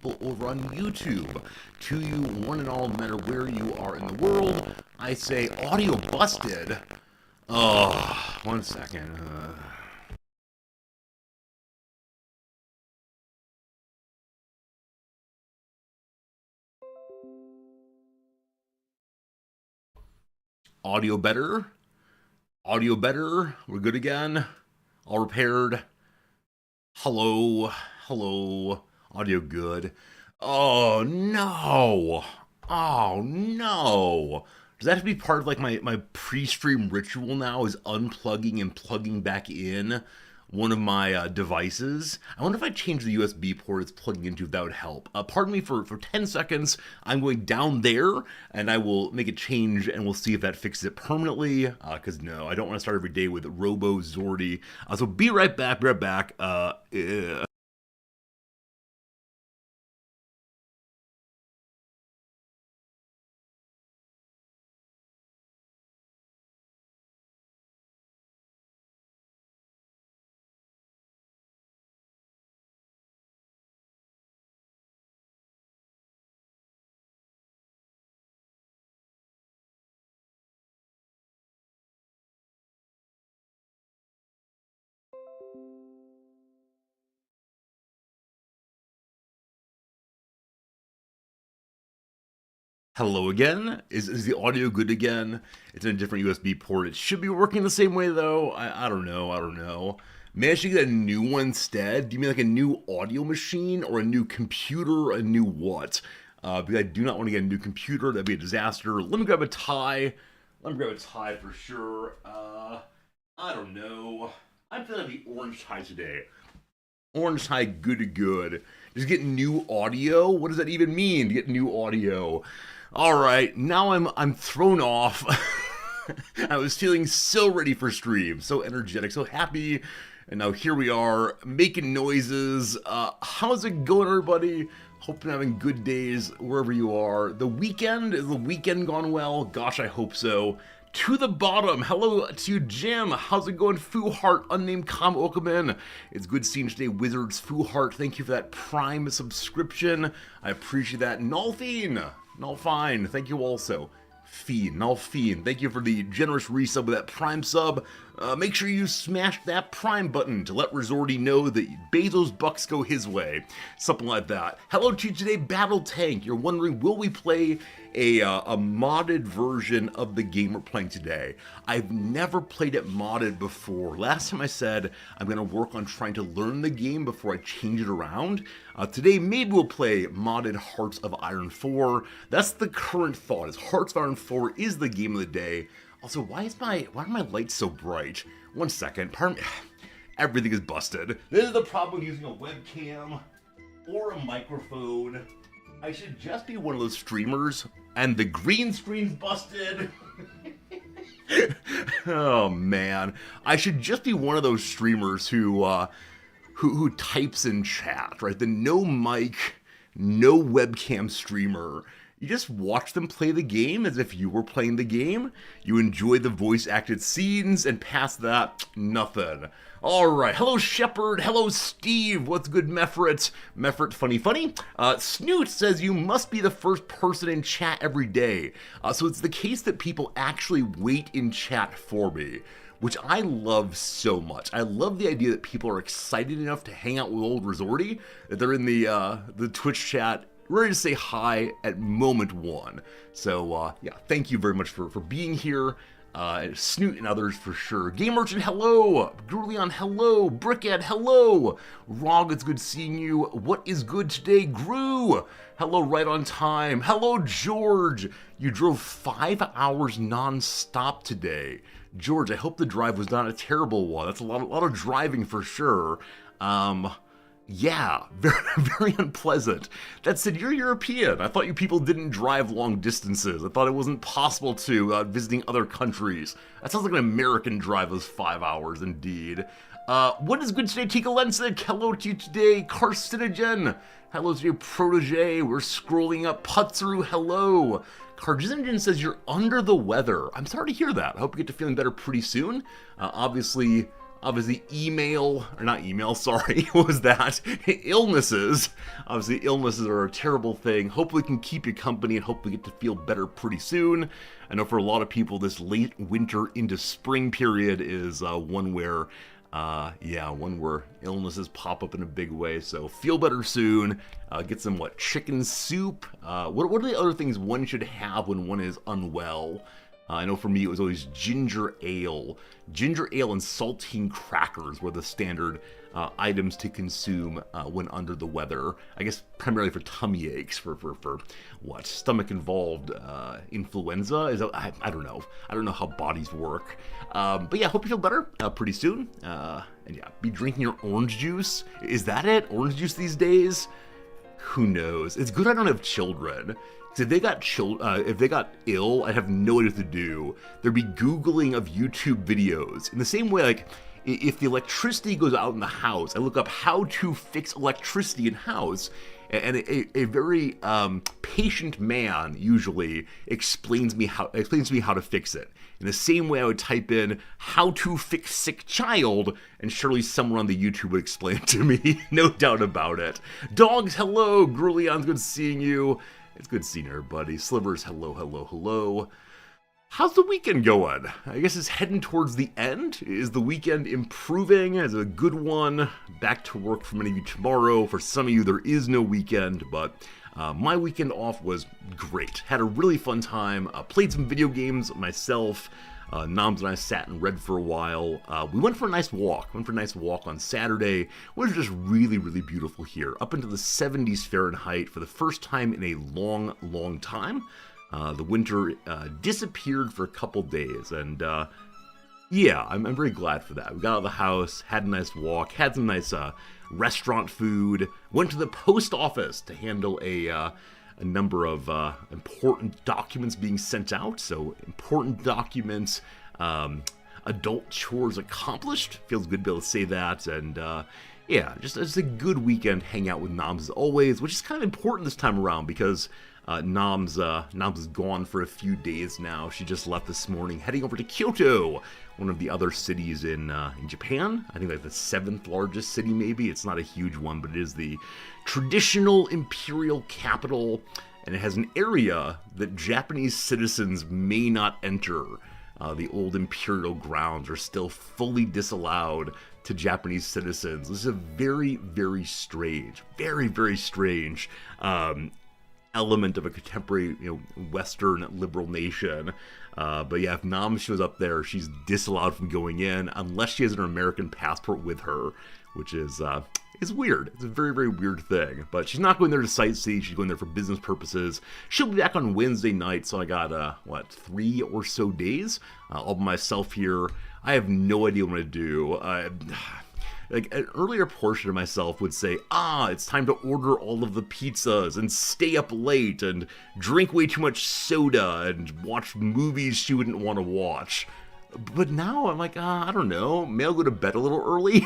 people over on YouTube. To you, one and all, no matter where you are in the world, I say audio busted. Oh, 1 second. Audio better? Audio better? We're good again? All repaired? Hello? Hello? Audio good? Oh no! Oh no! Does that have to be part of like my pre-stream ritual now? Is unplugging and plugging back in one of my devices? I wonder if I change the USB port it's plugging into, if that would help. Pardon me for 10 seconds. I'm going down there and I will make a change and we'll see if that fixes it permanently. Because no, I don't want to start every day with Robo Zordy. So be right back, be right back. Hello again. Is the audio good again? It's in a different USB port. It should be working the same way though. I don't know. I don't know. Maybe I should get a new one instead. Do you mean like a new audio machine or a new computer? A new what? Because I do not want to get a new computer. That'd be a disaster. Let me grab a tie. Let me grab a tie for sure. I don't know. I'm feeling the orange tie today. Orange tie, good to good. Just get new audio. What does that even mean? To get new audio. All right, now I'm thrown off. I was feeling so ready for stream, so energetic, so happy, and now here we are making noises. How's it going, everybody? Hope you're having good days wherever you are. The weekend, is the weekend gone well? Gosh, I hope so. To the bottom, hello to you, Jim. How's it going, Foo Heart, unnamed Com Okaman? It's good seeing you today, Wizards. Foo Heart, thank you for that Prime subscription. I appreciate that. Nolfine, Nolfine, thank you also. Fiend, Nolfine, thank you for the generous resub with that Prime sub. Make sure you smash that Prime button to let Resorty know that Bezos bucks go his way. Something like that. Hello to you today, Battle Tank. You're wondering, will we play a modded version of the game we're playing today? I've never played it modded before. Last time I said I'm going to work on trying to learn the game before I change it around. Today, maybe we'll play modded Hearts of Iron 4. That's the current thought, is Hearts of Iron 4 is the game of the day. Also, why are my lights so bright? 1 second, pardon me. Everything is busted. This is the problem with using a webcam or a microphone. I should just be one of those streamers, and the green screen's busted. Oh man, I should just be one of those streamers who types in chat, right? The no mic, no webcam streamer. You just watch them play the game as if you were playing the game. You enjoy the voice-acted scenes, and past that, nothing. Alright, hello Shepard, hello Steve, what's good Mefrit? Mefrit funny. Snoot says you must be the first person in chat every day. So it's the case that people actually wait in chat for me, which I love so much. I love the idea that people are excited enough to hang out with old Resorty, that they're in the Twitch chat ready to say hi at moment one. So yeah, thank you very much for being here. Snoot and others for sure. Game Merchant, hello. Grulion, hello. Brickhead, hello. Rog, it's good seeing you. What is good today? Gru, hello, right on time. Hello, George. You drove 5 hours non-stop today. George, I hope the drive was not a terrible one. That's a lot of driving for sure. Yeah, very unpleasant. That said, you're European. I thought you people didn't drive long distances. I thought it wasn't possible to visiting other countries. That sounds like an American drive those 5 hours, indeed. What is good today, Tika Lensic? Hello to you today, Carcinogen. Hello to your protege. We're scrolling up. Putzru, hello. Carcinogen says you're under the weather. I'm sorry to hear that. I hope you get to feeling better pretty soon. Obviously, Obviously, sorry, what was that? Illnesses. Obviously, illnesses are a terrible thing. Hopefully, we can keep you company and hopefully get to feel better pretty soon. I know for a lot of people, this late winter into spring period is one where illnesses pop up in a big way. So feel better soon. Get some, chicken soup? What are the other things one should have when one is unwell? I know for me it was always ginger ale. Ginger ale and saltine crackers were the standard items to consume when under the weather. I guess primarily for tummy aches, for what? Stomach-involved influenza? I don't know. I don't know how bodies work. But yeah, hope you feel better pretty soon. And yeah, be drinking your orange juice. Is that it? Orange juice these days? Who knows? It's good I don't have children. If they got ill, I'd have no idea what to do. There'd be Googling of YouTube videos. In the same way, if the electricity goes out in the house, I look up how to fix electricity in house, and a very patient man usually explains to me how to fix it. In the same way I would type in how to fix sick child, and surely someone on the YouTube would explain it to me. No doubt about it. Dogs, hello. Gruleon's good seeing you. It's good seeing everybody. Slivers, hello. How's the weekend going? I guess it's heading towards the end. Is the weekend improving? Is it a good one? Back to work for many of you tomorrow. For some of you, there is no weekend, but my weekend off was great. Had a really fun time. Played some video games myself. Noms and I sat and read for a while. We went for a nice walk. On Saturday. It was just really, really beautiful here. Up into the 70s Fahrenheit for the first time in a long, long time. The winter disappeared for a couple days, and yeah, I'm very glad for that. We got out of the house, had a nice walk, had some nice restaurant food, went to the post office to handle a number of important documents being sent out. So important documents, adult chores accomplished. Feels good to be able to say that. And yeah, just a good weekend hang out with Noms as always, which is kind of important this time around because Noms is gone for a few days now. She just left this morning, heading over to Kyoto, one of the other cities in Japan. I think the 7th largest city, maybe. It's not a huge one, but it is the traditional imperial capital, and it has an area that Japanese citizens may not enter. The old imperial grounds are still fully disallowed to Japanese citizens. This is a very, very strange, element of a contemporary, Western liberal nation. But yeah, if Nam shows up there, she's disallowed from going in unless she has an American passport with her, which is weird. It's a very, very weird thing. But she's not going there to sightsee. She's going there for business purposes. She'll be back on Wednesday night, so I got 3 or so days all by myself here. I have no idea what I'm gonna do. Like an earlier portion of myself would say, it's time to order all of the pizzas and stay up late and drink way too much soda and watch movies she wouldn't want to watch. But now I'm like, I don't know, maybe I'll go to bed a little early.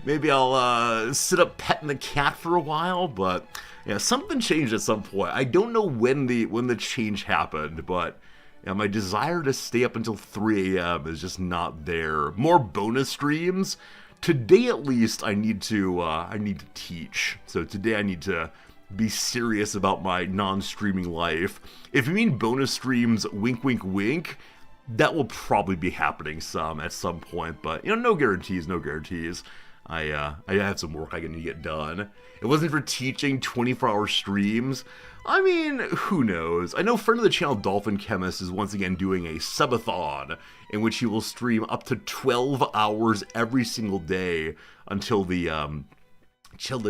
Maybe I'll sit up petting the cat for a while. But yeah, something changed at some point. I don't know when the change happened, but yeah, my desire to stay up until 3 a.m. is just not there. More bonus streams. Today, at least, I need to teach. So today I need to be serious about my non-streaming life. If you mean bonus streams, wink, wink, wink, that will probably be happening at some point. But no guarantees. I have some work I need to get done. It wasn't for teaching 24-hour streams. I mean, who knows? I know friend of the channel Dolphin Chemist is once again doing a subathon in which he will stream up to 12 hours every single day until the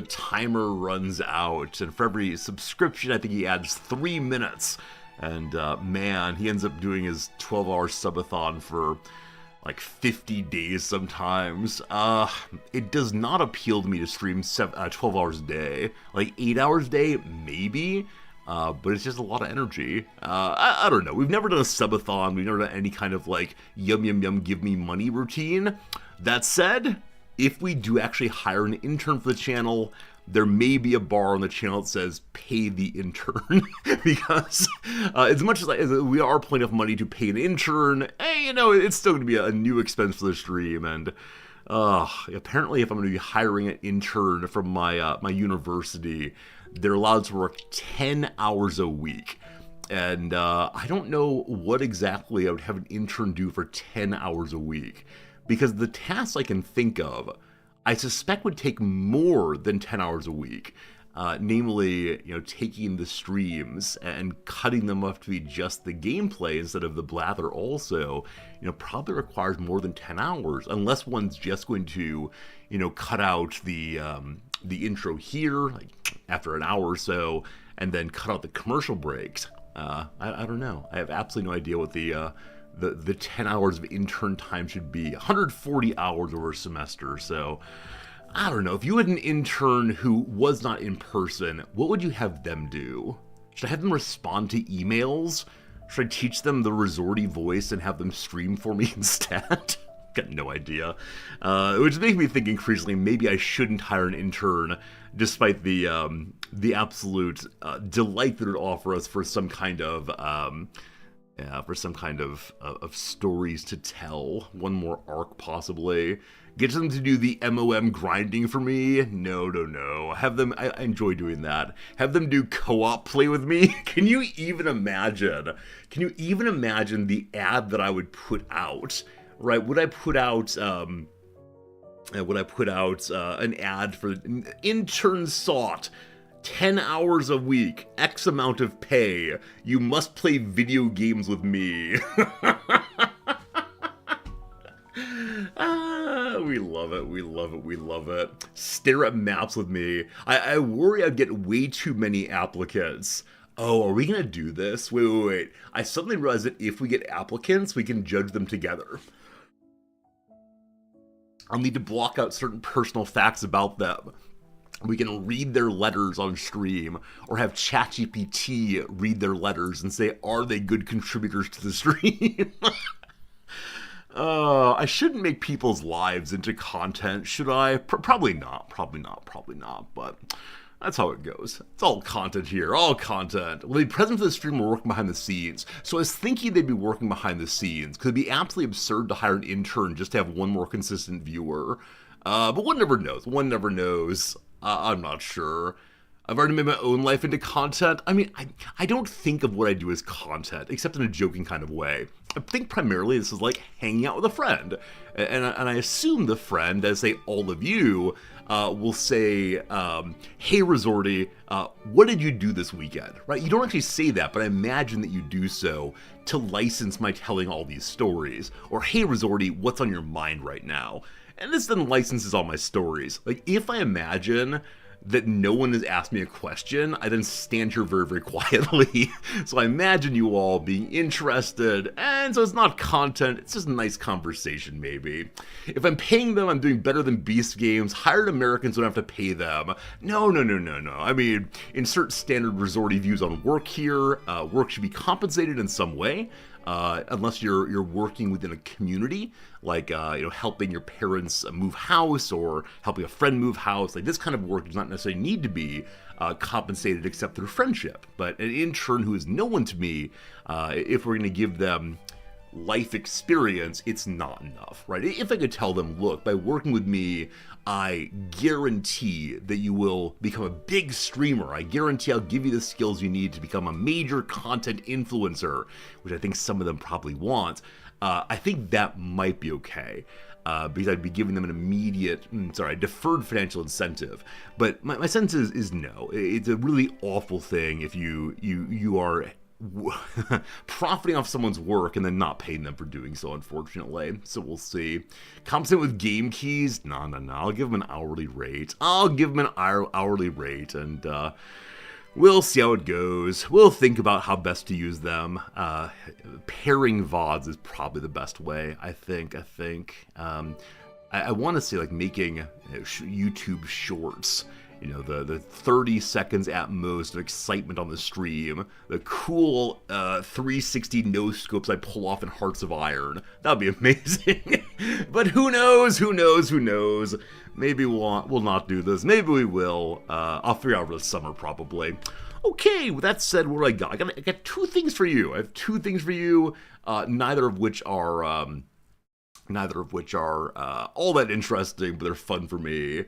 timer runs out. And for every subscription, I think he adds 3 minutes. And man, he ends up doing his 12-hour subathon for like 50 days sometimes. It does not appeal to me to stream 12 hours a day. Like 8 hours a day, maybe. But it's just a lot of energy. I don't know. We've never done a subathon. We've never done any kind of like yum yum yum give me money routine. That said, if we do actually hire an intern for the channel, there may be a bar on the channel that says pay the intern because as much as we are pulling enough money to pay an intern, it's still going to be a new expense for the stream. And apparently if I'm going to be hiring an intern from my university, they're allowed to work 10 hours a week. And I don't know what exactly I would have an intern do for 10 hours a week, because the tasks I can think of, I suspect would take more than 10 hours a week. Namely, taking the streams and cutting them up to be just the gameplay instead of the blather also, probably requires more than 10 hours, unless one's just going to, cut out the intro here, like after an hour or so, and then cut out the commercial breaks. I don't know. I have absolutely no idea what the 10 hours of intern time should be. 140 hours over a semester, so I don't know. If you had an intern who was not in person, what would you have them do? Should I have them respond to emails? Should I teach them the Resorty voice and have them stream for me instead? Got no idea. Which makes me think increasingly maybe I shouldn't hire an intern, despite the absolute delight that it would offer us for some kind of stories to tell. One more arc possibly. Get them to do the MOM grinding for me? No. Have them, I enjoy doing that. Have them do co-op play with me? Can you even imagine the ad that I would put out? Right? Would I put out an ad for intern sought, 10 hours a week, X amount of pay, you must play video games with me. We love it. Stare at maps with me. I worry I'd get way too many applicants. Oh, are we gonna do this? Wait. I suddenly realized that if we get applicants, we can judge them together. I'll need to block out certain personal facts about them. We can read their letters on stream, or have ChatGPT read their letters and say, are they good contributors to the stream? I shouldn't make people's lives into content, should I? Probably not, but that's how it goes. It's all content here, all content. Will they be present for the stream or working behind the scenes? So I was thinking they'd be working behind the scenes. Could it be absolutely absurd to hire an intern just to have one more consistent viewer? But one never knows. I'm not sure. I've already made my own life into content. I mean, I don't think of what I do as content, except in a joking kind of way. I think primarily this is like hanging out with a friend. And I assume the friend, as say all of you, will say, hey, Resorty, what did you do this weekend? Right? You don't actually say that, but I imagine that you do so to license my telling all these stories. Or, hey, Resorty, what's on your mind right now? And this then licenses all my stories. Like, if I imagine that no one has asked me a question, I then stand here very, very quietly. So I imagine you all being interested, and so it's not content, it's just a nice conversation, maybe. If I'm paying them, I'm doing better than Beast Games. Hired Americans don't have to pay them. No. I mean, insert standard Resorty views on work here. Work should be compensated in some way. Unless you're working within a community, like helping your parents move house or helping a friend move house. Like, this kind of work does not necessarily need to be compensated except through friendship. But an intern who is no one to me, if we're going to give them life experience, it's not enough, right? If I could tell them, look, by working with me, I guarantee that you will become a big streamer. I guarantee I'll give you the skills you need to become a major content influencer, which I think some of them probably want. I think that might be okay. Because I'd be giving them an immediate, deferred financial incentive. But my sense is no. It's a really awful thing if you are profiting off someone's work and then not paying them for doing so, unfortunately. So we'll see. Compensate with game keys? No. I'll give them an hourly rate. And we'll see how it goes. We'll think about how best to use them. Pairing VODs is probably the best way, I think. I want to say, like, making YouTube shorts the 30 seconds at most of excitement on the stream, the cool 360 no scopes I pull off in Hearts of Iron. That'd be amazing. But who knows? Maybe we'll not do this. Maybe we will. I'll figure out over the summer probably. Okay, with that said, what do I got? I got two things for you. I have two things for you, neither of which are all that interesting, but they're fun for me.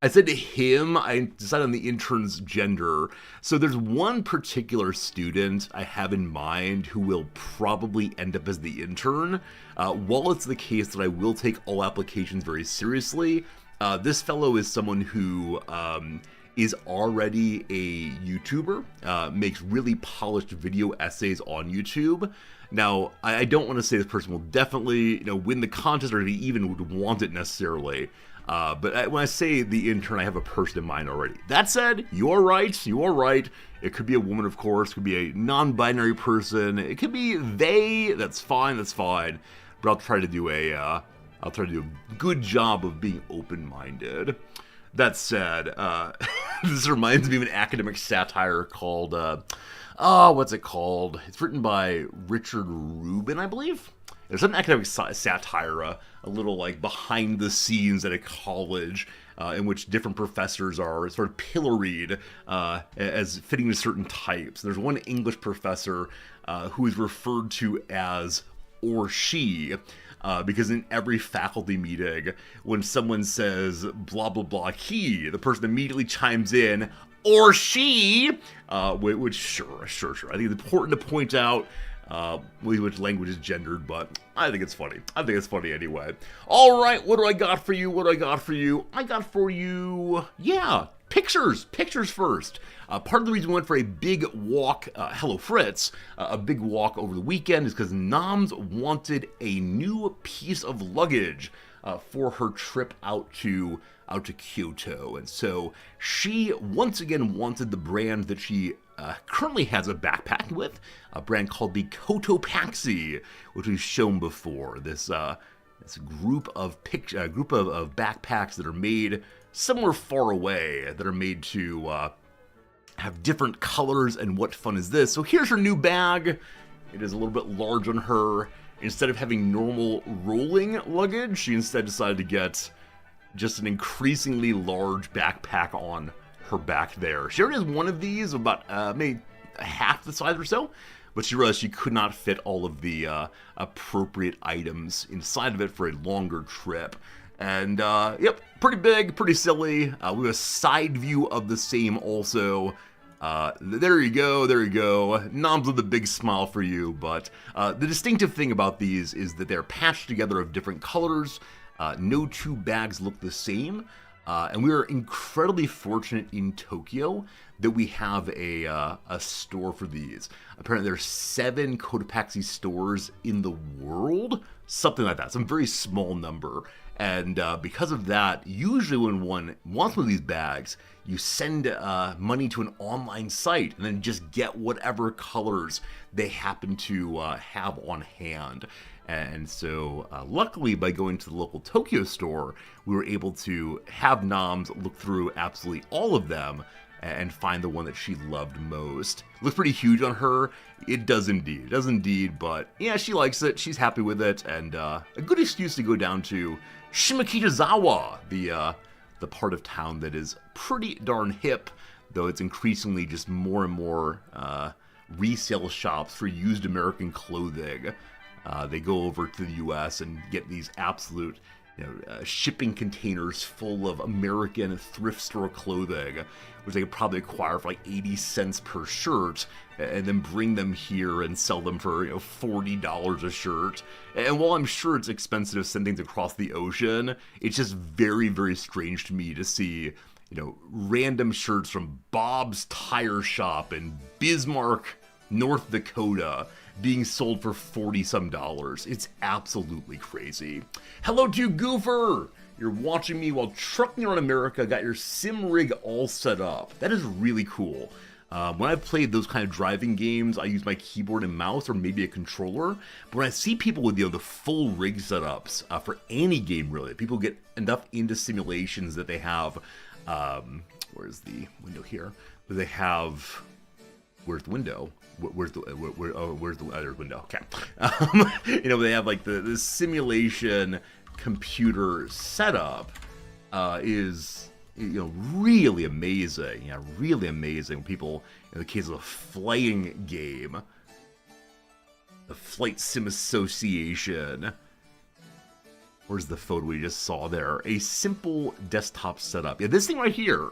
I said to him, I decided on the intern's gender. So there's one particular student I have in mind who will probably end up as the intern. While it's the case that I will take all applications very seriously, this fellow is someone who is already a YouTuber, makes really polished video essays on YouTube. Now, I don't want to say this person will definitely, win the contest or even would want it necessarily. But when I say the intern, I have a person in mind already. That said, you are right. It could be a woman, of course. It could be a non-binary person. It could be they. That's fine. But I'll try to do a good job of being open-minded. That said, this reminds me of an academic satire called, what's it called? It's written by Richard Rubin, I believe. There's some academic satire, a little like behind the scenes at a college, in which different professors are sort of pilloried as fitting to certain types. There's one English professor who is referred to as or she, because in every faculty meeting, when someone says blah blah blah he, the person immediately chimes in or she, which sure. I think it's important to point out which language is gendered, but I think it's funny. Anyway. All right, what do I got for you? I got for you, pictures first. Part of the reason we went for a big walk, hello Fritz, a big walk over the weekend is because Noms wanted a new piece of luggage for her trip out to Kyoto. And so she once again wanted the brand that she currently has a backpack with, a brand called the Cotopaxi, which we've shown before. This group of backpacks that are made somewhere far away, that are made to have different colors, and what fun is this? So here's her new bag. It is a little bit large on her. Instead of having normal rolling luggage, she instead decided to get just an increasingly large backpack on her back there. She already has one of these, about maybe half the size or so, but she realized she could not fit all of the appropriate items inside of it for a longer trip. And, pretty big, pretty silly. We have a side view of the same also. There you go. Noms with a big smile for you. But the distinctive thing about these is that they're patched together of different colors. No two bags look the same. And we are incredibly fortunate in Tokyo that we have a store for these. Apparently there's 7 Cotopaxi stores in the world, something like that, some very small number. And because of that, usually when one wants one of these bags, you send money to an online site and then just get whatever colors they happen to have on hand. And so, luckily, by going to the local Tokyo store, we were able to have Noms look through absolutely all of them and find the one that she loved most. Looks pretty huge on her. It does indeed, but yeah, she likes it. She's happy with it, and a good excuse to go down to Shimokitazawa, the part of town that is pretty darn hip, though it's increasingly just more and more resale shops for used American clothing. They go over to the U.S. and get these absolute shipping containers full of American thrift store clothing, which they could probably acquire for like 80 cents per shirt, and then bring them here and sell them for $40 a shirt. And while I'm sure it's expensive to send things across the ocean, it's just very, very strange to me to see random shirts from Bob's Tire Shop in Bismarck, North Dakota, being sold for $40-some. It's absolutely crazy. Hello to you, Goofer! You're watching me while trucking around America, got your sim rig all set up. That is really cool. When I've played those kind of driving games, I use my keyboard and mouse or maybe a controller. But when I see people with the full rig setups for any game really, people get enough into simulations that they have where's the window here? They have, where's the window? Where's the other window? Okay. They have like the simulation computer setup is really amazing. Yeah, really amazing. People, in the case of a flying game, the Flight Sim Association. Where's the photo we just saw there? A simple desktop setup. Yeah, this thing right here.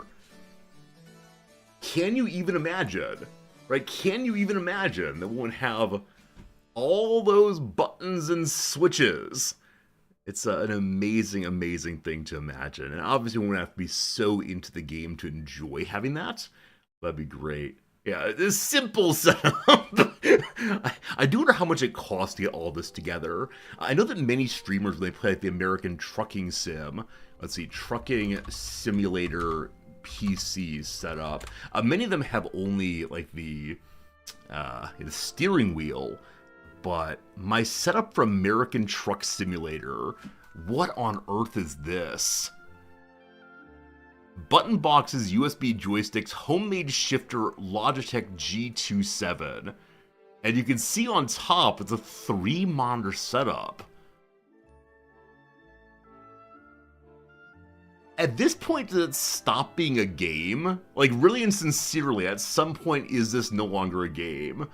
Can you even imagine? Right? Can you even imagine that one have all those buttons and switches? It's an amazing, amazing thing to imagine. And obviously, we won't have to be so into the game to enjoy having that. That'd be great. Yeah, this simple setup. I do wonder how much it costs to get all this together. I know that many streamers, when they play like the American Trucking Sim, let's see, Trucking Simulator PC setup, many of them have only like the steering wheel. But my setup for American Truck Simulator, what on earth is this? Button boxes, USB joysticks, homemade shifter, Logitech G27. And you can see on top, it's a 3-monitor setup. At this point, does it stop being a game? Like, really and sincerely, at some point, is this no longer a game?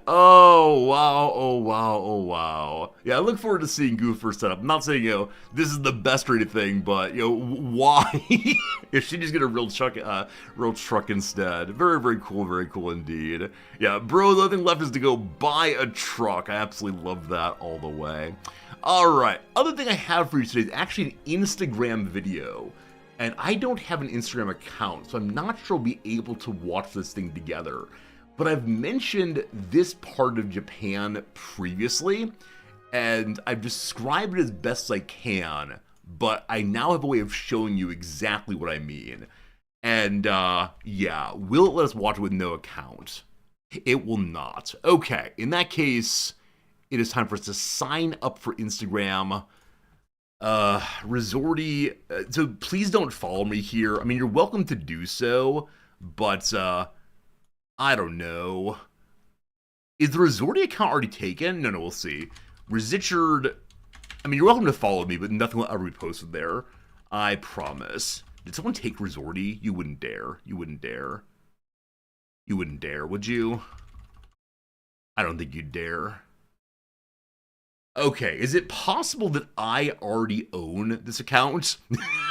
Oh, wow, oh, wow, oh, wow. Yeah, I look forward to seeing Goofer's setup. I'm not saying, this is the best rated thing, but, why? If she just get a real truck instead. Very, very cool indeed. Yeah, bro, the only thing left is to go buy a truck. I absolutely love that all the way. Alright, other thing I have for you today is actually an Instagram video. And I don't have an Instagram account, so I'm not sure I'll be able to watch this thing together. But I've mentioned this part of Japan previously, and I've described it as best as I can, but I now have a way of showing you exactly what I mean. And, yeah, will it let us watch it with no account? It will not. Okay, in that case, it is time for us to sign up for Instagram. Resorty, so please don't follow me here. I mean, you're welcome to do so, but, I don't know. Is the Resorty account already taken? No, we'll see. Resichard, I mean, you're welcome to follow me, but nothing will ever be posted there. I promise. Did someone take Resorty? You wouldn't dare. You wouldn't dare. You wouldn't dare, would you? I don't think you'd dare. Okay, is it possible that I already own this account?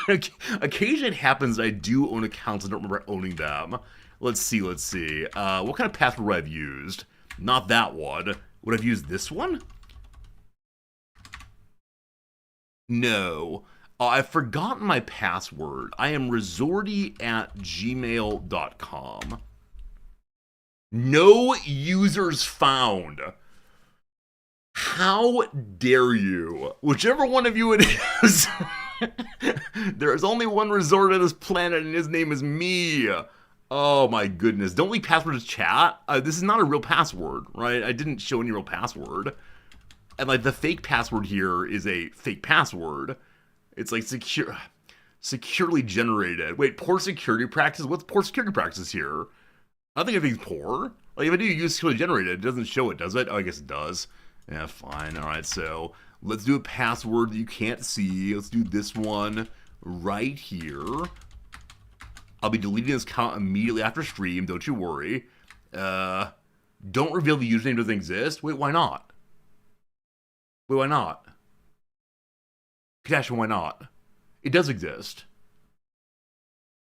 Occasionally it happens that I do own accounts and don't remember owning them. Let's see. What kind of password would I have used? Not that one. Would I have used this one? No. I've forgotten my password. I am resorty@gmail.com. No users found. How dare you? Whichever one of you it is. There is only one resort on this planet, and his name is me. Oh my goodness. Don't leave password to chat. This is not a real password, right? I didn't show any real password. And like the fake password here is a fake password. It's like securely generated. Wait, poor security practice? What's poor security practice here? I don't think anything's poor. Like if I do use securely generated, it doesn't show it, does it? Oh, I guess it does. Yeah, fine. All right, so let's do a password that you can't see. Let's do this one right here. I'll be deleting this account immediately after stream, don't you worry. Don't reveal the username doesn't exist. Wait, why not? Wait, why not? Kadash, why not? It does exist.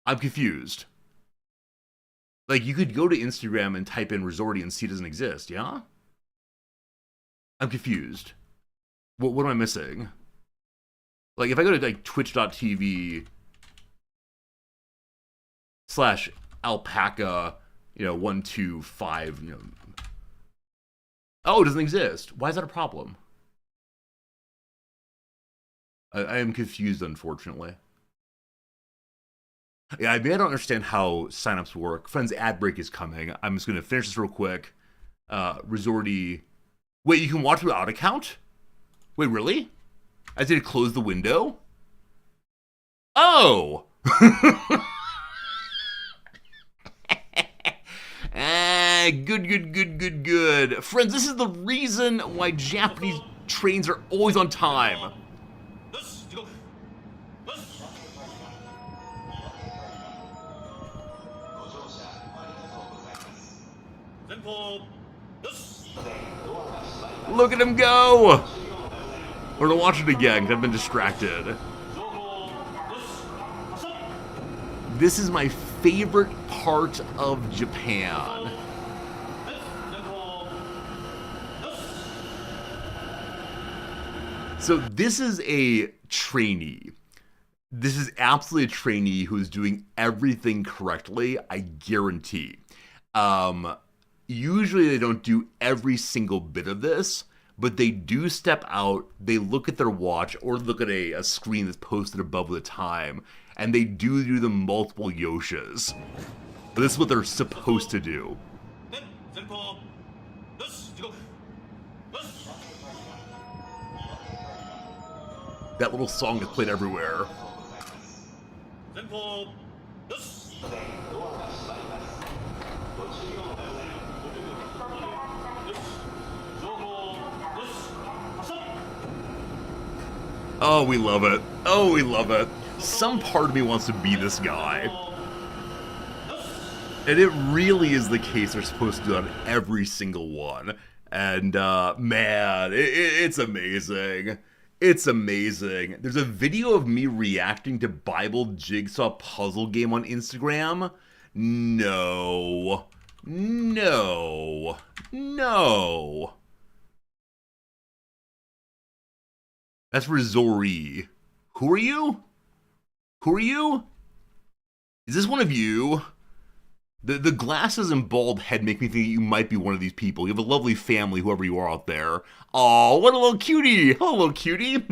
I'm confused. Like, you could go to Instagram and type in Resorty and see it doesn't exist, yeah? I'm confused. What am I missing? Like, if I go to, like, twitch.tv /alpaca, 125, Oh, it doesn't exist. Why is that a problem? I am confused, unfortunately. Yeah, I don't understand how signups work. Friends, ad break is coming. I'm just going to finish this real quick. Resorty. Wait, you can watch without account? Wait, really? I did close the window? Oh! Good, good, good, good, good. Friends, this is the reason why Japanese trains are always on time. Look at him go! We're gonna watch it again, because I've been distracted. This is my favorite part of Japan. So this is a trainee. This is absolutely a trainee who is doing everything correctly, I guarantee. Usually they don't do every single bit of this, but they do step out, they look at their watch, or look at a screen that's posted above the time, and they do the multiple yoshis. This is what they're supposed to do. That little song is played everywhere. Oh, we love it. Oh, we love it. Some part of me wants to be this guy. And it really is the case they're supposed to do on every single one. And, man, it's amazing. It's amazing. There's a video of me reacting to Bible Jigsaw Puzzle Game on Instagram. No. No. No. That's Rizori. Who are you? Who are you? Is this one of you? The glasses and bald head make me think you might be one of these people. You have a lovely family, whoever you are out there. Oh, what a little cutie. Hello, little cutie.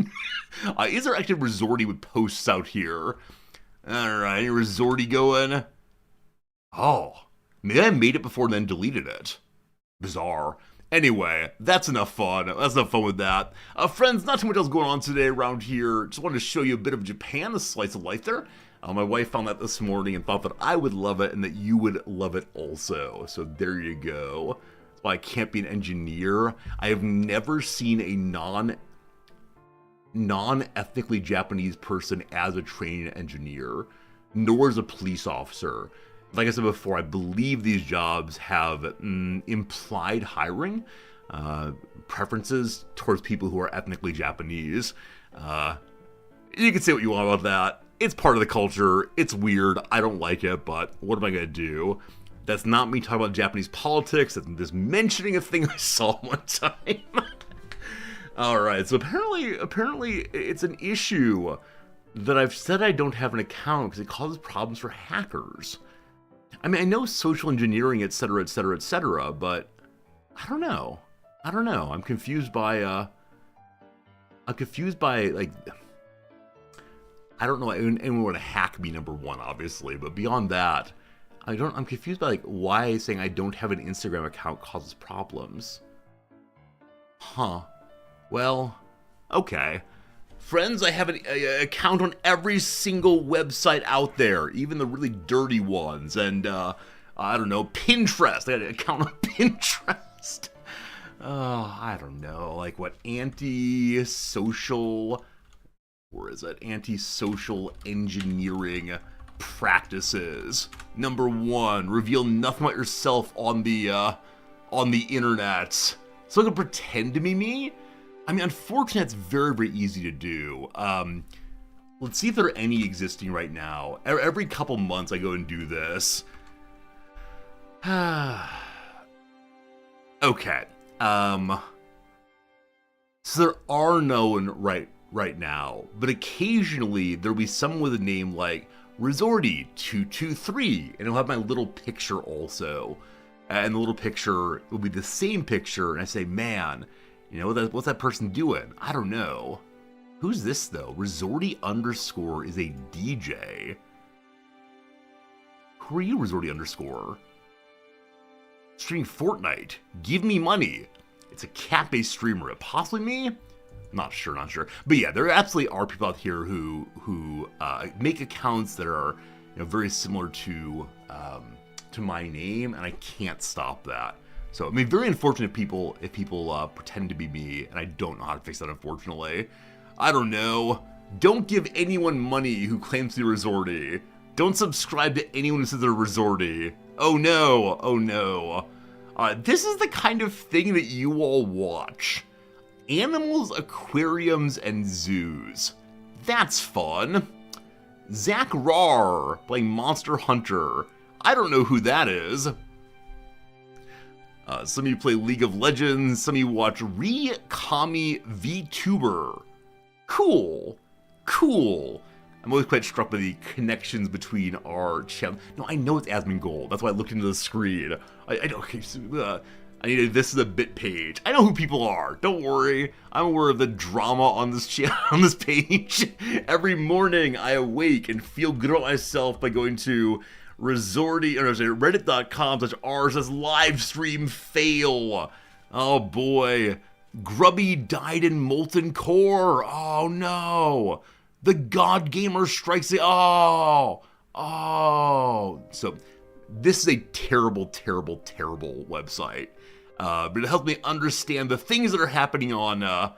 Is there actually Resorty with posts out here? Alright, Resorty going. Oh, maybe I made it before and then deleted it. Bizarre. Anyway, that's enough fun. That's enough fun with that. Friends, not too much else going on today around here. Just wanted to show you a bit of Japan, a slice of life there. My wife found that this morning and thought that I would love it and that you would love it also. So there you go. That's why I can't be an engineer. I have never seen a non-ethnically Japanese person as a training engineer, nor as a police officer. Like I said before, I believe these jobs have implied hiring preferences towards people who are ethnically Japanese. You can say what you want about that. It's part of the culture. It's weird. I don't like it, but what am I going to do? That's not me talking about Japanese politics. That's just mentioning a thing I saw one time. Alright, so apparently it's an issue that I've said I don't have an account because it causes problems for hackers. I mean, I know social engineering, etc., etc., etc., but I don't know. I'm confused by, like, I don't know anyone would hack me, number one, obviously, but beyond that, I'm confused by, like, why saying I don't have an Instagram account causes problems. Huh. Well, okay. Friends, I have an account on every single website out there, even the really dirty ones, and, I don't know, Pinterest. I got an account on Pinterest. I don't know, like what, anti-social engineering practices. Number 1, reveal nothing about yourself on the internet. So I can pretend to be me? I mean, unfortunately, it's very, very easy to do. Let's see if there are any existing right now. Every couple months, I go and do this. Okay. So there are no one right now, but occasionally there'll be someone with a name like Resorty223, and it'll have my little picture also. And the little picture will be the same picture, and I say, man, you know, what's that person doing? I don't know. Who's this, though? Resorty_ is a DJ. Who are you, Resorty_? Stream Fortnite. Give me money. It's a cat-based streamer. Possibly me? Not sure, not sure. But yeah, there absolutely are people out here who make accounts that are, very similar to my name, and I can't stop that. So I mean, very unfortunate if people pretend to be me, and I don't know how to fix that. Unfortunately, I don't know. Don't give anyone money who claims to be Resorty. Don't subscribe to anyone who says they're Resorty. Oh no, oh no. This is the kind of thing that you all watch. Animals, aquariums, and zoos. That's fun. Zach Rar playing Monster Hunter. I don't know who that is. Some of you play League of Legends. Some of you watch Re-Kami VTuber. Cool. Cool. I'm always quite struck by the connections between our channel. No, I know it's Asmongold. That's why I looked into the screen. Okay, so, this is a bit page. I know who people are. Don't worry. I'm aware of the drama on this channel, on this page. Every morning I awake and feel good about myself by going to reddit.com/r/livestream fail. Oh boy. Grubby died in molten core. Oh no. The God Gamer strikes it. Oh. So this is a terrible, terrible, terrible website. But it helps me understand the things that are happening on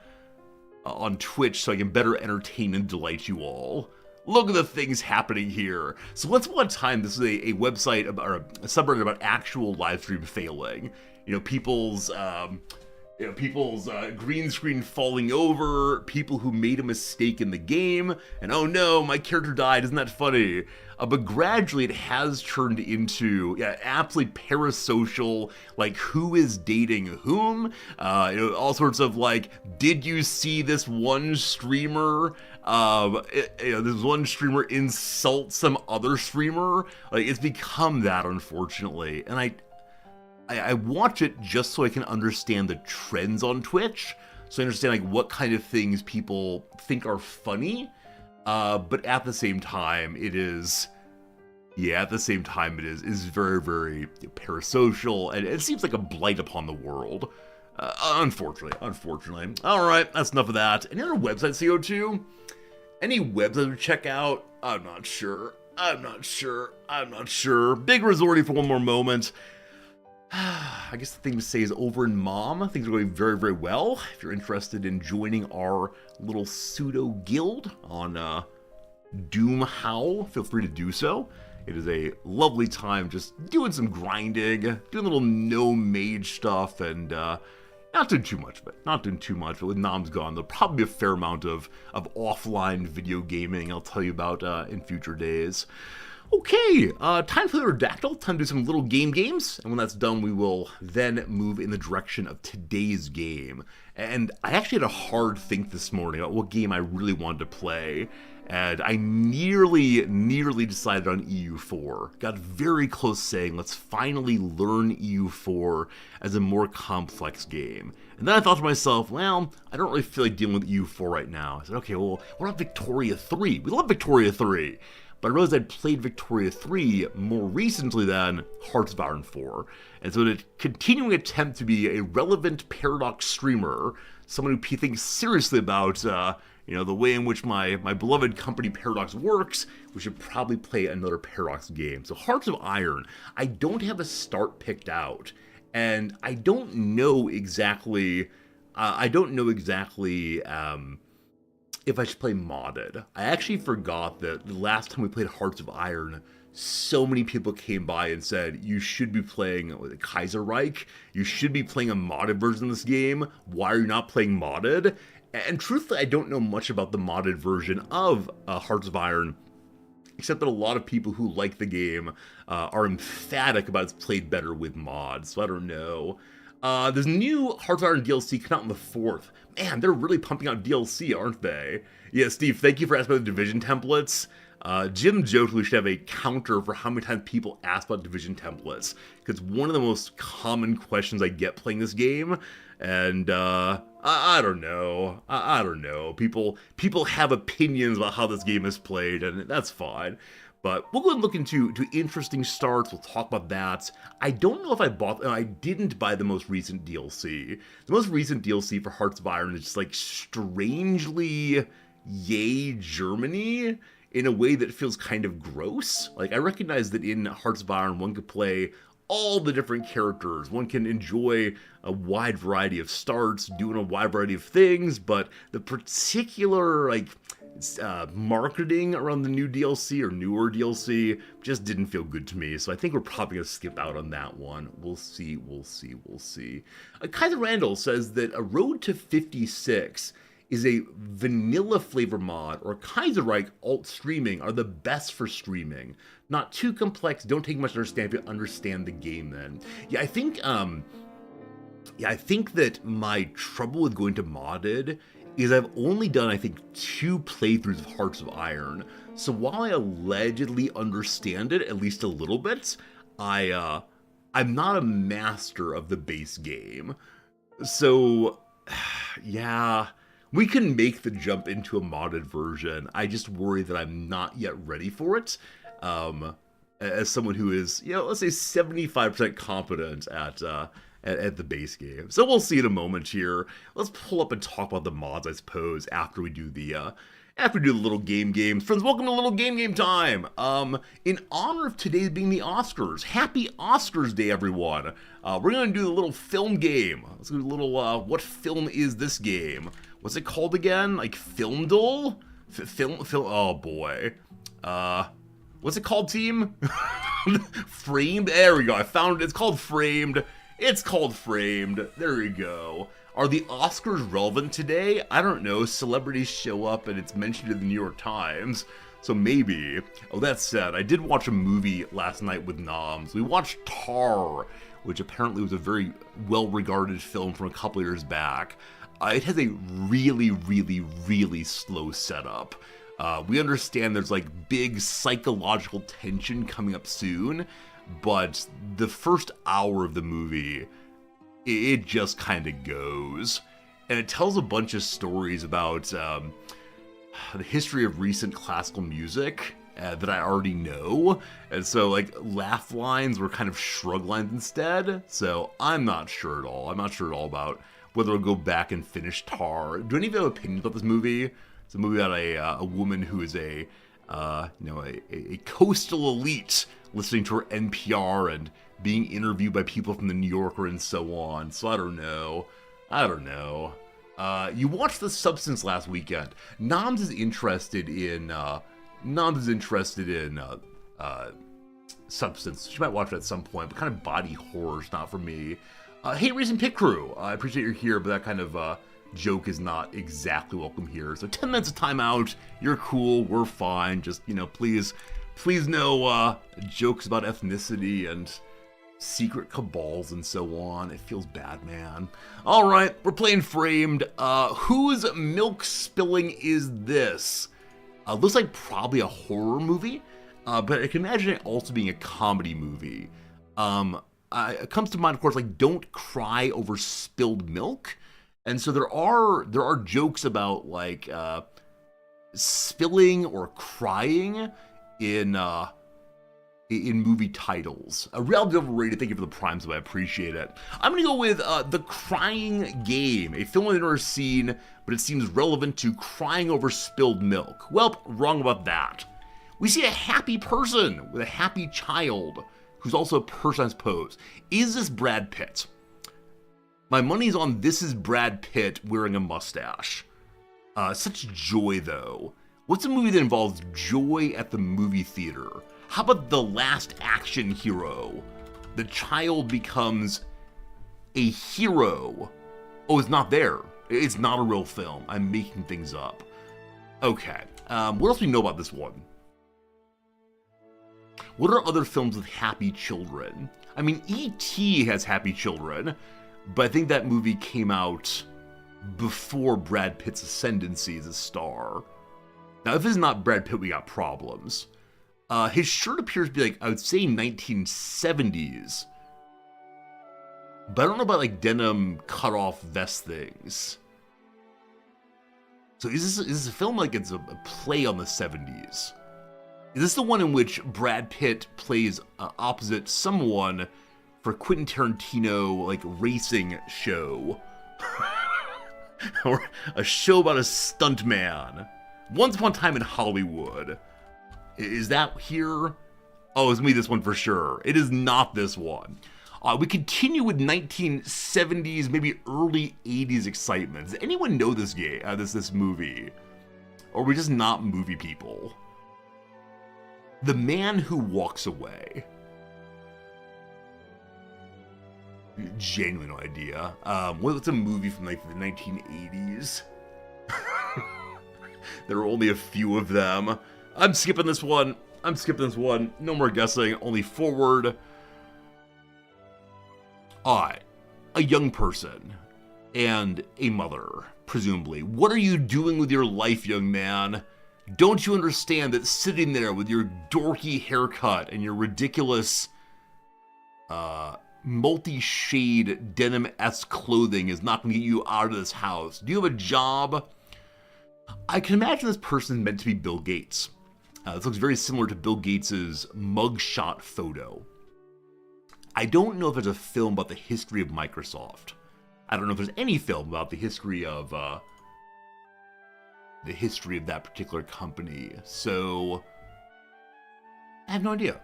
Twitch so I can better entertain and delight you all. Look at the things happening here. So once upon a time, this is a website about, or a subreddit about actual live stream failing. People's green screen falling over, people who made a mistake in the game, and oh no, my character died, isn't that funny? But gradually it has turned into absolutely parasocial, like who is dating whom, all sorts of like, did you see this one streamer, this one streamer insult some other streamer? Like, it's become that, unfortunately, and I watch it just so I can understand the trends on Twitch, so I understand like what kind of things people think are funny, but at the same time it is very, very parasocial, and it seems like a blight upon the world, unfortunately. Alright, that's enough of that. Any other websites to go to? Any websites to check out? I'm not sure. Big Resorty for one more moment. I guess the thing to say is over in Mom, things are going very, very well. If you're interested in joining our little pseudo guild on Doom Howl, feel free to do so. It is a lovely time just doing some grinding, doing a little no mage stuff, and not doing too much, but with Nom's gone, there'll probably be a fair amount of offline video gaming I'll tell you about in future days. Okay, time for the Redactyl, time to do some little games, and when that's done, we will then move in the direction of today's game. And I actually had a hard think this morning about what game I really wanted to play, and I nearly decided on EU4. Got very close saying, let's finally learn EU4 as a more complex game. And then I thought to myself, well, I don't really feel like dealing with EU4 right now. I said, okay, well, what about Victoria 3? We love Victoria 3. But I realized I'd played Victoria 3 more recently than Hearts of Iron 4. And so in a continuing attempt to be a relevant Paradox streamer, someone who thinks seriously about, the way in which my beloved company Paradox works, we should probably play another Paradox game. So Hearts of Iron, I don't have a start picked out. And I don't know exactly, if I should play modded. I actually forgot that the last time we played Hearts of Iron, so many people came by and said, you should be playing Kaiserreich, you should be playing a modded version of this game, why are you not playing modded? And truthfully, I don't know much about the modded version of Hearts of Iron, except that a lot of people who like the game are emphatic about it's played better with mods, so I don't know. There's new Hearts of Iron DLC coming out on the 4th. Man, they're really pumping out DLC, aren't they? Yeah, Steve, thank you for asking about the Division templates. Jim joked we should have a counter for how many times people ask about Division templates, because one of the most common questions I get playing this game, and I don't know. I don't know. People have opinions about how this game is played, and that's fine. But we'll go and look into interesting starts. We'll talk about that. I don't know if I didn't buy the most recent DLC. The most recent DLC for Hearts of Iron is just like strangely yay Germany in a way that feels kind of gross. Like I recognize that in Hearts of Iron one could play all the different characters. One can enjoy a wide variety of starts, doing a wide variety of things, but the particular like marketing around the new DLC or newer DLC just didn't feel good to me. So I think we're probably going to skip out on that one. We'll see. Kaiser Randall says that A Road to 56 is a vanilla flavor mod, or Kaiserreich alt streaming are the best for streaming. Not too complex, don't take much to understand if you understand the game then. I think that my trouble with going to modded is I've only done, I think, 2 playthroughs of Hearts of Iron. So while I allegedly understand it, at least a little bit, I'm not a master of the base game. So, yeah, we can make the jump into a modded version. I just worry that I'm not yet ready for it. As someone who is, let's say 75% competent at the base game. So we'll see in a moment here. Let's pull up and talk about the mods, I suppose, after we do the little games. Friends, welcome to Little Game time. In honor of today being the Oscars, happy Oscars Day, everyone. We're gonna do the little film game. Let's do a little, what film is this game? What's it called again? Like Filmdle? Film, oh boy. What's it called, team? Framed? There we go, I found it. It's called Framed. There we go. Are the Oscars relevant today? I don't know. Celebrities show up and it's mentioned in the New York Times. So maybe. Oh, that said, I did watch a movie last night with Noms. We watched Tar, which apparently was a very well-regarded film from a couple years back. It has a really slow setup. We understand there's like big psychological tension coming up soon, but the first hour of the movie, it just kind of goes. And it tells a bunch of stories about the history of recent classical music that I already know. And so, like, laugh lines were kind of shrug lines instead. So I'm not sure at all. I'm not sure at all about whether I'll go back and finish Tar. Do any of you have opinions about this movie? It's a movie about a woman who is a coastal elite listening to her NPR and being interviewed by people from the New Yorker and so on. So I don't know. You watched The Substance last weekend. Noms is interested in Substance. She might watch it at some point, but kind of body horror is not for me. Hey, Reason Pit Crew. I appreciate you're here, but that kind of joke is not exactly welcome here. So 10 minutes of timeout. You're cool. We're fine. Just, please no jokes about ethnicity and secret cabals and so on. It feels bad, man. All right, we're playing Framed. Whose milk spilling is this? Looks like probably a horror movie, but I can imagine it also being a comedy movie. It comes to mind, of course, like don't cry over spilled milk. And so there are jokes about like spilling or crying in movie titles. Reality Overrated, thank you for the Prime sub, I appreciate it. I'm gonna go with The Crying Game, a film I've never seen, but it seems relevant to crying over spilled milk. Well, wrong about that. We see a happy person with a happy child, who's also a person, I suppose. Is this Brad Pitt? My money's on this is Brad Pitt wearing a mustache. Such joy, though. What's a movie that involves joy at the movie theater? How about The Last Action Hero? The child becomes a hero. Oh, it's not there. It's not a real film. I'm making things up. Okay. What else do we know about this one? What are other films with happy children? I mean, E.T. has happy children, but I think that movie came out before Brad Pitt's ascendancy as a star. Now, if this is not Brad Pitt, we got problems. His shirt appears to be like, I would say 1970s. But I don't know about like denim cut-off vest things. So is this a film like it's a play on the 70s? Is this the one in which Brad Pitt plays opposite someone for Quentin Tarantino, like, racing show? Or a show about a stuntman. Once Upon a Time in Hollywood. Is that here? Oh, it's gonna be this one for sure. It is not this one. We continue with 1970s, maybe early 80s excitement. Does anyone know this game? This movie? Or are we just not movie people? The Man Who Walks Away. Genuinely no idea. What's a movie from like the 1980s? There are only a few of them. I'm skipping this one. No more guessing. Only forward. A young person and a mother, presumably. What are you doing with your life, young man? Don't you understand that sitting there with your dorky haircut and your ridiculous, multi-shade denim-esque clothing is not going to get you out of this house? Do you have a job? I can imagine this person meant to be Bill Gates. This looks very similar to Bill Gates' mugshot photo. I don't know if there's a film about the history of Microsoft. I don't know if there's any film about the history of that particular company. So I have no idea.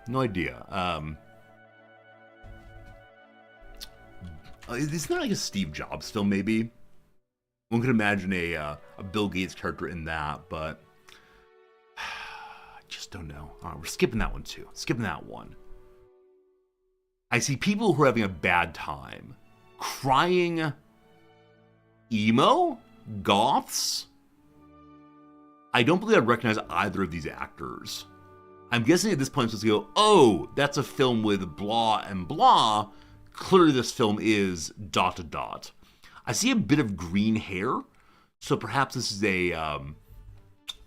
It's not like a Steve Jobs film, maybe. One could imagine a Bill Gates character in that, but I just don't know. All right, we're skipping that one too. I see people who are having a bad time. Crying emo? Goths? I don't believe I recognize either of these actors. I'm guessing at this point I'm supposed to go, oh, that's a film with blah and blah. Clearly this film is ... I see a bit of green hair, so perhaps this is a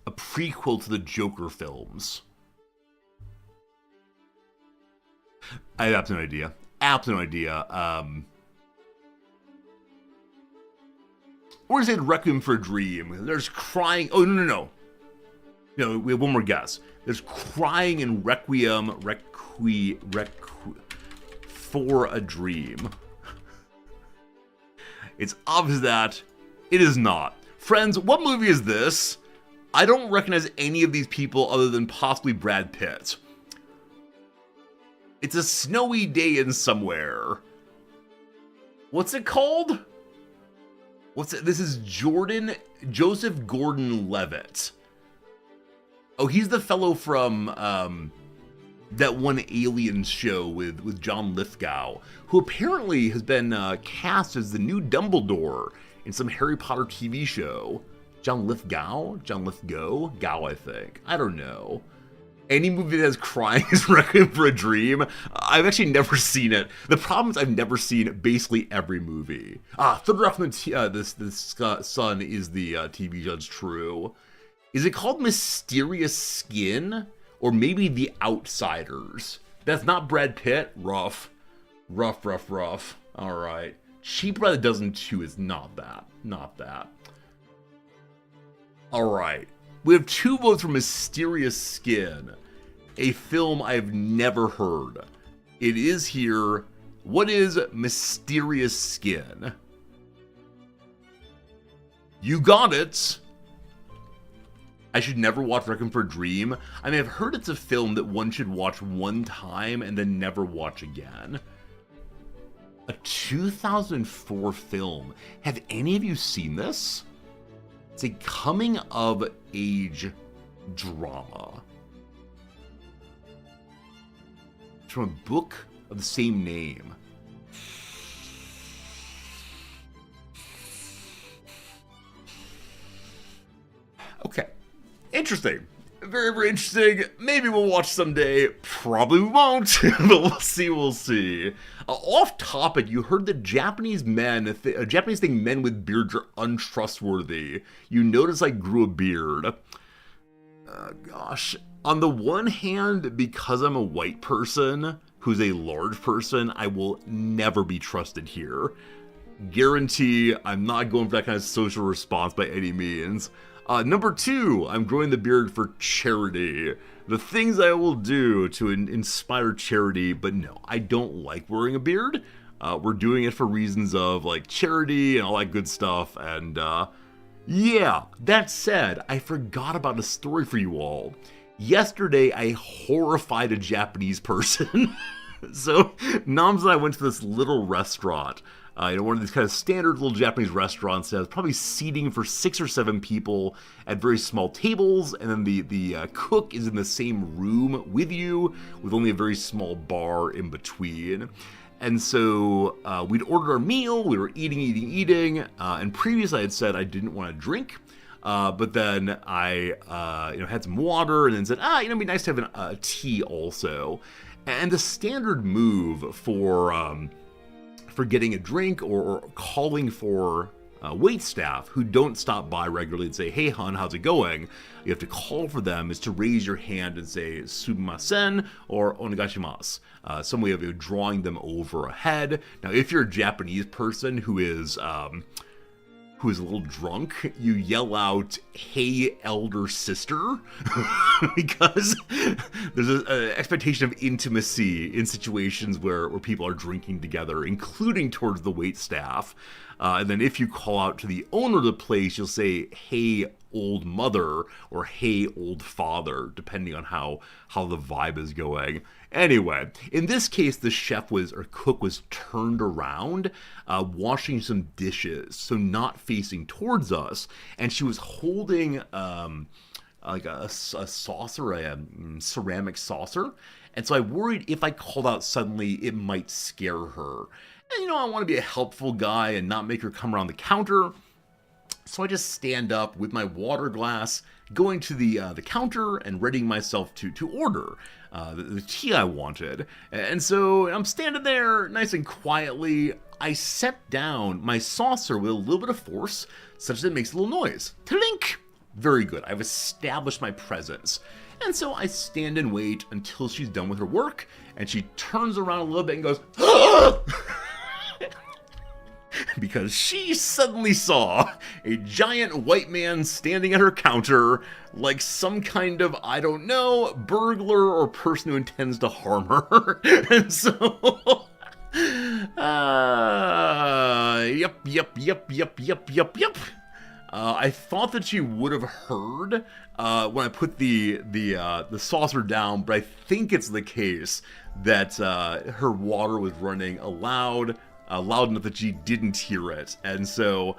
prequel to the Joker films. I have no idea. We're gonna say Requiem for a Dream. There's crying. Oh, no. No, we have one more guess. There's crying in Requiem for a Dream. It's obvious that it is not. Friends, what movie is this? I don't recognize any of these people other than possibly Brad Pitt. It's a snowy day in somewhere. What's it called? This is Joseph Gordon-Levitt. Oh, he's the fellow from that one Alien show with John Lithgow, who apparently has been cast as the new Dumbledore in some Harry Potter TV show. John Lithgow, Gow, I think. I don't know. Any movie that has crying is Requiem for a Dream. I've actually never seen it. The problem is I've never seen basically every movie. Third Rock from the Sun is the TV judge true. Is it called Mysterious Skin? Or maybe The Outsiders? That's not Brad Pitt? Rough. Alright. Cheap by the Dozen 2 is not that. Alright. We have 2 votes for Mysterious Skin, a film I've never heard. It is here. What is Mysterious Skin? You got it! I should never watch Requiem for a Dream. I mean, I've heard it's a film that one should watch one time and then never watch again. A 2004 film. Have any of you seen this? It's a coming-of-age drama. It's from a book of the same name. Okay. Interesting. Very, very interesting. Maybe we'll watch someday. Probably we won't, but we'll see. Off topic, you heard that Japanese men think men with beards are untrustworthy. You notice I grew a beard. Gosh. On the one hand, because I'm a white person who's a large person, I will never be trusted here. Guarantee I'm not going for that kind of social response by any means. Number 2, I'm growing the beard for charity. The things I will do to inspire charity, but no, I don't like wearing a beard. We're doing it for reasons of like charity and all that good stuff, and yeah, that said, I forgot about a story for you all. Yesterday, I horrified a Japanese person. So, Noms and I went to this little restaurant. One of these kind of standard little Japanese restaurants that has probably seating for 6 or 7 people at very small tables, and then the cook is in the same room with you, with only a very small bar in between. And so we'd ordered our meal, we were eating, and previously I had said I didn't want to drink, but then I had some water and then said, it'd be nice to have a tea also. And the standard move for getting a drink or calling for wait staff who don't stop by regularly and say, hey hon, how's it going? You have to call for them is to raise your hand and say sumimasen or onegaishimasu. Some way of drawing them over a head. Now, if you're a Japanese person who is a little drunk, you yell out, hey, elder sister, because there's an expectation of intimacy in situations where people are drinking together, including towards the wait staff. And then if you call out to the owner of the place, you'll say, hey, old mother, or hey, old father, depending on how the vibe is going. Anyway, in this case, the cook was turned around, washing some dishes, so not facing towards us, and she was holding like a saucer, a ceramic saucer, and so I worried if I called out suddenly, it might scare her. And I want to be a helpful guy and not make her come around the counter. So I just stand up with my water glass, going to the counter and readying myself to order the tea I wanted. And so I'm standing there nice and quietly. I set down my saucer with a little bit of force, such that it makes a little noise. Tlink! Very good. I've established my presence. And so I stand and wait until she's done with her work, and she turns around a little bit and goes, ah! Because she suddenly saw a giant white man standing at her counter like some kind of, I don't know, burglar or person who intends to harm her. And so, yep. I thought that she would have heard when I put the saucer down, but I think it's the case that her water was running loud enough that she didn't hear it. And so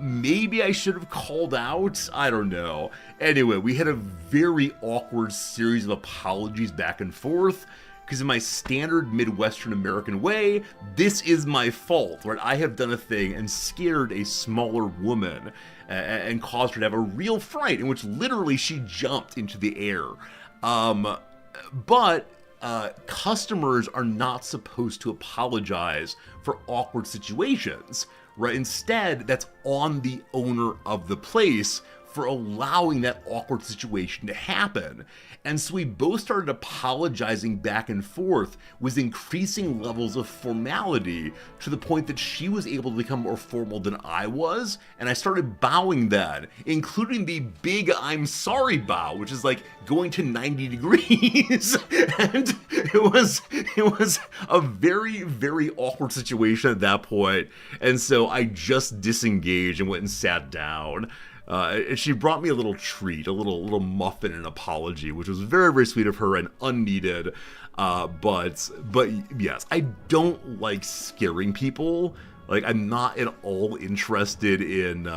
maybe I should have called out. I don't know. Anyway, we had a very awkward series of apologies back and forth. Because in my standard Midwestern American way, this is my fault, right? I have done a thing and scared a smaller woman and caused her to have a real fright in which literally she jumped into the air. But customers are not supposed to apologize for awkward situations, right? Instead, that's on the owner of the place for allowing that awkward situation to happen. And so we both started apologizing back and forth with increasing levels of formality to the point that she was able to become more formal than I was, and I started bowing then, including the big I'm sorry bow, which is like going to 90 degrees. And it was a very, very awkward situation at that point. And so I just disengaged and went and sat down. And she brought me a little treat, a little muffin and apology, which was very, very sweet of her and unneeded. But yes, I don't like scaring people. Like, I'm not at all interested in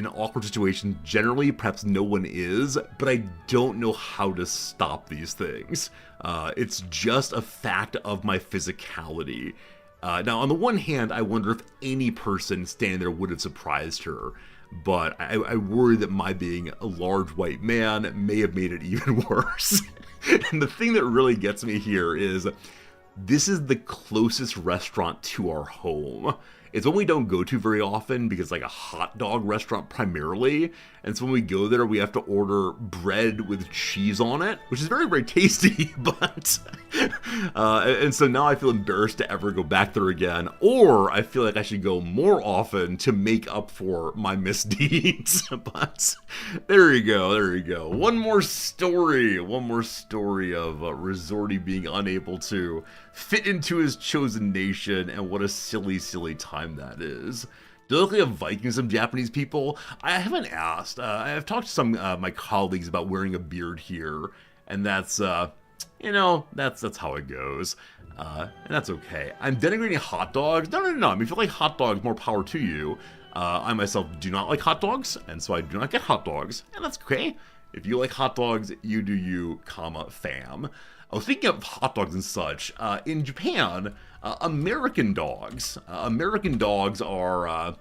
awkward situations generally. Perhaps no one is, but I don't know how to stop these things. It's just a fact of my physicality. Now, on the one hand, I wonder if any person standing there would have surprised her, but I worry that my being a large white man may have made it even worse. And the thing that really gets me here is this is the closest restaurant to our home. It's one we don't go to very often because it's like a hot dog restaurant primarily. And so when we go there, we have to order bread with cheese on it, which is very, very tasty, but And so now I feel embarrassed to ever go back there again, or I feel like I should go more often to make up for my misdeeds. But there you go. One more story of Resorty being unable to fit into his chosen nation, and what a silly time that is. Do they look like a Viking, some Japanese people? I haven't asked. I've talked to some my colleagues about wearing a beard here, and that's that's how it goes, and that's okay. I'm denigrating hot dogs? No. I mean, if you like hot dogs, more power to you. I myself do not like hot dogs, and so I do not get hot dogs, and that's okay. If you like hot dogs, you do you, fam. Oh, speaking of hot dogs and such, in Japan, American dogs. American dogs are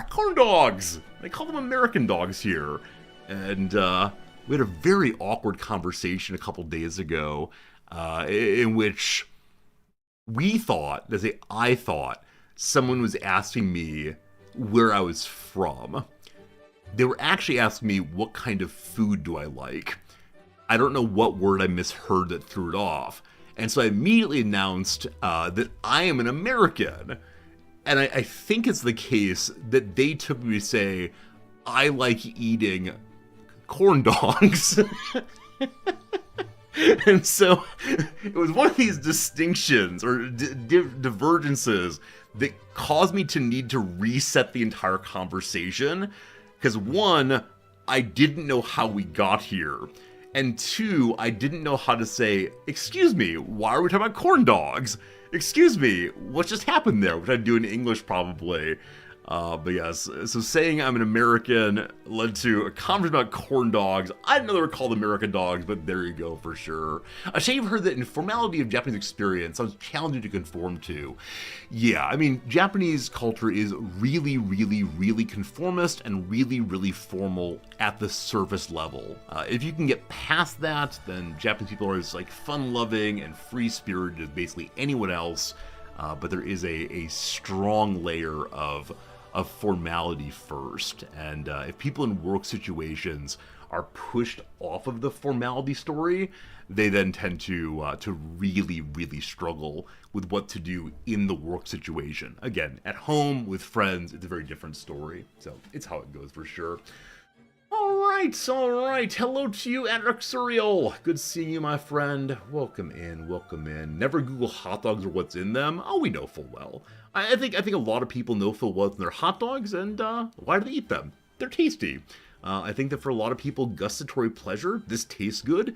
corn dogs. They call them American dogs here, and we had a very awkward conversation a couple days ago, in which I thought someone was asking me where I was from. They were actually asking me what kind of food do I like. I don't know what word I misheard that threw it off. And so I immediately announced that I am an American. And I think it's the case that they took me to say, I like eating corn dogs. And so it was one of these distinctions or divergences that caused me to need to reset the entire conversation. Because one, I didn't know how we got here. And two, I didn't know how to say, excuse me, why are we talking about corn dogs? Excuse me, what just happened there? Which I'd do in English probably. But yes, so saying I'm an American led to a conversation about corn dogs. I didn't know they were called American dogs, but there you go for sure. A shame you've heard that informality of Japanese experience sounds challenging to conform to. Yeah, I mean, Japanese culture is really conformist and really formal at the surface level. If you can get past that, then Japanese people are as like fun-loving and free-spirited as basically anyone else. But there is a strong layer of formality first, and if people in work situations are pushed off of the formality story, they then tend to really struggle with what to do in the work situation. Again, at home with friends, it's a very different story. So it's how it goes for sure. All right. Hello to you, Adrexurial. Good seeing you, my friend. Welcome in. Never Google hot dogs or what's in them. Oh, we know full well. I think a lot of people know full well what's in their hot dogs, and why do they eat them? They're tasty. I think that for a lot of people, gustatory pleasure, this tastes good,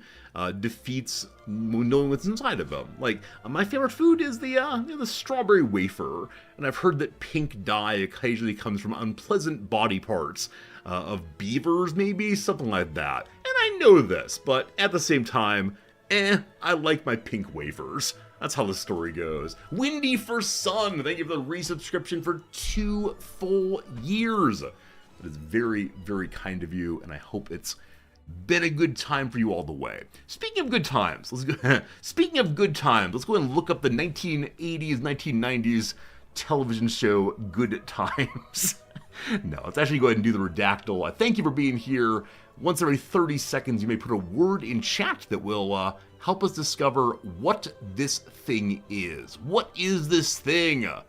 defeats knowing what's inside of them. Like, my favorite food is the strawberry wafer, and I've heard that pink dye occasionally comes from unpleasant body parts of beavers, maybe, something like that. And I know this, but at the same time, I like my pink wafers. That's how the story goes. Windy for Sun, thank you for the resubscription for 2 full years. That is very kind of you, and I hope it's been a good time for you all the way. Speaking of good times, let's go and look up the 1980s, 1990s television show Good Times. No, let's actually go ahead and do the redactyl. Thank you for being here. Once every 30 seconds, you may put a word in chat that will help us discover what this thing is. What is this thing? Oh,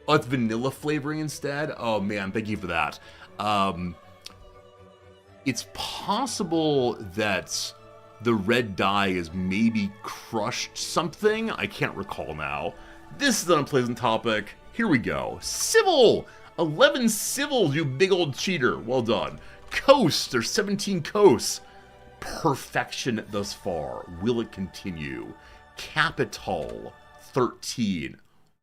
it's vanilla flavoring instead? Oh man, thank you for that. It's possible that the red dye is maybe crushed something. I can't recall now. This is an unpleasant topic. Here we go. Civil! 11 civils, you big old cheater. Well done. Coast, there's 17 coasts. Perfection thus far. Will it continue? Capital, 13.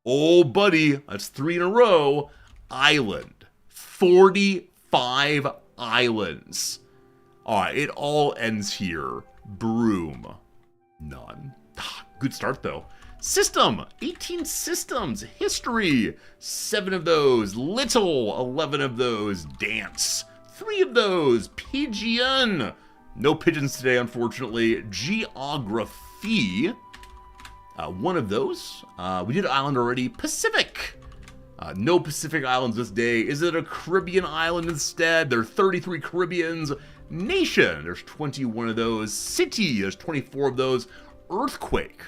Oh, buddy, that's 3 in a row. Island, 45 islands. All right, it all ends here. Broom, none. Good start, though. System, 18 systems. History, 7 of those. Little, 11 of those. Dance, 3 of those. Pigeon, no pigeons today, unfortunately. Geography, 1 of those. We did island already. Pacific, no Pacific islands this day. Is it a Caribbean island instead? There are 33 Caribbeans, Nation, there's 21 of those. City, there's 24 of those. Earthquake,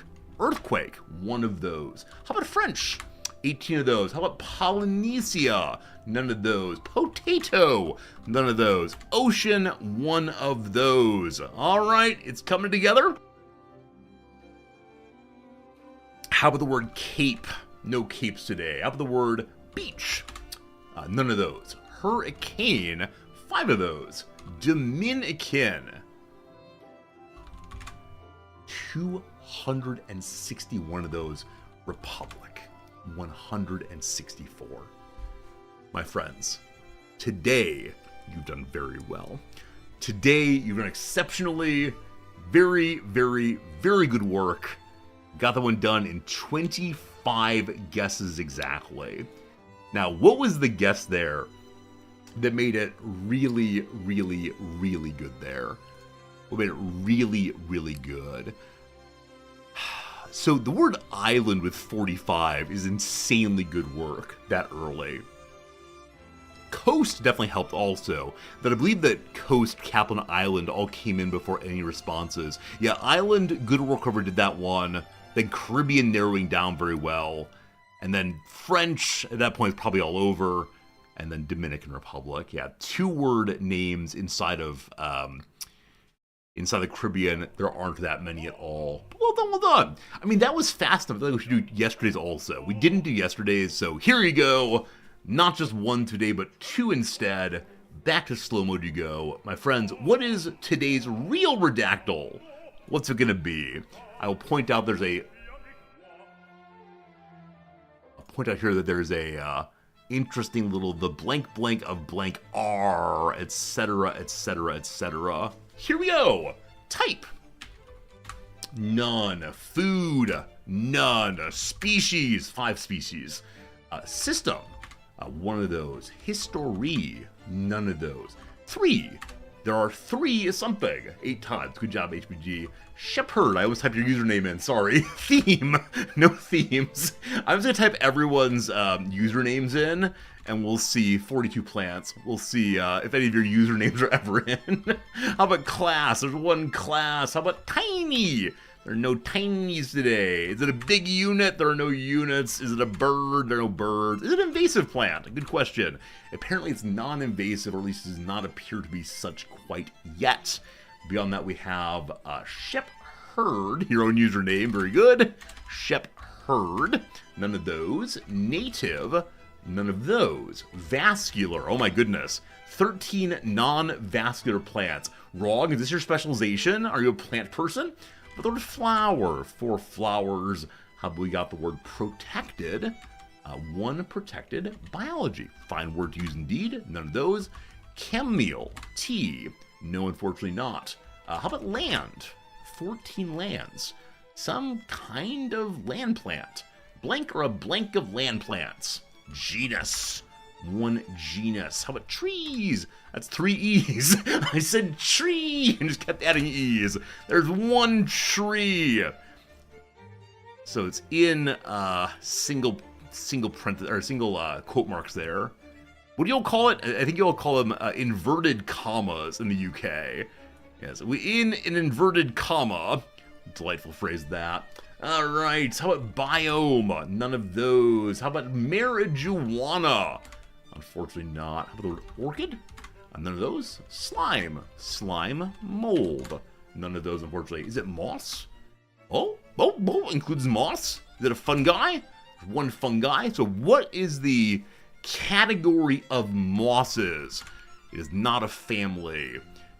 one of those. How about French? 18 of those. How about Polynesia? None of those. Potato? None of those. Ocean? One of those. All right, it's coming together. How about the word cape? No capes today. How about the word beach? None of those. Hurricane? 5 of those. Dominican? 261 of those. Republic? 164. My friends, today you've done very well. Today you've done exceptionally, very, very, very good work. Got that one done in 25 guesses exactly. Now, what was the guess there that made it really, really, really good there? What made it really, really good? So the word island with 45 is insanely good work that early. Coast definitely helped also, but I believe that Coast, Kaplan Island all came in before any responses. Yeah, Island, good work, whoever did that one. Then Caribbean narrowing down very well. And then French, at that point, is probably all over. And then Dominican Republic. Yeah, 2-word names inside of the Caribbean. There aren't that many at all. Well done, well done. I mean, that was fast enough. I think we should do yesterday's also. We didn't do yesterday's, so here you go. Not just one today, but 2 instead. Back to slow mode you go. My friends, what is today's real redactyl? What's it gonna be? I will point out there's a... I'll point out here that there's a interesting little the blank blank of blank R, etc., etc., etc. Here we go. Type. None. Food. None. Species. 5 species. System. 1 of those. History. None of those. 3. There are 3 something. 8 times. Good job, HBG. Shepherd. I always type your username in. Sorry. Theme. No themes. I'm just going to type everyone's usernames in, and we'll see 42 plants. We'll see if any of your usernames are ever in. How about class? There's 1 class. How about tiny? There are no tinies today. Is it a big unit? There are no units. Is it a bird? There are no birds. Is it an invasive plant? Good question. Apparently it's non-invasive, or at least does not appear to be such quite yet. Beyond that, we have Shepherd, your own username. Very good. Shepherd. None of those. Native. None of those. Vascular. Oh my goodness. 13 non-vascular plants. Wrong. Is this your specialization? Are you a plant person? But the word flower. 4 flowers. How about we got the word protected? 1 protected. Biology. Fine word to use indeed. None of those. Camille. Tea. No, unfortunately not. How about land? 14 lands. Some kind of land plant. Blank or a blank of land plants. Genus. 1 genus. How about trees? That's 3 E's. I said tree and just kept adding E's. There's 1 tree. So it's in single print or single quote marks there. What do you all call it? I think you all call them inverted commas in the UK. Yes, we in an inverted comma. Delightful phrase that. All right, how about biome? None of those. How about marijuana? Unfortunately not. How about the word orchid? None of those. Slime. Slime. Mold. None of those, unfortunately. Is it moss? Oh, includes moss. Is it a fungi? 1 fungi. So what is the category of mosses? It is not a family.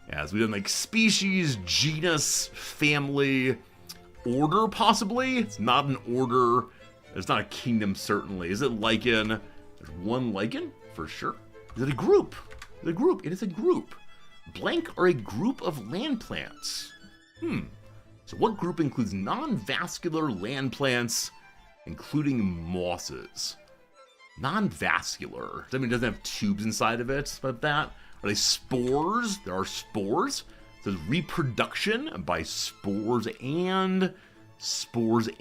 As we've done like species, genus, family, order possibly. It's not an order. It's not a kingdom certainly. Is it lichen? There's 1 lichen for sure. Is it a group? Is it a group? It is a group. Blank or a group of land plants. So what group includes non-vascular land plants, including mosses? Non-vascular. Does that mean it doesn't have tubes inside of it? About that? Are they spores? There are spores. It says reproduction by spores and smoking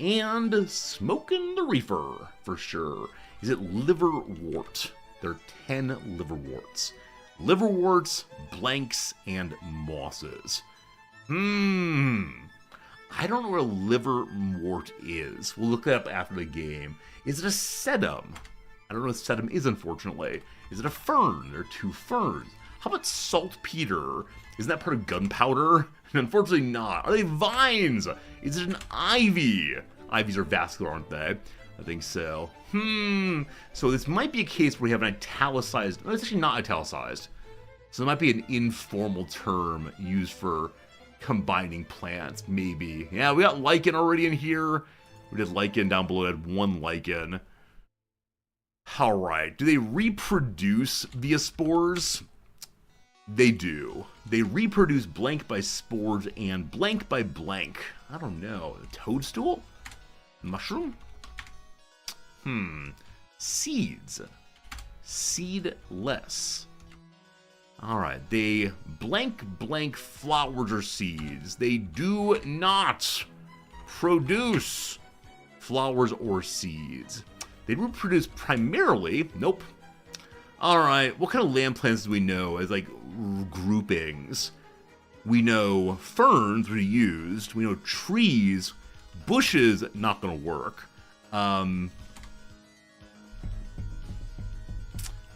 the reefer for sure. Is it liverwort? There are 10 liverworts. liverworts, blanks, and mosses. I don't know what a liverwort is. We'll look it up after the game. Is it a sedum? I don't know what sedum is, unfortunately. Is it a fern? There are 2 ferns. How about saltpeter? Isn't that part of gunpowder? Unfortunately not. Are they vines? Is it an ivy? Ivies are vascular, aren't they? I think so. So this might be a case where we have an italicized... No, it's actually not italicized. So it might be an informal term used for combining plants, maybe. Yeah, we got lichen already in here. We did lichen down below. Had 1 lichen. Alright, do they reproduce via spores? They do. They reproduce blank by spores and blank by blank. I don't know. A toadstool? Mushroom? Seeds. Seedless. Alright, they blank flowers or seeds. They do not produce flowers or seeds. They reproduce primarily... Nope. Alright, what kind of land plants do we know as, like, groupings? We know ferns we used. We know trees. Bushes, not gonna work. We're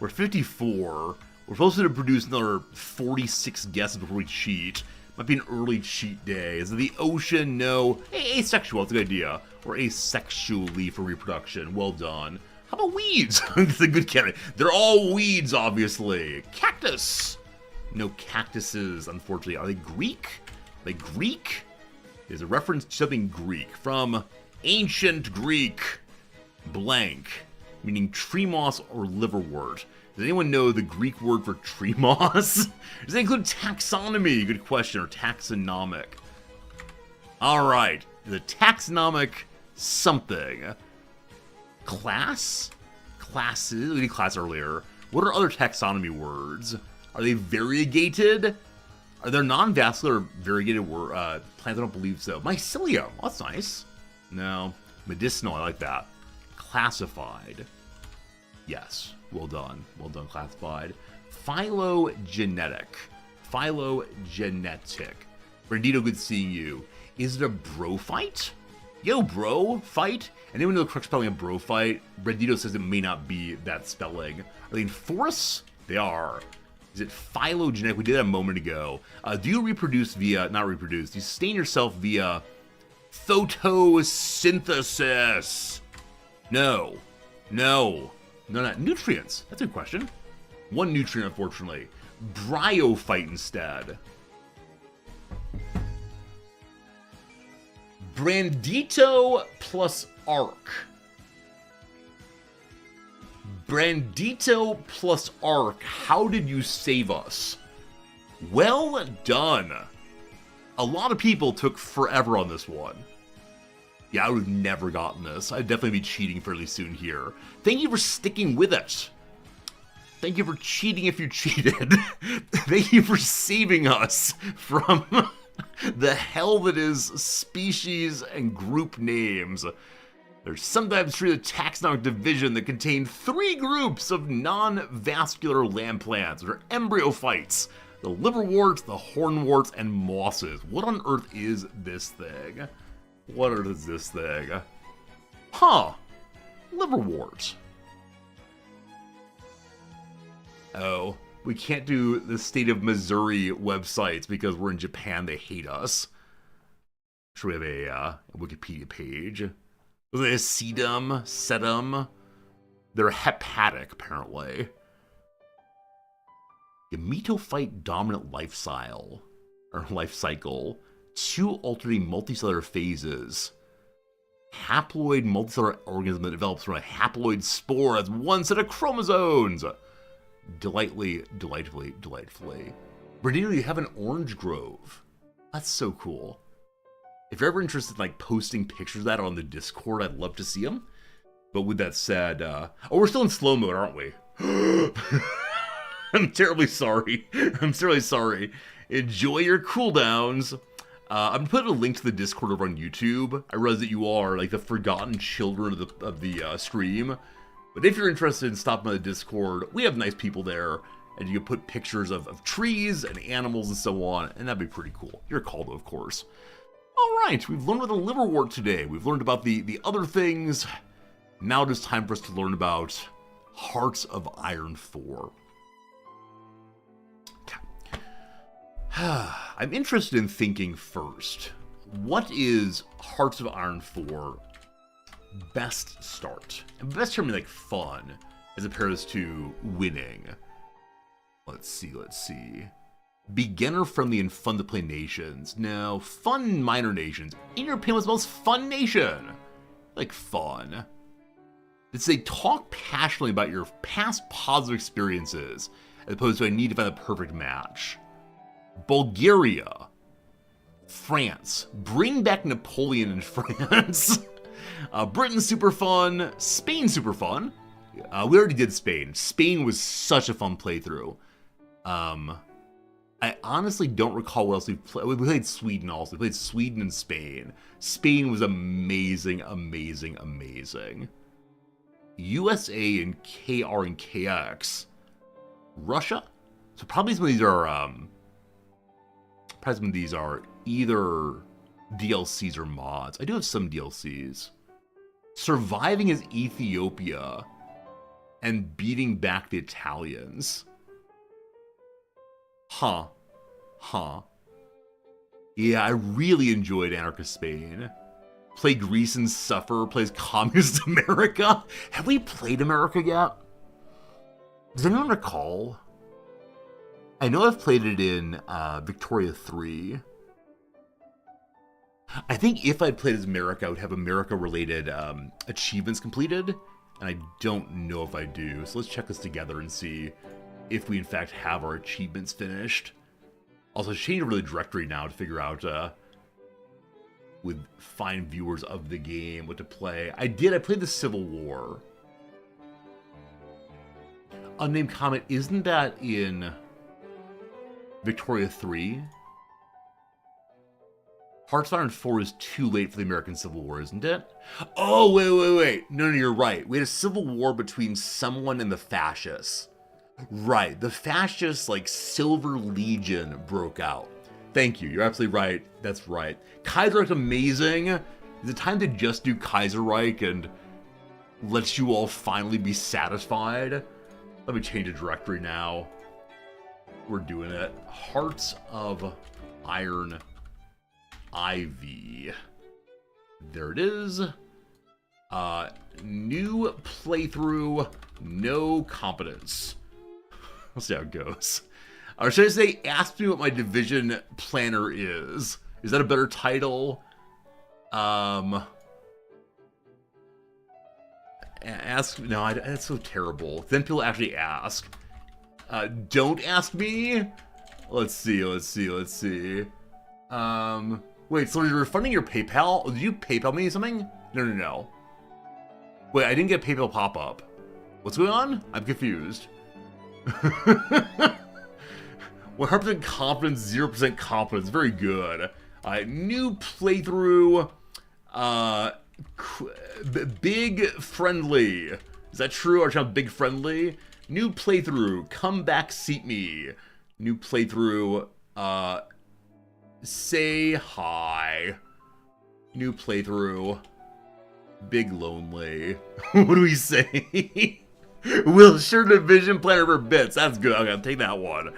54. We're supposed to produce another 46 guesses before we cheat. Might be an early cheat day. Is it the ocean? No. Hey, asexual, that's a good idea. Or asexually for reproduction. Well done. How about weeds? That's a good candidate. They're all weeds, obviously. Cactus. No cactuses, unfortunately. Are they Greek? Are they Greek? There's a reference to something Greek. From ancient Greek. Blank. Meaning tree moss or liverwort. Does anyone know the Greek word for tree moss? Does that include taxonomy? Good question. Or taxonomic. Alright. The taxonomic something. Class? Classes? We did class earlier. What are other taxonomy words? Are they variegated? Are there non-vascular variegated plants? I don't believe so. Mycelium. Oh, that's nice. No. Medicinal. I like that. Classified. Yes. Well done. Well done, classified. Phylogenetic. Phylogenetic. Brandito, good seeing you. Is it a brophyte? Yo, bro, fight? Anyone know the correct spelling of brophyte? Brandito says it may not be that spelling. Are they in forests? They are. Is it phylogenetic? We did that a moment ago. Do you reproduce via, not reproduce, do you sustain yourself via photosynthesis? No. No. No, not nutrients. That's a good question. 1 nutrient, unfortunately. Bryophyte instead. Brandito plus arc. Brandito plus arc. How did you save us? Well done. A lot of people took forever on this one. Yeah, I would have never gotten this. I'd definitely be cheating fairly soon here. Thank you for sticking with it. Thank you for cheating if you cheated. Thank you for saving us from the hell that is species and group names. There's sometimes through the taxonomic division that contain 3 groups of non-vascular land plants, which are embryophytes, the liverworts, the hornworts, and mosses. What on earth is this thing? What is this thing? Huh. Liverwort. Oh, we can't do the state of Missouri websites because we're in Japan. They hate us. Should we have a Wikipedia page? Was it a sedum? Sedum? They're hepatic, apparently. Gametophyte dominant life cycle. 2 alternating multicellular phases. Haploid multicellular organism that develops from a haploid spore as 1 set of chromosomes. Delightfully. Bernino, you have an orange grove. That's so cool. If you're ever interested in like posting pictures of that on the Discord, I'd love to see them. But with that said, oh, we're still in slow mode, aren't we? I'm terribly sorry. I'm terribly sorry. Enjoy your cooldowns. I'm putting a link to the Discord over on YouTube. I realize that you are like the forgotten children of the stream. But if you're interested in stopping by the Discord, we have nice people there. and you can put pictures of trees and animals and so on, and that'd be pretty cool. Your call, though, of course. All right, we've learned about the liverwort today. We've learned about the other things. Now it is time for us to learn about Hearts of Iron 4. I'm interested in thinking first, what is Hearts of Iron 4 best start? And best term like fun, as opposed to winning. Let's see. Beginner-friendly and fun-to-play nations. Now, fun minor nations. In your opinion, what's the most fun nation? Like fun. It's they talk passionately about your past positive experiences, as opposed to I need to find the perfect match. Bulgaria. France. Bring back Napoleon in France. Britain's super fun. Spain's super fun. We already did Spain. Spain was such a fun playthrough. I honestly don't recall what else we played. We played Sweden also. We played Sweden and Spain. Spain was amazing. USA and KR and KX. Russia? So probably some of these are either DLCs or mods. I do have some DLCs. Surviving as Ethiopia and beating back the Italians. Huh. Yeah, I really enjoyed Anarchist Spain. Play Greece and suffer, plays Communist America. Have we played America yet? Does anyone recall? I know I've played it in Victoria 3. I think if I'd played as America, I would have America-related achievements completed, and I don't know if I do. So let's check this together and see if we in fact have our achievements finished. Also, change over the directory now to figure out, with fine viewers of the game, what to play. I played the Civil War. Unnamed comment, isn't that in Victoria 3? Hearts of Iron 4 is too late for the American Civil War, isn't it? Oh, wait. No, you're right. We had a civil war between someone and the fascists. Right, the fascist, Silver Legion broke out. Thank you, you're absolutely right. That's right. Kaiserreich's amazing. Is it time to just do Kaiserreich and let you all finally be satisfied? Let me change the directory now. We're doing it. Hearts of Iron IV. There it is. New playthrough, no competence. We'll see how it goes. Or should I say, ask me what my division planner is? Is that a better title? No, that's so terrible. Then people actually ask. Don't ask me? Let's see. Wait, so you're refunding your PayPal? Did you PayPal me something? No. Wait, I didn't get PayPal pop-up. What's going on? I'm confused. 100% confidence, 0% confidence. Very good. New playthrough. Big friendly. Is that true? Or sound big friendly? New playthrough. Come back, seat me. New playthrough. Say hi. New playthrough. Big lonely. What do we say? Will sure division planner for bits. That's good. Okay, I'll take that one.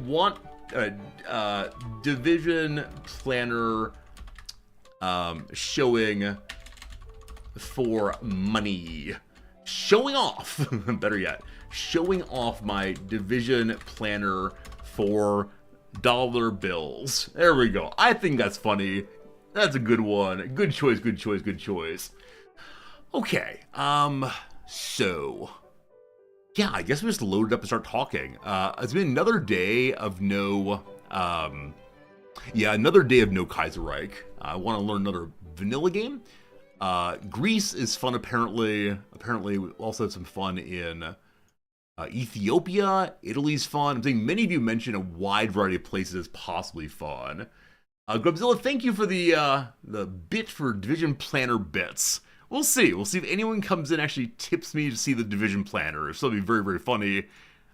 Want division planner showing for money. Showing off. Better yet, showing off my division planner for dollar bills. There we go. I think that's funny. That's a good one. Good choice. Okay. So, yeah, I guess we just load it up and start talking. It's been another day of no, Kaiserreich. I want to learn another vanilla game. Greece is fun, apparently. Apparently, we also have some fun in Ethiopia. Italy's fun. I'm saying many of you mentioned a wide variety of places as possibly fun. Grubzilla, thank you for the bit for Division Planner bits. We'll see. We'll see if anyone comes in and actually tips me to see the Division Planner. So it'll be very, very funny.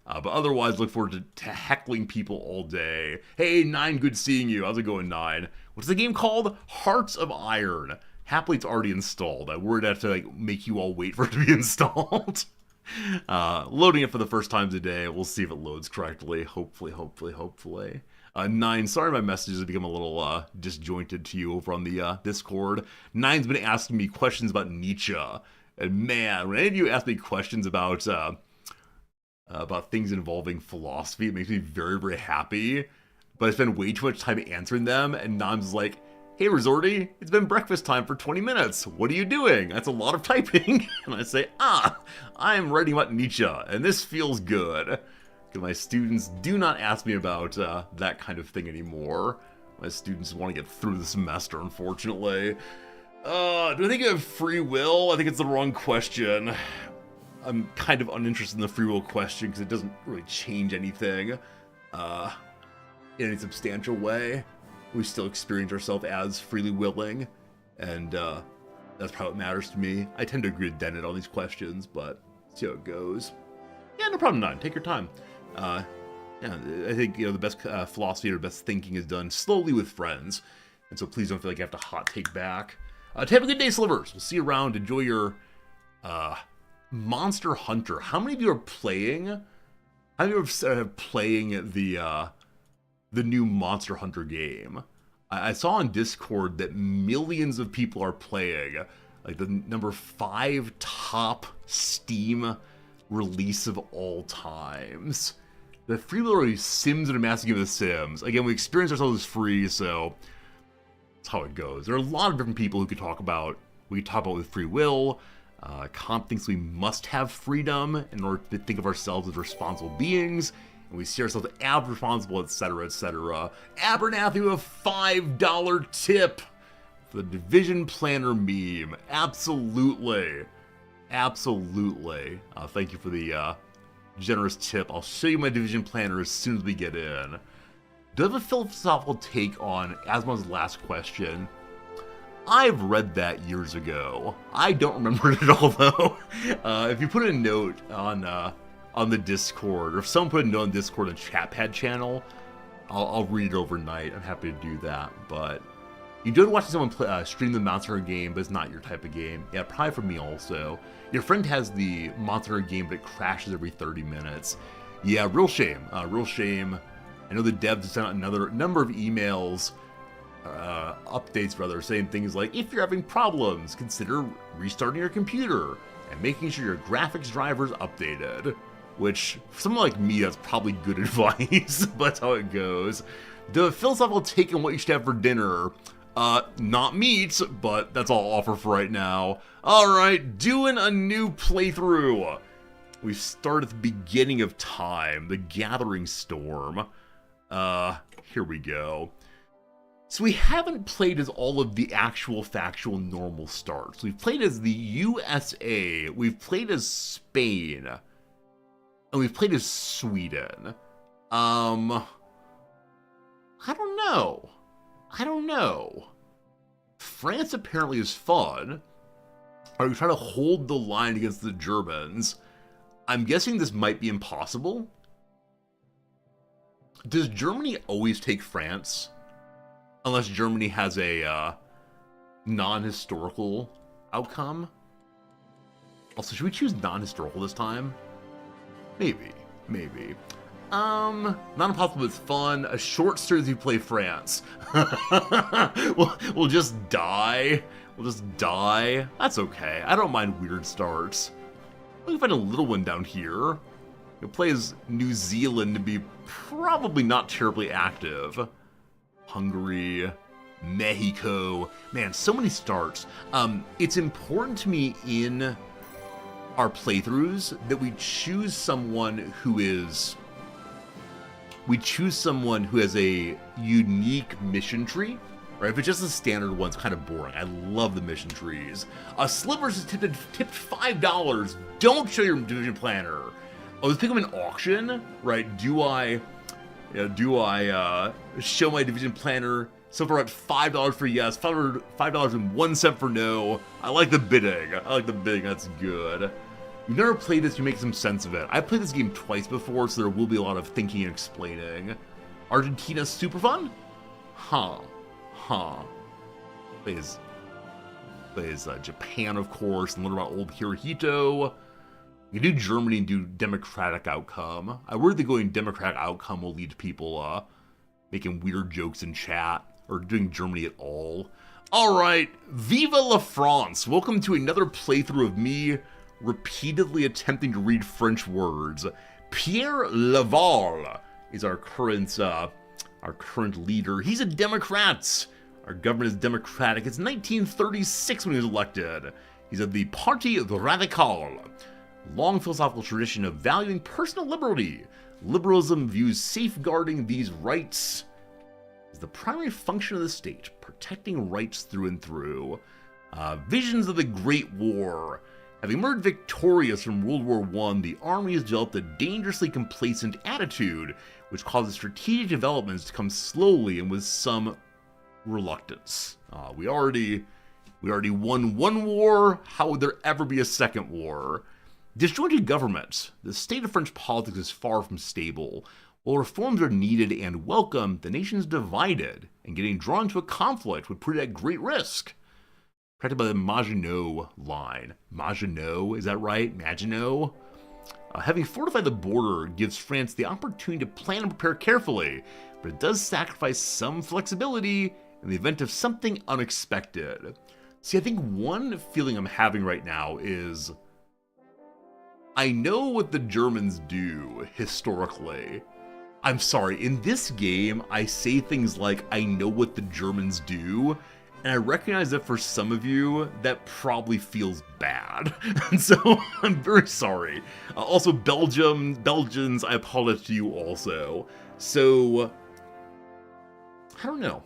But otherwise, look forward to heckling people all day. Hey, Nine, good seeing you. How's it going, Nine? What's the game called? Hearts of Iron. Happily, it's already installed. I worried I have to like make you all wait for it to be installed. Loading it for the first time today. We'll see if it loads correctly. Hopefully. Nine, sorry my messages have become a little disjointed to you over on the Discord. Nine's been asking me questions about Nietzsche. And man, when any of you ask me questions about things involving philosophy, it makes me very, very happy. But I spend way too much time answering them, and Nine's like, hey, Resorty, it's been breakfast time for 20 minutes. What are you doing? That's a lot of typing. And I say, I'm writing about Nietzsche, and this feels good. Because my students do not ask me about that kind of thing anymore. My students want to get through the semester, unfortunately. Do I think I have free will? I think it's the wrong question. I'm kind of uninterested in the free will question because it doesn't really change anything in any substantial way. We still experience ourselves as freely willing, and that's probably what matters to me. I tend to agree with Dennett on these questions, but see how it goes. Yeah, no problem, Nine. Take your time. Yeah, I think the best philosophy or best thinking is done slowly with friends, and so please don't feel like you have to hot take back. Have a good day, Slivers. We'll see you around. Enjoy your Monster Hunter. How many of you are playing? How many of you are playing the new Monster Hunter game? I saw on Discord that millions of people are playing, like the number 5 top Steam release of all times. The free will Sims and a massive game of The Sims. Again, we experience ourselves as free, so that's how it goes. There are a lot of different people who could talk about. We could talk about with free will. Comp thinks we must have freedom in order to think of ourselves as responsible beings. And we see ourselves as responsible, etc., etc. Abernathy with a $5 tip for the Division Planner meme. Absolutely. Thank you for the generous tip. I'll show you my Division Planner as soon as we get in. Do I have a philosophical take on Asmon's last question? I've read that years ago. I don't remember it at all, though. If you put a note on the Discord, or if someone put a note on Discord on Chatpad channel, I'll read it overnight. I'm happy to do that. But you do watch someone stream the Monster Hunter game, but it's not your type of game. Yeah, probably for me also. Your friend has the Monster Hunter game, but it crashes every 30 minutes. Yeah, real shame. Real shame. I know the devs sent out another number of emails, updates rather, saying things like, if you're having problems, consider restarting your computer and making sure your graphics driver is updated. Which, for someone like me, that's probably good advice, but that's how it goes. The philosophical take on what you should have for dinner, not meat, but that's all I'll offer for right now. Alright, doing a new playthrough. We've started at the beginning of time, the Gathering Storm. Here we go. So we haven't played as all of the actual factual normal starts. We've played as the USA, we've played as Spain, and we've played as Sweden. I don't know. France apparently is fun. Are we trying to hold the line against the Germans? I'm guessing this might be impossible. Does Germany always take France? Unless Germany has a non-historical outcome? Also, should we choose non-historical this time? Maybe. Not impossible, it's fun. A short series you play France. we'll just die. That's okay. I don't mind weird starts. We can find a little one down here. You'll play as New Zealand to be probably not terribly active. Hungary, Mexico. Man, so many starts. It's important to me in our playthroughs that we choose someone who has a unique mission tree, right? If it's just a standard one, it's kind of boring. I love the mission trees. Slivers has tipped $5. Don't show your Division Planner. Oh, let's pick up an auction, right? Do I show my Division Planner? So far at $5 for yes, $5.01 for no. I like the bidding. That's good. You've never played this, you make some sense of it. I've played this game twice before, so there will be a lot of thinking and explaining. Argentina's super fun? Huh. Plays Japan, of course, and learn about old Hirohito. You can do Germany and do democratic outcome. I worry that going democratic outcome will lead to people making weird jokes in chat, or doing Germany at all. Alright, Viva la France! Welcome to another playthrough of me repeatedly attempting to read French words. Pierre Laval is our current leader. He's a Democrat. Our government is democratic. It's 1936 when he was elected. He's of the Parti Radical. Long philosophical tradition of valuing personal liberty. Liberalism views safeguarding these rights as the primary function of the state, protecting rights through and through. Visions of the Great War. Having emerged victorious from World War I, the army has developed a dangerously complacent attitude, which causes strategic developments to come slowly and with some reluctance. We already won one war. How would there ever be a second war? Disjointed government. The state of French politics is far from stable. While reforms are needed and welcome, the nation is divided, and getting drawn into a conflict would put it at great risk. Protected by the Maginot Line. Maginot, is that right? Maginot? Having fortified the border gives France the opportunity to plan and prepare carefully, but it does sacrifice some flexibility in the event of something unexpected. See, I think one feeling I'm having right now is, I know what the Germans do historically. I'm sorry, in this game, I say things like, I know what the Germans do, and I recognize that for some of you, that probably feels bad. And so, I'm very sorry. Also, Belgians, I apologize to you also. So, I don't know.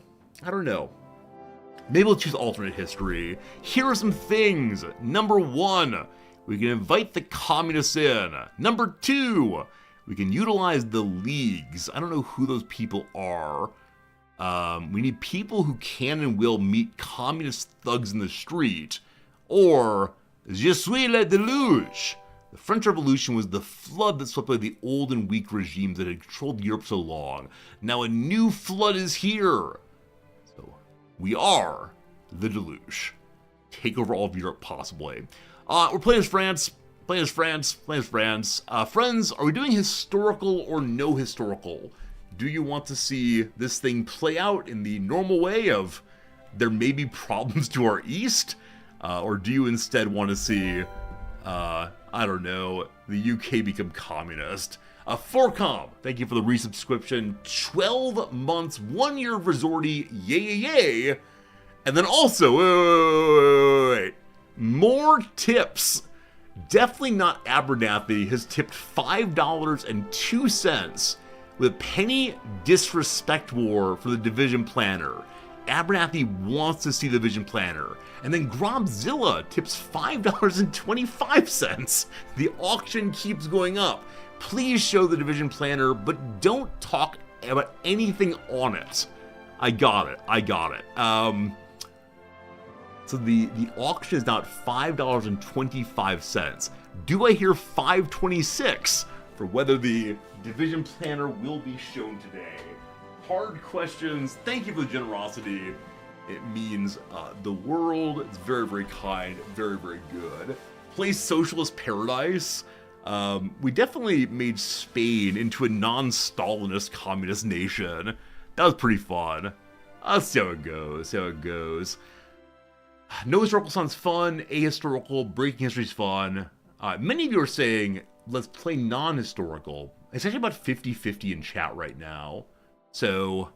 Maybe we'll choose alternate history. Here are some things. Number 1, we can invite the communists in. Number 2, we can utilize the leagues. I don't know who those people are. We need people who can and will meet communist thugs in the street. Or, Je suis le déluge. The French Revolution was the flood that swept away the old and weak regimes that had controlled Europe so long. Now a new flood is here. So, we are the deluge. Take over all of Europe, possibly. We're playing as France. Friends, are we doing historical or no historical? Do you want to see this thing play out in the normal way of there may be problems to our east? Or do you instead want to see, I don't know, the UK become communist? Forcom, thank you for the resubscription. 12 months, 1 year of Resorti, yay. And then also, wait. More tips. Definitely not Abernathy has tipped $5.02 with a penny disrespect war for the Division Planner. Abernathy wants to see the Division Planner. And then Grobzilla tips $5.25. The auction keeps going up. Please show the Division Planner, but don't talk about anything on it. I got it. So the auction is now at $5.25. Do I hear $5.26 for whether the Division Planner will be shown today? Hard questions. Thank you for the generosity. It means the world. It's very, very kind. Very, very good. Play Socialist Paradise. We definitely made Spain into a non-Stalinist communist nation. That was pretty fun. Let's see how it goes. No historical sounds fun. Ahistorical, breaking history's fun. Many of you are saying, let's play non-historical. It's actually about 50-50 in chat right now. So,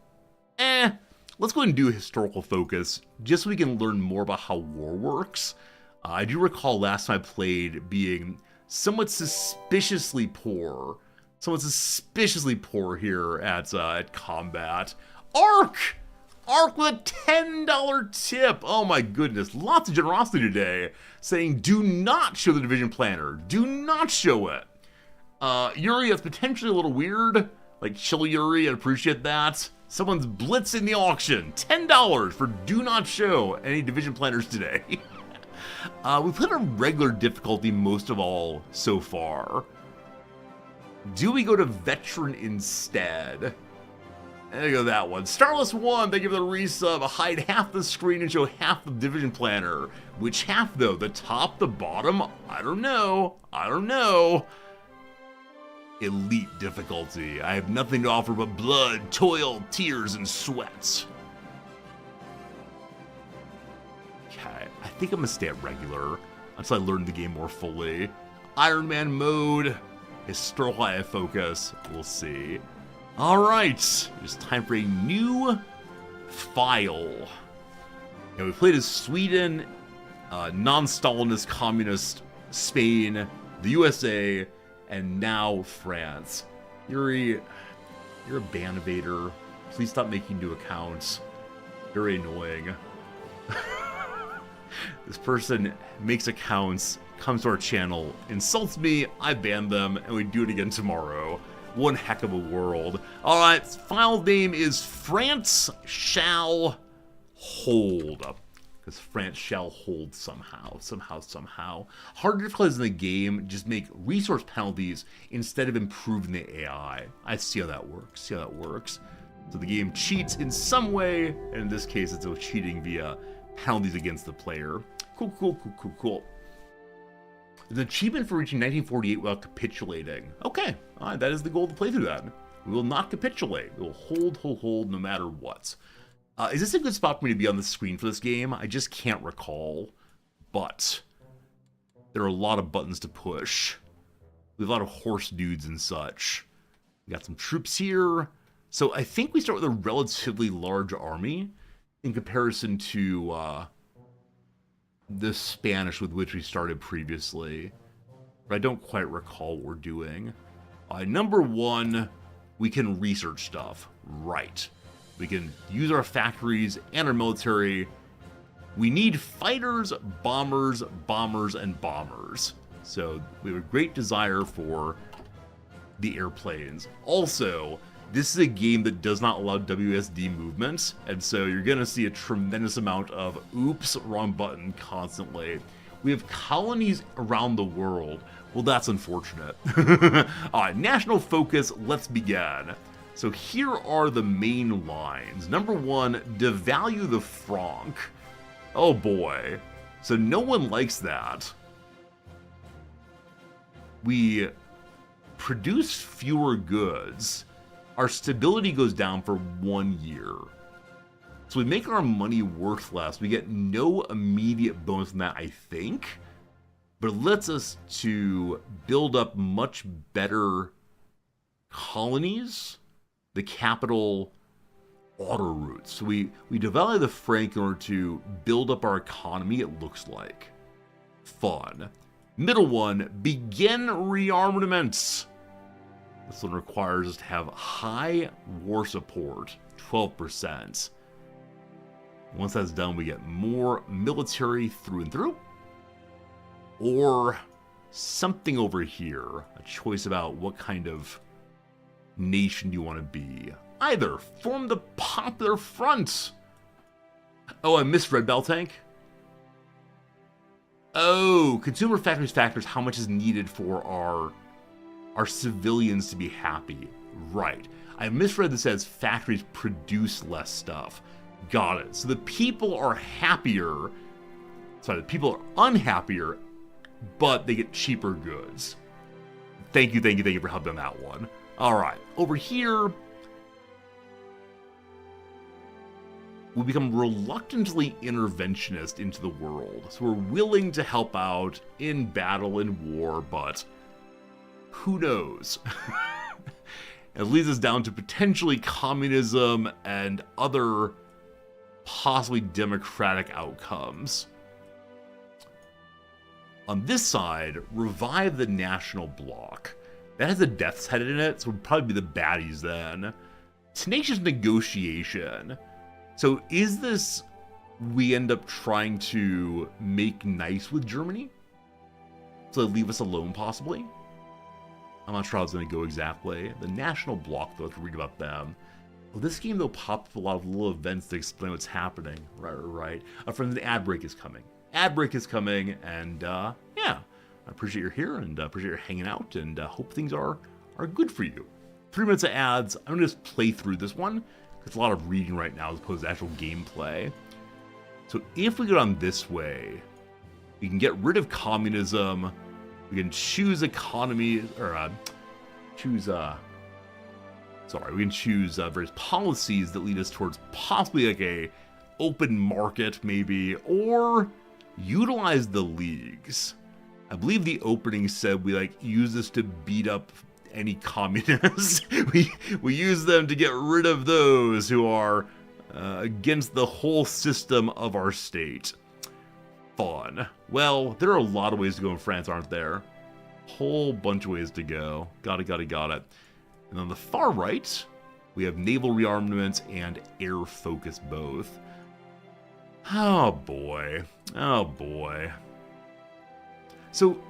let's go ahead and do a historical focus, just so we can learn more about how war works. I do recall last time I played being somewhat suspiciously poor here at combat. Ark with a $10 tip. Oh my goodness, lots of generosity today. Saying, do not show the Division Planner. Do not show it. Yuri, that's potentially a little weird. Like, chill Yuri, I appreciate that. Someone's blitzing the auction. $10 for do not show any Division Planners today. We played on regular difficulty most of all so far. Do we go to veteran instead? There you go, that one. Starless 1, thank you for the resub. Hide half the screen and show half the division planner. Which half, though? The top, the bottom? I don't know. I don't know. Elite difficulty. I have nothing to offer but blood, toil, tears, and sweat. Okay, I think I'm gonna stay at regular until I learn the game more fully. Iron Man mode. Historical eye focus. We'll see. Alright, it's time for a new file. And we played as Sweden, non-Stalinist communist Spain, the USA, and now France. You're a ban evader. Please stop making new accounts. Very annoying. This person makes accounts, comes to our channel, insults me, I ban them, and we do it again tomorrow. One heck of a world. Alright, file name is France Shall Hold. Because France shall hold somehow. Somehow. Harder difficulties in the game just make resource penalties instead of improving the AI. I see how that works. So the game cheats in some way, and in this case it's cheating via penalties against the player. Cool. An achievement for reaching 1948 without capitulating. Okay, alright, that is the goal of the playthrough then. We will not capitulate. We will hold no matter what. Is this a good spot for me to be on the screen for this game? I just can't recall. But there are a lot of buttons to push. We have a lot of horse dudes and such. We got some troops here. So I think we start with a relatively large army in comparison to the Spanish with which we started previously. But I don't quite recall what we're doing. Number 1, we can research stuff. Right. We can use our factories and our military. We need fighters, bombers, and bombers. So we have a great desire for the airplanes. Also, this is a game that does not allow WSD movement, and so you're going to see a tremendous amount of oops, wrong button constantly. We have colonies around the world. Well, that's unfortunate. Alright, national focus, let's begin. So here are the main lines. Number 1, devalue the franc. Oh boy. So no one likes that. We produce fewer goods. Our stability goes down for 1 year. So we make our money worth less. We get no immediate bonus from that, I think. But it lets us to build up much better colonies. The capital auto routes. So we devalue the franc in order to build up our economy, it looks like. Fun. Middle one, begin rearmaments. This one requires us to have high war support, 12%. Once that's done, we get more military through and through. Or something over here, a choice about what kind of nation you want to be. Either form the Popular Front. Oh, I missed Red Bell Tank. Oh, consumer factors how much is needed for our civilians to be happy. Right. I misread this as factories produce less stuff. Got it. So the people are happier. Sorry, the people are unhappier, but they get cheaper goods. Thank you for helping on that one. Alright, over here, we become reluctantly interventionist into the world. So we're willing to help out in battle and war, but who knows? It leads us down to potentially communism and other possibly democratic outcomes. On this side, revive the national bloc. That has a death's head in it, so it would probably be the baddies then. Tenacious negotiation. So is this we end up trying to make nice with Germany? So they leave us alone, possibly? I'm not sure how it's going to go exactly. The national bloc, though, let's read about them. Well, this game, though, popped up a lot of little events to explain what's happening. Right. A friend, the ad break is coming. Ad break is coming, and yeah, I appreciate you're here, and appreciate you're hanging out, and hope things are good for you. 3 minutes of ads. I'm gonna just play through this one. It's a lot of reading right now as opposed to actual gameplay. So if we go down this way, we can get rid of communism. We can choose economy, or we can choose various policies that lead us towards possibly like a open market, maybe, or utilize the leagues. I believe the opening said we like use this to beat up any communists. we use them to get rid of those who are against the whole system of our state. Fun. Well, there are a lot of ways to go in France, aren't there? Whole bunch of ways to go. Got it. And on the far right, we have naval rearmament and air focus both. Oh boy. So,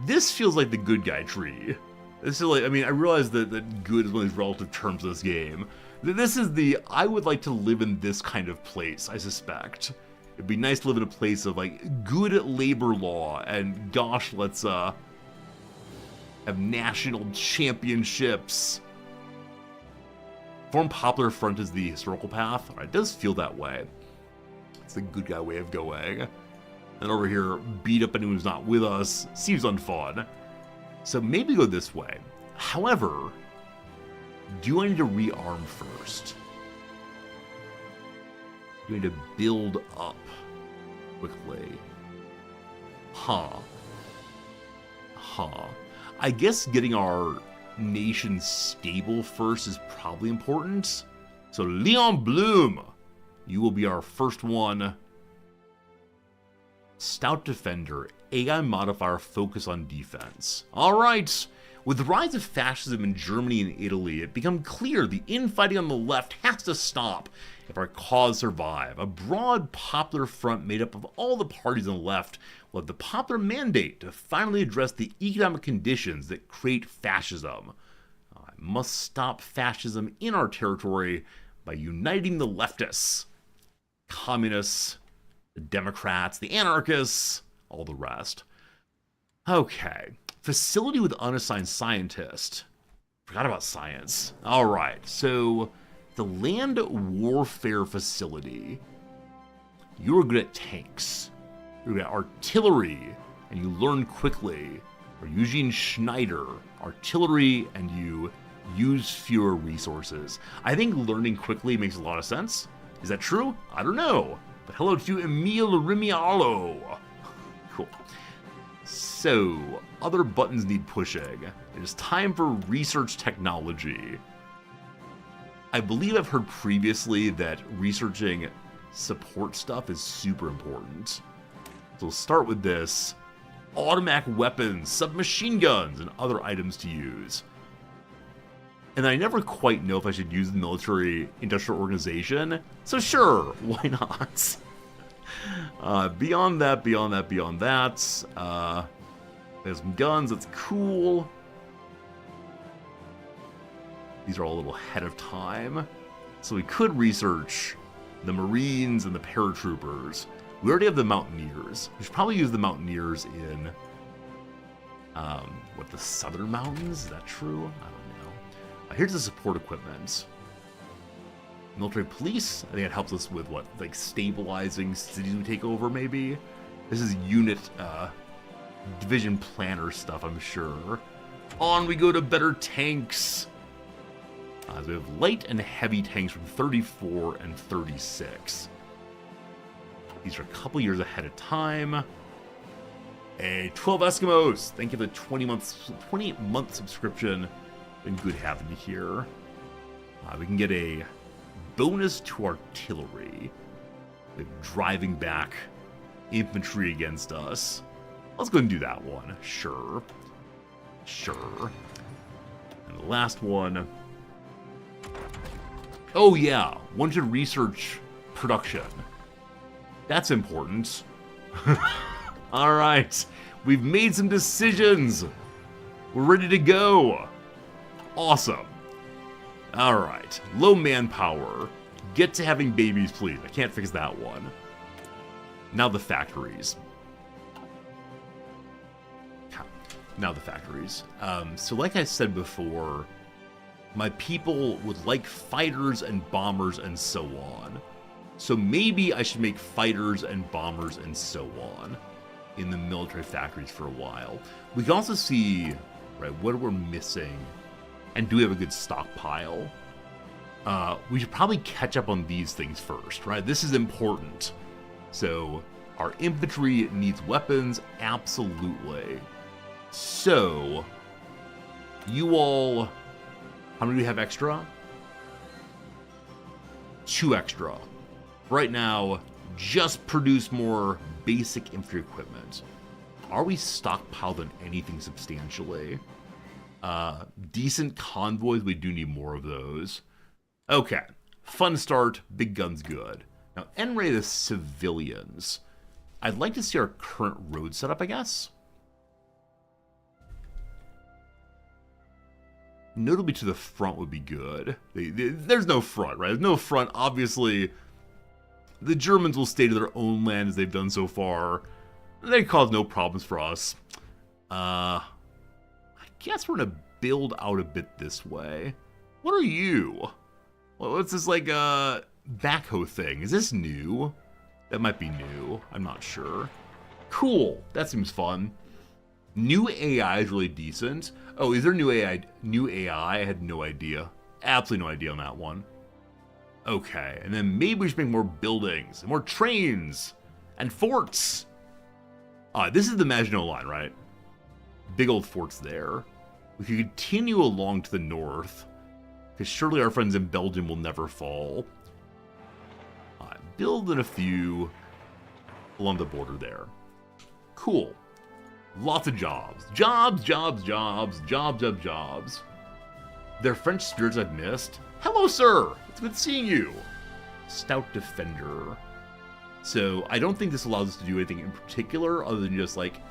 this feels like the good guy tree. This is like, I mean, I realize that good is one of these relative terms of this game. This is I would like to live in this kind of place, I suspect. It'd be nice to live in a place of, like, good labor law, and gosh, let's, have national championships. Form Popular Front is the historical path. It does feel that way. It's the good guy way of going. And over here, beat up anyone who's not with us. Seems unfun. So maybe go this way. However, do I need to rearm first? Do I need to build up quickly? I guess getting our nation stable first is probably important. So Leon Bloom, you will be our first one. Stout defender, AI modifier, focus on defense. Alright, with the rise of fascism in Germany and Italy, it became clear the infighting on the left has to stop if our cause survive. A broad popular front made up of all the parties on the left will have the popular mandate to finally address the economic conditions that create fascism. I must stop fascism in our territory by uniting the leftists, communists, the Democrats, the anarchists, all the rest. Okay. Facility with unassigned scientist. Forgot about science. Alright, so the land warfare facility. You're good at tanks. You're good at artillery, and you learn quickly. Or Eugene Schneider, artillery, and you use fewer resources. I think learning quickly makes a lot of sense. Is that true? I don't know. But hello to Emil Rimialo. Cool. So, other buttons need pushing. It is time for research technology. I believe I've heard previously that researching support stuff is super important. So we'll start with this. Automatic weapons, submachine guns, and other items to use. And I never quite know if I should use the military industrial organization, so sure, why not? Beyond that, we have some guns, that's cool. These are all a little ahead of time. So we could research the Marines and the paratroopers. We already have the Mountaineers. We should probably use the Mountaineers in, the Southern Mountains? Is that true? I don't know. Here's the support equipment. Military police, I think it helps us with like stabilizing cities we take over, maybe? This is unit, division planner stuff, I'm sure. On we go to better tanks. So we have light and heavy tanks from 34 and 36. These are a couple years ahead of time. 12 Eskimos. Thank you for the 20-month subscription. Been good having you here. We can get a bonus to artillery. Like driving back infantry against us. Let's go and do that one. Sure. And the last one. Oh yeah, one should research production. That's important. Alright, we've made some decisions. We're ready to go. Awesome. Alright, low manpower. Get to having babies, please. I can't fix that one. Now the factories. Now the factories. So like I said before, my people would like fighters and bombers and so on. So maybe I should make fighters and bombers and so on in the military factories for a while. We can also see, right, what we're missing. And do we have a good stockpile? We should probably catch up on these things first, right? This is important. So, our infantry needs weapons, absolutely. So, you all... How many do we have extra? 2 extra. Right now, just produce more basic infantry equipment. Are we stockpiled on anything substantially? Decent convoys, we do need more of those. Okay, fun start, big guns good. Now, NRA the civilians. I'd like to see our current road setup, I guess. Notably to the front would be good. There's no front, right? There's no front, obviously. The Germans will stay to their own land as they've done so far. They cause no problems for us. I guess we're gonna build out a bit this way. What are you? What's this, like, backhoe thing? Is this new? That might be new. I'm not sure. Cool. That seems fun. New AI is really decent. Oh, is there new AI? New AI? I had no idea. Absolutely no idea on that one. Okay, and then maybe we should make more buildings, and more trains, and forts. This is the Maginot Line, right? Big old forts there. We could continue along to the north, because surely our friends in Belgium will never fall. Building a few along the border there. Cool. Lots of jobs. Jobs, jobs, jobs, jobs, jobs, jobs. They're French spirits I've missed. Hello, sir. It's good seeing you. Stout defender. So I don't think this allows us to do anything in particular other than just like,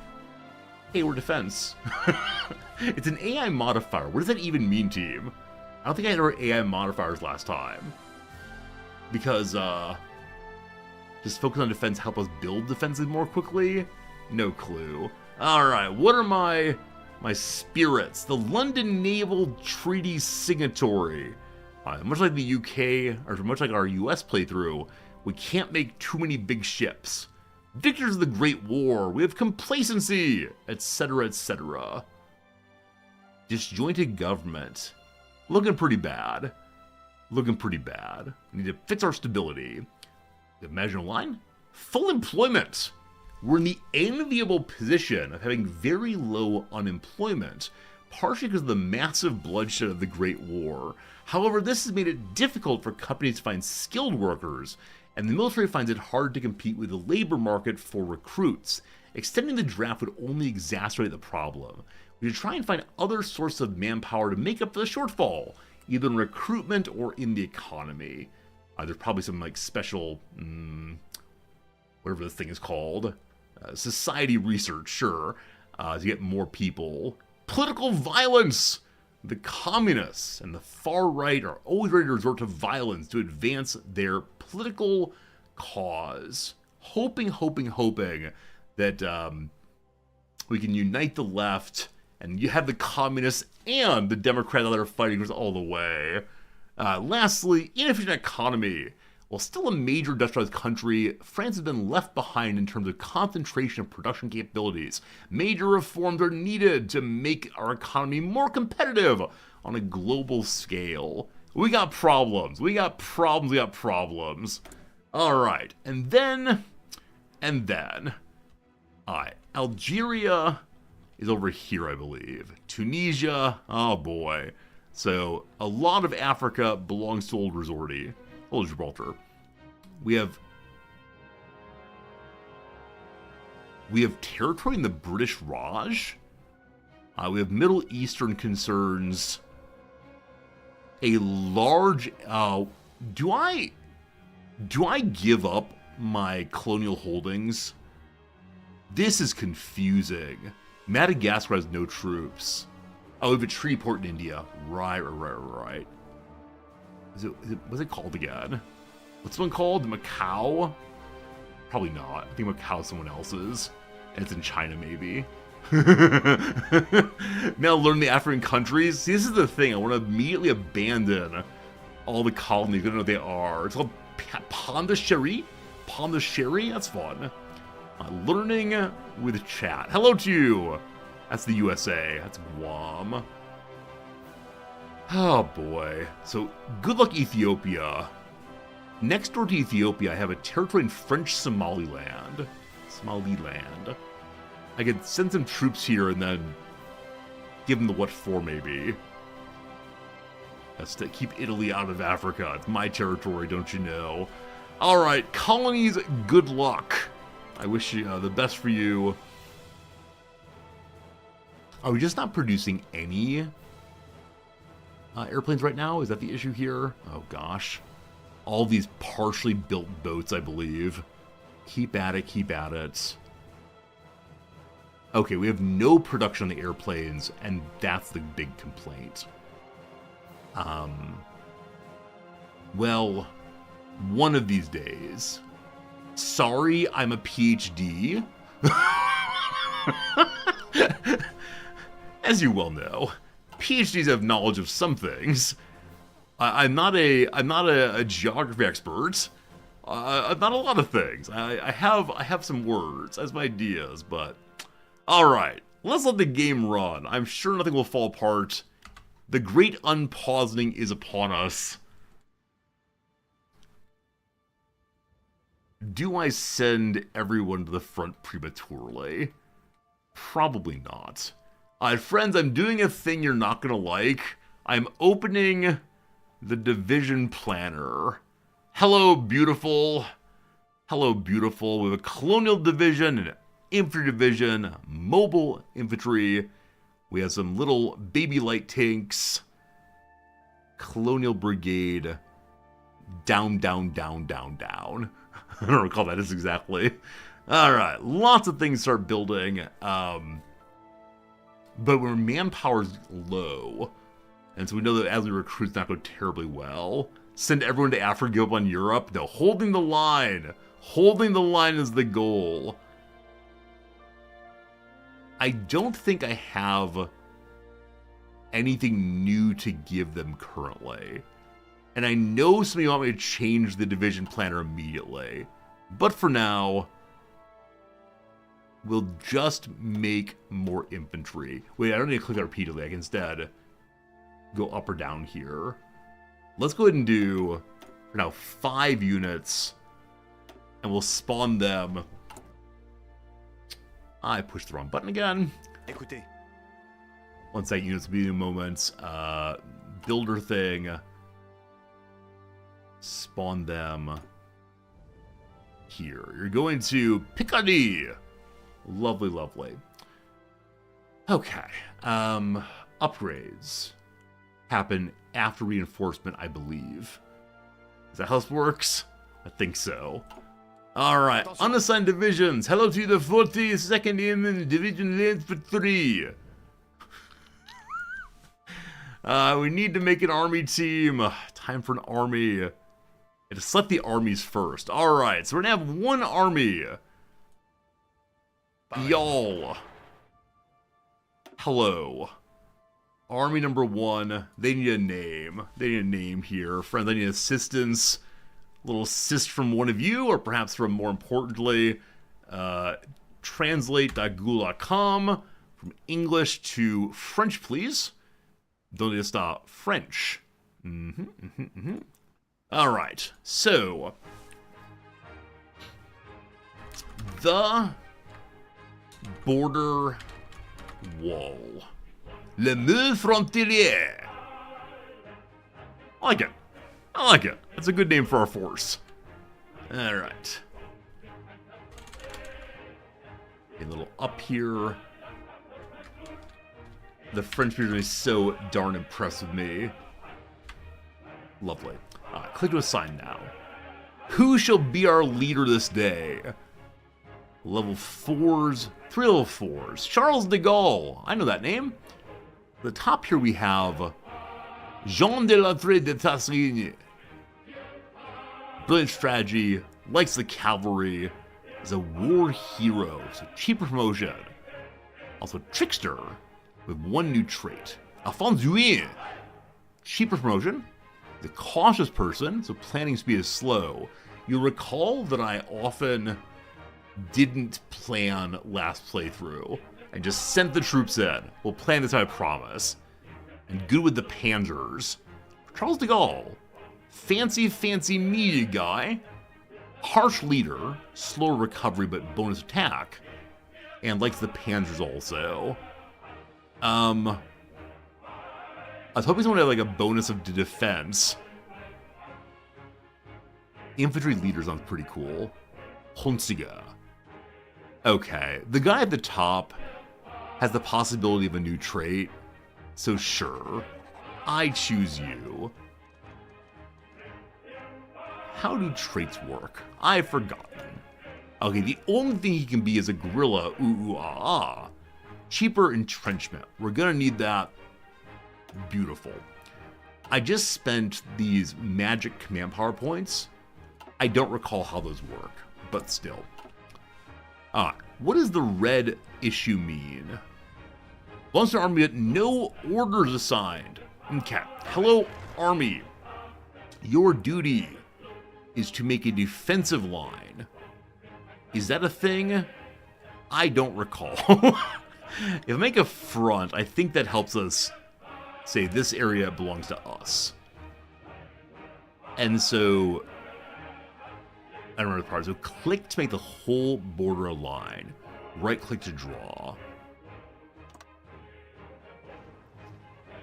hey, we're defense. It's an AI modifier. What does that even mean, team? I don't think I had our AI modifiers last time. Because, just focus on defense help us build defenses more quickly? No clue. Alright, what are my spirits? The London Naval Treaty Signatory. Much like the UK, or much like our US playthrough, we can't make too many big ships. Victors of the Great War, we have complacency, etc., etc. Disjointed government. Looking pretty bad. Looking pretty bad. We need to fix our stability. The Maginot Line? Full employment! We're in the enviable position of having very low unemployment, partially because of the massive bloodshed of the Great War. However, this has made it difficult for companies to find skilled workers, and the military finds it hard to compete with the labor market for recruits. Extending the draft would only exacerbate the problem. We should try and find other sources of manpower to make up for the shortfall, either in recruitment or in the economy. There's probably some like special, whatever the thing is called, society research, sure, to get more people. Political violence! The communists and the far right are always ready to resort to violence to advance their political cause. Hoping that we can unite the left and you have the communists and the Democrats that are fighting us all the way. Lastly, inefficient economy. While still a major industrialized country, France has been left behind in terms of concentration of production capabilities. Major reforms are needed to make our economy more competitive on a global scale. We got problems. Alright, and then... Alright, Algeria is over here, I believe. Tunisia, oh boy. So, a lot of Africa belongs to Old Resorty. Old Gibraltar. We have territory in the British Raj. We have Middle Eastern concerns. A large... do I give up my colonial holdings? This is confusing. Madagascar has no troops. Oh, we have a treaty port in India. Right. What's it called again? What's one called? Macau? Probably not. I think Macau's someone else's. And it's in China, maybe. Now learn the African countries. See, this is the thing. I want to immediately abandon all the colonies. I don't know what they are. It's called Pondicherry? Pondicherry? That's fun. Learning with chat. Hello to you. That's the USA. That's Guam. Oh boy. So, good luck, Ethiopia. Next door to Ethiopia, I have a territory in French Somaliland. Somaliland. I could send some troops here and then give them the what for, maybe. That's to keep Italy out of Africa. It's my territory, don't you know? Alright, colonies, good luck. I wish you the best for you. Are we just not producing any airplanes right now? Is that the issue here? Oh gosh. All these partially built boats, I believe. Keep at it, keep at it. Okay, we have no production on the airplanes, and that's the big complaint. Well, one of these days. Sorry, I'm a PhD. As you well know, PhDs have knowledge of some things. I'm not a geography expert. I'm not a lot of things. I have some words as my ideas, but all right, let's let the game run. I'm sure nothing will fall apart. The great unpausing is upon us. Do I send everyone to the front prematurely? Probably not. Friends, I'm doing a thing you're not gonna like. I'm opening the division planner. Hello, beautiful. Hello, beautiful. We have a colonial division, an infantry division, mobile infantry. We have some little baby light tanks. Colonial brigade. Down, down, down, down, down. I don't recall that is exactly. Alright, lots of things start building. But when manpower's low, and so we know that as we recruit, it's not go terribly well. Send everyone to Africa, give up on Europe. No, holding the line. Holding the line is the goal. I don't think I have anything new to give them currently. And I know some of you want me to change the division planner immediately. But for now, we'll just make more infantry. Wait, I don't need to click that repeatedly. I can instead go up or down here. Let's go ahead and do, for now, 5 units. And we'll spawn them. I pushed the wrong button again. Écoutez. One sec, units will be in moments. Builder thing. Spawn them here. You're going to Picardy. Lovely, lovely. Okay. Upgrades happen after reinforcement, I believe. Is that how this works? I think so. Alright, unassigned divisions. Hello to the 42nd Yemen Division Infantry. We need to make an army team. Time for an army. To select the armies first. Alright, so we're gonna have one army. Y'all. Hello. Army number 1. They need a name. They need a name here. Friends, I need assistance. A little assist from one of you, or perhaps from, more importantly, translate.google.com from English to French, please. Don't just stop French. Alright, so the border wall. Le mur frontalier. I like it. I like it. That's a good name for our force. Alright. A little up here. The French people are so darn impressed with me. Lovely. Click to assign now. Who shall be our leader this day? Level 4s. 3 level 4s. Charles de Gaulle. I know that name. At the top here we have Jean de la Tre de Tassigny. Brilliant strategy, likes the cavalry, is a war hero, so cheaper promotion. Also trickster, with one new trait. Alphonse Duin, cheaper promotion. The cautious person, so planning speed is slow. You'll recall that I often didn't plan last playthrough. I just sent the troops in. We'll plan this, I promise. And good with the panzers. Charles de Gaulle, fancy media guy. Harsh leader, slow recovery but bonus attack. And likes the panzers also. I was hoping someone had like a bonus of defense. Infantry leader sounds pretty cool. Hunziger. Okay, the guy at the top has the possibility of a new trait, so sure, I choose you. How do traits work? I've forgotten. Okay, the only thing he can be is a guerrilla, ooh, ah, ah. Cheaper entrenchment. We're gonna need that. Beautiful. I just spent these magic command power points. I don't recall how those work, but still. What does the red issue mean? Belongs to an army with no orders assigned. Okay. Hello, army. Your duty is to make a defensive line. Is that a thing? I don't recall. If I make a front, I think that helps us say this area belongs to us. And so, I don't remember the part. So click to make the whole border a line. Right click to draw.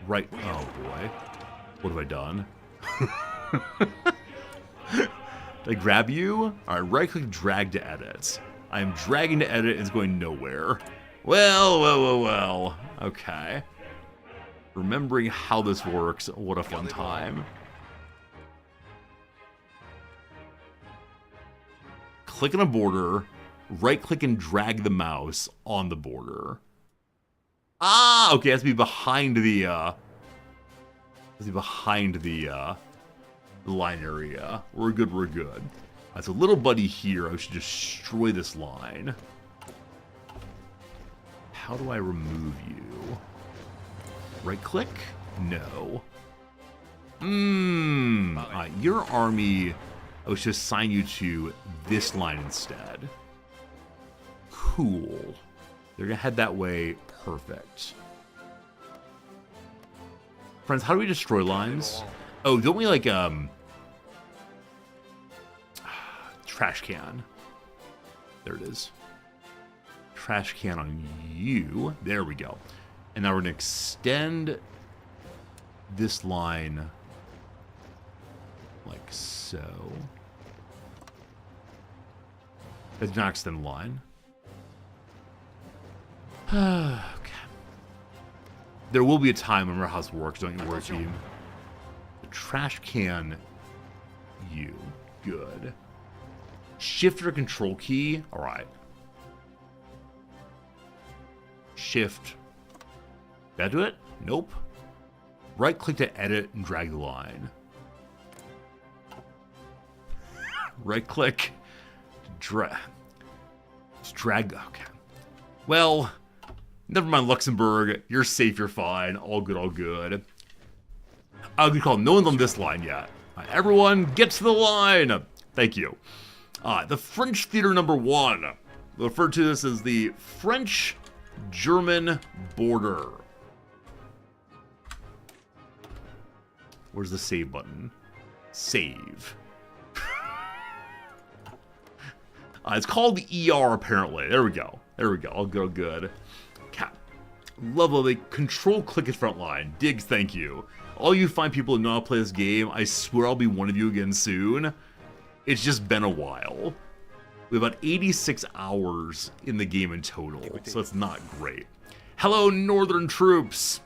Right, oh boy. What have I done? Did I grab you? Alright, right click drag to edit. I'm dragging to edit, it's going nowhere. Well. Okay. Remembering how this works, what a fun time. Click on a border, right click and drag the mouse on the border. Ah, okay, it has to be behind the line area. We're good. That's a little buddy here. I should destroy this line. How do I remove you? Right click? No. Your army, I should assign you to this line instead. Cool. They're gonna head that way. Perfect. Friends, how do we destroy lines? Oh, don't we like, trash can. There it is. Trash can on you. There we go. And now we're gonna extend this line like so. Let's not extend the line. Okay. There will be a time, remember how this works, don't you worry, team. The trash can, you. Good. Shift or control key. Alright. Shift. That do it? Nope. Right click to edit and drag the line. Right click. Drag. Okay. Well, never mind Luxembourg. You're safe, you're fine. All good. Good call. No one's on this line yet. Everyone, get to the line. Thank you. The French Theater number 1. We'll refer to this as the French-German border. Where's the save button? Save. It's called ER, apparently. There we go. All good. Cap. Lovely. Control click is front line. Diggs, thank you. All you fine people who know how to play this game, I swear I'll be one of you again soon. It's just been a while. We have about 86 hours in the game in total, so it's not great. Hello, Northern troops.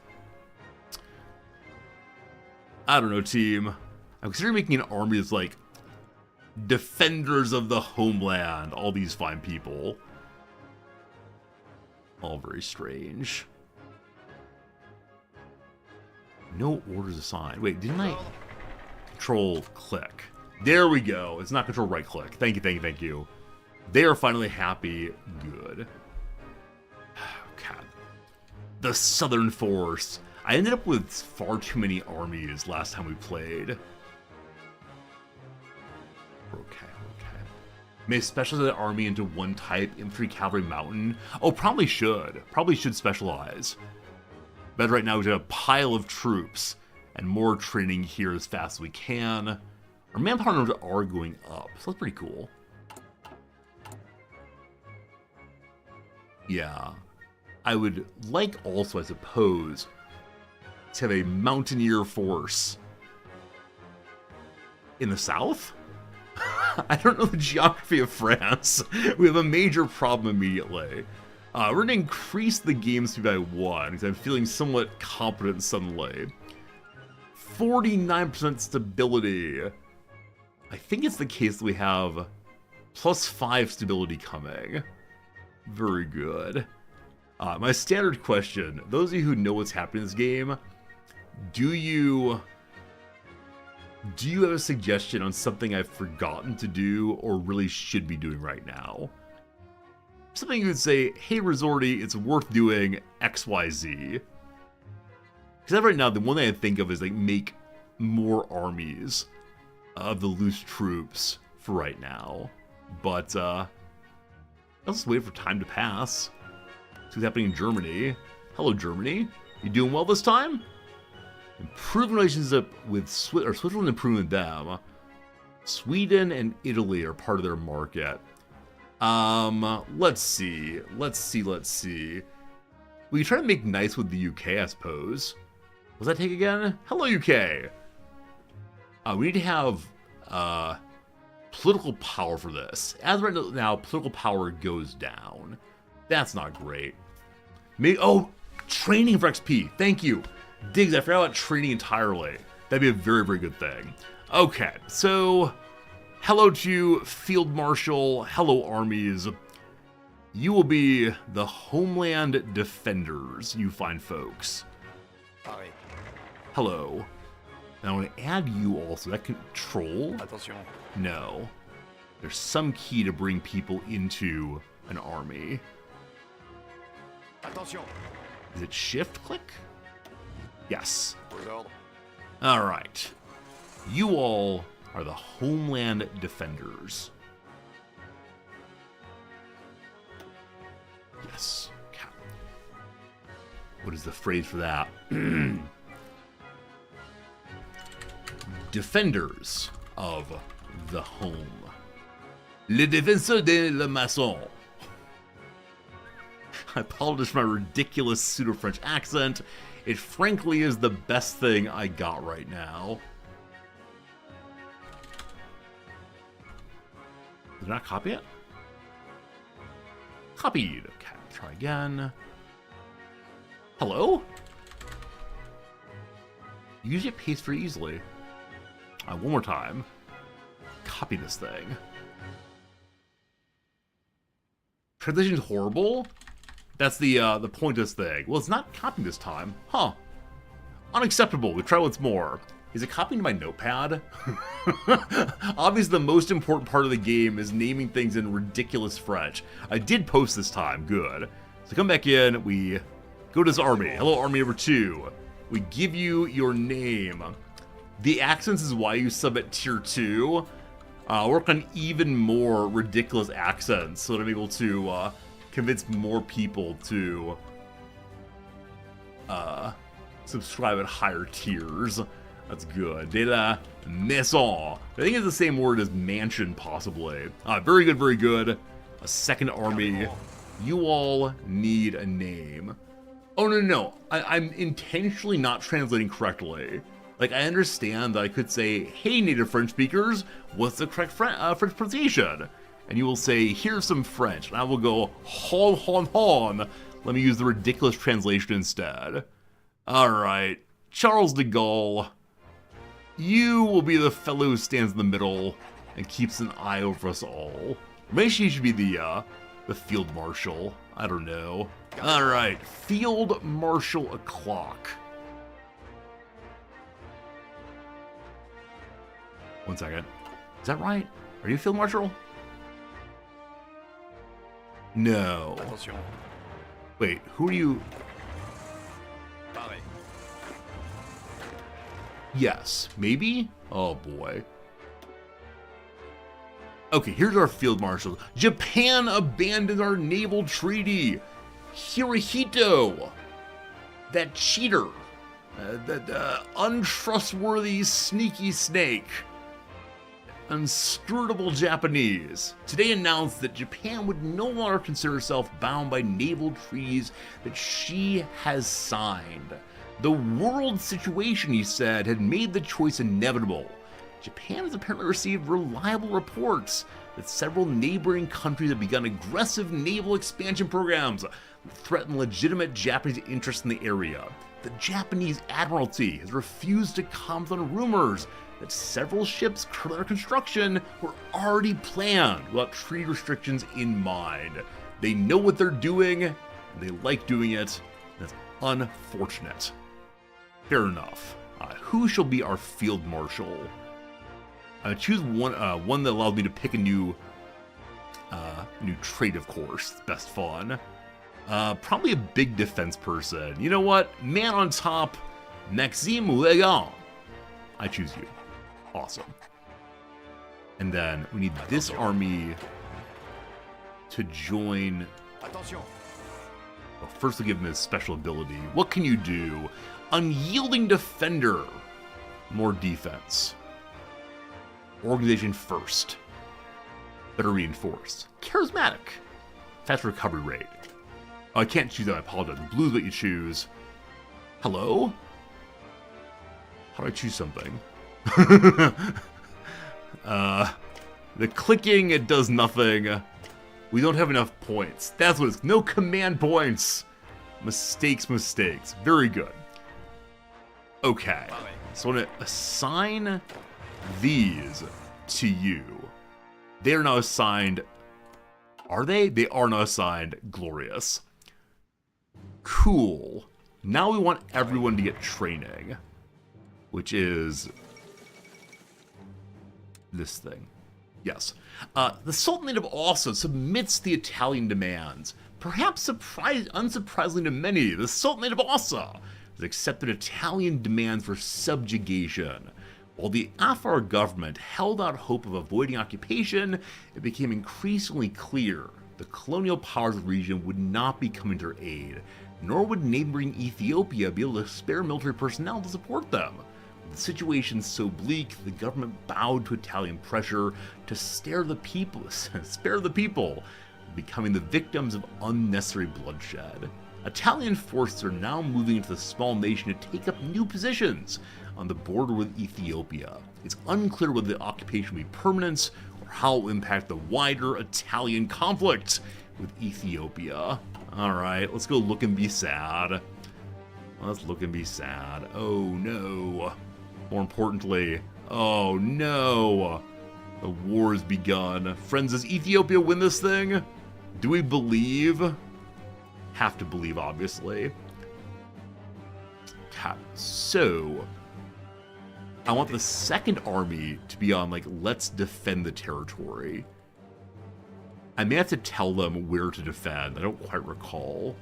I don't know, team. I'm considering making an army that's like defenders of the homeland. All these fine people. All very strange. No orders assigned. Wait, didn't I control click? There we go. It's not control right click. Thank you, thank you, thank you. They are finally happy. Good. God. The Southern Force. I ended up with far too many armies last time we played. Okay. May specialize that army into one type, infantry, cavalry, mountain. Oh, probably should. Probably should specialize. But right now we have a pile of troops and more training here as fast as we can. Our manpower numbers are going up, so that's pretty cool. Yeah. I would like also, I suppose, to have a mountaineer force in the south? I don't know the geography of France. We have a major problem immediately. We're going to increase the game speed by 1, because I'm feeling somewhat competent suddenly. 49% stability. I think it's the case that we have +5 stability coming. Very good. My standard question, those of you who know what's happening in this game, do you have a suggestion on something I've forgotten to do or really should be doing right now? Something you would say, hey Resorty, it's worth doing XYZ. Because right now, the one thing I think of is like make more armies of the loose troops for right now. But I'll just wait for time to pass. See what's happening in Germany. Hello, Germany. You doing well this time? Improve relationship with Switzerland, improving with them. Sweden and Italy are part of their market. Let's see. We can try to make nice with the UK, I suppose. What does that take again? Hello, UK. We need to have political power for this. As right now, political power goes down. That's not great. Oh, training for XP. Thank you. Diggs, I forgot about training entirely. That'd be a very, very good thing. Okay, so hello to Field Marshal. Hello, armies. You will be the Homeland Defenders, you fine folks. Pareil. Hello. And I want to add you also. That control? Attention. No. There's some key to bring people into an army. Attention. Is it shift click? Yes. Aux ordres. All right. You all are the Homeland Defenders. Yes. Okay. What is the phrase for that? Defenders of the home. Les défenseurs de la maison. I apologize for my ridiculous pseudo-French accent. It frankly is the best thing I got right now. Did I not copy it? Copied. Okay, try again. Hello? Usually it pastes very easily. One more time. Copy this thing. Translation's horrible? That's the point of this thing. Well, it's not copying this time. Huh. Unacceptable. We try once more. Is it copying to my notepad? Obviously, the most important part of the game is naming things in ridiculous French. I did post this time. Good. So come back in. We go to this army. Hello, army number 2. We give you your name. The accents is why you sub at tier 2. Work on even more ridiculous accents so that I'm able to convince more people to subscribe at higher tiers. That's good. De la maison. I think it's the same word as mansion, possibly. Very good, very good. A second army. You all need a name. Oh, no. I'm intentionally not translating correctly. Like, I understand that I could say, hey, native French speakers, what's the correct French pronunciation? And you will say, here's some French. And I will go, hon, hon, hon. Let me use the ridiculous translation instead. All right. Charles de Gaulle. You will be the fellow who stands in the middle and keeps an eye over us all. Maybe she should be the field marshal. I don't know. All right. Field Marshal o'clock. 1 second. Is that right? Are you Field Marshal? No. Attention. Wait, who are you? Pareil. Yes, maybe? Oh boy. Okay, here's our Field Marshal. Japan abandoned our naval treaty. Hirohito, that cheater, that untrustworthy, sneaky snake, unscrutable Japanese, today announced that Japan would no longer consider herself bound by naval treaties that she has signed. The world situation, he said, had made the choice inevitable. Japan has apparently received reliable reports that several neighboring countries have begun aggressive naval expansion programs that threaten legitimate Japanese interests in the area. The Japanese Admiralty has refused to comment on rumors that several ships currently under construction were already planned without treaty restrictions in mind. They know what they're doing, and they like doing it. That's unfortunate. Fair enough. Who shall be our Field Marshal? Choose one that allows me to pick a new trait, of course. It's best fun. Probably a big defense person. You know what? Man on top, Maxime Legan. I choose you. Awesome. And then we need this army to join. Attention. Well, first we'll give him his special ability. What can you do? Unyielding defender. More defense. Organization first. Better reinforced. Charismatic. Fast recovery rate. Oh, I can't choose that, I apologize. Blue is what you choose. Hello? How do I choose something? The clicking, it does nothing. We don't have enough points. That's what it's, no command points. Mistakes. Very good. Okay, so I'm gonna assign these to you. They are now assigned. Are they? They are now assigned Glorious. Cool. Now we want everyone to get training, which is this thing. Yes. The Sultanate of Ossa submits the Italian demands. Perhaps unsurprisingly to many, the Sultanate of Ossa has accepted Italian demands for subjugation. While the Afar government held out hope of avoiding occupation, it became increasingly clear the colonial powers of the region would not be coming to their aid, nor would neighboring Ethiopia be able to spare military personnel to support them. With the situation so bleak, the government bowed to Italian pressure to spare the people, becoming the victims of unnecessary bloodshed. Italian forces are now moving into the small nation to take up new positions on the border with Ethiopia. It's unclear whether the occupation will be permanent or how it will impact the wider Italian conflict with Ethiopia. Alright, let's go look and be sad. Let's look and be sad. Oh no. More importantly, oh no. The war has begun. Friends, does Ethiopia win this thing? Do we believe? Have to believe, obviously. So, I want the second army to be on, like, let's defend the territory. I may have to tell them where to defend. I don't quite recall.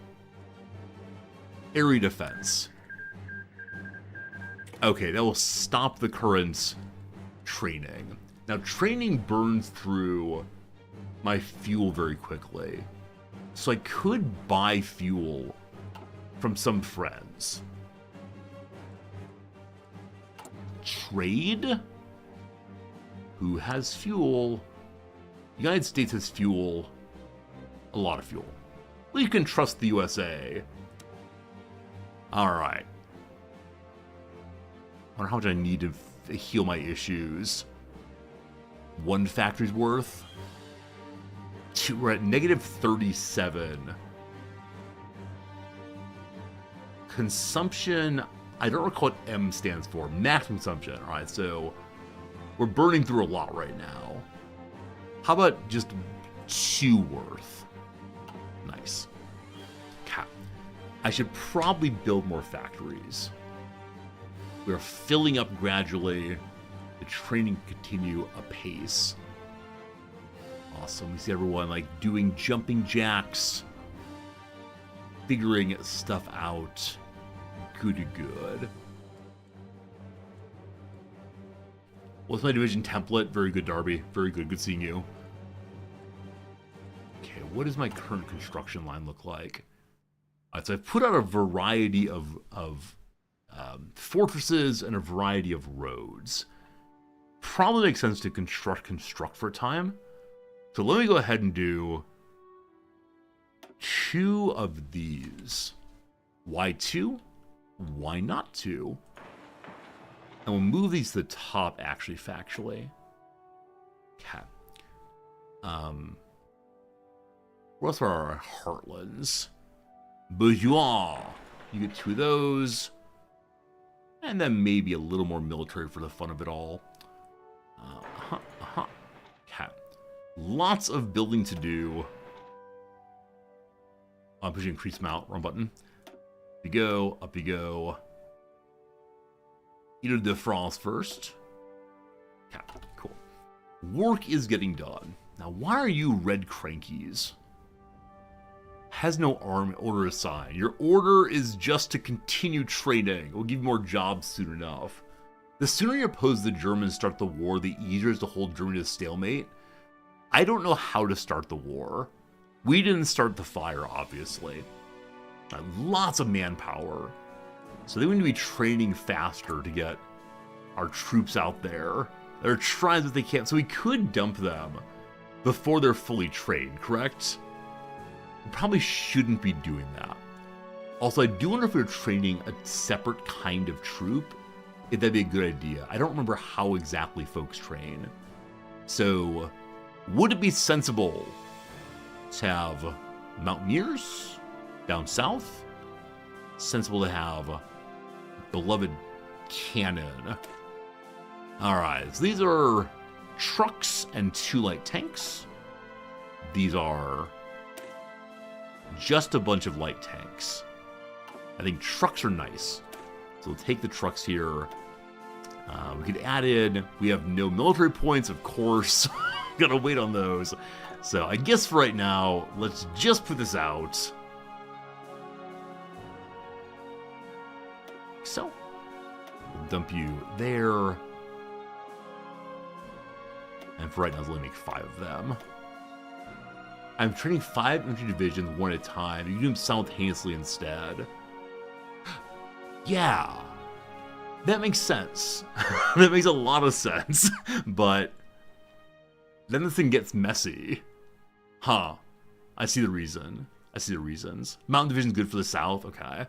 Area defense. Okay, that will stop the current training. Now, training burns through my fuel very quickly. So I could buy fuel from some friends. Trade? Who has fuel? The United States has fuel. A lot of fuel. Well, you can trust the USA. Alright. I wonder how much I need to heal my issues. One factory's worth? We're at negative 37. Consumption, I don't recall what M stands for. Max consumption. Alright, so we're burning through a lot right now. How about just 2 worth? Nice. Okay. I should probably build more factories. We're filling up gradually. the training continue apace. Awesome. We see everyone like doing jumping jacks, figuring stuff out. Good. What's my division template? Very good, Darby. Very good. Good seeing you. Okay, what does my current construction line look like? All right, so I've put out a variety of fortresses and a variety of roads. Probably makes sense to construct for a time. So let me go ahead and do 2 of these. Why 2? Why not 2? And we'll move these to the top, actually, factually. Okay. What else are our heartlands? Bourgeois. You get 2 of those. And then maybe a little more military for the fun of it all. Okay. Lots of building to do. I'm pushing increase amount. Wrong button. Up you go. Up you go. Ile de France first. Okay, cool. Work is getting done. Now, why are you red crankies? Has no army order assigned. Your order is just to continue training. We'll give you more jobs soon enough. The sooner you oppose the Germans start the war, the easier it is to hold Germany to stalemate. I don't know how to start the war. We didn't start the fire, obviously. Lots of manpower. So they need to be training faster to get our troops out there. They're trying what they can. So we could dump them before they're fully trained, correct? We probably shouldn't be doing that. Also, I do wonder if we're training a separate kind of troop, if that'd be a good idea. I don't remember how exactly folks train. So, would it be sensible to have mountaineers down south? Sensible to have beloved cannon. Alright, so these are trucks and 2 light tanks. These are just a bunch of light tanks. I think trucks are nice. So we'll take the trucks here. We could add in, we have no military points, of course. Gotta wait on those. So I guess for right now, let's just put this out. So, we'll dump you there. And for right now, let's only make 5 of them. I'm training 5 infantry divisions one at a time. You can do them simultaneously instead. Yeah. That makes sense. That makes a lot of sense. But then the thing gets messy. Huh. I see the reason. I see the reasons. Mountain Division's good for the south. Okay.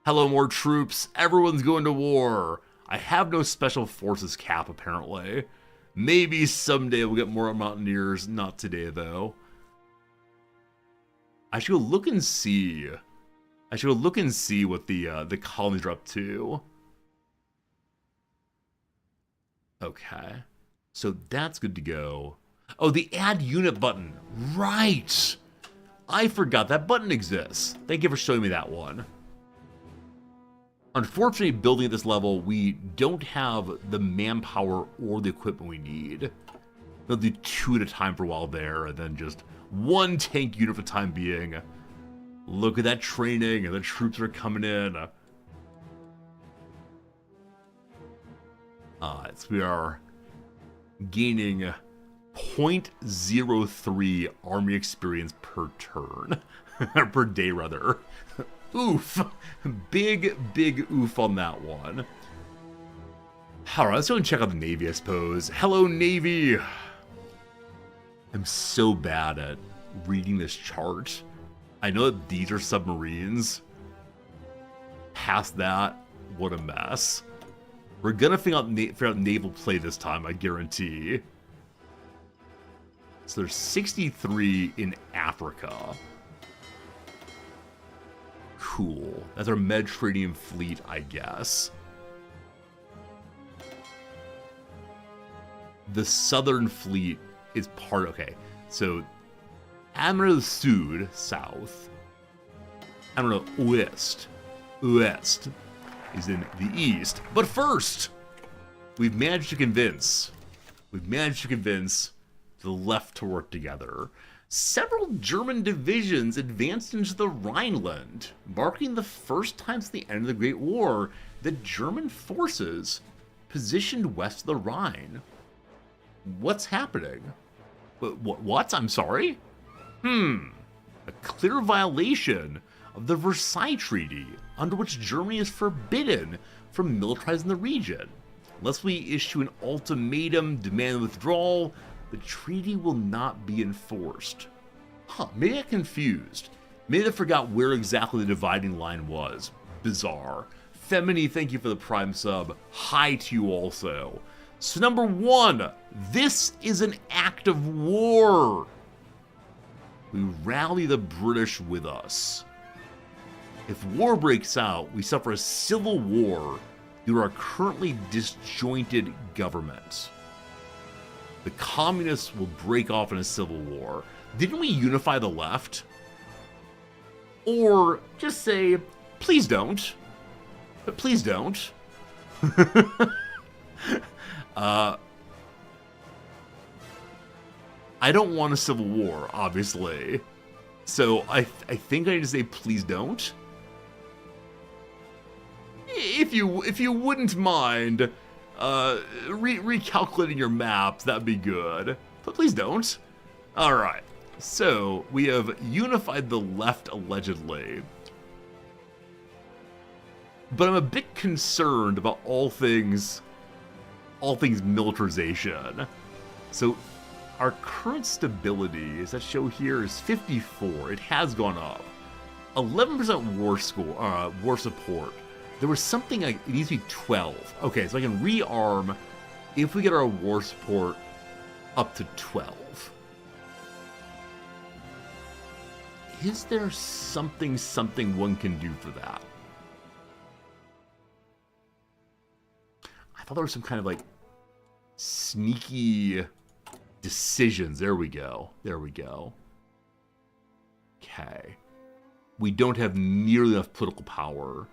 Hello, more troops. Everyone's going to war. I have no special forces cap, apparently. Maybe someday we'll get more mountaineers. Not today, though. I should go look and see. I should go look and see what the colonies are up to. Okay. So that's good to go. Oh, the add unit button. Right. I forgot that button exists. Thank you for showing me that one. Unfortunately, building at this level, we don't have the manpower or the equipment we need. We'll do 2 at a time for a while there, and then just 1 tank unit for the time being. Look at that training, and the troops are coming in. So we are gaining 0.03 army experience per turn. Per day, rather. Oof. Big oof on that one. Alright, let's go and check out the Navy, I suppose. Hello, Navy! I'm so bad at reading this chart. I know that these are submarines. Past that, what a mess. We're gonna figure out naval play this time, I guarantee. So there's 63 in Africa. Cool. That's our Mediterranean fleet, I guess. The Southern Fleet is part... Okay, so Admiral Sud, south. Admiral Ouest is in the east. But first, we've managed to convince the left to work together. Several German divisions advanced into the Rhineland, marking the first time since the end of the Great War that German forces positioned west of the Rhine. What's happening? What? I'm sorry? A clear violation of the Versailles Treaty, under which Germany is forbidden from militarizing the region. Unless we issue an ultimatum demanding withdrawal, the treaty will not be enforced. Maybe I'm confused. Maybe I forgot where exactly the dividing line was. Bizarre. Femini, thank you for the Prime sub. Hi to you also. So number 1, this is an act of war. We rally the British with us. If war breaks out, we suffer a civil war due to our currently disjointed government. The communists will break off in a civil war. Didn't we unify the left? Or just say, please don't. But please don't. I don't want a civil war, obviously. So I think I need to say please don't. If you wouldn't mind recalculating your maps, that'd be good. But please don't. Alright. So we have unified the left allegedly. But I'm a bit concerned about all things militarization. So our current stability, as that show here, is 54. It has gone up. 11% war support. There was something like, it needs to be 12. Okay, so I can rearm if we get our war support up to 12. Is there something one can do for that? I thought there was some kind of like sneaky decisions. There we go. Okay. We don't have nearly enough political power.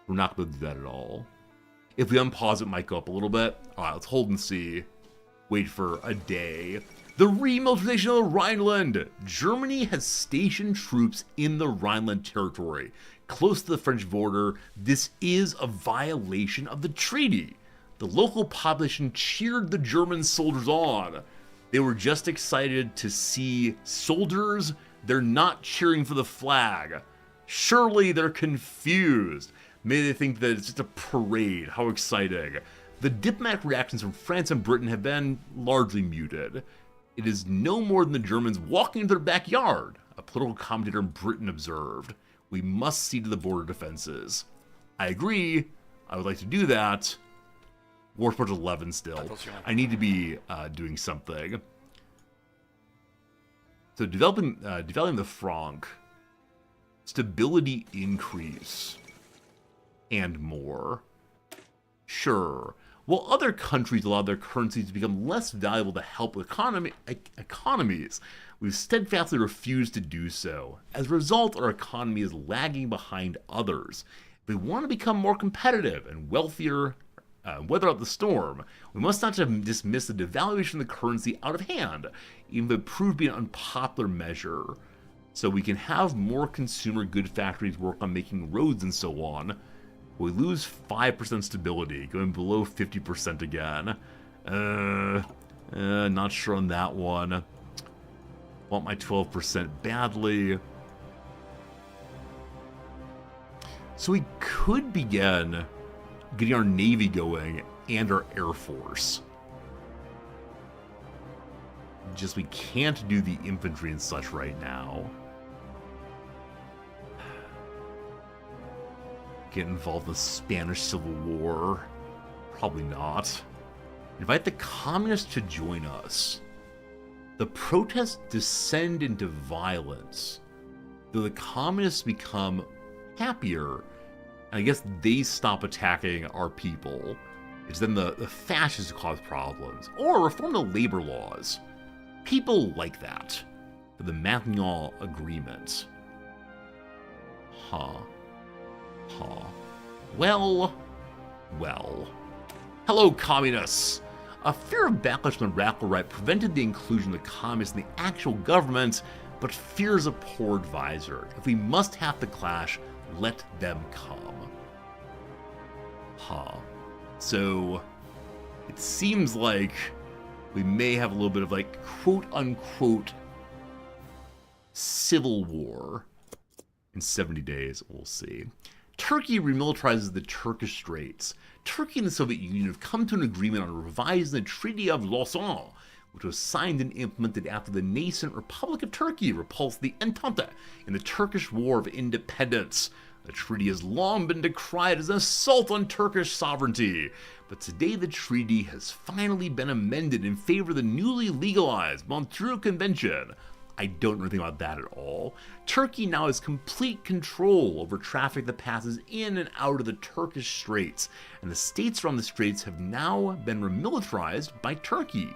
We're not going to do that at all. If we unpause, it might go up a little bit. All right, let's hold and see. Wait for a day. The remilitarization of the Rhineland. Germany has stationed troops in the Rhineland territory, close to the French border. This is a violation of the treaty. The local population cheered the German soldiers on. They were just excited to see soldiers. They're not cheering for the flag. Surely they're confused. Maybe they think that it's just a parade. How exciting. The diplomatic reactions from France and Britain have been largely muted. It is no more than the Germans walking into their backyard, a political commentator in Britain observed. We must see to the border defenses. I agree. I would like to do that. War support 11 still. I need to be doing something. So developing the franc, stability increase, and more. Sure. While other countries allow their currencies to become less valuable to help economies, we've steadfastly refused to do so. As a result, our economy is lagging behind others. If we want to become more competitive and wealthier, weather out the storm, we must not just dismiss the devaluation of the currency out of hand, even if it proved to be an unpopular measure. So we can have more consumer good factories work on making roads and so on. We lose 5% stability, going below 50% again. Not sure on that one. Want my 12% badly. So we could begin getting our Navy going and our Air Force. Just we can't do the infantry and such right now. Get involved in the Spanish Civil War? Probably not. Invite the communists to join us. The protests descend into violence, though the communists become happier, and I guess they stop attacking our people. It's then the fascists who cause problems, or reform the labor laws. People like that. For the Matignon Agreement. Well. Hello, communists! A fear of backlash from the radical right prevented the inclusion of the communists in the actual government, but fear is a poor advisor. If we must have the clash, let them come. Huh. So, it seems like we may have a little bit of like quote-unquote civil war in 70 days. We'll see. Turkey remilitarizes the Turkish Straits. Turkey and the Soviet Union have come to an agreement on revising the Treaty of Lausanne, which was signed and implemented after the nascent Republic of Turkey repulsed the Entente in the Turkish War of Independence. The treaty has long been decried as an assault on Turkish sovereignty, but today the treaty has finally been amended in favor of the newly legalized Montreux Convention. I don't know anything about that at all. Turkey now has complete control over traffic that passes in and out of the Turkish Straits, and the states around the Straits have now been remilitarized by Turkey.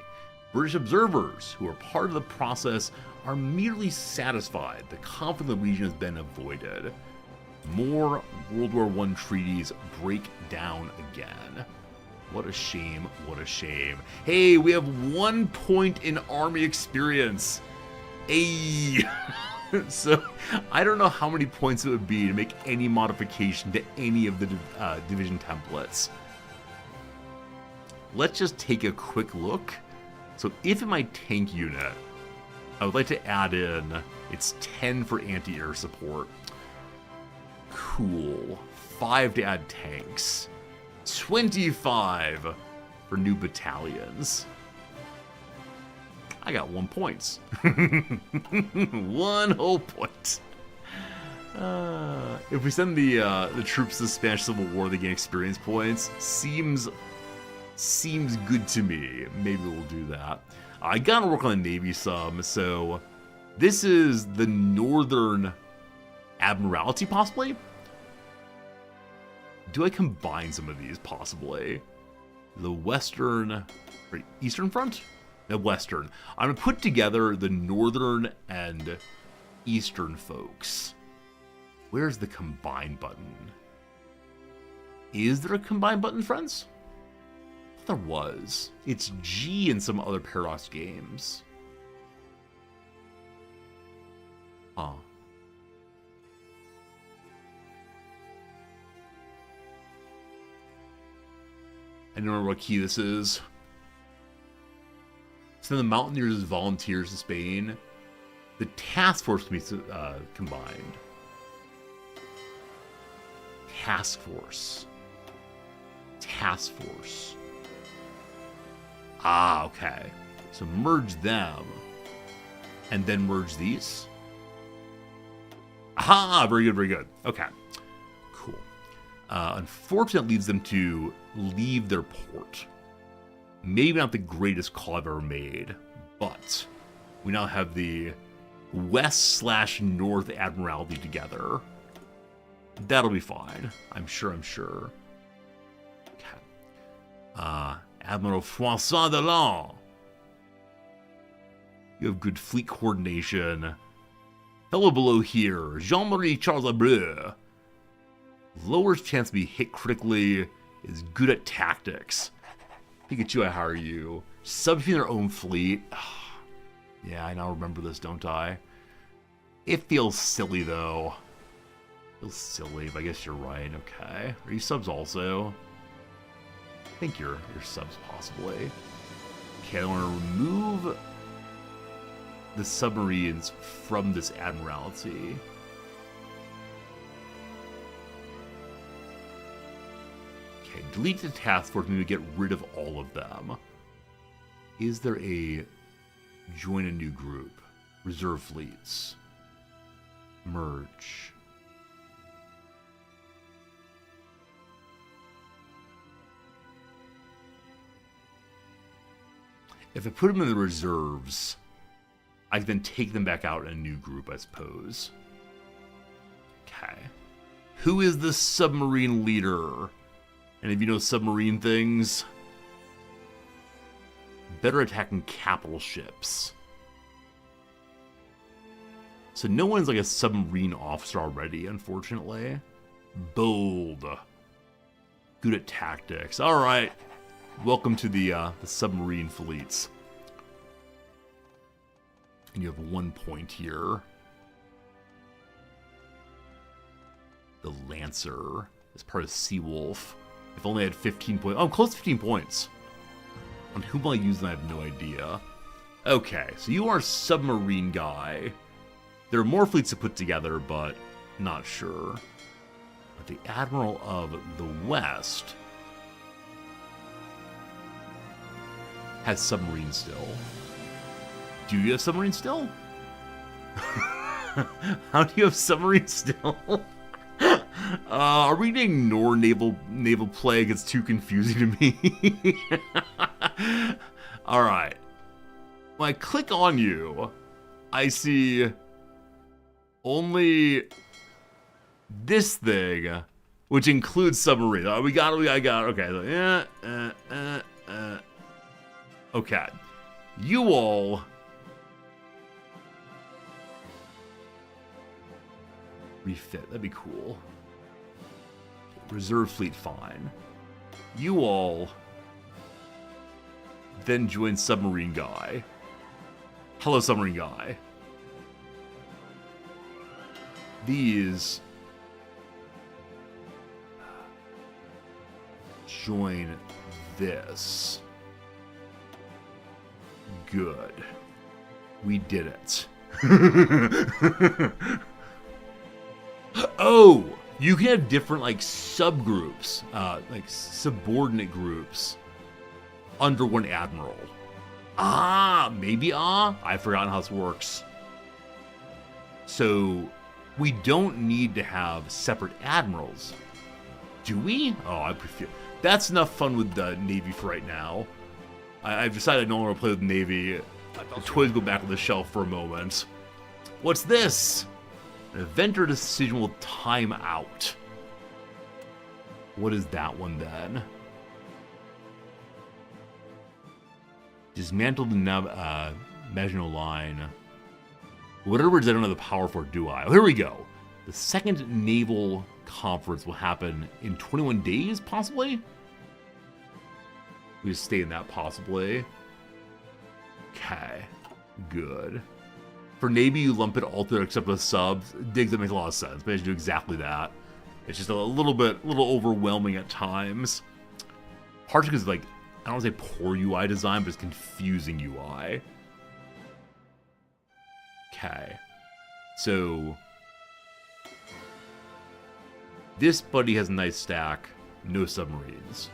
British observers who are part of the process are merely satisfied the conflict in the region has been avoided. More World War I treaties break down again. What a shame, what a shame. Hey, we have 1 point in army experience. Hey! So, I don't know how many points it would be to make any modification to any of the division templates. Let's just take a quick look. So, if in my tank unit, I would like to add in, it's 10 for anti-air support. Cool. 5 to add tanks. 25 for new battalions. I got 1 point. 1 whole point. If we send the troops to the Spanish Civil War, they gain experience points. Seems good to me. Maybe we'll do that. I gotta work on the Navy sub, so this is the Northern Admiralty, possibly? Do I combine some of these, possibly? The Western, or Eastern Front? The Western. I'm gonna put together the Northern and Eastern folks. Where's the combine button? Is there a combine button, friends? I thought there was. It's G in some other Paradox games. Huh. I don't remember what key this is. Send the Mountaineers as volunteers to Spain. The task force can be combined. Task force. Task force. Ah, okay. So merge them. And then merge these. Aha! Very good, very good. Okay. Cool. Unfortunately, it leads them to leave their port. Maybe not the greatest call I've ever made, but we now have the West/North Admiralty together. That'll be fine. I'm sure. Okay. Admiral François Delon. You have good fleet coordination. Fellow below here, Jean-Marie Charles Abreu. Lowest chance to be hit critically, is good at tactics. Pikachu, I hire you. Substitute their own fleet. Yeah, I now remember this, don't I? It feels silly, though. It feels silly, but I guess you're right. Okay. Are you subs also? I think you're subs, possibly. Okay, I want to remove the submarines from this Admiralty. Okay, delete the task force and we get rid of all of them. Is there a join a new group? Reserve fleets. Merge. If I put them in the reserves, I can then take them back out in a new group, I suppose. Okay. Who is the submarine leader? And if you know submarine things, better attacking capital ships. So no one's like a submarine officer already, unfortunately. Bold. Good at tactics. Alright. Welcome to the submarine fleets. And you have 1 point here. The Lancer is part of Seawolf. If only I had 15 points. Oh, I'm close to 15 points. On whom will I use them? I have no idea. Okay, so you are submarine guy. There are more fleets to put together, but not sure. But the Admiral of the West has submarine still. Do you have submarine still? How do you have submarine still? Are we gonna ignore naval plague? It's too confusing to me. All right. When I click on you, I see only this thing, which includes submarine. Oh, I got it. Okay. Okay. You all refit. That'd be cool. Reserve fleet, fine. You all then join submarine guy. Hello, submarine guy. These join this. Good. We did it. Oh, you can have different like subgroups, like subordinate groups under one admiral. I've forgotten how this works. So we don't need to have separate admirals, do we? Oh, I prefer. That's enough fun with the Navy for right now. I've decided I no longer play with Navy. The toys go back on the shelf for a moment. What's this? An event or decision will time out. What is that one then? Dismantle the Maginot Line. Whatever it is, I don't have the power for, do I? Oh, here we go. The second naval conference will happen in 21 days, possibly? We just stay in that, possibly. Okay. Good. For Navy, you lump it all together except with subs. Digs, that makes a lot of sense. But I should do exactly that. It's just a little overwhelming at times. Partially because, like, I don't want to say poor UI design, but it's confusing UI. Okay. So this buddy has a nice stack. No submarines.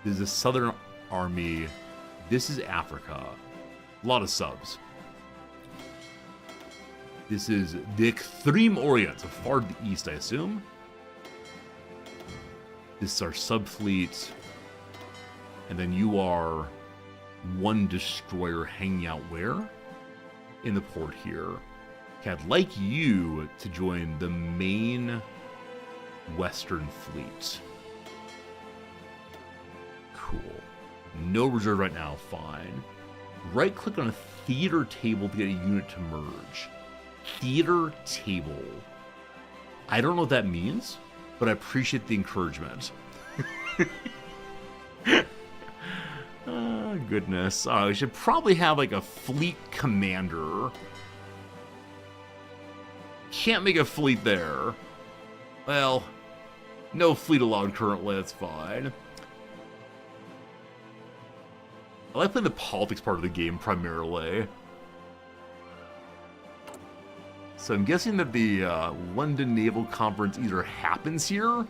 This is the Southern Army. This is Africa. A lot of subs. This is the Extreme Orient, so far to the east, I assume. This is our subfleet. And then you are one destroyer hanging out where? In the port here. Okay, I'd like you to join the main Western Fleet. Cool. No reserve right now, fine. Right-click on a theater table to get a unit to merge. Theater table. I don't know what that means, but I appreciate the encouragement. Oh, goodness. We should probably have, like, a fleet commander. Can't make a fleet there. Well, no fleet allowed currently, that's fine. I like playing the politics part of the game primarily. So I'm guessing that the London Naval Conference either happens here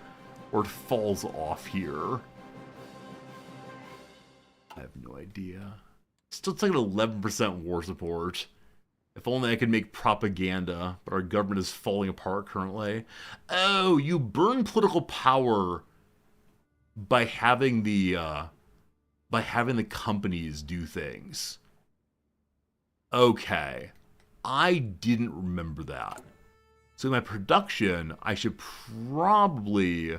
or it falls off here. I have no idea. Still it's like an 11% war support. If only I could make propaganda, but our government is falling apart currently. Oh, you burn political power by having the companies do things. Okay. I didn't remember that. So in my production, I should probably...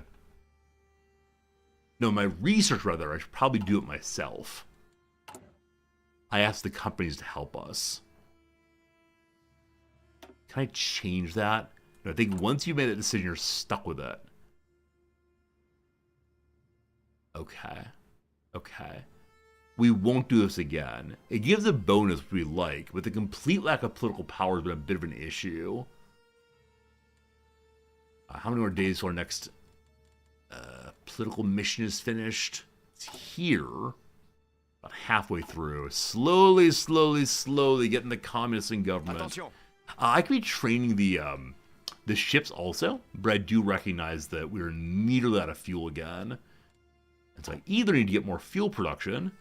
No, my research, rather, I should probably do it myself. I asked the companies to help us. Can I change that? No, I think once you made that decision, you're stuck with it. Okay. Okay. We won't do this again. It gives a bonus which we like, but the complete lack of political power has been a bit of an issue. How many more days till our next political mission is finished? It's here. About halfway through. Slowly getting the communists in government. I could be training the ships also, but I do recognize that we're nearly out of fuel again. And so I either need to get more fuel production,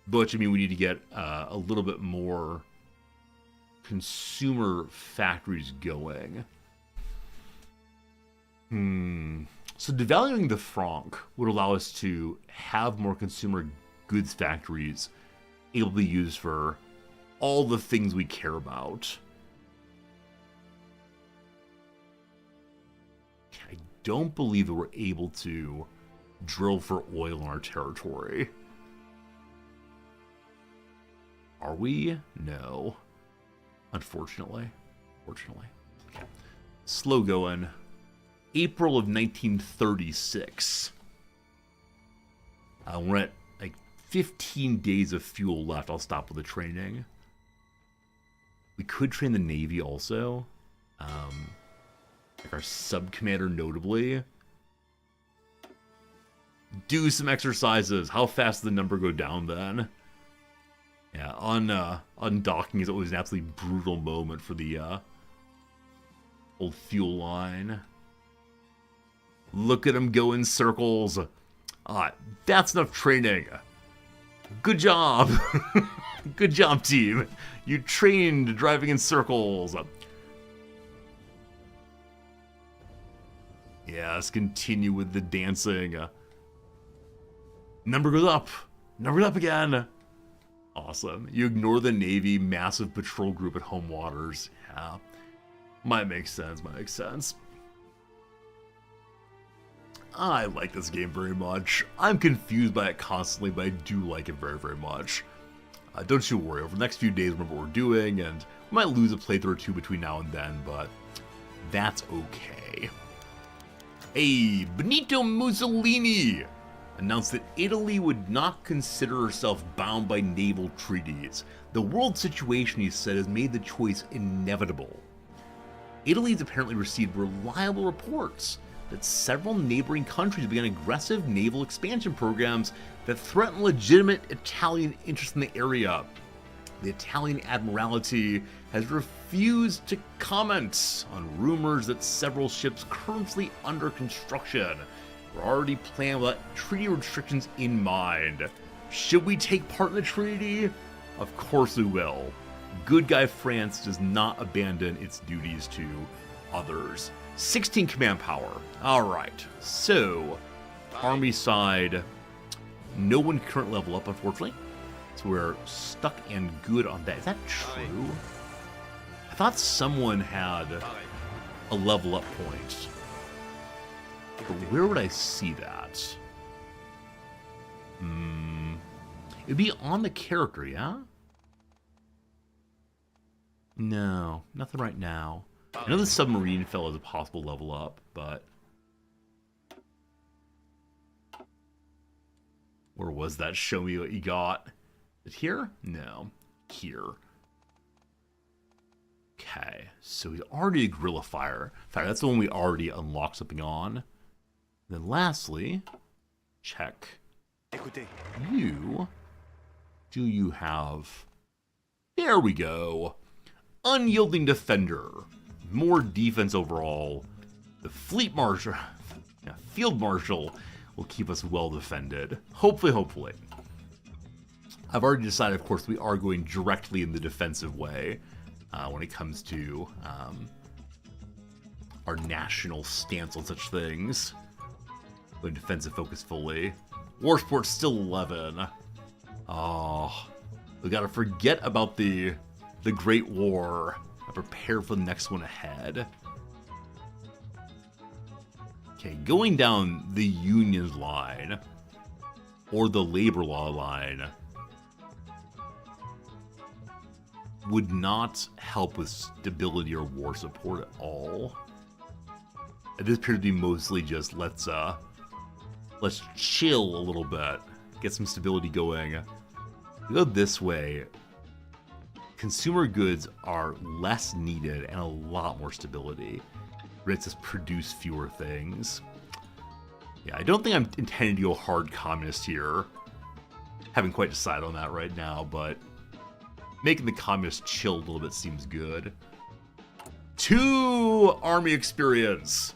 which, I mean, we need to get a little bit more consumer factories going. So devaluing the franc would allow us to have more consumer goods factories able to be used for all the things we care about. I don't believe that we're able to drill for oil in our territory. Are we? No. Unfortunately. Fortunately. Okay. Slow going. April of 1936. We're at like 15 days of fuel left. I'll stop with the training. We could train the Navy also. Like our sub-commander notably. Do some exercises. How fast does the number go down then? Yeah, undocking is always an absolutely brutal moment for the old fuel line. Look at him go in circles. That's enough training. Good job. Good job, team. You trained driving in circles. Yeah, let's continue with the dancing. Number goes up. Number up again. Awesome. You ignore the Navy massive patrol group at home waters. Yeah. Might make sense. Might make sense. I like this game very much. I'm confused by it constantly, but I do like it very, very much. Don't you worry. Over the next few days, remember what we're doing, and we might lose a playthrough or two between now and then, but that's okay. Hey, Benito Mussolini announced that Italy would not consider herself bound by naval treaties. The world situation, he said, has made the choice inevitable. Italy's apparently received reliable reports that several neighboring countries began aggressive naval expansion programs that threaten legitimate Italian interests in the area. The Italian Admiralty has refused to comment on rumors that several ships currently under construction were already planned with treaty restrictions in mind. Should we take part in the treaty? Of course we will. Good guy France does not abandon its duties to others. 16 command power. Alright, so army side, no one current level up, unfortunately. So we're stuck and good on that. Is that true? I thought someone had a level up point. But where would I see that? It'd be on the character, yeah? No, nothing right now. I know the submarine fell as a possible level up, but where was that? Show me what you got. Is it here? No. Here. Okay, so he's already a Guerrilla Fire. In fact, that's the one we already unlocked something on. Then lastly, check. You. Do you have... There we go. Unyielding Defender. More defense overall. The Fleet Marshal, Field Marshal will keep us well defended. Hopefully. I've already decided, of course, we are going directly in the defensive way when it comes to our national stance on such things. Going defensive focus fully. War Sport's still 11. Oh, we gotta forget about the Great War. Prepare for the next one ahead. Okay, going down the Union's line or the labor law line would not help with stability or war support at all. It does appear to be mostly just let's Let's chill a little bit. Get some stability going. We go this way. Consumer goods are less needed and a lot more stability. Let's just produce fewer things. Yeah, I don't think I'm intending to go hard communist here. Haven't quite decided on that right now, but making the communists chill a little bit seems good. 2 army experience.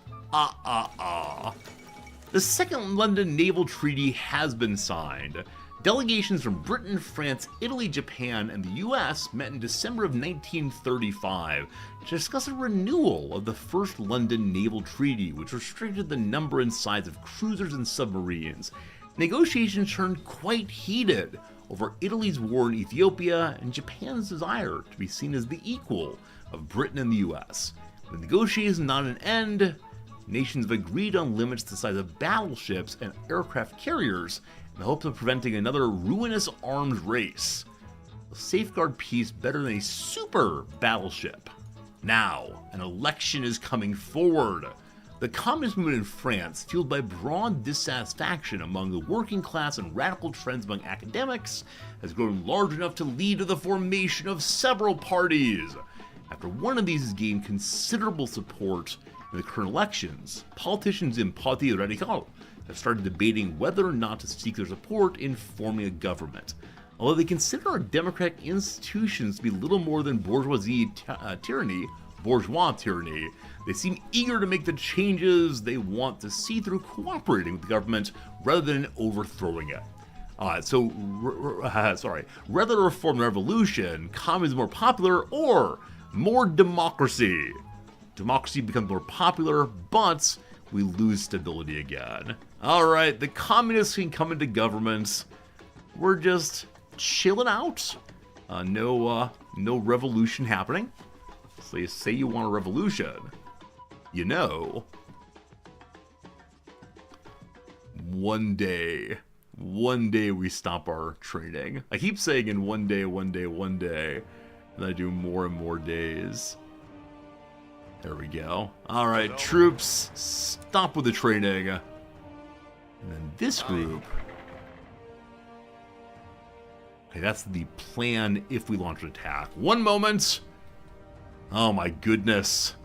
The Second London Naval Treaty has been signed. Delegations from Britain, France, Italy, Japan, and the US met in December of 1935 to discuss a renewal of the First London Naval Treaty, which restricted the number and size of cruisers and submarines. Negotiations turned quite heated over Italy's war in Ethiopia and Japan's desire to be seen as the equal of Britain and the US. The negotiations not an end, nations have agreed on limits to the size of battleships and aircraft carriers in the hopes of preventing another ruinous arms race. They'll safeguard peace better than a super battleship. Now, an election is coming forward. The communist movement in France, fueled by broad dissatisfaction among the working class and radical trends among academics, has grown large enough to lead to the formation of several parties. After one of these has gained considerable support in the current elections, politicians in Parti Radical have started debating whether or not to seek their support in forming a government. Although they consider our democratic institutions to be little more than bourgeois tyranny, they seem eager to make the changes they want to see through cooperating with the government rather than overthrowing it. Rather than reform the revolution, communism is more popular, or more democracy. Democracy becomes more popular, but we lose stability again. Alright, the communists can come into government. We're just chilling out. No revolution happening. So you say you want a revolution. You know, one day we stop our training. I keep saying in one day, and I do more and more days. There we go. Alright, troops, stop with the training. And then this group. Okay, that's the plan if we launch an attack. One moment. Oh my goodness.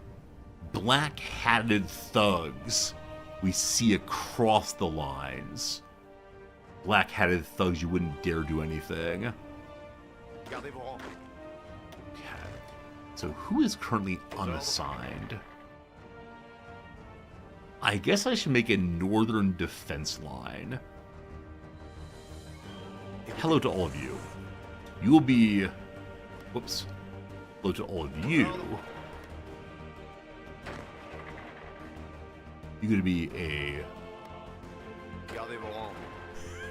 Black-hatted thugs we see across the lines. Black-hatted thugs, you wouldn't dare do anything. Okay. So who is currently unassigned? I guess I should make a northern defense line. Hello to all of you. You will be... Whoops. Hello to all of you. You're going to be a...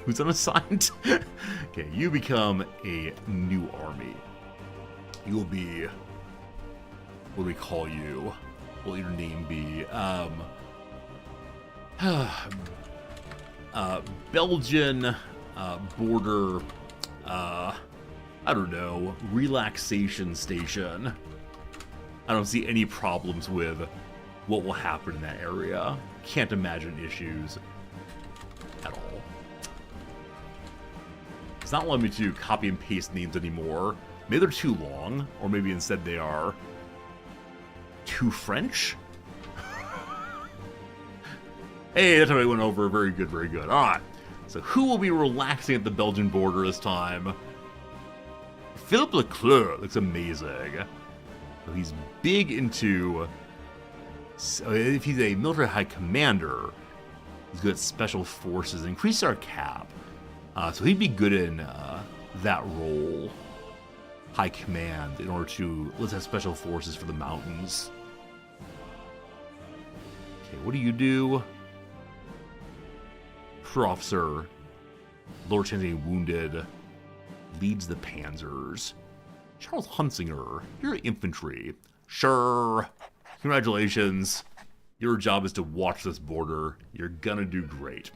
Who's unassigned? Okay, you become a new army. You will be... What do we call you? What will your name be? Belgian border... I don't know, relaxation station. I don't see any problems with what will happen in that area. Can't imagine issues at all. It's not letting me to copy and paste names anymore. Maybe they're too long, or maybe instead they are too French. Hey, that's how I went over. Very good, very good. Alright, so who will be relaxing at the Belgian border this time? Philippe Leclerc looks amazing. So he's big into... if he's a military high commander, he's good at special forces. Increase our cap. So he'd be good in that role. High command, in order to... Let's have special forces for the mountains. Okay, what do you do? Per officer. Lord Chancy wounded. Leads the panzers. Charles Hunsinger, you're infantry. Sure. Congratulations. Your job is to watch this border. You're gonna do great.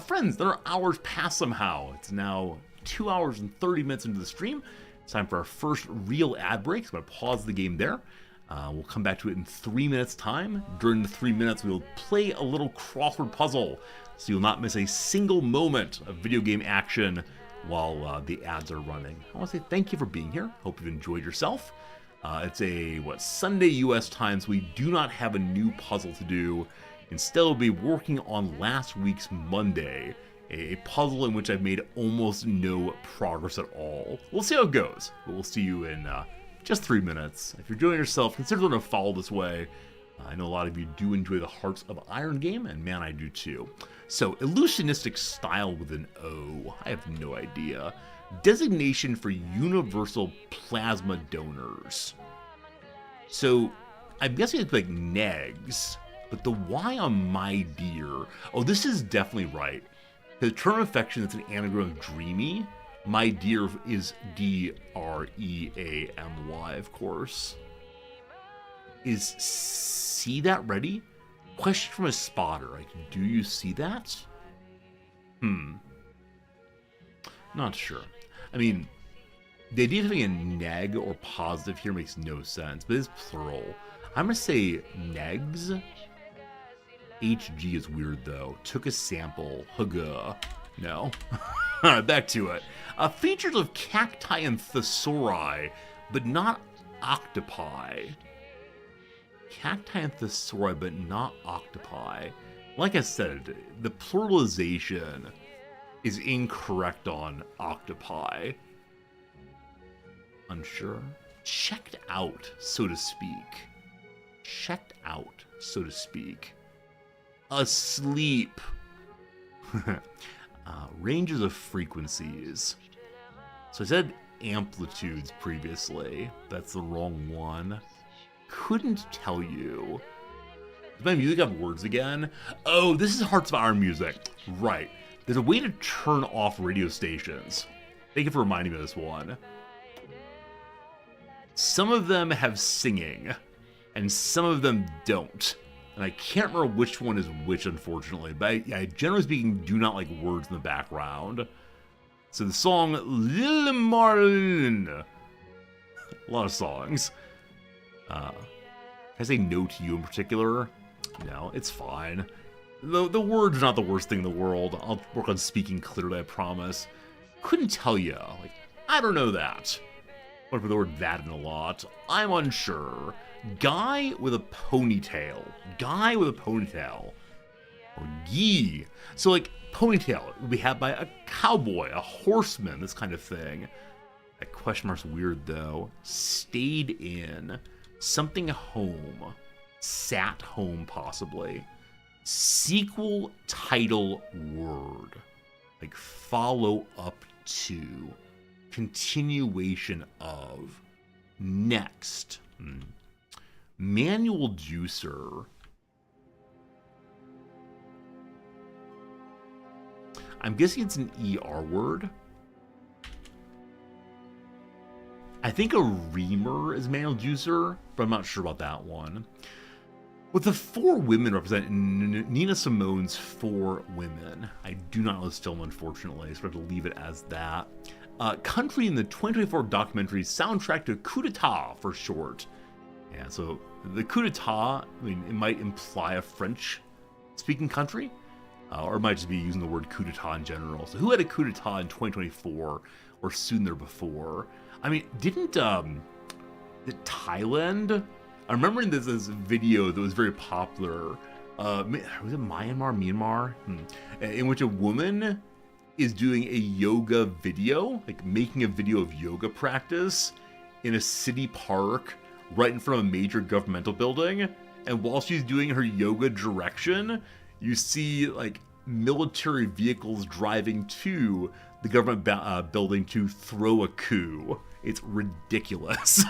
Friends, there are hours past somehow. It's now 2 hours and 30 minutes into the stream. It's time for our first real ad break. So I'm gonna pause the game there. We'll come back to it in 3 minutes time. During the 3 minutes, we'll play a little crossword puzzle, so you'll not miss a single moment of video game action while the ads are running. I want to say thank you for being here. Hope you've enjoyed yourself. It's a, Sunday US time, so we do not have a new puzzle to do. Instead, we'll be working on last week's Monday, a puzzle in which I've made almost no progress at all. We'll see how it goes, but we'll see you in just 3 minutes. If you're enjoying yourself, consider going to follow this way. I know a lot of you do enjoy the Hearts of Iron game, and man, I do too. So, illusionistic style with an O. I have no idea. Designation for universal plasma donors. So, I'm guessing it's like negs, but the Y on my dear. Oh, this is definitely right. The term affection is an anagram of dreamy. My dear is D-R-E-A-M-Y, of course. Is see that ready? Question from a spotter. Like, do you see that? Not sure. I mean, the idea of having a neg or positive here makes no sense, but it's plural. I'm gonna say negs. HG is weird though. Took a sample. Huga. No. Alright, back to it. Features of cacti and thesauri, but not octopi. Cacti and thesauri, but not octopi. Like I said, the pluralization is incorrect on octopi. Unsure. Checked out, so to speak. Checked out, so to speak. Asleep. Ranges of frequencies. So I said amplitudes previously. That's the wrong one. Couldn't tell you. Does my music have words again? Oh, this is Hearts of Iron music. Right. There's a way to turn off radio stations. Thank you for reminding me of this one. Some of them have singing, and some of them don't. And I can't remember which one is which, unfortunately. But I generally speaking, do not like words in the background. So the song Lil Marlin. A lot of songs. Can I say no to you in particular? No, it's fine. The words are not the worst thing in the world. I'll work on speaking clearly, I promise. Couldn't tell you. Like, I don't know that. I'm gonna put the word that in a lot. I'm unsure. Guy with a ponytail. Guy with a ponytail. Or gee. So, like, ponytail would be had by a cowboy, a horseman, this kind of thing. That question mark's weird, though. Stayed in. Something home. Sat home, possibly. Sequel, title, word. Like, follow up to. Continuation of. Next. Manual juicer. I'm guessing it's an ER word. I think a reamer is manual juicer, but I'm not sure about that one. With the 4 women represent Nina Simone's 4 Women. I do not know this film, unfortunately, so I have to leave it as that. Country in the 2024 documentary soundtrack to Coup d'etat for short. Yeah, so the coup d'etat, I mean, it might imply a French-speaking country, or it might just be using the word coup d'etat in general. So who had a coup d'etat in 2024 or soon there before? I mean, didn't Thailand? I remember this video that was very popular. Was it Myanmar? In which a woman is doing a yoga video, like making a video of yoga practice in a city park right in front of a major governmental building. And while she's doing her yoga direction, you see like military vehicles driving to the government building to throw a coup. It's ridiculous.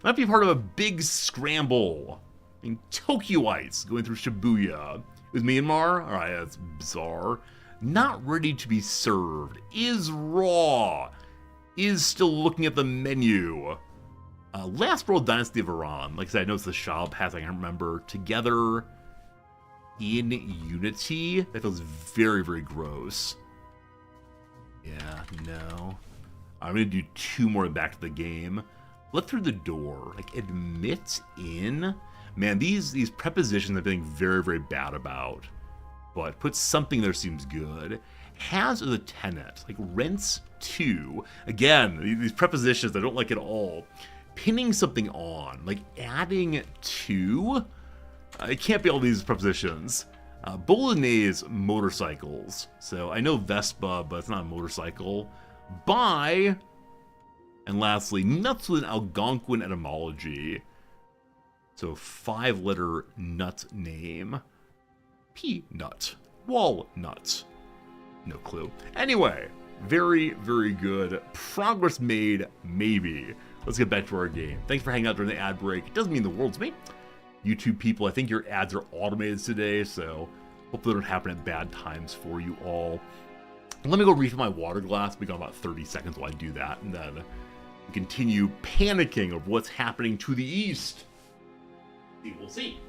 Might be part of a big scramble. I mean, Tokyoites going through Shibuya. It was Myanmar? Alright, that's bizarre. Not ready to be served. Is raw. Is still looking at the menu. Last World Dynasty of Iran. Like I said, I know it's the Shah Pass, I can't remember. Together in Unity. That feels very, very gross. Yeah, no. I'm going to do 2 more Back to the Game. let through the door, like admit in. Man, these prepositions I'm feeling very, very bad about. But put something there seems good. Has as a tenant, like rents to. Again, these prepositions I don't like at all. Pinning something on, like adding to. It can't be all these prepositions. Bolognese motorcycles. So I know Vespa, but it's not a motorcycle. Buy. And lastly, nuts with an Algonquin etymology. So 5-letter nut name. Peanut. Walnut. No clue. Anyway, very, very good. Progress made, maybe. Let's get back to our game. Thanks for hanging out during the ad break. It doesn't mean the world to me. YouTube people, I think your ads are automated today, so hopefully they don't happen at bad times for you all. Let me go refill my water glass. We got about 30 seconds while I do that, and then we continue panicking of what's happening to the east. We'll see.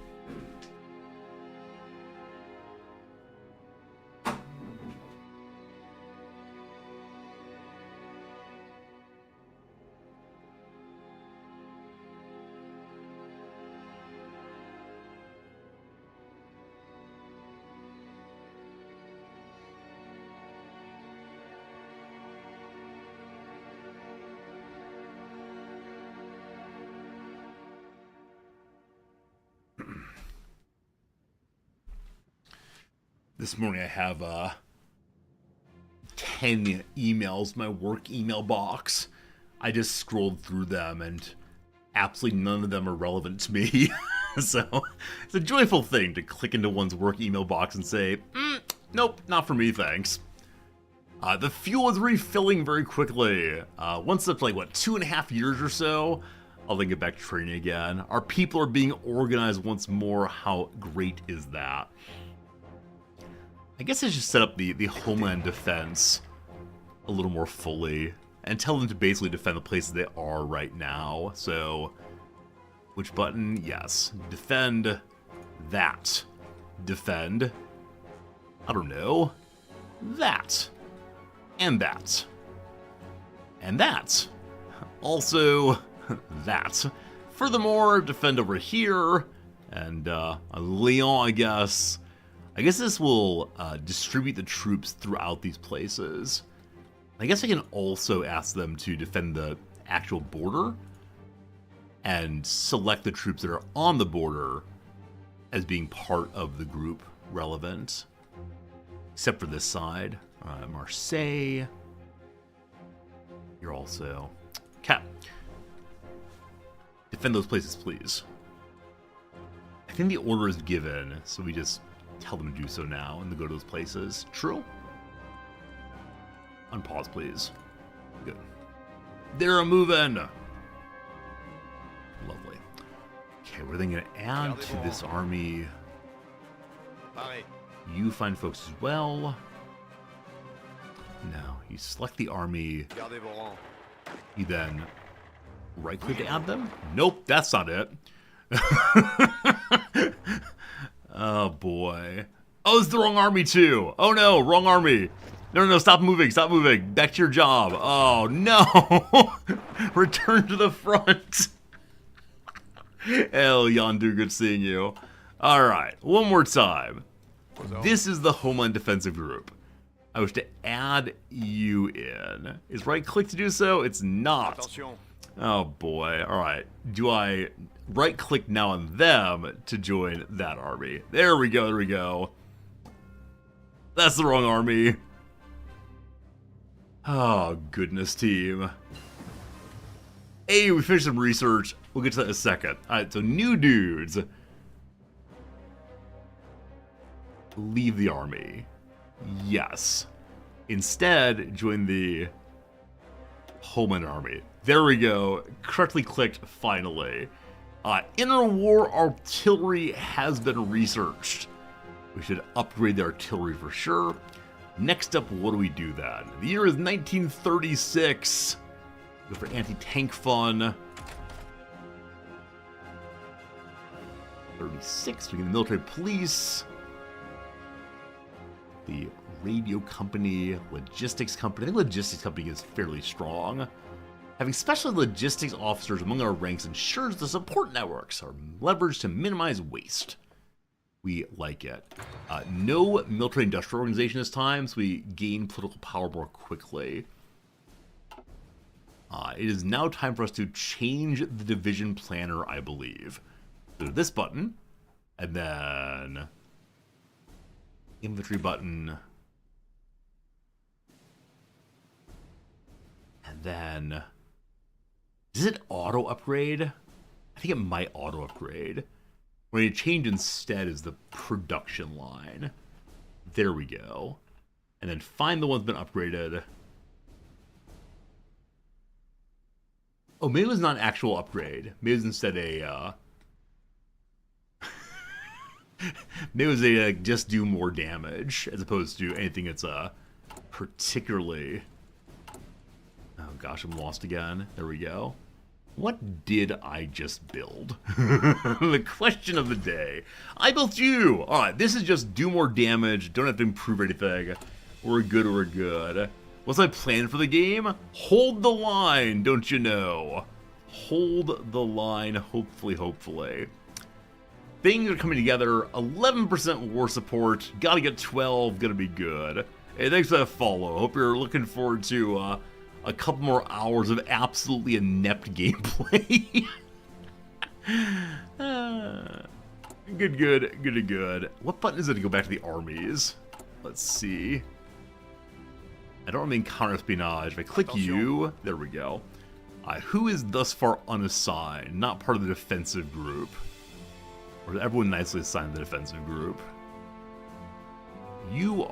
This morning I have 10 emails, my work email box. I just scrolled through them and absolutely none of them are relevant to me. So it's a joyful thing to click into one's work email box and say, nope, not for me, thanks. The fuel is refilling very quickly. Once it's like, 2.5 years or so, I'll then get back to training again. Our people are being organized once more. How great is that? I guess I should set up the Homeland Defense a little more fully and tell them to basically defend the places they are right now. So, which button? Yes. Defend that. Defend. I don't know. That. And that. And that. Also, that. Furthermore, defend over here. And Lyon, I guess. I guess this will distribute the troops throughout these places. I guess I can also ask them to defend the actual border and select the troops that are on the border as being part of the group relevant. Except for this side. Marseille. You're also... Okay. Defend those places, please. I think the order is given, so we just... tell them to do so now and to go to those places. True? Unpause, please. Good. They're moving. Lovely. Okay, what are they going to add to this army? You find folks as well. No, you select the army. You then right-click to add them? Nope, that's not it. Oh, boy. Oh, it's the wrong army, too. Oh, no, wrong army. No, stop moving, stop moving. Back to your job. Oh, no. Return to the front. Hell, Yondu, good seeing you. All right, one more time. This is the Homeland Defensive Group. I wish to add you in. Is right-click to do so? It's not. Oh, boy. All right. Do I... right-click now on them to join that army? There we go, there we go. That's the wrong army. Oh, goodness, team. Hey, we finished some research. We'll get to that in a second. Alright, so new dudes. Leave the army. Yes. Instead, join the Homeland Army. There we go. Correctly clicked, finally. Interwar artillery has been researched. We should upgrade the artillery for sure. Next up, what do we do then? The year is 1936. Go for anti-tank fun. 36, we get the military police. The radio company, logistics company. I think logistics company is fairly strong. Having special logistics officers among our ranks ensures the support networks are leveraged to minimize waste. We like it. No military-industrial organization this time, so we gain political power more quickly. It is now time for us to change the division planner, I believe. So this button, and then infantry button, and then does it auto upgrade? I think it might auto upgrade. What I change instead is the production line. There we go. And then find the one that's been upgraded. Oh, maybe it was not an actual upgrade. Maybe it was instead a, maybe it was a just do more damage, as opposed to anything that's, particularly... Oh gosh, I'm lost again. There we go. What did I just build? The question of the day. I built you! Alright, this is just do more damage, don't have to improve anything. We're good, we're good. What's my plan for the game? Hold the line, don't you know? Hold the line, hopefully. Things are coming together. 11% war support. Gotta get 12, gonna be good. Hey, thanks for that follow. Hope you're looking forward to a couple more hours of absolutely inept gameplay. Good. What button is it to go back to the armies? Let's see. I don't mean counter-espionage. If I click you, there we go. Who is thus far unassigned? Not part of the defensive group. Or is everyone nicely assigned to the defensive group? You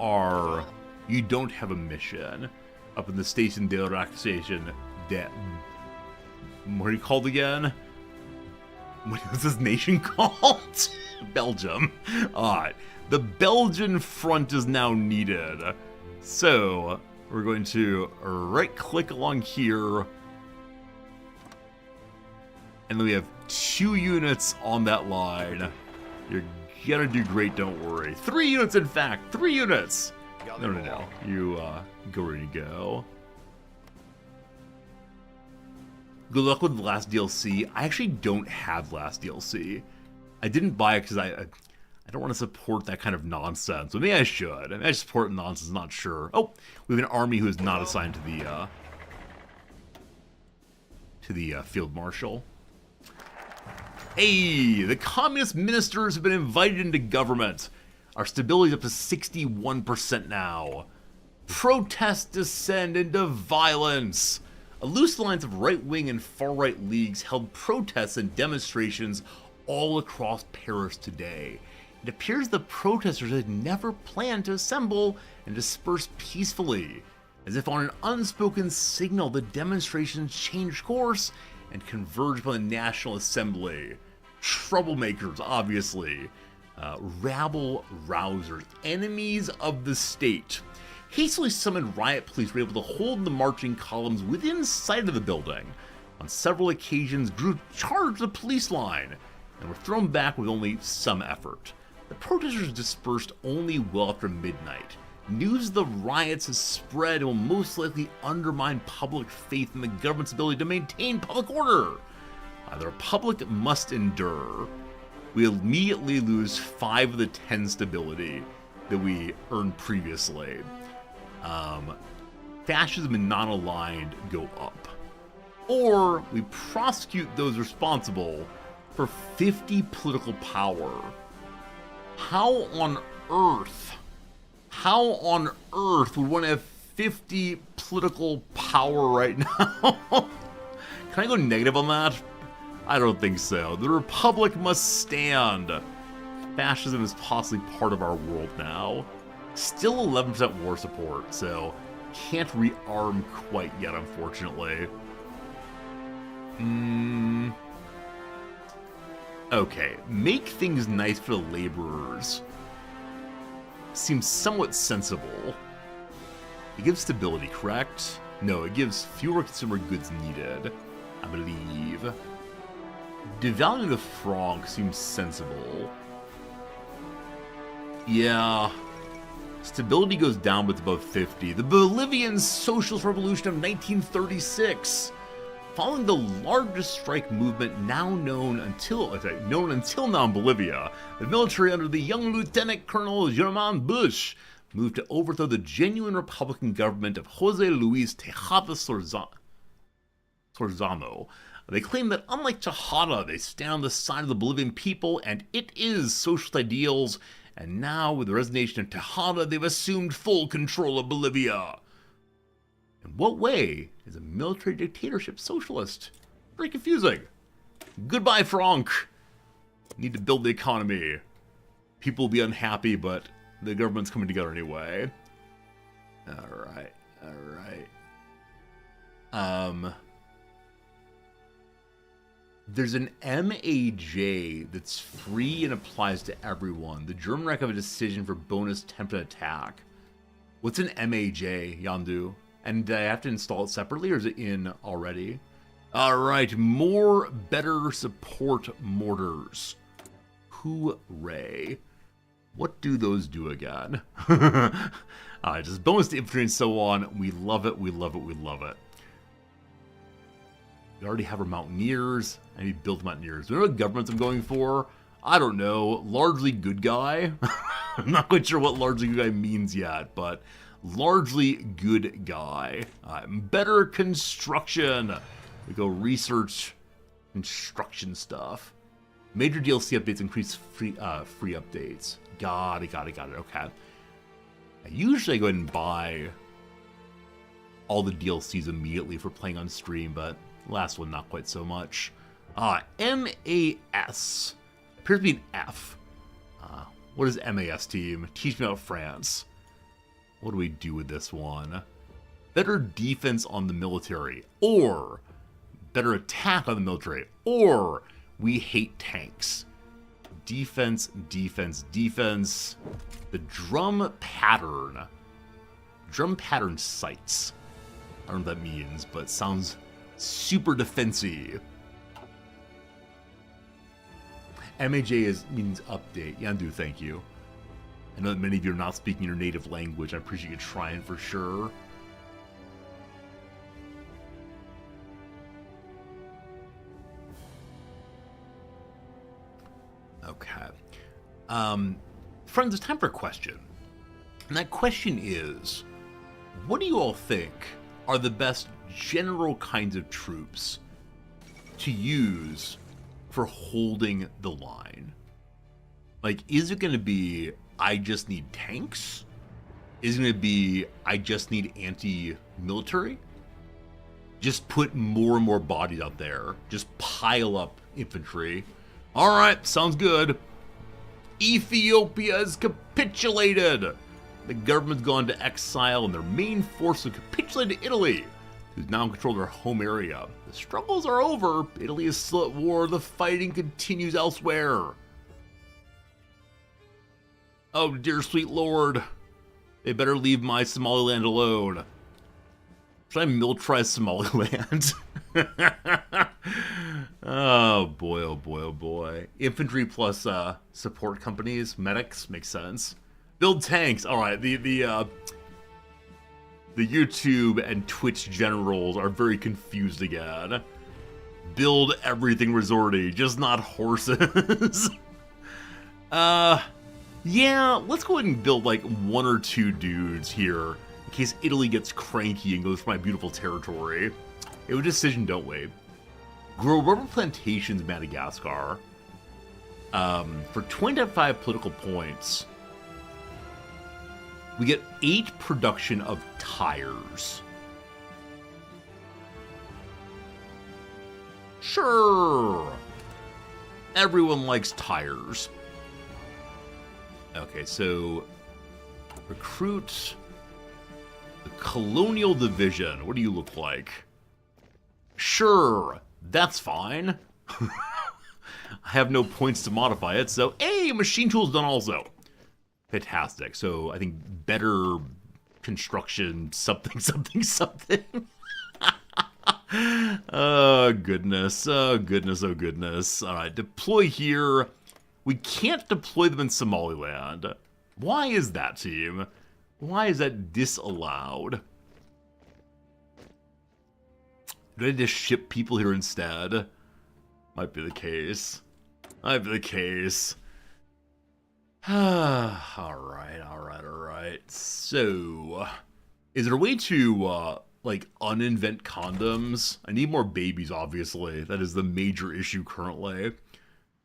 don't have a mission. Up in the Station de Relaxation. What are you called again? What was this nation called? Belgium. Alright. The Belgian front is now needed. So, we're going to right-click along here. And then we have 2 units on that line. You're gonna do great, don't worry. 3 units, in fact! 3 units! No. You, go ready to go. Good luck with the last DLC. I actually don't have last DLC. I didn't buy it because I don't want to support that kind of nonsense. But maybe I should. I support nonsense, not sure. Oh, we have an army who is not assigned to the field marshal. Hey, the communist ministers have been invited into government. Our stability is up to 61% now. Protests descend into violence. A loose alliance of right-wing and far-right leagues held protests and demonstrations all across Paris today. It appears the protesters had never planned to assemble and disperse peacefully. As if on an unspoken signal, the demonstrations changed course and converged upon the National Assembly. Troublemakers, obviously. Rabble-rousers, enemies of the state. Hastily summoned riot police were able to hold the marching columns within sight of the building. On several occasions, groups charged the police line and were thrown back with only some effort. The protesters dispersed only well after midnight. News of the riots has spread and will most likely undermine public faith in the government's ability to maintain public order. The Republic must endure. We immediately lose 5 of the 10 stability that we earned previously. Fascism and non-aligned go up. Or we prosecute those responsible for 50 political power. How on earth would one have 50 political power right now? Can I go negative on that? I don't think so. The Republic must stand. Fascism is possibly part of our world now. Still 11% war support, so can't rearm quite yet, unfortunately. Okay, make things nice for the laborers. Seems somewhat sensible. It gives stability, correct? No, it gives fewer consumer goods needed, I believe. Devaluing the franc seems sensible. Yeah. Stability goes down, but it's above 50. The Bolivian Socialist Revolution of 1936. Following the largest strike movement known until now in Bolivia, the military under the young Lieutenant Colonel German Bush moved to overthrow the genuine Republican government of Jose Luis Tejada Sorzano. They claim that unlike Tejada, they stand on the side of the Bolivian people and it is socialist ideals, and now with the resignation of Tejada, they've assumed full control of Bolivia. In what way is a military dictatorship socialist? Very confusing. Goodbye, Frank. Need to build the economy. People will be unhappy, but the government's coming together anyway. Alright. There's an MAJ that's free and applies to everyone. The German Reich have a decision for bonus template attack. What's an MAJ, Yandu? And do I have to install it separately, or is it in already? Alright, more better support mortars. Hooray. What do those do again? Just bonus to infantry and so on. We love it, we love it, we love it. We already have our mountaineers. I need to build mountaineers. Do you know what governments I'm going for? I don't know. Largely good guy. I'm not quite sure what largely good guy means yet, but largely good guy. Better construction. We go research construction stuff. Major DLC updates increase free updates. Got it. Okay. Usually I go ahead and buy all the DLCs immediately for playing on stream, but last one not quite so much. MAS. Appears to be an F. What is MAS, team? Teach me about France. What do we do with this one? Better defense on the military, or better attack on the military, or we hate tanks. Defense. The drum pattern sights. I don't know what that means, but it sounds super defensive. MAJ means update. Yandu, thank you. I know that many of you are not speaking your native language. I appreciate you trying for sure. Okay. Friends, it's time for a question. And that question is, what do you all think are the best general kinds of troops to use for holding the line? Like, is it going to be, I just need tanks? Is it going to be, I just need anti-military? Just put more and more bodies out there. Just pile up infantry. Alright, sounds good. Ethiopia has capitulated. The government's gone to exile and their main force has capitulated to Italy, who's now in control of their home area. The struggles are over. Italy is still at war. The fighting continues elsewhere. Oh, dear sweet lord. They better leave my Somaliland alone. Should I militarize Somaliland? Oh boy, oh boy, oh boy. Infantry plus support companies, medics, makes sense. Build tanks. Alright, the YouTube and Twitch generals are very confused again. Build everything resorty, just not horses. Yeah, let's go ahead and build like 1 or 2 dudes here in case Italy gets cranky and goes for my beautiful territory. It was a decision, don't we? Grow rubber plantations in Madagascar. For 25 political points, we get 8 production of tires. Sure. Everyone likes tires. Okay, so recruit the Colonial Division. What do you look like? Sure, that's fine. I have no points to modify it, so hey, machine tools done also. Fantastic. So I think better construction, something. Oh goodness. All right, deploy here. We can't deploy them in Somaliland. Why is that, team? Why is that disallowed? Did I just ship people here instead? Might be the case. Might be the case. Alright. So, is there a way to, like, uninvent condoms? I need more babies, obviously. That is the major issue currently.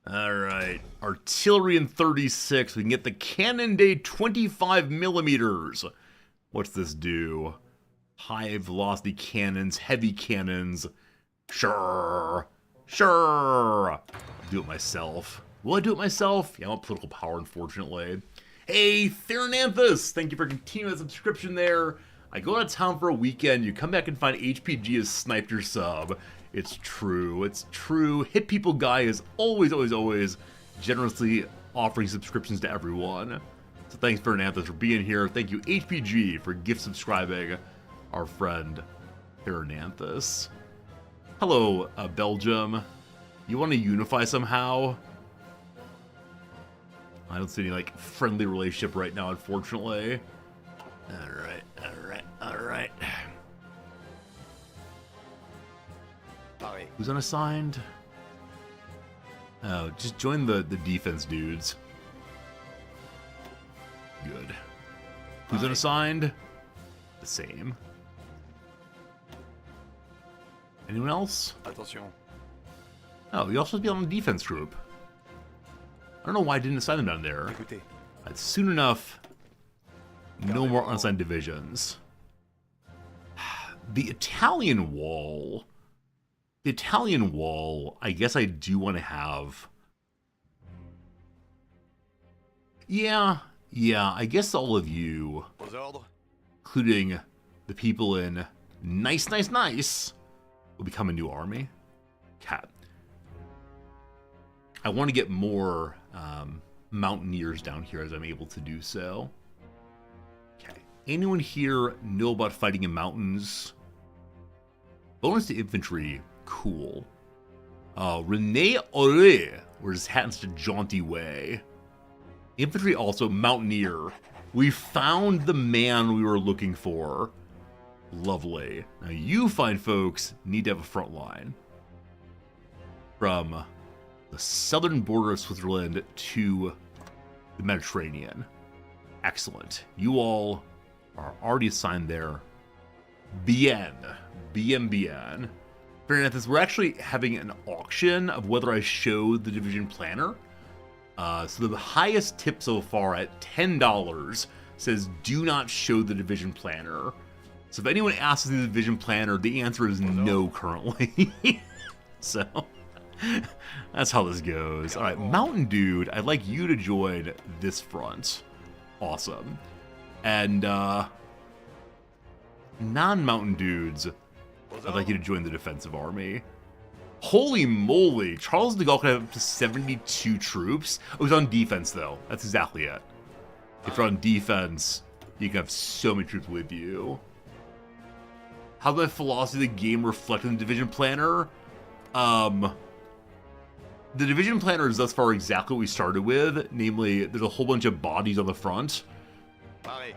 Alright. Artillery in 36. We can get the Cannonade 25 millimeters. What's this do? High velocity cannons, heavy cannons. Sure. I'll do it myself. Will I do it myself? Yeah, I want political power, unfortunately. Hey, Therananthus! Thank you for continuing the subscription there. I go out of town for a weekend, you come back and find HPG has sniped your sub. It's true. Hit People Guy is always generously offering subscriptions to everyone. So thanks, Therananthus, for being here. Thank you, HPG, for gift subscribing our friend Therananthus. Hello, Belgium. You want to unify somehow? I don't see any, like, friendly relationship right now, unfortunately. Alright. Paris. Who's unassigned? Oh, just join the defense dudes. Good. Who's unassigned? The same. Anyone else? Attention. Oh, you also have to be on the defense group. I don't know why I didn't assign them down there. Écoutez. Soon enough, no more unassigned divisions. The Italian wall. The Italian wall, I guess I do want to have. Yeah, I guess all of you, Aux ordres. including the people in nice, will become a new army. Cat. I want to get more mountaineers down here as I'm able to do so. Okay. Anyone here know about fighting in mountains? Bonus to infantry. Cool. Rene Aure wears his hat in such a jaunty way. Infantry also, mountaineer. We found the man we were looking for. Lovely. Now you fine folks need to have a front line. From the southern border of Switzerland to the Mediterranean. Excellent. You all are already assigned there. Bien. Therananthus, we're actually having an auction of whether I show the division planner. So the highest tip so far at $10 says do not show the division planner. So if anyone asks the division planner, the answer is no currently. So that's how this goes. All right, Mountain Dude, I'd like you to join this front. Awesome. And non-Mountain Dudes, I'd like you to join the defensive army. Holy moly, Charles de Gaulle could have up to 72 troops. Oh, he's on defense, though. That's exactly it. If you're on defense, you can have so many troops with you. How does my philosophy of the game reflect in the division planner? The division planner is thus far exactly what we started with. Namely, there's a whole bunch of bodies on the front. Paris.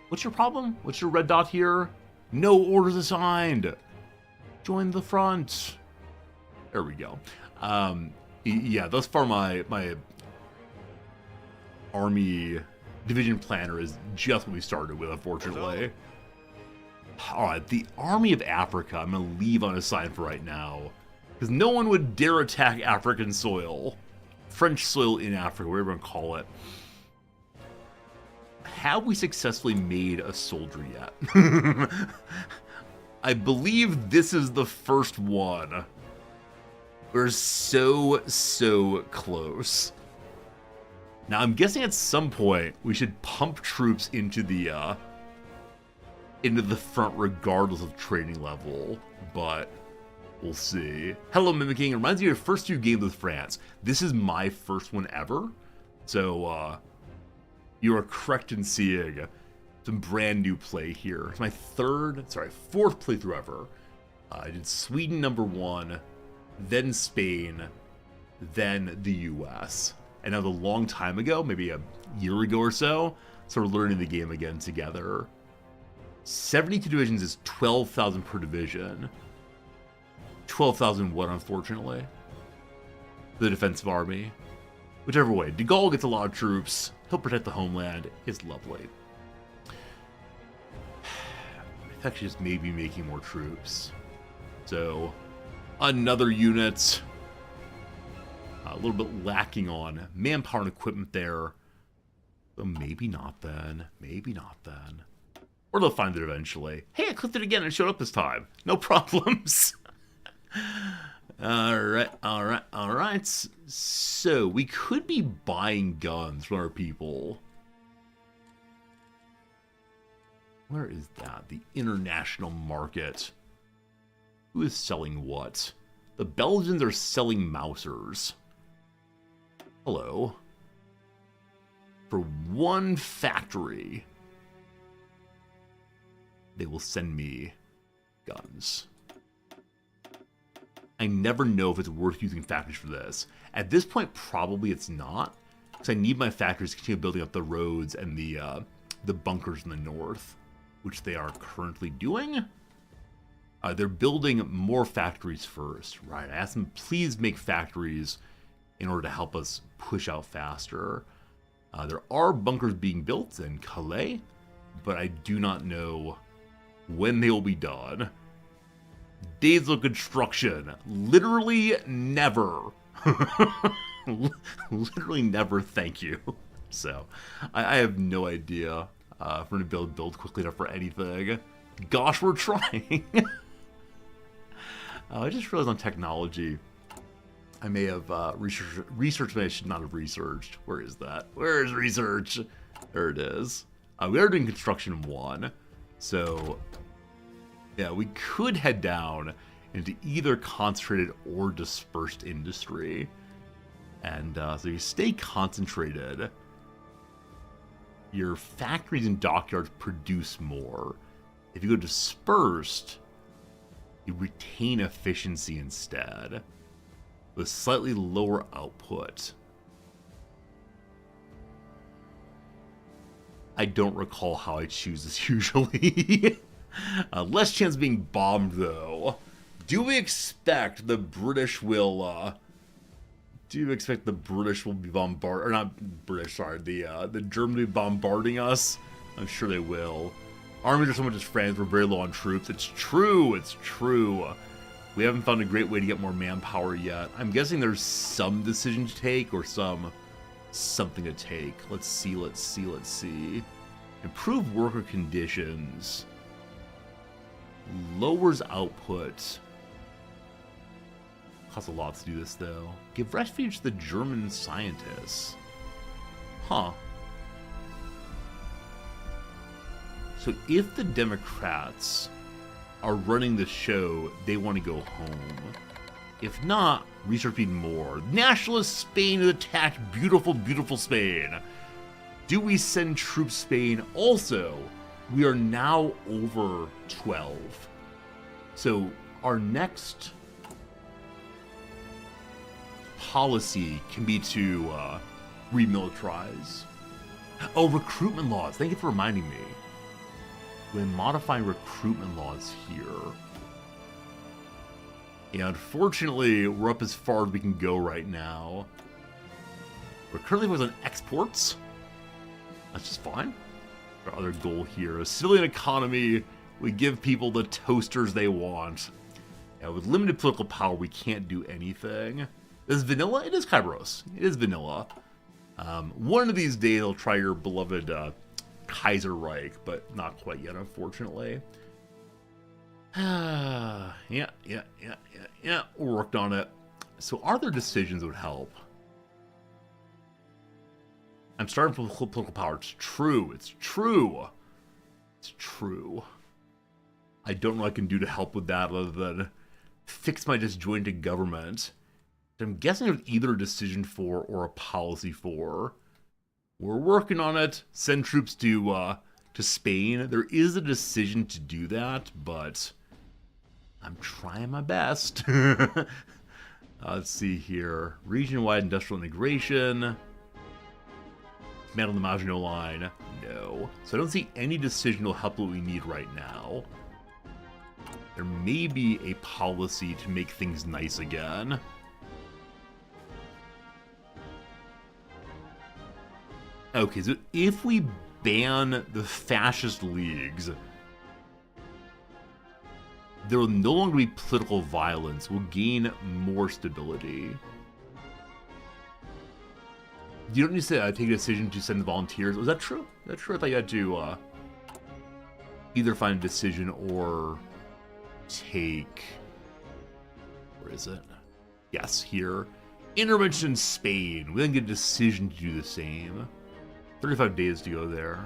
What's your problem? What's your red dot here? No orders assigned. Join the front. There we go. Yeah, thus far my army division planner is just what we started with, unfortunately. Alright, the Army of Africa I'm going to leave unassigned for right now. Because no one would dare attack African soil. French soil in Africa, whatever you want to call it. Have we successfully made a soldier yet? I believe this is the first one. We're so close. Now I'm guessing at some point we should pump troops into the front regardless of training level, but we'll see. Hello, Mimicking. It reminds me of your first 2 games with France. This is my first one ever, so you are correct in seeing some brand new play here. It's my fourth playthrough ever. I did Sweden #1, then Spain, then the US. And that was a long time ago, maybe a year ago or so, so we're learning the game again together. 72 divisions is 12,000 per division. 12,000 what, unfortunately? The defensive army. Whichever way. De Gaulle gets a lot of troops. He'll protect the homeland. It's lovely. It's actually just maybe making more troops. So, another unit. A little bit lacking on manpower and equipment there. So maybe not then. Maybe not then. Or they'll find it eventually. Hey, I clicked it again and it showed up this time. No problems. Alright. So, we could be buying guns from our people. Where is that? The international market. Who is selling what? The Belgians are selling Mausers. Hello. For one factory, they will send me guns. I never know if it's worth using factories for this. At this point, probably it's not, because I need my factories to continue building up the roads and the bunkers in the north, which they are currently doing. They're building more factories first, right? I asked them, please make factories in order to help us push out faster. There are bunkers being built in Calais, but I do not know when they will be done. Days of construction. Literally never. Literally never, thank you. So, I have no idea if we're going to build quickly enough for anything. Gosh, we're trying. I just realized on technology, I may have researched, but I should not have researched. Where is that? Where is research? There it is. We are doing construction 1. So, yeah, we could head down into either concentrated or dispersed industry. And so you stay concentrated, your factories and dockyards produce more. If you go dispersed, you retain efficiency instead, with slightly lower output. I don't recall how I choose this usually. Less chance of being bombed, though. Do we expect the British will, do you expect the British will be bombarded, or not British, sorry, the Germans will be bombarding us? I'm sure they will. Armies are so much as friends, we're very low on troops. It's true, it's true. We haven't found a great way to get more manpower yet. I'm guessing there's some decision to take, or something to take. Let's see. Improve worker conditions. Lowers output. Costs a lot to do this, though. Give refuge to the German scientists. Huh. So if the Democrats are running the show, they want to go home. If not, research even more. Nationalist Spain has attacked beautiful, beautiful Spain. Do we send troops Spain? Also, we are now over 12. So our next policy can be to remilitarize. Oh, recruitment laws. Thank you for reminding me. When modifying recruitment laws here. Yeah, unfortunately, we're up as far as we can go right now. We're currently focused on exports. That's just fine. Our other goal here, a civilian economy. We give people the toasters they want. Yeah, with limited political power, we can't do anything. Is vanilla? It is Kairos. It is vanilla. One of these days, I'll try your beloved Kaiserreich, but not quite yet, unfortunately. Yeah. Worked on it. So, are there decisions that would help? I'm starting from political power. It's true. It's true. It's true. I don't know what I can do to help with that other than fix my disjointed government. I'm guessing there's either a decision for or a policy for. We're working on it. Send troops to Spain. There is a decision to do that, but I'm trying my best. Let's see here. Region-wide industrial integration. Command on the Maginot Line. No. So I don't see any decision will help what we need right now. There may be a policy to make things nice again. Okay, so if we ban the fascist leagues, there will no longer be political violence. We'll gain more stability. You don't need to take a decision to send the volunteers. Was that true? That's true. I thought you had to either find a decision or take... Where is it? Yes, here. Intervention in Spain. We then get a decision to do the same. 35 days to go there.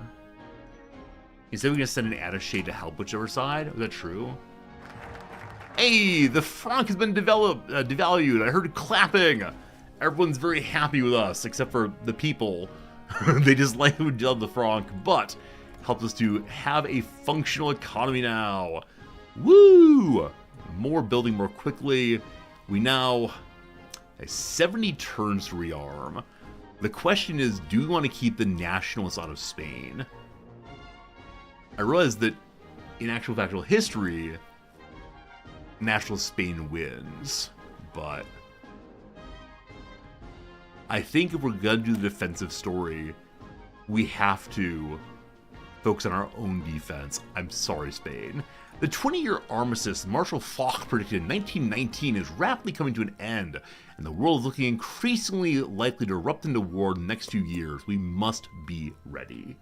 Instead, we're going to send an attaché to help whichever side. Was that true? Hey, the franc has been devalued. I heard clapping. Everyone's very happy with us, except for the people. They just like we dealt the franc, but helps us to have a functional economy now. Woo! More building more quickly. We now have 70 turns to rearm. The question is, do we want to keep the nationalists out of Spain? I realize that in actual factual history, nationalist Spain wins, but I think if we're going to do the defensive story, we have to focus on our own defense. I'm sorry, Spain. The 20-year armistice Marshal Foch predicted in 1919 is rapidly coming to an end, and the world is looking increasingly likely to erupt into war in the next few years. We must be ready.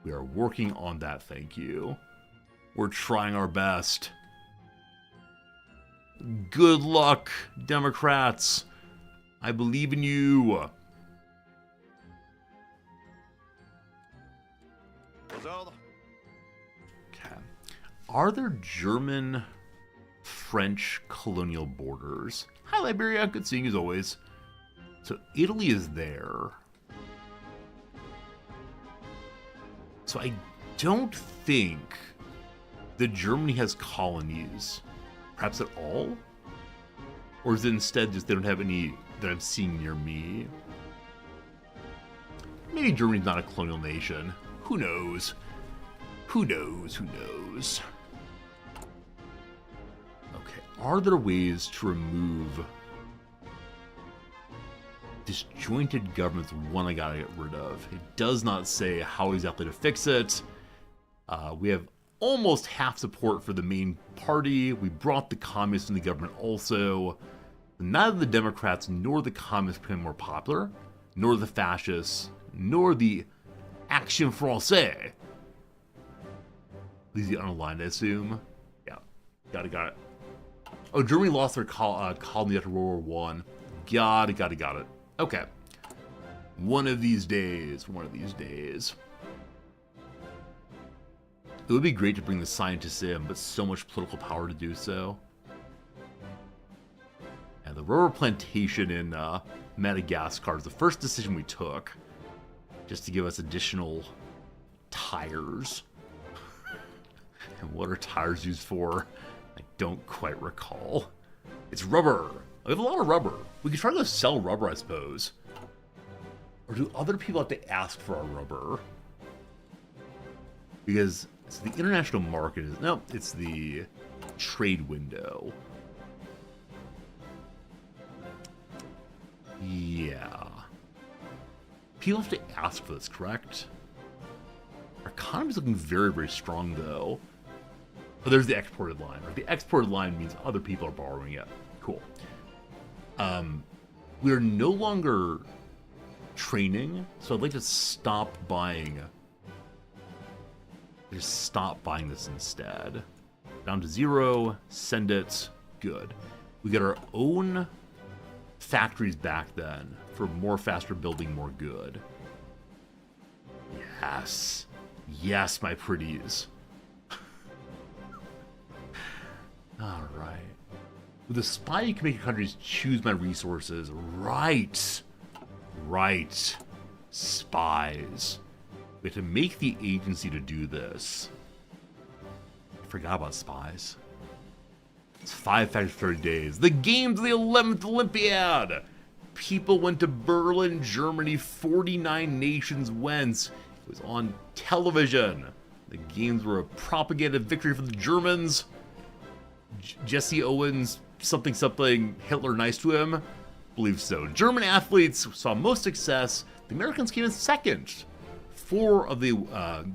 We are working on that, thank you. We're trying our best. Good luck, Democrats. I believe in you. Okay. Are there German, French colonial borders? Hi, Liberia. Good seeing you as always. So Italy is there. So I don't think that Germany has colonies, perhaps at all? Or is it instead just they don't have any that I'm seeing near me? Maybe Germany's not a colonial nation. Who knows? Who knows? Who knows? Okay, are there ways to remove disjointed governments? One I gotta get rid of. It does not say how exactly to fix it. We have almost half support for the main party. We brought the communists in the government also. Neither the Democrats nor the communists became more popular, nor the fascists, nor the Action Française. These are unaligned, I assume. Yeah, got it. Oh, Germany lost their colony after World War I. Got it. Okay. One of these days. It would be great to bring the scientists in, but so much political power to do so. And the rubber plantation in Madagascar is the first decision we took, just to give us additional tires. And what are tires used for? I don't quite recall. It's rubber. We have a lot of rubber. We could try to sell rubber, I suppose. Or do other people have to ask for our rubber? Because it's the international market. No, it's the trade window. Yeah. People have to ask for this, correct? Our economy's looking very, very strong, though. Oh, there's the exported line. Right? The exported line means other people are borrowing it. Cool. We are no longer training, so I'd like to stop buying. Just stop buying this instead. Down to 0. Send it. Good. We get our own factories back then for more faster building, more good. Yes. Yes, my pretties. Alright. With a spy, you can make your countries choose my resources. Right. Spies. We have to make the agency to do this. I forgot about spies. It's 5 factors for 30 days. The games of the 11th Olympiad! People went to Berlin, Germany. 49 nations went. It was on television. The games were a propaganda victory for the Germans. Jesse Owens, something, Hitler nice to him? Believe so. German athletes saw most success. The Americans came in second. 4 of the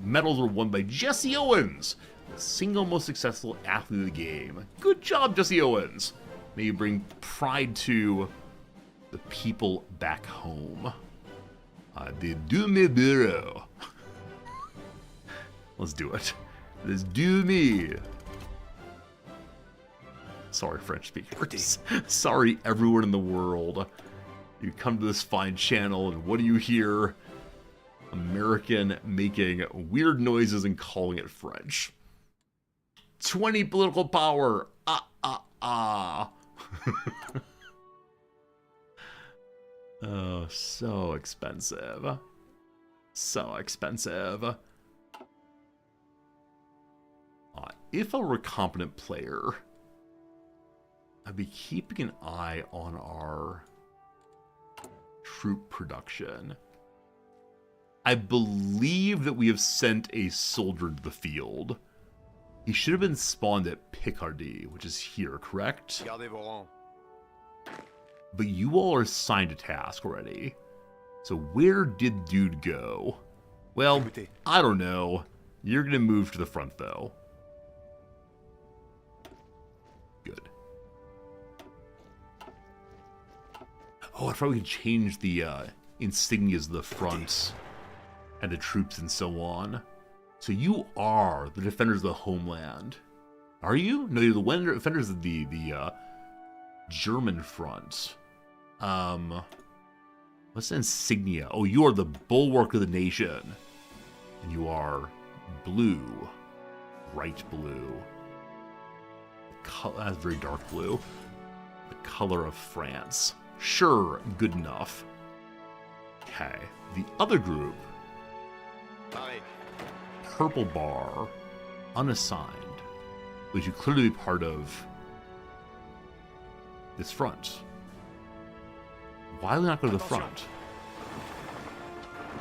medals were won by Jesse Owens, the single most successful athlete of the game. Good job, Jesse Owens. May you bring pride to the people back home. The Dume Bureau. Let's do it. Let's do me. Sorry, French speakers. Sorry, everyone in the world. You come to this fine channel, and what do you hear? American making weird noises and calling it French. 20 political power. Oh, so expensive. So expensive. If I were a competent player, I'd be keeping an eye on our troop production. I believe that we have sent a soldier to the field. He should have been spawned at Picardy, which is here, correct? Gardez vos rangs. But you all are assigned a task already. So where did dude go? Well, I don't know. You're going to move to the front, though. Good. Oh, I probably could change the insignias of the front and the troops and so on. So you are the defenders of the homeland. Are you? No, you're the defenders of the German front. What's the insignia? Oh, you are the bulwark of the nation. And you are blue. Bright blue. That's very dark blue. The color of France. Sure, good enough. Okay, the other group. Paris. Purple bar. Unassigned. Which you clearly be part of this front. Why do we not go to the front?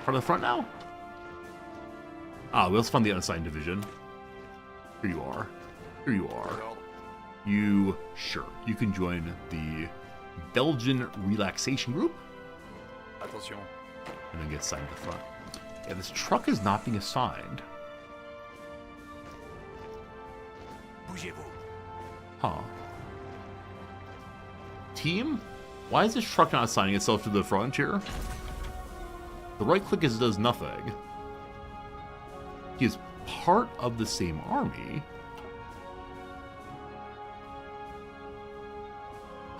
Part of the front now? We also found the unassigned division. Here you are. Here you are. Sure, you can join the Belgian Relaxation Group. Attention. And then get assigned to the front. Yeah, this truck is not being assigned. Bougez-vous. Huh. Team? Why is this truck not assigning itself to the front here? The right click does nothing. He is part of the same army.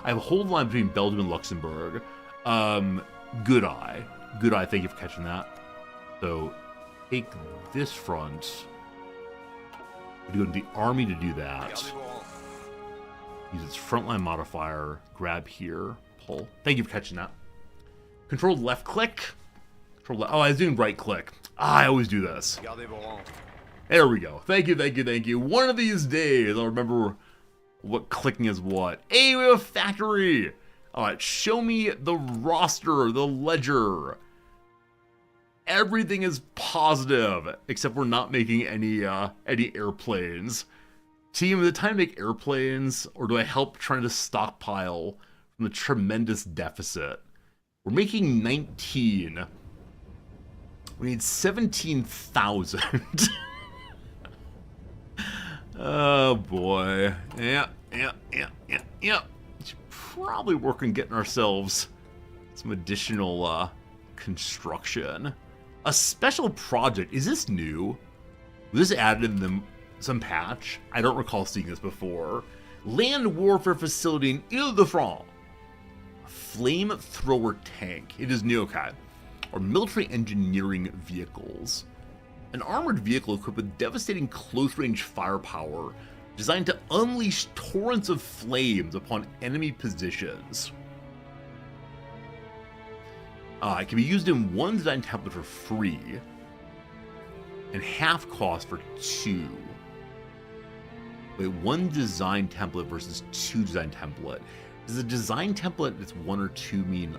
I have a hold line between Belgium and Luxembourg. Good eye. Good eye, thank you for catching that. So, take this front. We go to the army to do that. Gardez vos rangs. Use its frontline modifier. Grab here. Pull. Thank you for catching that. Control left click. Oh, I was doing right click. I always do this. Gardez vos rangs. There we go. Thank you, thank you, thank you. One of these days, I'll remember what clicking is what. Hey, we have a factory. All right, show me the roster, the ledger. Everything is positive, except we're not making any airplanes. Team, is it time to make airplanes, or do I help trying to stockpile from the tremendous deficit? We're making 19. We need 17,000. Oh boy. Yeah. Should probably work on getting ourselves some additional construction. A special project. Is this new? Was this added in some patch? I don't recall seeing this before. Land warfare facility in Ile-de-France. Flamethrower tank. It is new, okay. Or military engineering vehicles. An armored vehicle equipped with devastating close-range firepower designed to unleash torrents of flames upon enemy positions. It can be used in one design template for free, and half cost for 2. Wait, one design template versus 2 design template. Does a design template that's 1 or 2 mean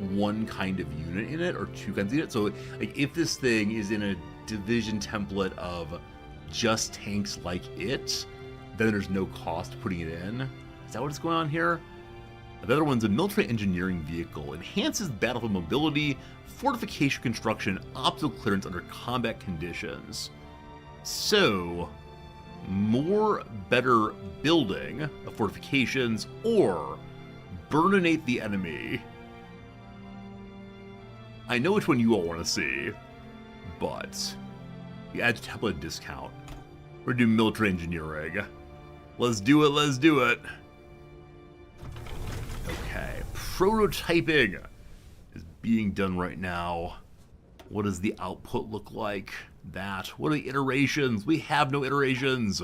one kind of unit in it or two kinds of units. So like if this thing is in a division template of just tanks like it, then there's no cost putting it in. Is that what's going on here? The other one's a military engineering vehicle. Enhances battlefield mobility, fortification construction, obstacle clearance under combat conditions. So, more better building of fortifications or burninate the enemy. I know which one you all want to see, but you add template discount. We're doing military engineering. Let's do it, let's do it. Okay, prototyping is being done right now. What does the output look like? That. What are the iterations? We have no iterations.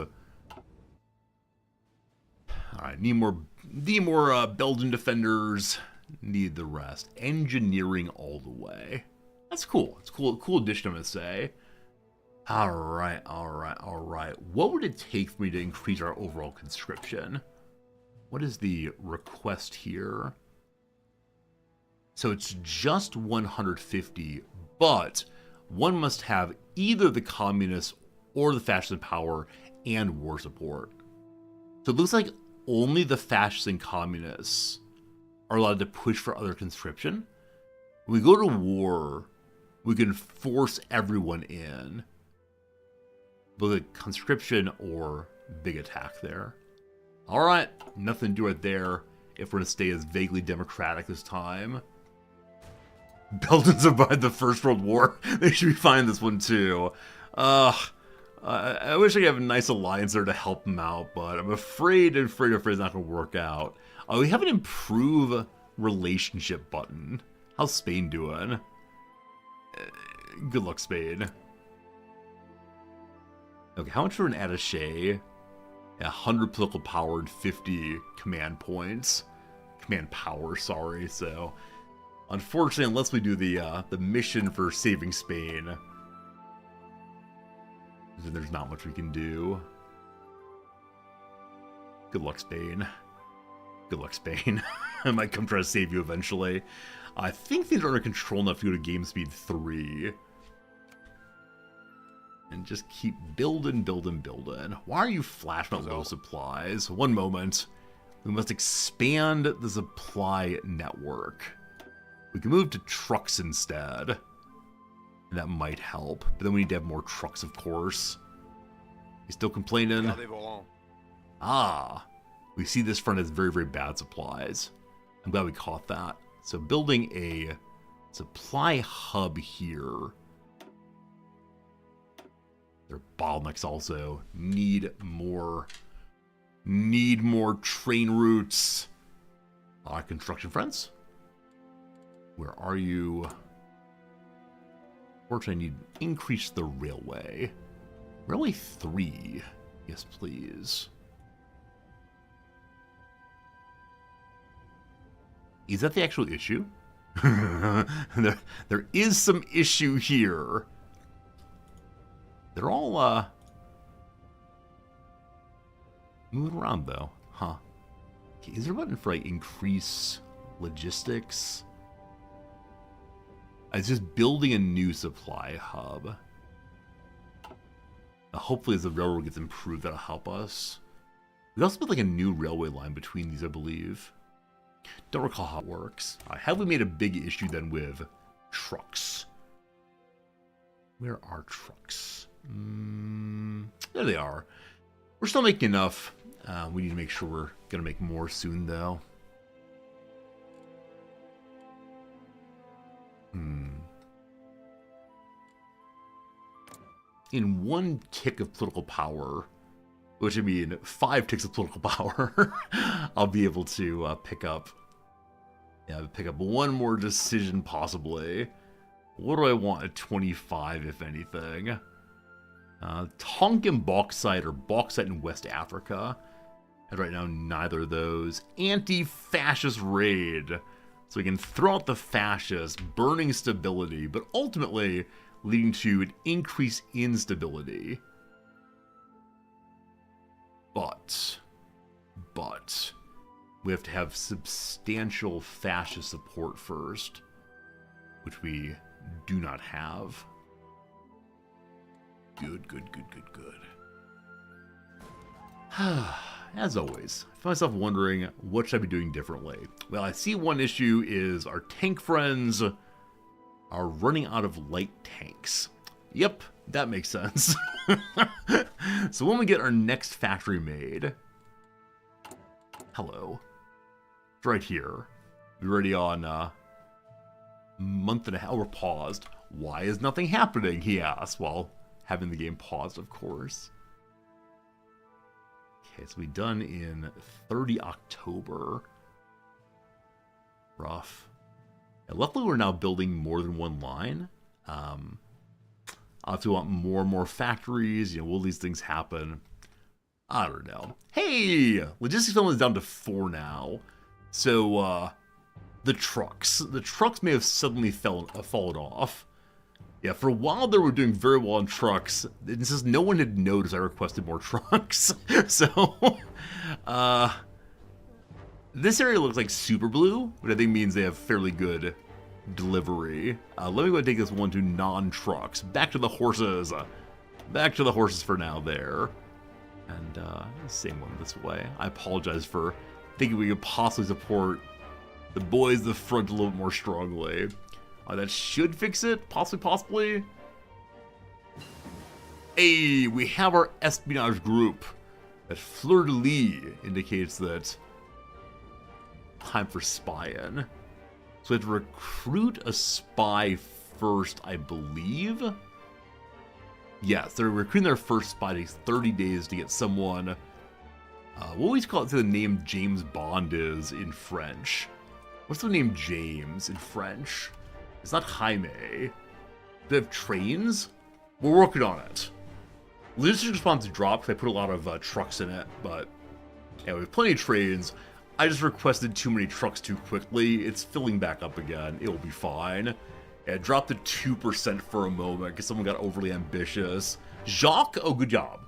Alright, need more Belgian defenders. Need the rest. Engineering all the way. That's cool. It's cool addition, I'm gonna say. Alright. What would it take for me to increase our overall conscription? What is the request here? So it's just 150, but one must have either the communists or the fascists in power and war support. So it looks like only the fascists and communists are allowed to push for other conscription. When we go to war, we can force everyone in. But the conscription or big attack there. Alright, nothing to do right there if we're going to stay as vaguely democratic this time. Belgians survived the First World War. They should be fine this one too. I wish I could have a nice alliance there to help them out, but I'm afraid it's not going to work out. We have an improve relationship button. How's Spain doing? Good luck, Spain. Okay, how much for an attaché? 100 political power and 50 command points. Command power, sorry. So, unfortunately, unless we do the mission for saving Spain, then there's not much we can do. Good luck, Spain. Good luck, Spain. I might come try to save you eventually. I think things are under control enough to go to game speed 3. And just keep building. Why are you flashing out low supplies? One moment. We must expand the supply network. We can move to trucks instead. And that might help. But then we need to have more trucks, of course. You still complaining? Ah. We see this front has very, very bad supplies. I'm glad we caught that. So building a supply hub here. Their bottlenecks also need more train routes. Construction friends, where are you? Fortunately, I need to increase the railway. Railway 3, yes, please. Is that the actual issue? there is some issue here. They're all, moving around, though. Huh. Okay, is there a button for, like, increase logistics? It's just building a new supply hub. Hopefully, as the railroad gets improved, that'll help us. We also put, like, a new railway line between these, I believe. Don't recall how it works. Have we made a big issue, then, with trucks? Where are trucks? There they are. We're still making enough. We need to make sure we're going to make more soon, though. In one tick of political power, which I mean 5 ticks of political power, I'll be able to pick up one more decision, possibly. What do I want at 25, if anything? Tonkin bauxite or bauxite in West Africa. And right now, neither of those. Anti-fascist raid. So we can throw out the fascists, burning stability, but ultimately leading to an increase in stability. But we have to have substantial fascist support first. which we do not have. Good, good, good, good, good. As always, I find myself wondering, what should I be doing differently? Well, I see one issue is our tank friends are running out of light tanks. Yep, that makes sense. So when we get our next factory made... Hello. It's right here. We're already on a month and a half. We're paused. Why is nothing happening, he asked, while having the game paused, of course. Okay, so we're done in 30 October. Rough. And luckily, we're now building more than one line. Obviously, we want more and more factories. You know, will these things happen? I don't know. Hey! Logistics film is down to 4 now. So, the trucks. The trucks may have suddenly fallen off. Yeah, for a while there, we were doing very well on trucks. It's just no one had noticed I requested more trucks. So, this area looks like super blue, but I think means they have fairly good delivery. Let me go and take this one to non-trucks. Back to the horses. Back to the horses for now there. And, same one this way. I apologize for thinking we could possibly support the boys at the front a little bit more strongly. That should fix it, possibly. Hey, we have our espionage group. That fleur-de-lis indicates that time for spying. So we have to recruit a spy first, I believe. Yes, they're recruiting their first spy. It takes 30 days to get someone. What do we call it? The name James Bond is in French. What's the name James in French? It's not Jaime. Do they have trains? We're working on it. Logistics response dropped. They put a lot of trucks in it, but yeah, we have plenty of trains. I just requested too many trucks too quickly. It's filling back up again. It will be fine. Yeah, it dropped to 2% for a moment because someone got overly ambitious. Jacques? Oh, good job.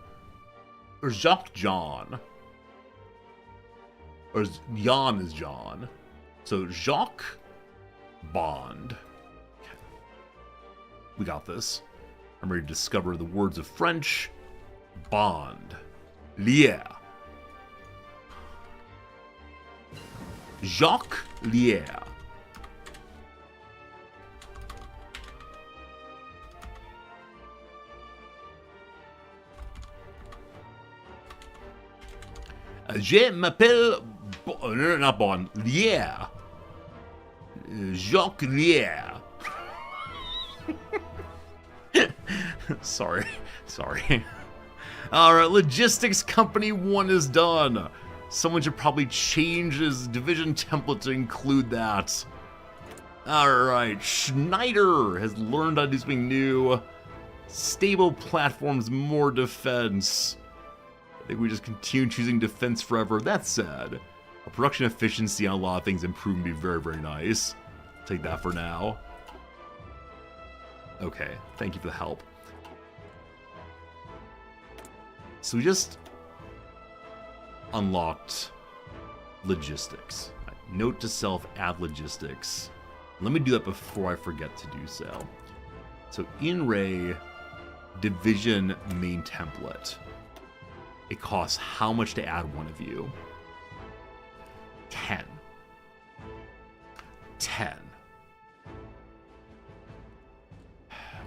Or Jacques John. Or Jan is John. So Jacques Bond. Okay. We got this. I'm ready to discover the words of French. Bond. Lier. Jacques Lier. Je m'appelle... No, not Bond. Lier. Jacques Lier. Sorry. Alright, Logistics Company 1 is done. Someone should probably change his division template to include that. Alright, Schneider has learned how to do something new. Stable platforms, more defense. I think we just continue choosing defense forever. That said, our production efficiency on a lot of things improved and be very, very nice. Take that for now. Okay, thank you for the help. So we just unlocked logistics. Note to self, add logistics. Let me do that before I forget to do so. So in Ray, division main template. It costs how much to add one of you? 10. 10.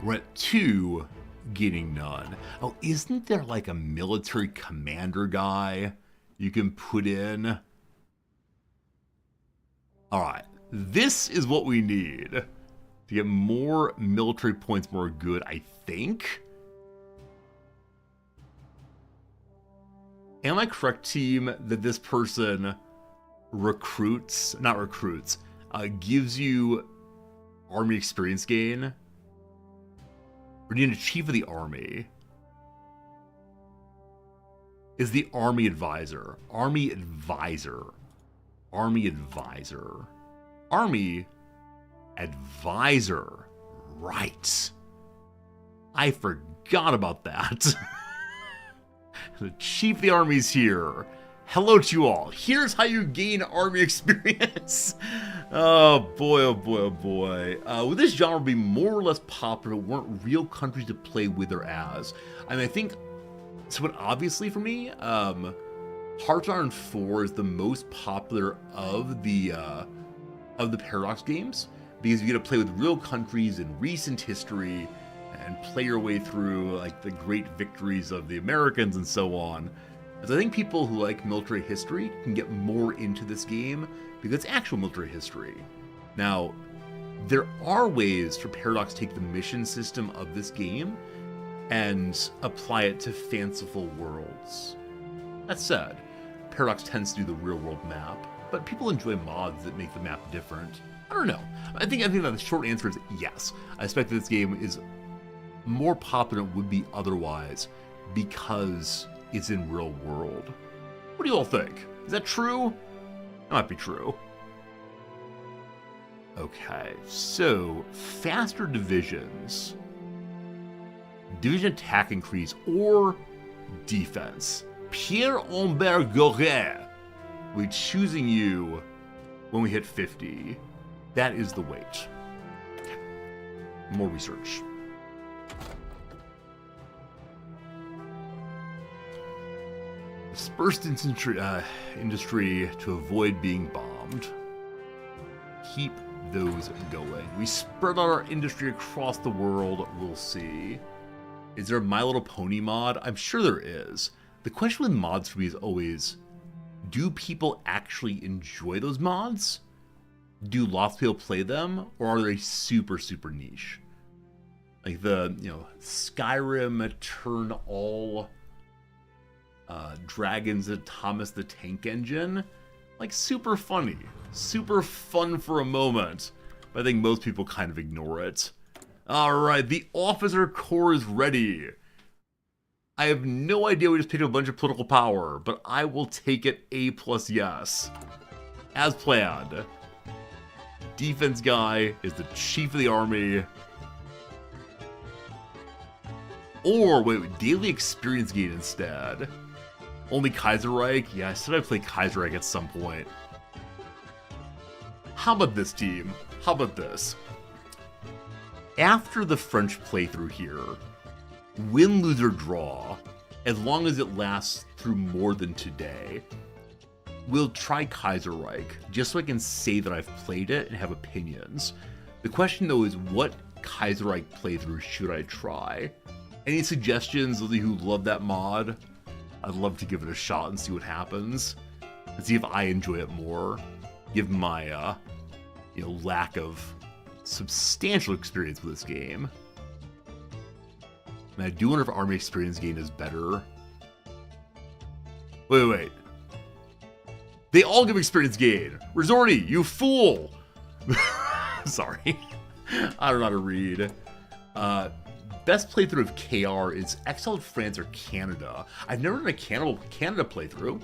We're at 2, getting none. Oh, isn't there like a military commander guy you can put in? Alright, this is what we need to get more military points more good, I think. Am I correct, team, that this person gives you army experience gain? Or do you need a chief of the army? Is the army advisor. Army advisor. Army advisor. Army advisor. Right. I forgot about that. The chief of the army's here. Hello to you all. Here's how you gain army experience. Oh boy, oh boy, oh boy. Would this genre be more or less popular if it weren't real countries to play with or as? I mean, I think, somewhat obviously for me, Hearts Iron 4 is the most popular of the Paradox games, because you get to play with real countries in recent history and play your way through like the great victories of the Americans and so on. So I think people who like military history can get more into this game because it's actual military history. Now, there are ways for Paradox to take the mission system of this game and apply it to fanciful worlds. That said, Paradox tends to do the real world map, but people enjoy mods that make the map different. I don't know. I think that the short answer is yes. I expect that this game is more popular than it would be otherwise because it's in real world. What do you all think? Is that true? That might be true. Okay, so faster divisions. Division attack increase or defense. Pierre-Humbert Goret. We're choosing you when we hit 50. That is the weight. Okay. More research. Dispersed industry to avoid being bombed. Keep those going. We spread out our industry across the world. We'll see. Is there a My Little Pony mod? I'm sure there is. The question with mods for me is always, do people actually enjoy those mods? Do lots of people play them? Or are they super, super niche? Like the, Skyrim turn all dragons at Thomas the Tank Engine. Like, super funny. Super fun for a moment. But I think most people kind of ignore it. Alright, the officer corps is ready. I have no idea we just picked up a bunch of political power, but I will take it A+ yes. As planned. Defense guy is the chief of the army. Or, wait, daily experience gain instead. Only Kaiserreich? Yeah, I said I'd play Kaiserreich at some point. How about this team? How about this? After the French playthrough here, win, lose, or draw, as long as it lasts through more than today, we'll try Kaiserreich, just so I can say that I've played it and have opinions. The question, though, is what Kaiserreich playthrough should I try? Any suggestions, those of you who love that mod? I'd love to give it a shot and see what happens, and see if I enjoy it more, given my, lack of substantial experience with this game. And I do wonder if army experience gain is better. Wait. They all give experience gain. Resorti, you fool! Sorry. I don't know how to read. Best playthrough of KR is Exiled France or Canada. I've never done a Canada playthrough.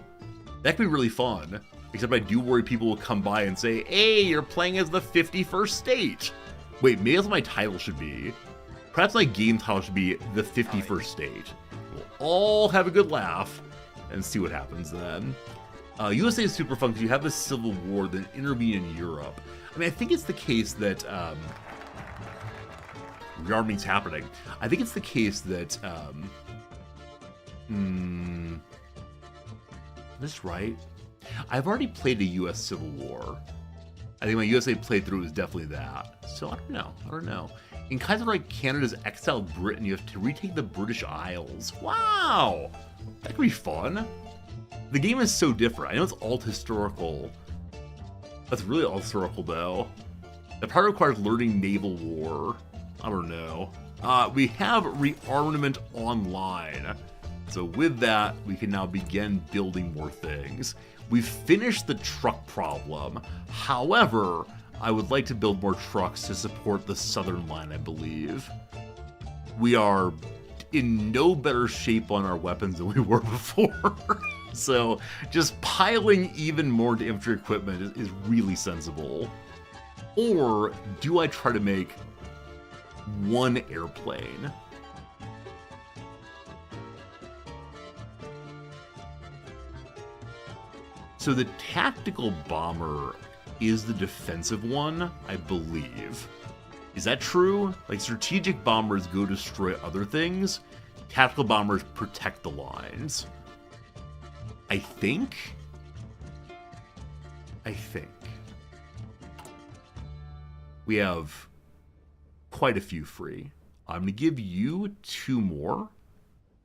That could be really fun. Except I do worry people will come by and say, hey, you're playing as the 51st state. Wait, maybe that's what my title should be. Perhaps my game title should be the 51st state. We'll all have a good laugh and see what happens then. USA is super fun because you have a civil war that intervene in Europe. I mean, I think it's the case that rearming's happening. I think it's the case that is this right? I've already played a US Civil War. I think my USA playthrough is definitely that. So I don't know. In Kaiserreich, Canada's exiled Britain, you have to retake the British Isles. Wow! That could be fun. The game is so different. I know it's all historical. That's really all historical, though. The part requires learning naval war. I don't know. We have rearmament online. So with that, we can now begin building more things. We've finished the truck problem. However, I would like to build more trucks to support the southern line, I believe. We are in no better shape on our weapons than we were before. So just piling even more into infantry equipment is really sensible. Or do I try to make one airplane? So the tactical bomber is the defensive one, I believe. Is that true? Like, strategic bombers go destroy other things. Tactical bombers protect the lines. I think. We have quite a few free. I'm going to give you 2 more.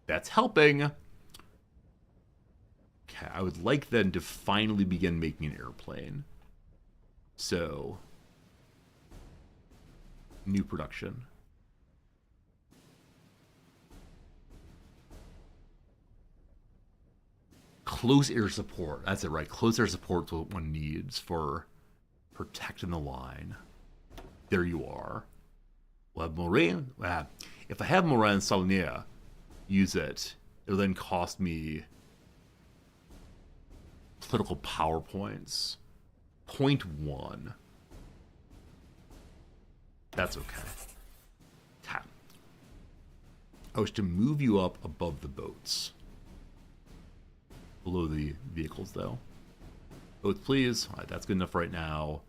That's helping. Okay, I would like then to finally begin making an airplane. So, new production. Close air support. That's it, right? Close air support is what one needs for protecting the line. There you are. We'll have Moraine. If I have Moraine Saulnier use it, it'll then cost me political power points. 0.1. That's okay. Tap. I wish to move you up above the boats. Below the vehicles, though. Boats, please. All right, that's good enough right now.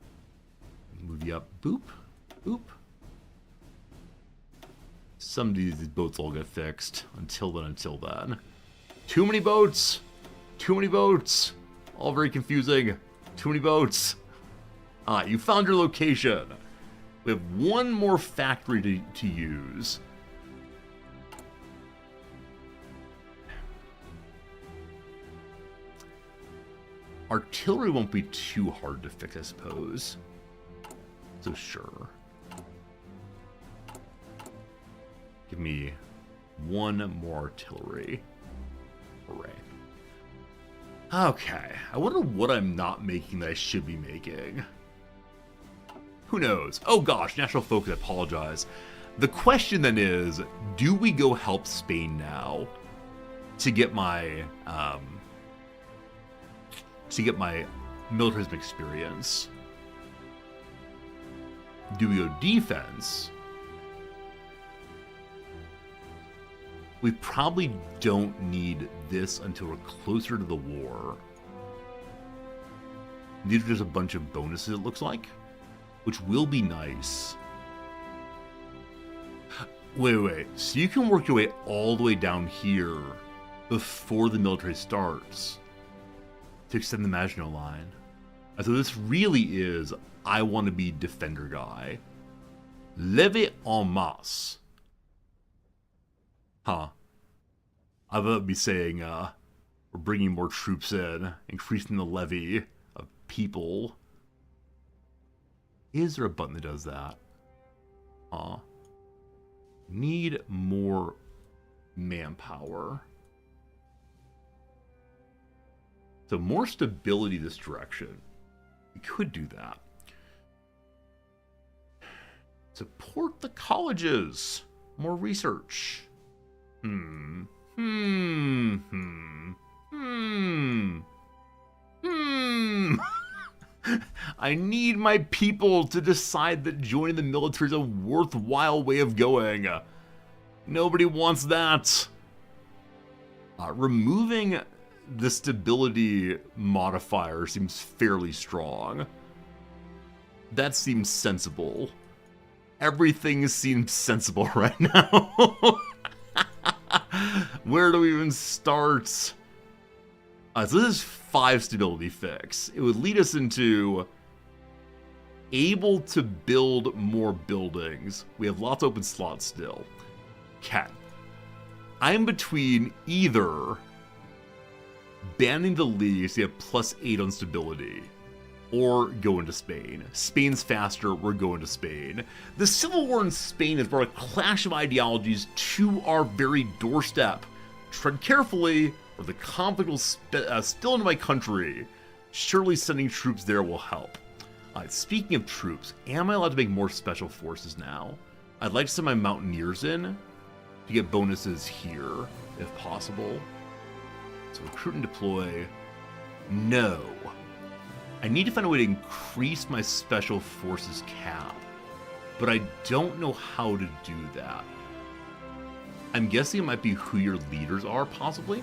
Move you up. Boop. Boop. Some of these boats all get fixed. Until then. Too many boats! Too many boats! All very confusing. Too many boats. You found your location. We have one more factory to use. Artillery won't be too hard to fix, I suppose. So sure. Give me 1 more artillery. Hooray. Okay, I wonder what I'm not making that I should be making. Who knows? Oh gosh, National Focus, I apologize. The question then is, do we go help Spain now to get my militarism experience? Do we go defense? We probably don't need this until we're closer to the war. These are just a bunch of bonuses, it looks like, which will be nice. Wait. So you can work your way all the way down here before the military starts to extend the Maginot Line. So this really is, I want to be defender guy. Levée en masse. Huh. I thought it'd be saying, we're bringing more troops in, increasing the levy of people. Is there a button that does that? Huh. Need more manpower. So more stability this direction. We could do that. Support the colleges. More research. I need my people to decide that joining the military is a worthwhile way of going. Nobody wants that. Removing the stability modifier seems fairly strong. That seems sensible. Everything seems sensible right now. Where do we even start? So this is 5 stability fix. It would lead us into able to build more buildings. We have lots of open slots still. Okay. I'm between either banning the league so you have +8 on stability, or go into Spain. Spain's faster, we're going to Spain. The Civil War in Spain has brought a clash of ideologies to our very doorstep. Tread carefully, or the conflict will spill into my country. Surely sending troops there will help. Speaking of troops, am I allowed to make more special forces now? I'd like to send my mountaineers in to get bonuses here, if possible. So recruit and deploy. No. I need to find a way to increase my special forces cap, but I don't know how to do that. I'm guessing it might be who your leaders are, possibly?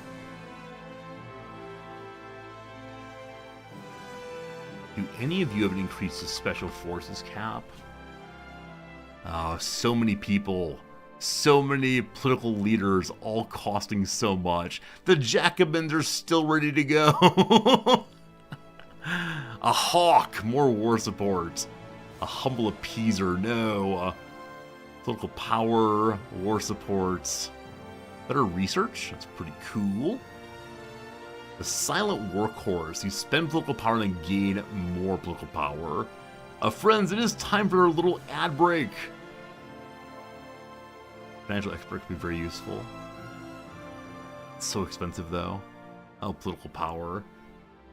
Do any of you have an increased Special Forces cap? Oh, so many people. So many political leaders, all costing so much. The Jacobins are still ready to go. A hawk, more war support. A humble appeaser, no. Political power, war supports. Better research, that's pretty cool. The silent workhorse, you spend political power and then gain more political power. Friends, it is time for a little ad break. Financial expert could be very useful. It's so expensive though. Oh, political power.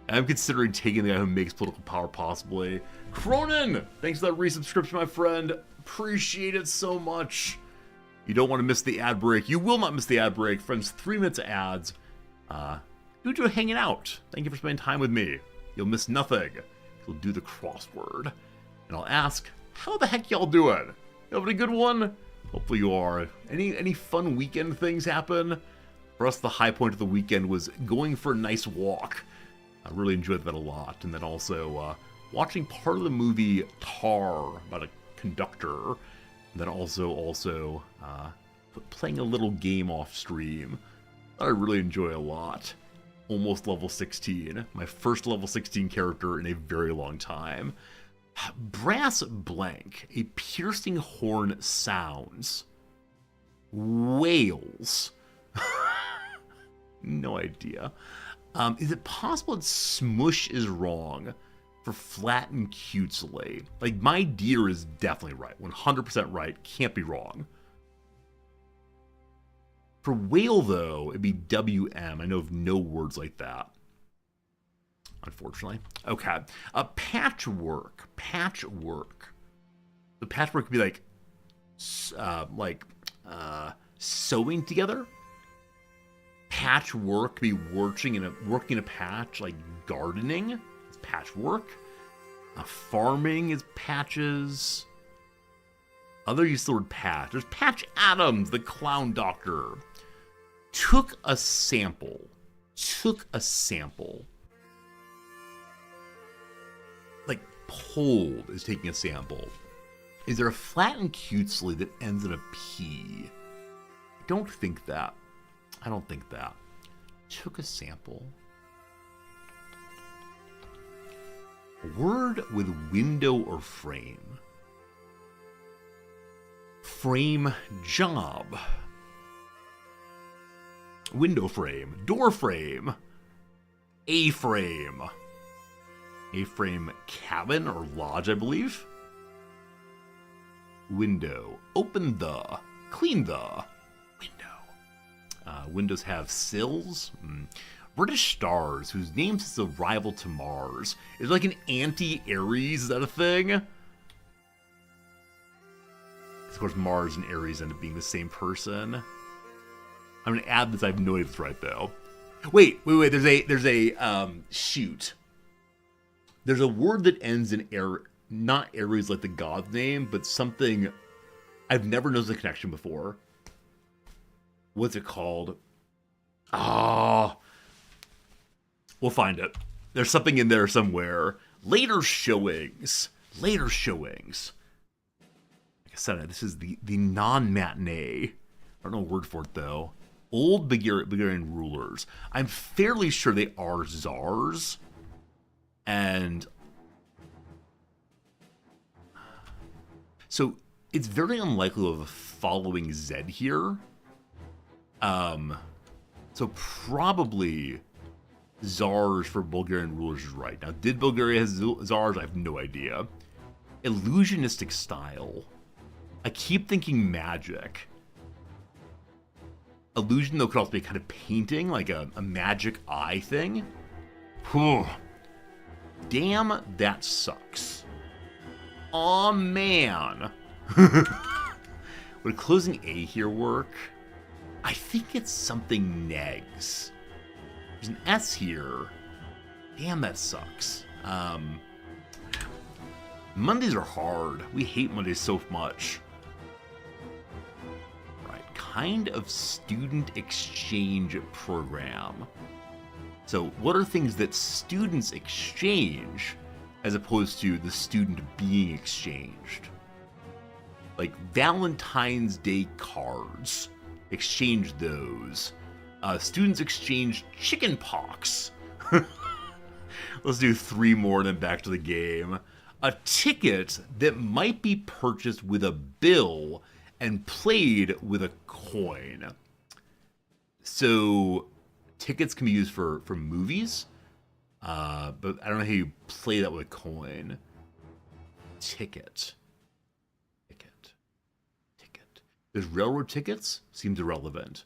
I'm considering taking the guy who makes political power possibly. Cronin! Thanks for that resubscription, my friend. Appreciate it so much. You don't want to miss the ad break. You will not miss the ad break. Friends, 3 minutes of ads. You enjoy hanging out. Thank you for spending time with me. You'll miss nothing. You'll do the crossword. And I'll ask, how the heck y'all doing? You having a good one? Hopefully you are. Any fun weekend things happen? For us, the high point of the weekend was going for a nice walk. I really enjoyed that a lot. And then also watching part of the movie Tar about a conductor. And then also playing a little game off stream that I really enjoy a lot. Almost level 16. My first level 16 character in a very long time. Brass blank. A piercing horn sounds. Whales. No idea. Is it possible that smush is wrong for flat and cutesily? Like, my deer is definitely right. 100% right. Can't be wrong. For whale, though, it'd be WM. I know of no words like that. Unfortunately. Okay. Patchwork. Patchwork. The patchwork could be like sewing together. Patchwork could be working in a patch, like gardening. It's patchwork. Farming is patches. Other use the word patch. There's Patch Adams, the clown doctor. Took a sample. Like, pulled is taking a sample. Is there a flat and cutesly that ends in a P? I don't think that. Took a sample. Word with window or frame. Frame job. Window frame. Door frame. A-frame. A-frame cabin or lodge, I believe. Window. Open the. Clean the. Window. Windows have sills. British stars, whose names is a rival to Mars. Is like an anti-Aries, is that a thing? Of course, Mars and Aries end up being the same person. I'm gonna add this. I have no idea if it's right though. Wait. There's a shoot. There's a word that ends in not Aries like the god's name, but something I've never noticed a connection before. What's it called? We'll find it. There's something in there somewhere. Later showings. Like I said, this is the non-matinee. I don't know a word for it though. Old Bulgarian rulers. I'm fairly sure they are czars. And so it's very unlikely of a following Z here. So probably czars for Bulgarian rulers is right. Now, did Bulgaria have czars? I have no idea. Illusionistic style. I keep thinking magic. Illusion, though, could also be kind of painting, like a magic eye thing. Whew. Damn, that sucks. Aw, man. Would closing A here work? I think it's something negs. There's an S here. Damn, that sucks. Mondays are hard. We hate Mondays so much. Right, kind of student exchange program. So what are things that students exchange as opposed to the student being exchanged. Like Valentine's Day cards, exchange those. Students exchange chicken pox. Let's do 3 more, then back to the game. A ticket that might be purchased with a bill and played with a coin. So, tickets can be used for movies, but I don't know how you play that with a coin. Ticket. There's railroad tickets? Seems irrelevant.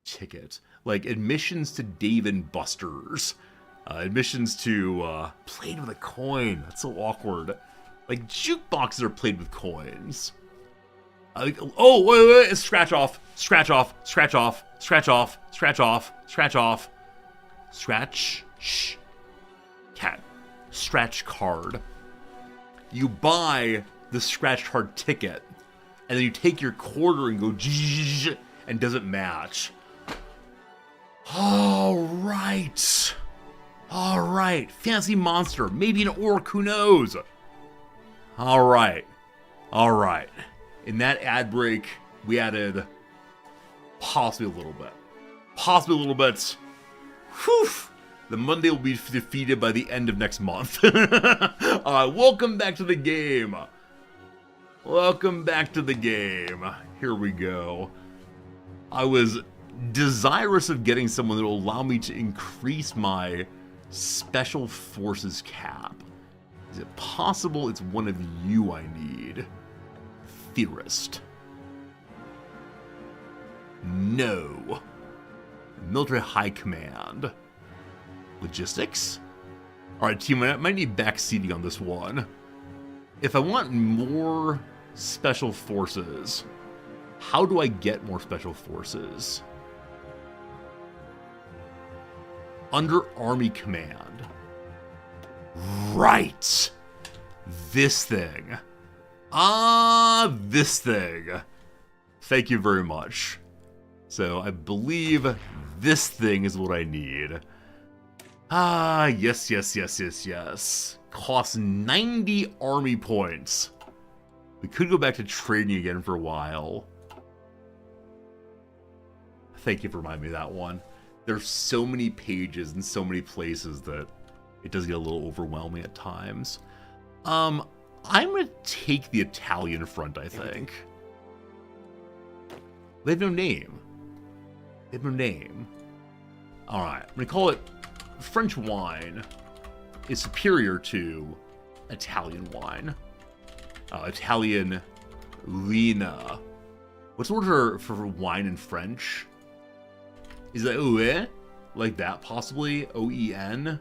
Ticket. Like admissions to Dave and Buster's. Admissions to played with a coin. That's so awkward. Like jukeboxes are played with coins. Oh, wait. Scratch off. Scratch. Shh. Cat. Scratch card. You buy the scratch card ticket, and then you take your quarter and go and doesn't match. All right. Fancy monster. Maybe an orc, who knows? All right. In that ad break, we added possibly a little bit. Whew. The Monday will be defeated by the end of next month. Welcome back to the game. Here we go. I was desirous of getting someone that will allow me to increase my special forces cap. Is it possible it's one of you I need? Theorist. No. Military High Command. Logistics? Alright, team, I might need backseating on this one. If I want more special forces, how do I get more special forces? Under Army Command. Right! This thing. This thing. Thank you very much. So I believe this thing is what I need. Yes. Costs 90 army points. We could go back to trading again for a while. Thank you for reminding me of that one. There's so many pages and so many places that it does get a little overwhelming at times. I'm gonna take the Italian front, I think. They have no name. Alright, I'm gonna call it French wine is superior to Italian wine. Italian vino. What's the word for wine in French? Is that oue? Like that, possibly? O-E-N?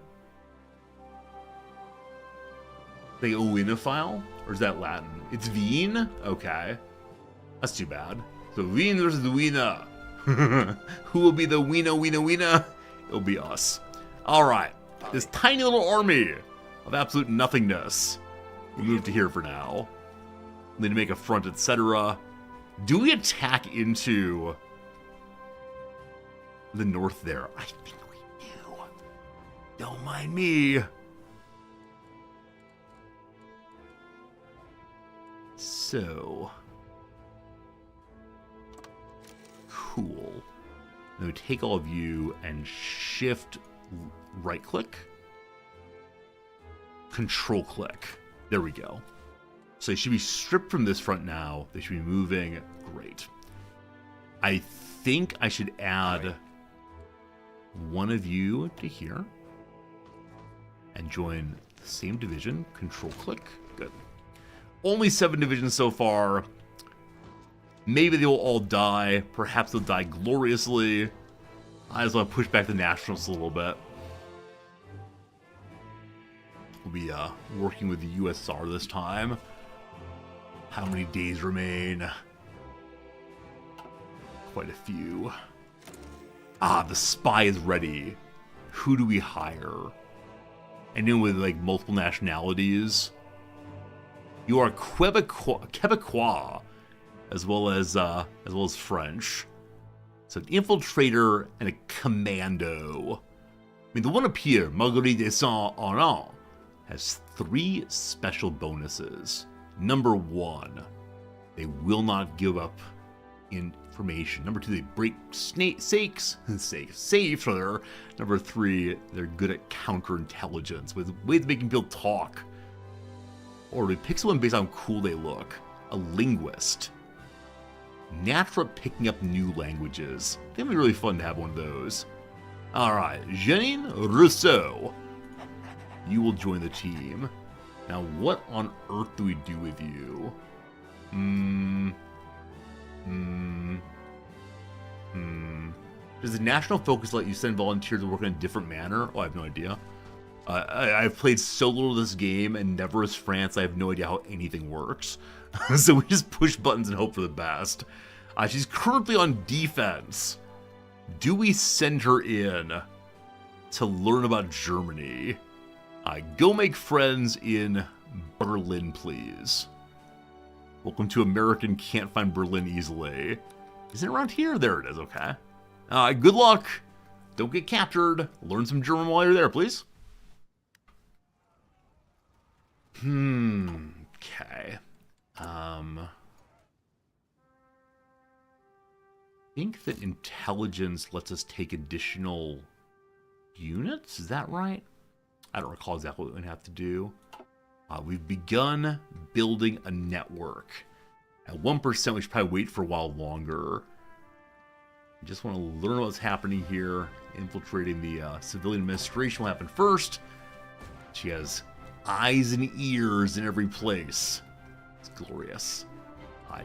Like oenophile? Or is that Latin? It's vine? Okay. That's too bad. So vine versus wina. Who will be the wina? It'll be us. Alright. This tiny little army of absolute nothingness. We move to here for now. We need to make a front, etc. Do we attack into the north there? I think we do. Don't mind me. So. Cool. Now we take all of you and shift right click. Control click. There we go. So they should be stripped from this front now. They should be moving. Great. I think I should add one of you to here and join the same division. Control click. Good. Only 7 divisions so far. Maybe they will all die. Perhaps they'll die gloriously. I just want to push back the Nationalists a little bit. We'll be working with the USSR this time. How many days remain? Quite a few. The spy is ready. Who do we hire? Anyone with like multiple nationalities? You are Quebecois, as well as French. So an infiltrator and a commando. I mean, the one up here, Marguerite de Saint-Honor, has 3 special bonuses. Number 1, they will not give up information. Number 2, they break safes. Number 3, they're good at counterintelligence, with ways to make people talk. Or we pick someone based on how cool they look. A linguist. Natural at picking up new languages. I think it'd be really fun to have one of those. Alright, Janine Rousseau. You will join the team. Now, what on earth do we do with you? Does the national focus let you send volunteers to work in a different manner? Oh, I have no idea. I've played so little of this game, and never as France, I have no idea how anything works. So we just push buttons and hope for the best. She's currently on defense. Do we send her in to learn about Germany? Go make friends in Berlin, please. Welcome to American can't find Berlin easily. Is it around here? There it is, okay. Good luck. Don't get captured. Learn some German while you're there, please. Okay. I think that intelligence lets us take additional units. Is that right? I don't recall exactly what we have to do. We've begun building a network. At 1%, we should probably wait for a while longer. I just want to learn what's happening here. Infiltrating the civilian administration will happen first. She has eyes and ears in every place. It's glorious.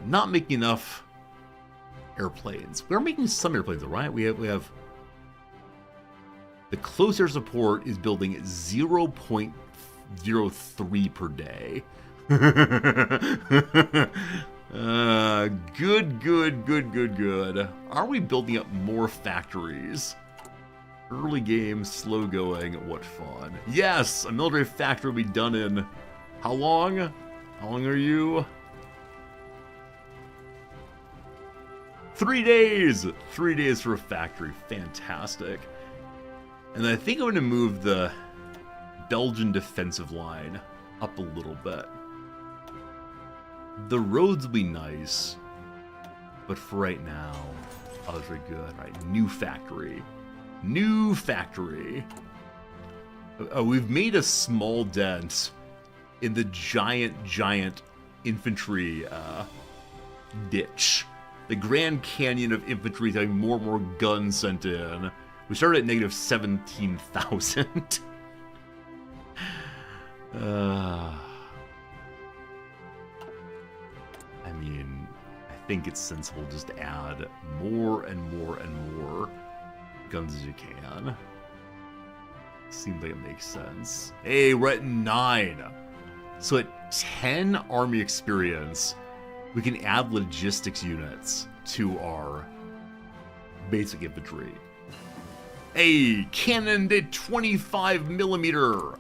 Not making enough airplanes. We're making some airplanes, though, right? We have the close air support is building at 0.03 per day. Good. Are we building up more factories? Early game, slow going, what fun. Yes, a military factory will be done in how long? How long are you? 3 days! 3 days for a factory. Fantastic. And I think I'm going to move the Belgian defensive line up a little bit. The roads will be nice, but for right now, those are good. All right, new factory. New factory. We've made a small dent in the giant infantry ditch. The Grand Canyon of infantry is having more and more guns sent in. We started at negative 17,000. I mean, I think it's sensible just to add more and more guns as you can. Seems like it makes sense. Hey, we're at 9. So at 10 army experience, we can add logistics units to our basic infantry. Hey, cannon de 25mm.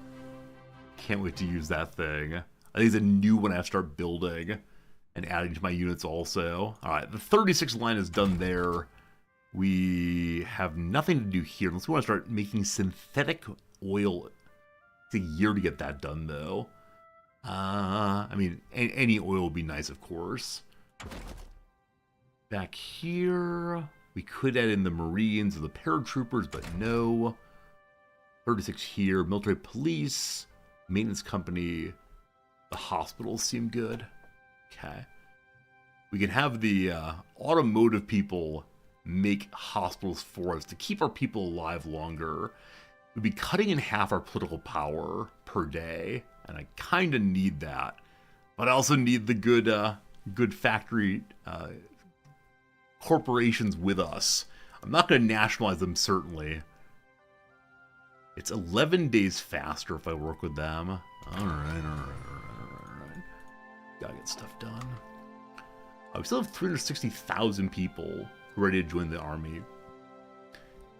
Can't wait to use that thing. I think it's a new one I have to start building and adding to my units also. All right, the 36 line is done there. We have nothing to do here unless we want to start making synthetic oil. It's a year to get that done, though. I mean, any oil would be nice, of course. Back here, we could add in the Marines or the paratroopers, but no. 36 here, military police, maintenance company, the hospitals seem good. Okay. We can have the automotive people make hospitals for us to keep our people alive longer. We'd be cutting in half our political power per day, and I kind of need that. But I also need the good factory corporations with us. I'm not going to nationalize them, certainly. It's 11 days faster if I work with them. All right. Gotta get stuff done. We still have 360,000 people ready to join the army.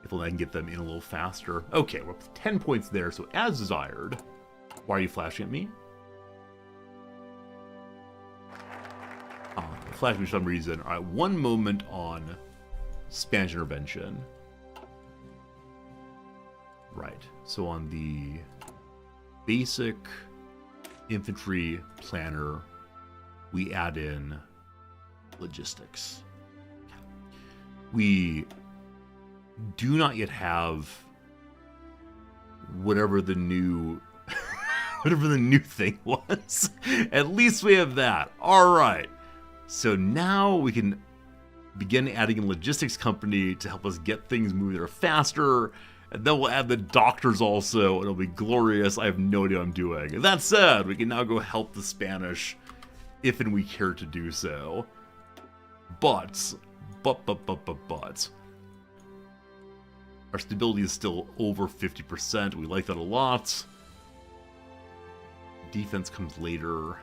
If only I can get them in a little faster. Okay, we're up to 10 points there, so as desired. Why are you flashing at me? Flashing for some reason. Alright, one moment on Spanish intervention. Right, so on the basic infantry planner, we add in logistics. We do not yet have whatever the new thing was. At least we have that. All right. So now we can begin adding a logistics company to help us get things moving there faster. And then we'll add the doctors also. It'll be glorious. I have no idea what I'm doing. That said, we can now go help the Spanish if and we care to do so. But our stability is still over 50%. We like that a lot. Defense comes later.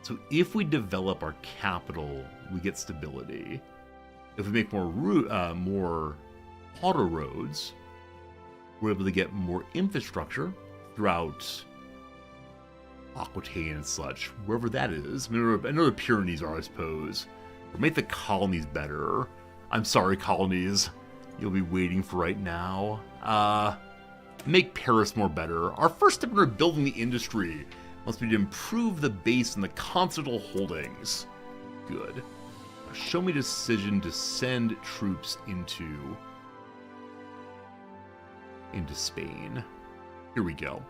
So if we develop our capital, we get stability. If we make more auto roads, we're able to get more infrastructure throughout Aquitaine and such, wherever that is. I know the Pyrenees are, I suppose. Or make the colonies better. I'm sorry, colonies. You'll be waiting for right now. Make Paris more better. Our first step in rebuilding the industry must be to improve the base and the continental holdings. Good. Now show me decision to send troops into Spain. Here we go.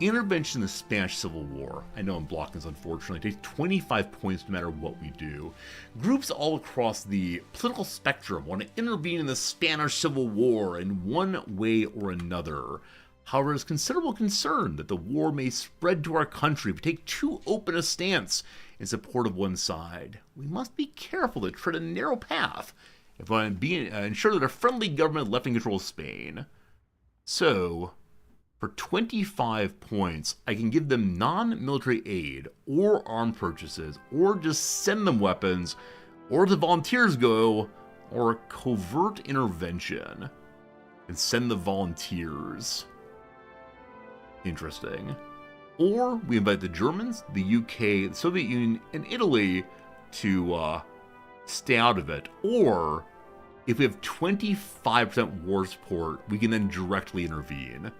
Intervention in the Spanish Civil War. I know I'm blocking this, unfortunately. It takes 25 points no matter what we do. Groups all across the political spectrum want to intervene in the Spanish Civil War in one way or another. However, there's considerable concern that the war may spread to our country if we take too open a stance in support of one side. We must be careful to tread a narrow path if we want to ensure that a friendly government left in control of Spain. So, for 25 points, I can give them non-military aid, or armed purchases, or just send them weapons, or the volunteers go, or covert intervention, and send the volunteers. Interesting. Or we invite the Germans, the UK, the Soviet Union, and Italy to stay out of it. Or, if we have 25% war support, we can then directly intervene.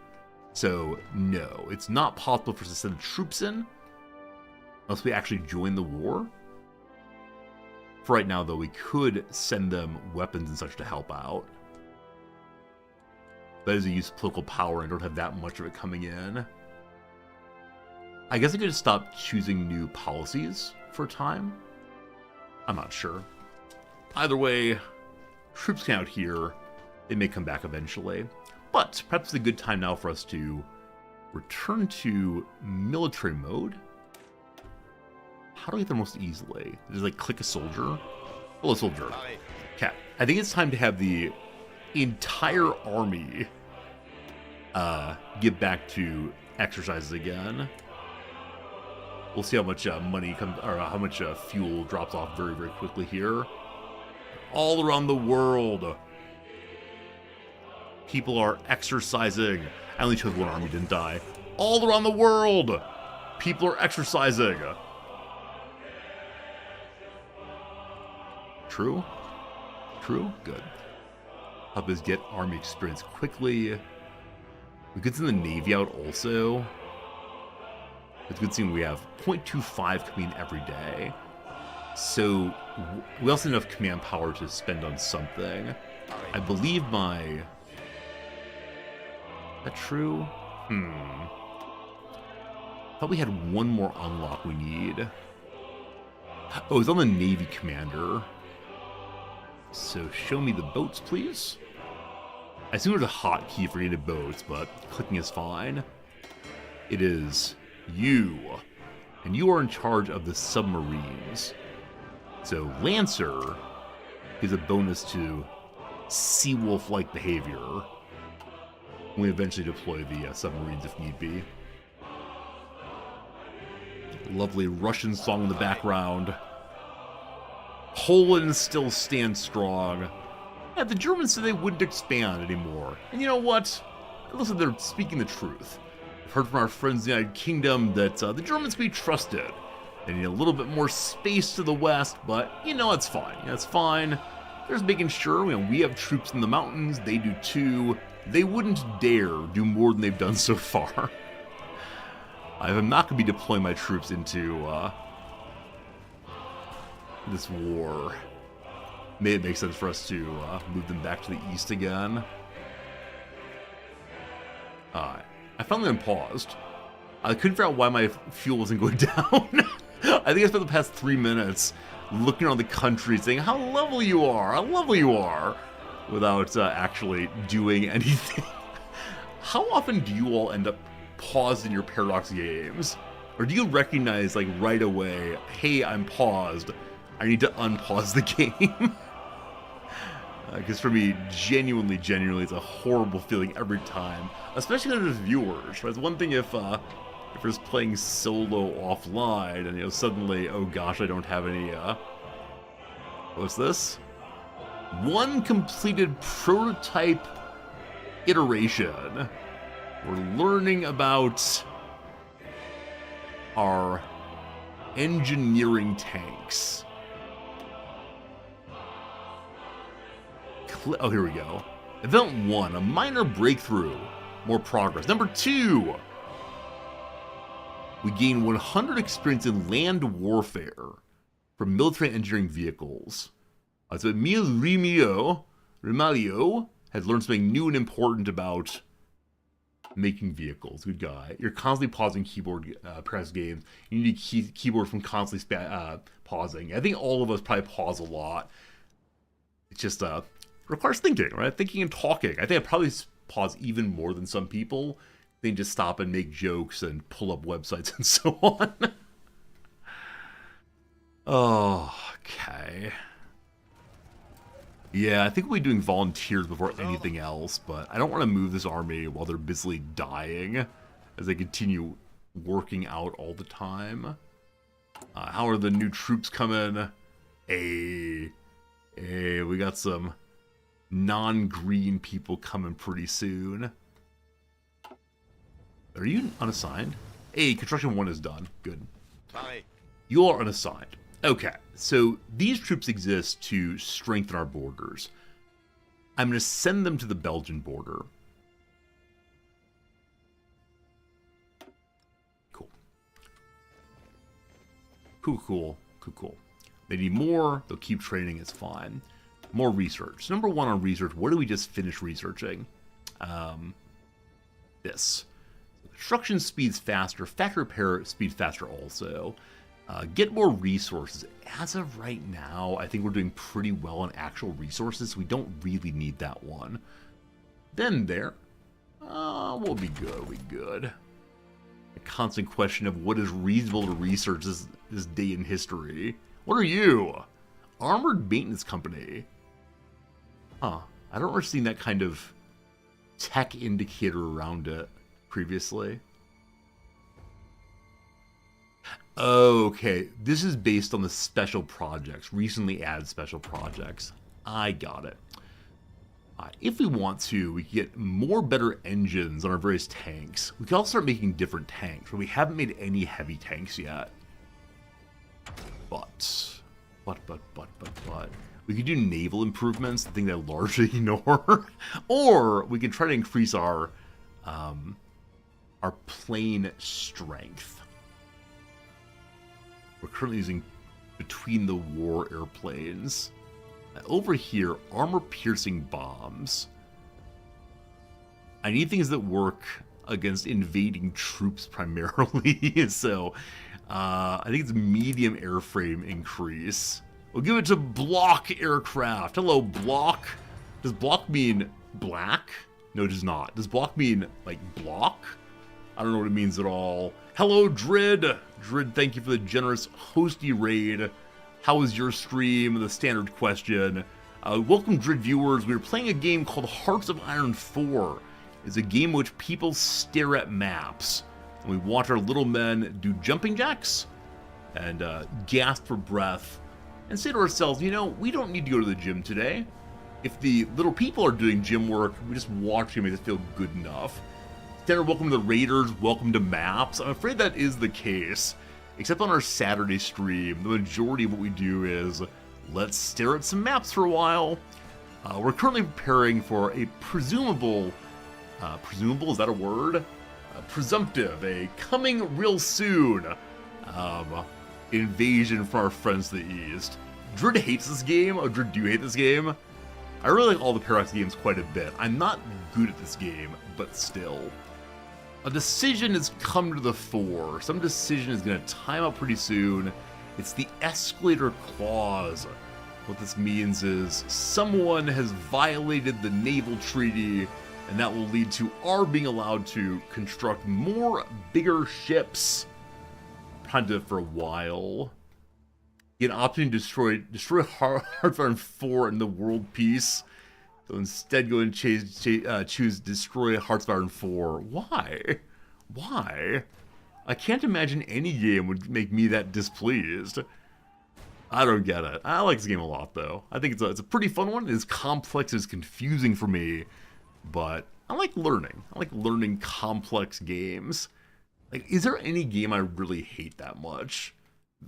So, no, it's not possible for us to send troops in unless we actually join the war. For right now, though, we could send them weapons and such to help out. That is a use of political power, and I don't have that much of it coming in. I guess I could just stop choosing new policies for a time. I'm not sure. Either way, troops can out here. They may come back eventually. But perhaps it's a good time now for us to return to military mode. How do I get there most easily? Just like click a soldier? Oh, a soldier. Okay. I think it's time to have the entire army get back to exercises again. We'll see how much money comes, or how much fuel drops off very, very quickly here. All around the world, people are exercising. I only chose one army, didn't I? All around the world, people are exercising. True? True? Good. Help us get army experience quickly. We could send the Navy out also. It's good seeing we have 0.25 coming in every day. So we also have enough command power to spend on something. I believe my... Is that true? Thought we had one more unlock we need. Oh, it's on the Navy Commander. So show me the boats, please. I assume there's a hotkey for native boats, but clicking is fine. It is you. And you are in charge of the submarines. So Lancer gives a bonus to Seawolf-like behavior. We eventually deploy the submarines if need be. Lovely Russian song in the background. Poland still stands strong. Yeah, the Germans said they wouldn't expand anymore. And you know what? It looks like they're speaking the truth. I've heard from our friends in the United Kingdom that the Germans can be trusted. They need a little bit more space to the west, but you know, it's fine. Yeah, it's fine. They're just making sure we have troops in the mountains. They do too. They wouldn't dare do more than they've done so far. I'm not going to be deploying my troops into this war. May it make sense for us to move them back to the east again. I finally unpaused. I couldn't figure out why my fuel wasn't going down. I think I spent the past 3 minutes looking around the country saying how lovely you are, how lovely you are, without actually doing anything. How often do you all end up pausing your Paradox games? Or do you recognize, like, right away, hey, I'm paused, I need to unpause the game? Because for me, genuinely, it's a horrible feeling every time, especially when there's viewers. Right? It's one thing if you're just playing solo offline, and suddenly, oh gosh, I don't have any. What's this? One completed prototype iteration. We're learning about our engineering tanks. Oh, here we go. Event 1, a minor breakthrough. More progress. Number 2, we gain 100 experience in land warfare from military engineering vehicles. So Emil Rimalio has learned something new and important about making vehicles. Good guy. You're constantly pausing keyboard press games. You need a keyboard from constantly pausing. I think all of us probably pause a lot. It's just requires thinking, right? Thinking and talking. I think I probably pause even more than some people. They just stop and make jokes and pull up websites and so on. Oh, okay. Yeah, I think we'll be doing volunteers before anything else, but I don't want to move this army while they're busily dying as they continue working out all the time. How are the new troops coming? Hey, we got some non-green people coming pretty soon. Are you unassigned? Hey, construction 1 is done. Good. Pareil. You are unassigned. Okay, so these troops exist to strengthen our borders. I'm going to send them to the Belgian border. Cool. Cool. They need more. They'll keep training. It's fine. More research. Number 1 on research. What did we just finish researching? This. Construction speeds faster. Factory repair speeds faster also. Get more resources. As of right now, I think we're doing pretty well on actual resources. So we don't really need that one. Then there. We'll be good. A constant question of what is reasonable to research this day in history. What are you? Armored Maintenance Company. I don't remember seeing that kind of tech indicator around it previously. Okay, this is based on the special projects, recently added special projects. I got it. If we want to, we can get more better engines on our various tanks. We can also start making different tanks, but we haven't made any heavy tanks yet. But. We could do naval improvements, the thing that I largely ignore. Or we can try to increase our plane strength. We're currently using between the war airplanes. Over here, armor-piercing bombs. I need things that work against invading troops primarily. So, I think it's medium airframe increase. We'll give it to block aircraft. Hello, block. Does block mean black? No, it does not. Does block mean, like, block? I don't know what it means at all. Hello, Drid. Drid, thank you for the generous hosty raid. How was your stream? The standard question. Welcome, Drid viewers. We're playing a game called Hearts of Iron 4. It's a game in which people stare at maps. And we watch our little men do jumping jacks and gasp for breath and say to ourselves, we don't need to go to the gym today. If the little people are doing gym work, we just watch them and just feel good enough. Standard welcome to the Raiders, welcome to maps. I'm afraid that is the case. Except on our Saturday stream, the majority of what we do is let's stare at some maps for a while. We're currently preparing for a presumable, is that a word? a presumptive, a coming real soon invasion from our friends to the east. Drid hates this game. Oh, Drid, do you hate this game? I really like all the Paradox games quite a bit. I'm not good at this game, but still. A decision has come to the fore. Some decision is going to time out pretty soon. It's the escalator clause. What this means is someone has violated the naval treaty, and that will lead to our being allowed to construct more bigger ships. Trying to do it for a while. Get an option to destroy Hearthstone 4 in the world peace. So instead go and choose destroy Hearthstone 4. Why? Why? I can't imagine any game would make me that displeased. I don't get it. I like this game a lot, though. I think it's a pretty fun one. It's complex, it's confusing for me, but I like learning. I like learning complex games. Like, is there any game I really hate that much?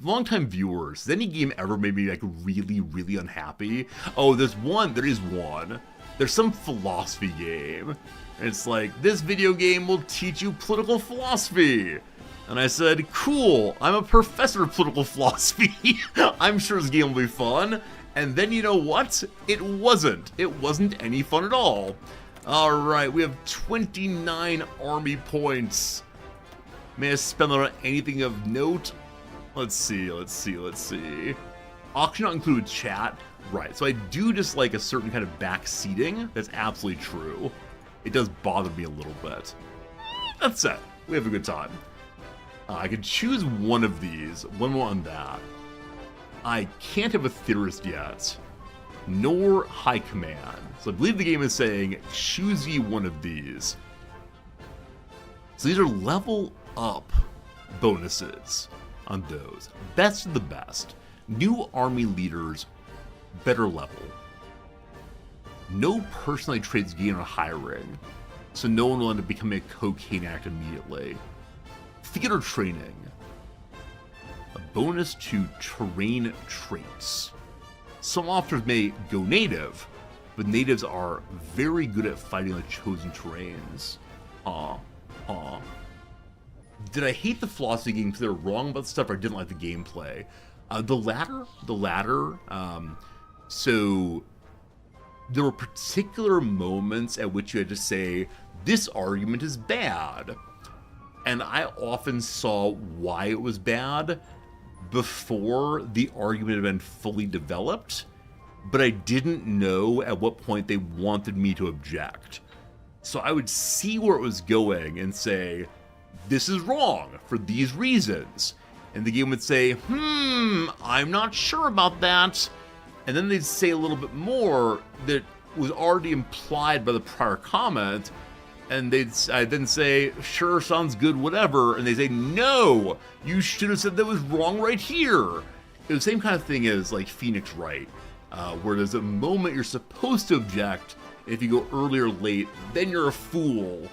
Longtime viewers, has any game ever made me like really, really unhappy? Oh, there is one. There's some philosophy game. And it's like, this video game will teach you political philosophy. And I said, cool, I'm a professor of political philosophy. I'm sure this game will be fun. And then you know what? It wasn't. It wasn't any fun at all. Alright, we have 29 army points. May I spend on anything of note? Let's see. Auction not include chat. Right, so I do dislike a certain kind of back seating. That's absolutely true. It does bother me a little bit. That's it. We have a good time. I could choose one of these. One more on that. I can't have a theorist yet. Nor high command. So I believe the game is saying, choose ye one of these. So these are level up bonuses on those. Best of the best. New army leaders, better level. No personality traits gain on hiring, so no one will end up becoming a cocaine addict immediately. Theater training. A bonus to terrain traits. Some officers may go native, but natives are very good at fighting the chosen terrains. Did I hate the philosophy game because they were wrong about stuff, or I didn't like the gameplay? The latter. So there were particular moments at which you had to say, this argument is bad. And I often saw why it was bad before the argument had been fully developed, but I didn't know at what point they wanted me to object. So I would see where it was going and say, this is wrong for these reasons. And the game would say, I'm not sure about that. And then they'd say a little bit more that was already implied by the prior comment. And I'd then say, sure, sounds good, whatever. And they say, no, you should have said that was wrong right here. It was the same kind of thing as like Phoenix Wright, where there's a moment you're supposed to object. And if you go early or late, then you're a fool.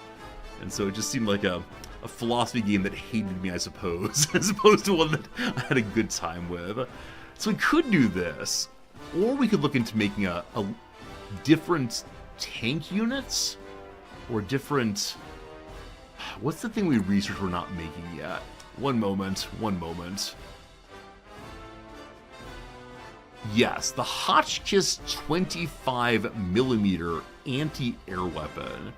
And so it just seemed like a philosophy game that hated me, I suppose, as opposed to one that I had a good time with. So we could do this, or we could look into making a different tank units, or different... What's the thing we researched we're not making yet? One moment. Yes, the Hotchkiss 25mm anti-air weapon.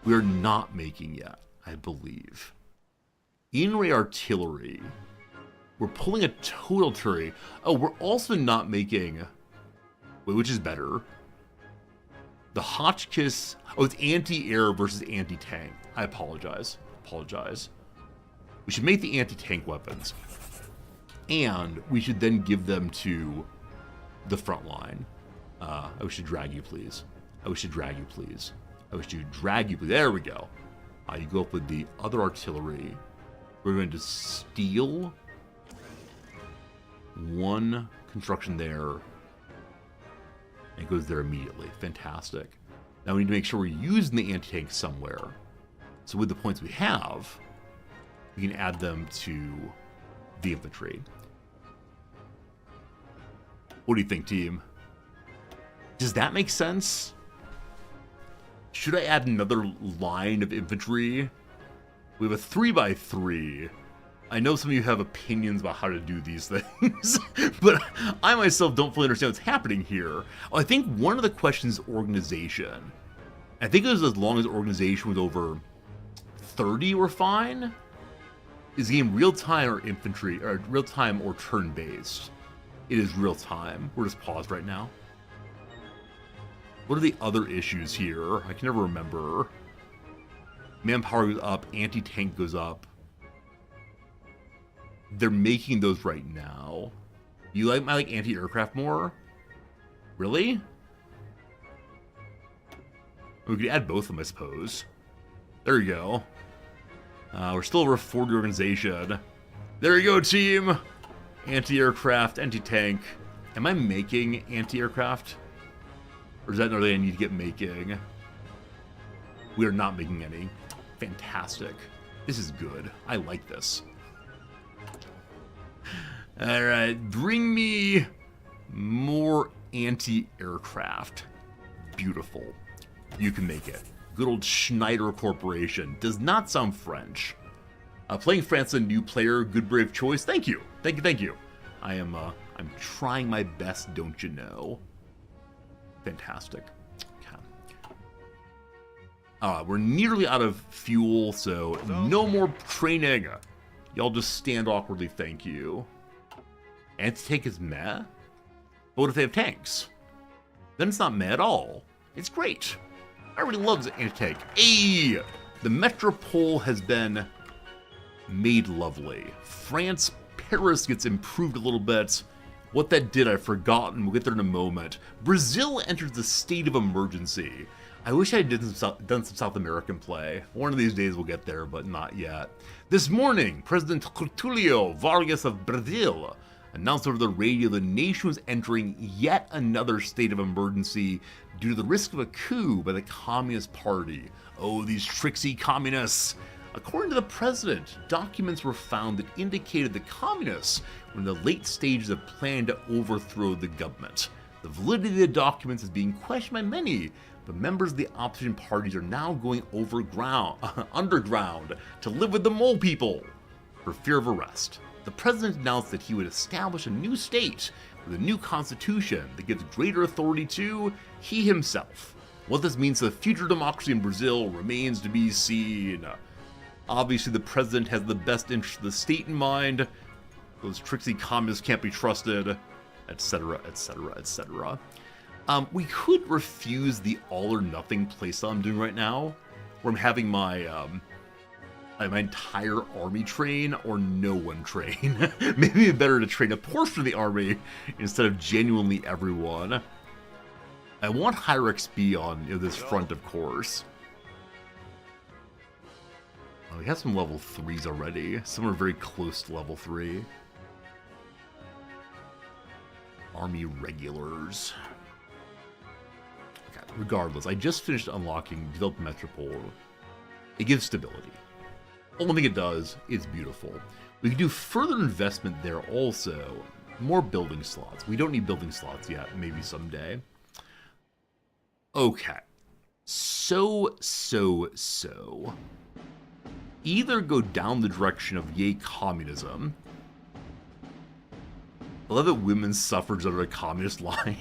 We're not making yet, I believe. In-ray artillery. We're pulling a total artillery. Oh, we're also not making... Wait, which is better? The Hotchkiss... Oh, it's anti-air versus anti-tank. I apologize. We should make the anti-tank weapons. And we should then give them to the front line. I wish to drag you, please. There we go. You go up with the other artillery. We're going to steal one construction there. And it goes there immediately. Fantastic. Now we need to make sure we're using the anti-tank somewhere. So with the points we have, we can add them to the infantry. What do you think, team? Does that make sense? Should I add another line of infantry We have a 3x3. I know some of you have opinions about how to do these things, but I myself don't fully understand what's happening here. I think one of the questions is organization. I think it was as long as organization was over 30 were fine. Is the game real-time or infantry, or real-time or turn-based? It is real-time. We're just paused right now. What are the other issues here? I can never remember. Manpower goes up, anti-tank goes up. They're making those right now. You like my anti-aircraft more? Really? We could add both of them, I suppose. There you go. We're still over 40 organization. There you go, team! Anti-aircraft, anti-tank. Am I making anti-aircraft? Or is that another thing I need to get making? We are not making any. Fantastic. This is good. I like this. Alright, bring me more anti-aircraft. Beautiful. You can make it. Good old Schneider Corporation. Does not sound French. Playing France, a new player. Good, brave choice. Thank you. Thank you, thank you. I'm trying my best, don't you know? Fantastic. Okay. We're nearly out of fuel, so no more training. Y'all just stand awkwardly, thank you. Anti-tank is meh? But what if they have tanks? Then it's not meh at all. It's great. Everybody loves anti-tank. Hey! The Metropole has been made lovely. France, Paris gets improved a little bit. What that did, I've forgotten. We'll get there in a moment. Brazil enters the state of emergency. I wish I had done some South American play. One of these days we'll get there, but not yet. This morning, President Getúlio Vargas of Brazil announced over the radio the nation was entering yet another state of emergency due to the risk of a coup by the Communist Party. Oh, these tricksy communists. According to the president, documents were found that indicated the communists were in the late stages of planning to overthrow the government. The validity of the documents is being questioned by many, but members of the opposition parties are now going underground to live with the mole people for fear of arrest. The president announced that he would establish a new state with a new constitution that gives greater authority to he himself. What this means to the future democracy in Brazil remains to be seen. Obviously, the president has the best interest of the state in mind. Those tricksy communists can't be trusted, etc., etc., etc. We could refuse the all-or-nothing playstyle I'm doing right now, where I'm having my my entire army train or no one train. Maybe it's better to train a portion of the army instead of genuinely everyone. I want higher XP on this front, of course. Oh, we have some level 3s already. Some are very close to level 3. Army regulars. Okay, regardless, I just finished unlocking Developed Metropole. It gives stability. Only thing it does is beautiful. We can do further investment there also. More building slots. We don't need building slots yet. Maybe someday. Okay. So. Either go down the direction of yay communism. I love that women's suffrage under a communist line.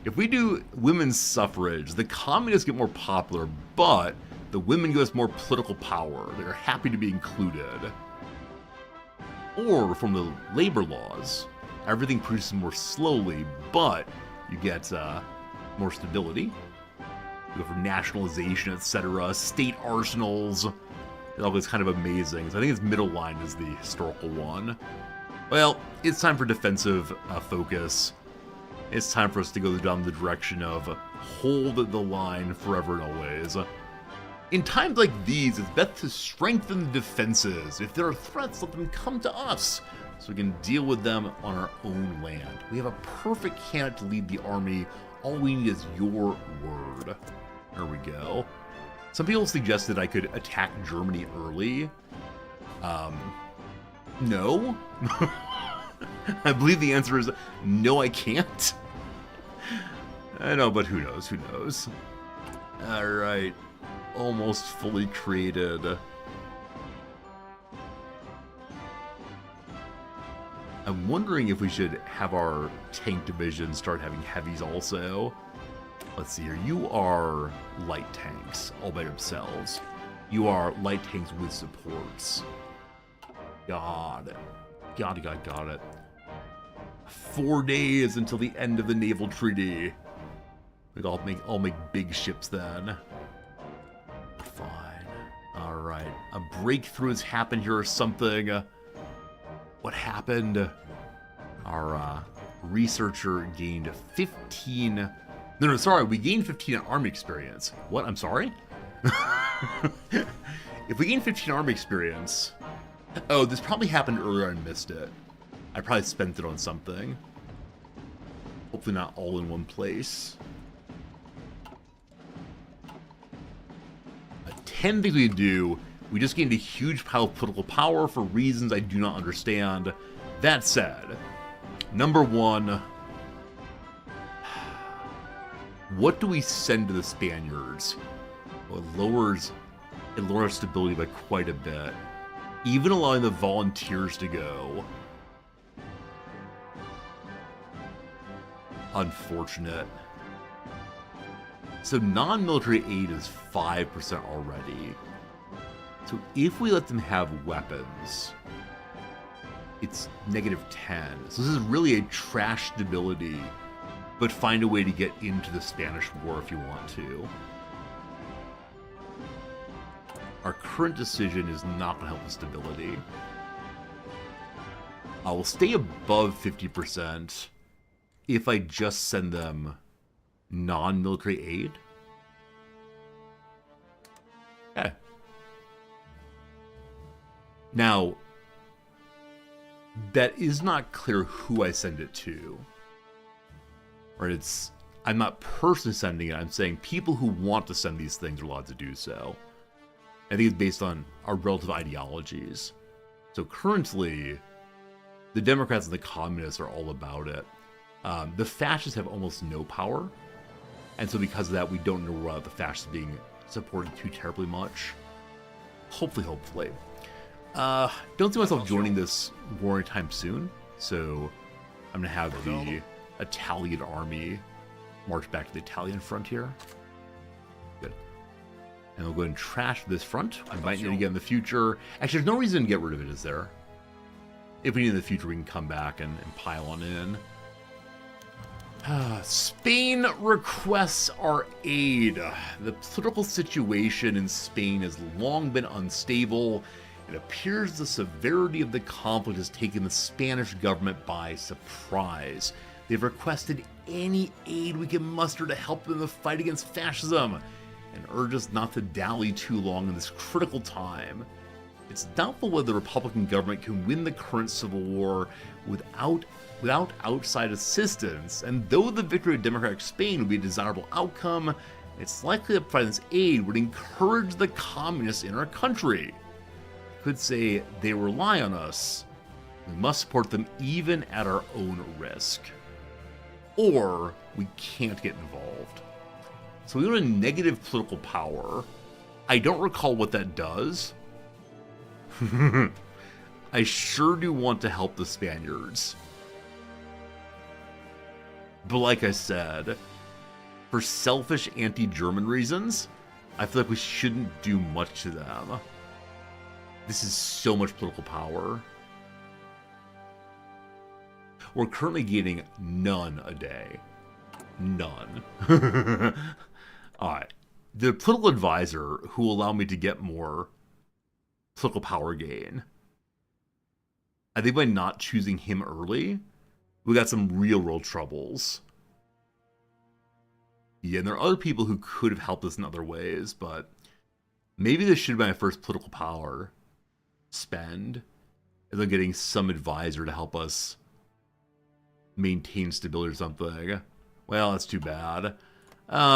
If we do women's suffrage, the communists get more popular, but the women give us more political power. They're happy to be included. Or from the labor laws, everything produces more slowly, but you get more stability. You go for nationalization, etc., state arsenals. It all gets kind of amazing. So I think its middle line is the historical one. Well, it's time for defensive focus. It's time for us to go down the direction of hold the line forever and always. In times like these, it's best to strengthen the defenses. If there are threats, let them come to us, so we can deal with them on our own land. We have a perfect candidate to lead the army. All we need is your word. There we go. Some people suggested I could attack Germany early. No. I believe the answer is no, I can't. I know, but who knows? Who knows? All right. Almost fully created. I'm wondering if we should have our tank division start having heavies also. Let's see here. You are light tanks all by themselves. You are light tanks with supports. Got it. 4 days until the end of the naval treaty. I'll make big ships then. Fine. All right. A breakthrough has happened here or something. What happened? Our researcher gained 15. No, sorry. We gained 15 army experience. What? I'm sorry? If we gain 15 army experience... Oh, this probably happened earlier. I missed it. I probably spent it on something. Hopefully not all in one place. 10 things we can do. We just gained a huge pile of political power for reasons I do not understand. That said, number one, what do we send to the Spaniards? Well, it lowers stability by quite a bit. Even allowing the volunteers to go. Unfortunate. So non-military aid is 5% already. So if we let them have weapons, it's -10. So this is really a trash stability, but find a way to get into the Spanish War if you want to. Our current decision is not going to help with stability. I will stay above 50% if I just send them non-military aid. Okay. Now, that is not clear who I send it to. Right? I'm not personally sending it. I'm saying people who want to send these things are allowed to do so. I think it's based on our relative ideologies. So currently, the Democrats and the Communists are all about it. The Fascists have almost no power. And so because of that, we don't know about the Fascists being supported too terribly much. Hopefully. Don't see myself joining this war anytime soon. So I'm going to have the Italian army march back to the Italian frontier. Good. And we'll go ahead and trash this front. We might need it again in the future. Actually, there's no reason to get rid of it, is there? If we need it in the future, we can come back and pile on in. Spain requests our aid. The political situation in Spain has long been unstable. It appears the severity of the conflict has taken the Spanish government by surprise. They've requested any aid we can muster to help them in the fight against fascism, and urge us not to dally too long in this critical time. It's doubtful whether the Republican government can win the current civil war without outside assistance, and though the victory of Democratic Spain would be a desirable outcome, it's likely that providing this aid would encourage the communists in our country. I could say they rely on us. We must support them even at our own risk. Or we can't get involved. So we want a negative political power. I don't recall what that does. I sure do want to help the Spaniards. But like I said, for selfish anti-German reasons, I feel like we shouldn't do much to them. This is so much political power. We're currently gaining none a day. None. Alright. The political advisor who will allow me to get more political power gain. I think by not choosing him early, we got some real world troubles. Yeah, and there are other people who could have helped us in other ways, but maybe this should be my first political power spend, and then getting some advisor to help us maintain stability or something. Well, that's too bad.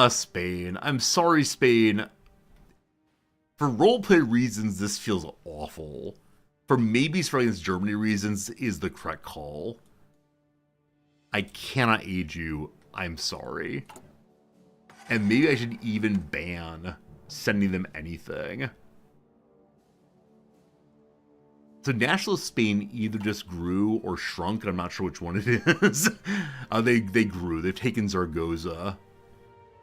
Spain. I'm sorry, Spain. For roleplay reasons, this feels awful. For maybe starting against Germany reasons is the correct call. I cannot aid you. I'm sorry. And maybe I should even ban sending them anything. So nationalist Spain either just grew or shrunk. I'm not sure which one it is. They grew. They've taken Zaragoza.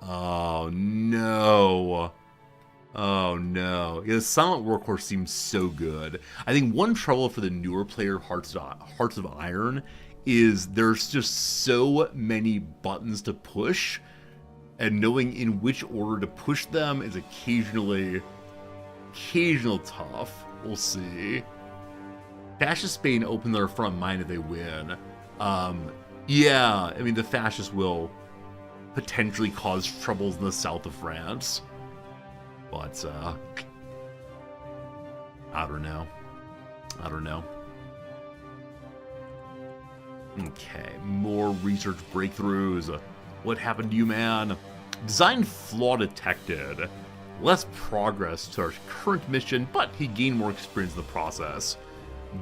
Oh no. Oh no. Yeah, the Silent Workhorse seems so good. I think one trouble for the newer player Hearts of Iron is there's just so many buttons to push, and knowing in which order to push them is occasional tough. We'll see. Fascist Spain open their front mind if they win. Yeah, I mean, the fascists will potentially cause troubles in the south of France. But, I don't know. Okay, more research breakthroughs. What happened to you, man? Design flaw detected. Less progress to our current mission, but he gained more experience in the process.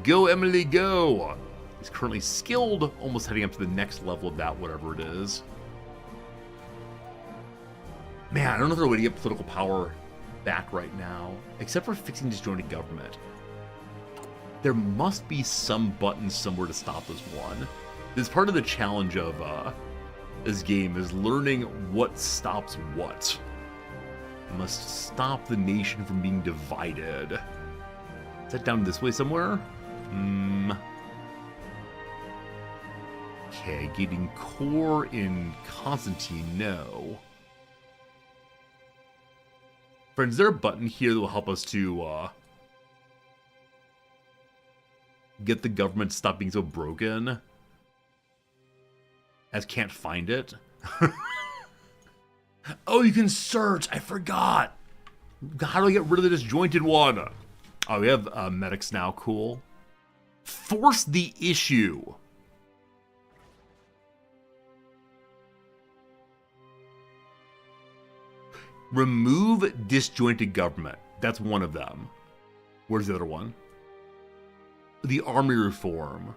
Go, Emily, go! He's currently skilled, almost heading up to the next level of that, whatever it is. Man, I don't know if there's a way to get political power back right now, except for fixing disjointed government. There must be some button somewhere to stop this one. This is part of the challenge of this game, is learning what stops what. Must stop the nation from being divided. Is that down this way somewhere? Okay, getting core in Constantine, no. Friends, is there a button here that will help us to get the government to stop being so broken? As can't find it. Oh, you can search! I forgot! How do I get rid of the disjointed one? Oh, we have medics now, cool. Force the issue. Remove disjointed government. That's one of them. Where's the other one? The army reform.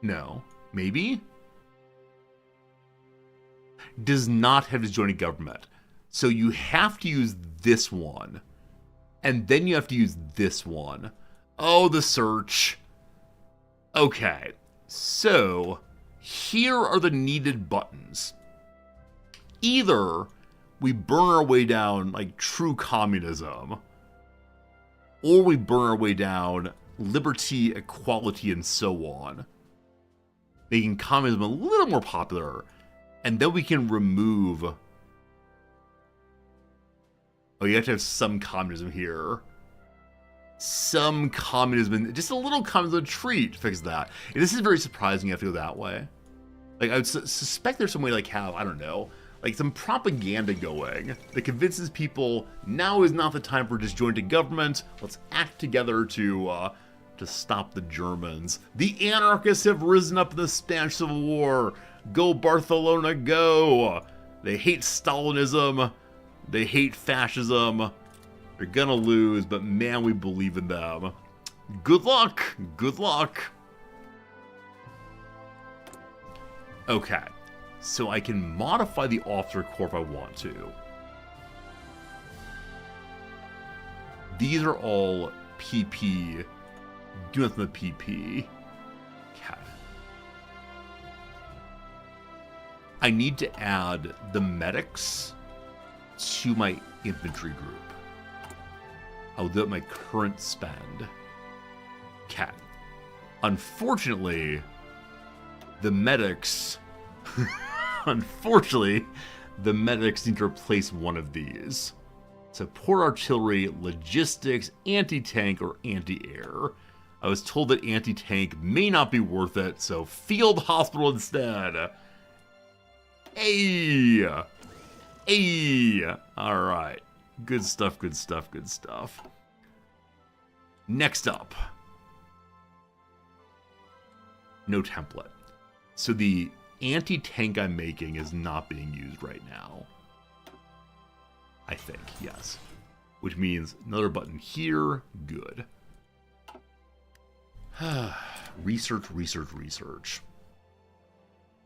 No. Maybe? Does not have disjointed government. So you have to use this one. And then you have to use this one. Oh, the search. Okay. So, here are the needed buttons. Either we burn our way down like true communism, or we burn our way down liberty, equality, and so on, making communism a little more popular, and then we can remove... Oh, you have to have some communism here. Some communism, just a little communism treat to fix that. And this is very surprising you have to go that way. Like, I would suspect there's some way, like, have, I don't know, like some propaganda going that convinces people now is not the time for disjointed government. Let's act together to stop the Germans. The anarchists have risen up in the Spanish Civil War. Go Barcelona, go! They hate Stalinism. They hate fascism. They're gonna lose, but man, we believe in them. Good luck! Good luck! Okay, so I can modify the officer corps if I want to. These are all PP. Do nothing with PP. Okay. I need to add the medics to my infantry group. I'll do it at my current spend. Okay. Unfortunately, the medics... Unfortunately, the medics need to replace one of these. Support artillery, logistics, anti-tank, or anti-air. I was told that anti-tank may not be worth it, so field hospital instead. Hey! Hey! Alright. Good stuff, good stuff, good stuff. Next up. No template. So the anti-tank I'm making is not being used right now. I think, yes. Which means another button here. Good. Research, research, research.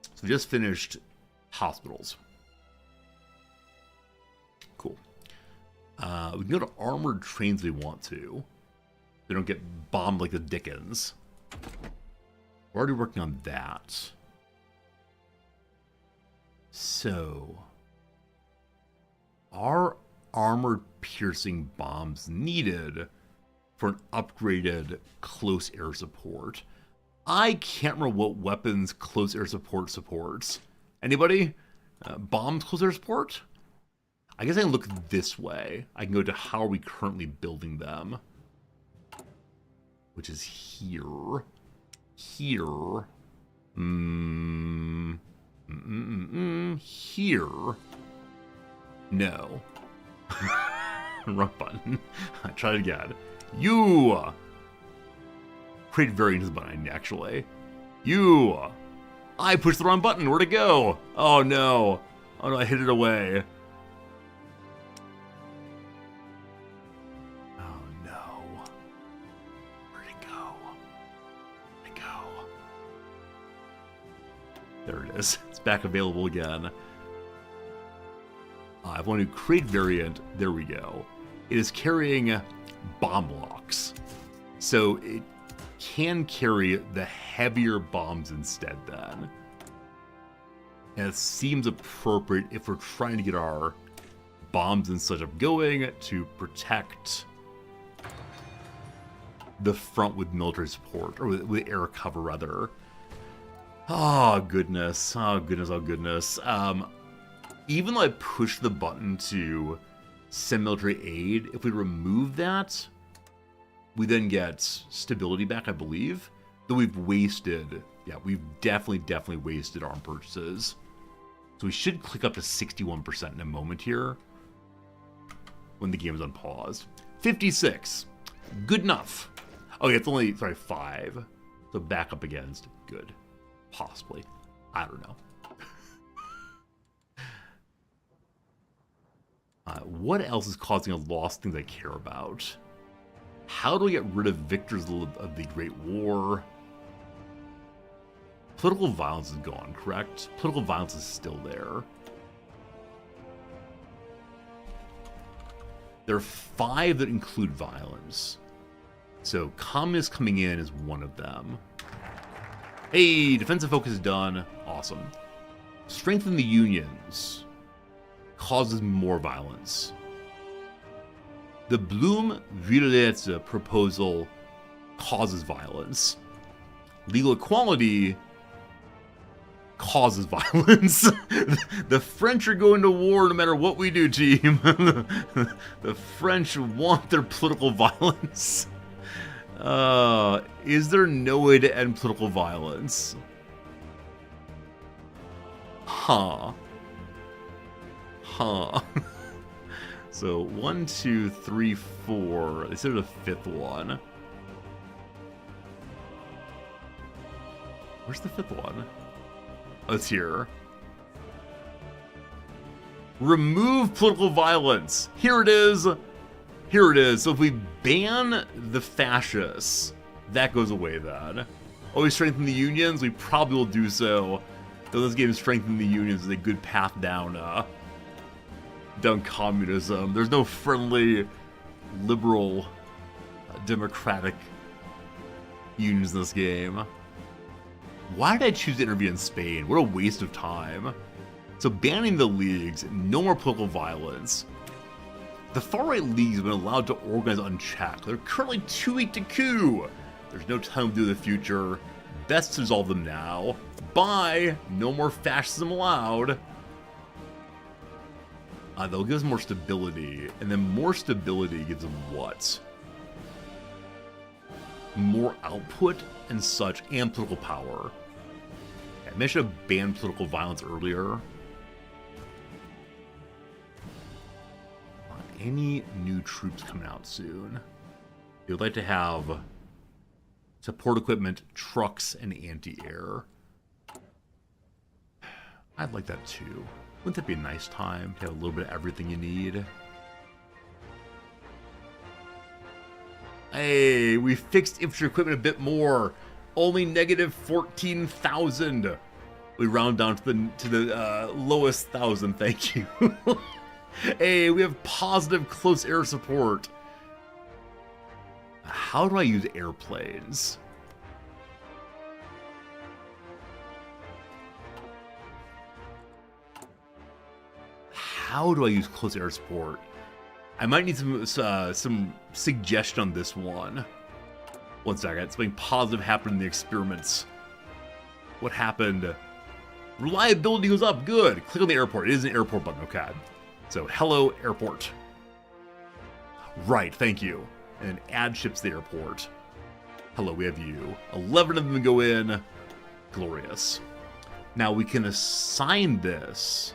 So we just finished hospitals. Cool. We can go to armored trains if we want to. They don't get bombed like the Dickens. We're already working on that. So, are armored piercing bombs needed for an upgraded close air support? I can't remember what weapons close air support supports. Anybody? Bombs close air support? I guess I can look this way. I can go to how are we currently building them. Which is here. Here. Here. No. Wrong button. I tried again. You! Create variant button, actually. You! I pushed the wrong button. Where'd it go? Oh no. Oh no, I hid it away. Oh no. Where'd it go? Where'd it go? There it is. It's back available again. I want to create variant. There we go. It is carrying bomb locks. So it can carry the heavier bombs instead then. And it seems appropriate if we're trying to get our bombs and such up going to protect the front with military support, or with air cover rather. Oh goodness, oh goodness, oh goodness. Even though I push the button to send military aid, if we remove that, we then get stability back, I believe. Though we've wasted, yeah, we've definitely wasted arm purchases. So we should click up to 61% in a moment here when the game is unpaused. 56, good enough. Oh yeah, it's only, sorry, 5. So back up against, good, possibly. I don't know. What else is causing a loss? Things I care about. How do we get rid of victors of the Great War? Political violence is gone, correct? Political violence is still there. There are 5 that include violence. So communist coming in is one of them. Hey, defensive focus is done. Awesome. Strengthen the unions. Causes more violence. The Bloom-Villeletse proposal causes violence. Legal equality causes violence. The French are going to war no matter what we do, team. The French want their political violence. Is there no way to end political violence? Huh. So 1, 2, 3, 4. They said the 5th one. Where's the 5th one? Oh, it's here. Remove political violence. Here it is. Here it is. So if we ban the fascists, that goes away then. Always strengthen the unions. We probably will do so. Though this game strengthening the unions is a good path down communism. There's no friendly, liberal, democratic unions in this game. Why did I choose to intervene in Spain? What a waste of time. So banning the leagues, no more political violence. The far-right leagues have been allowed to organize unchecked. They're currently too weak to coup. There's no time to do the future. Best to resolve them now. Bye. No more fascism allowed. They'll give us more stability, and then more stability gives them what? More output and such, and political power. I mentioned to ban political violence earlier. Any new troops coming out soon? They would like to have support equipment, trucks, and anti-air. I'd like that too. Wouldn't that be a nice time to have a little bit of everything you need? Hey, we fixed infantry equipment a bit more. Only negative 14,000. We round down to the lowest 1,000. Thank you. Hey, we have positive close air support. How do I use airplanes? How do I use close air support? I might need some suggestion on this one. One second. Something positive happened in the experiments. What happened? Reliability goes up. Good. Click on the airport. It is an airport button. Okay. So, hello, airport. Right. Thank you. And add ships to the airport. Hello, we have you. 11 of them go in. Glorious. Now we can assign this.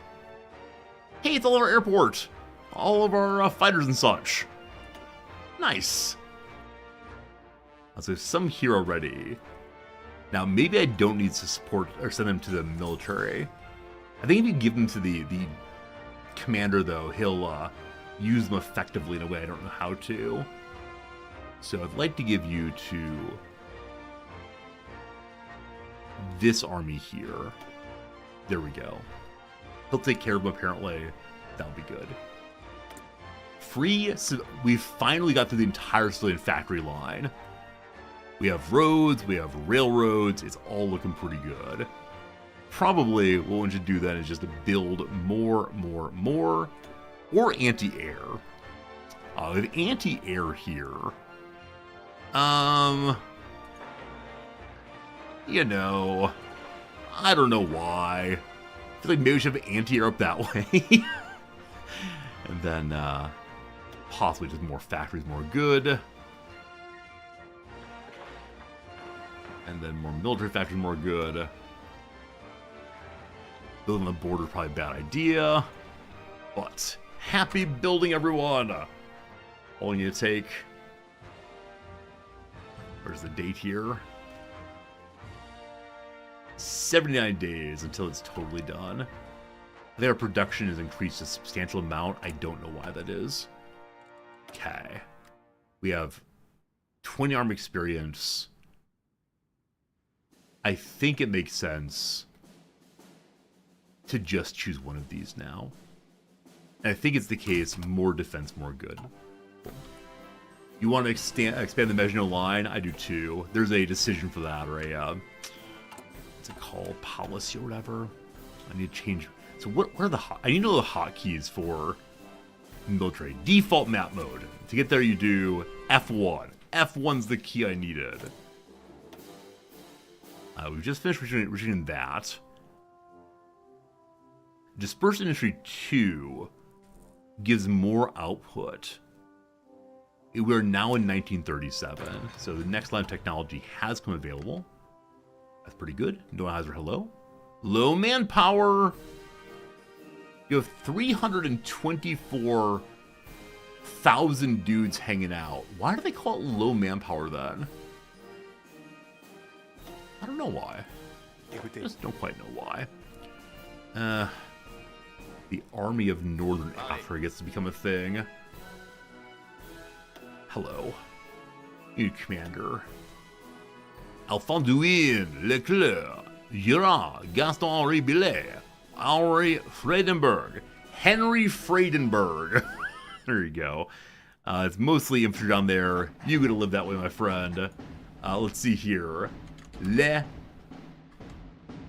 Hey, it's all of our airport. All of our fighters and such. Nice. So some here already. Now maybe I don't need to support or send them to the military. I think if you give them to the commander, though, he'll use them effectively in a way I don't know how to. So I'd like to give you to this army here. There we go. He'll take care of them, apparently. That'll be good. Free, so we've finally got through the entire civilian factory line. We have roads, we have railroads, it's all looking pretty good. Probably what we should do then is just to build more, or anti-air. We have anti-air here. You know, I don't know why. I feel like maybe we should have anti-air up that way. And then, possibly just more factories, more good. And then more military factories, more good. Building the border is probably a bad idea. But, happy building, everyone! All you need to take... Where's the date here? 79 days until it's totally done. I think our production has increased a substantial amount. I don't know why that is. Okay. We have 20 arm experience. I think it makes sense to just choose one of these now. And I think it's the case, more defense, more good. You want to expand the Maginot Line? I do too. There's a decision for that, or a, what's it called? Policy or whatever. I need to change. So what are the I need to know the hotkeys for military. Default map mode. To get there, you do F1. F1's the key I needed. We've just finished reaching that. Dispersed Industry 2 gives more output. We're now in 1937, so the next line of technology has come available. That's pretty good. No Heiser, hello. Low manpower. You have 324,000 dudes hanging out. Why do they call it low manpower then? I don't know why. I just don't quite know why. The Army of Northern Africa gets to become a thing. Hello. New commander. Alphonse Leclerc, Gerard, Gaston-Henri Billet, Henri Friedenberg, Henry Friedenberg. There you go. It's mostly infantry down there. You gotta live that way, my friend. Let's see here. Les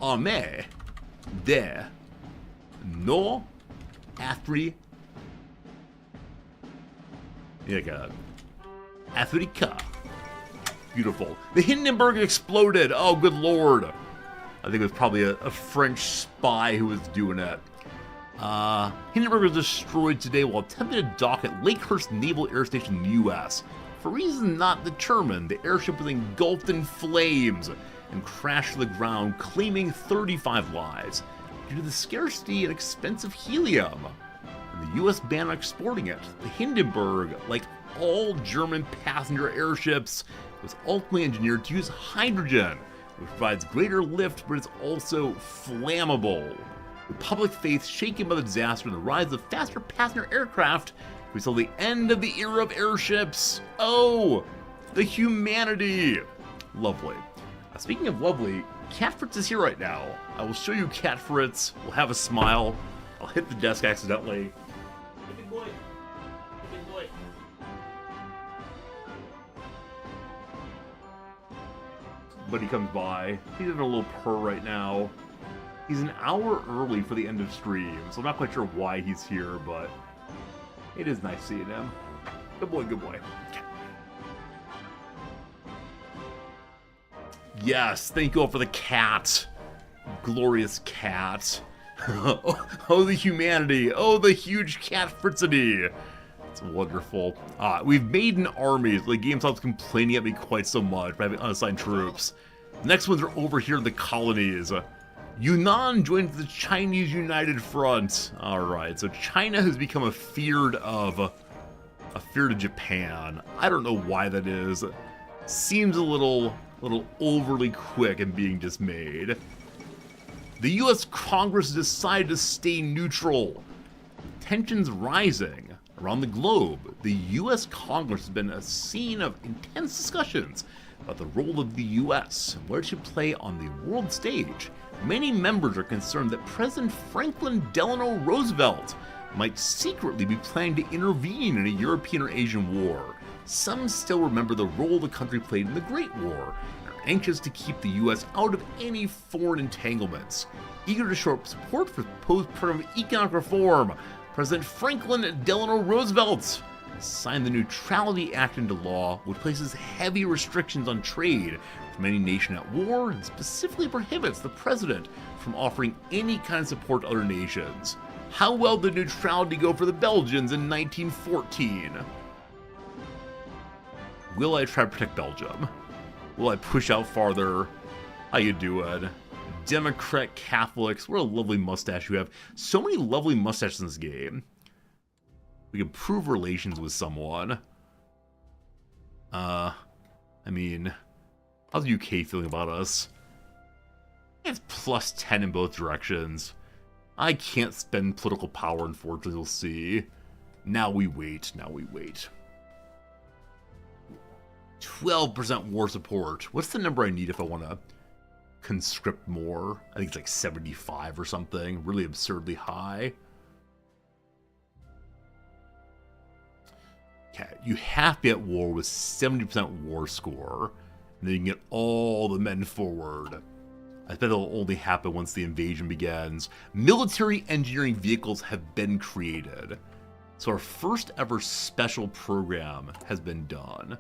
Armées de Nord Afrique. Africa. Beautiful. The Hindenburg exploded. Oh, good lord. I think it was probably a French spy who was doing it. Hindenburg was destroyed today while attempting to dock at Lakehurst Naval Air Station in the U.S. For reasons not determined, the airship was engulfed in flames and crashed to the ground, claiming 35 lives due to the scarcity and expensive helium. And the U.S. banned on exporting it. The Hindenburg, like all German passenger airships, was ultimately engineered to use hydrogen, which provides greater lift but is also flammable. With public faith shaken by the disaster and the rise of faster passenger aircraft, we saw the end of the era of airships. Oh, the humanity. Lovely. Speaking of lovely, Cat Fritz is here right now. I will show you Cat Fritz. We'll have a smile. I'll hit the desk accidentally. but he comes by. He's having a little purr right now. He's an hour early for the end of stream, so I'm not quite sure why he's here, but it is nice seeing him. Good boy, good boy. Yes, thank you all for the cat. Glorious cat. Oh, the humanity. Oh, the huge cat fritzity. It's wonderful. We've made an army. The game stops complaining at me quite so much by having unassigned troops. The next ones are over here in the colonies. Yunnan joins the Chinese United Front. Alright, so China has become a feared of Japan. I don't know why that is. Seems a little overly quick in being dismayed. The US Congress decided to stay neutral. Tensions rising around the globe. The US Congress has been a scene of intense discussions about the role of the US and where it should play on the world stage. Many members are concerned that President Franklin Delano Roosevelt might secretly be planning to intervene in a European or Asian war. Some still remember the role the country played in the Great War and are anxious to keep the US out of any foreign entanglements. Eager to show support for post-program economic reform, President Franklin Delano Roosevelt signed the Neutrality Act into law, which places heavy restrictions on trade from any nation at war and specifically prohibits the president from offering any kind of support to other nations. How well did neutrality go for the Belgians in 1914? Will I try to protect Belgium? Will I push out farther? How you doing? Democrat Catholics. What a lovely mustache you have. So many lovely mustaches in this game. We can prove relations with someone. I mean, how's the UK feeling about us? It's plus 10 in both directions. I can't spend political power, unfortunately, we'll see. Now we wait, now we wait. 12% war support. What's the number I need if I want to conscript more? I think it's like 75 or something. Really absurdly high. Okay, you have to be at war with 70% war score, and then you can get all the men forward. I bet it'll only happen once the invasion begins. Military engineering vehicles have been created. So our first ever special program has been done.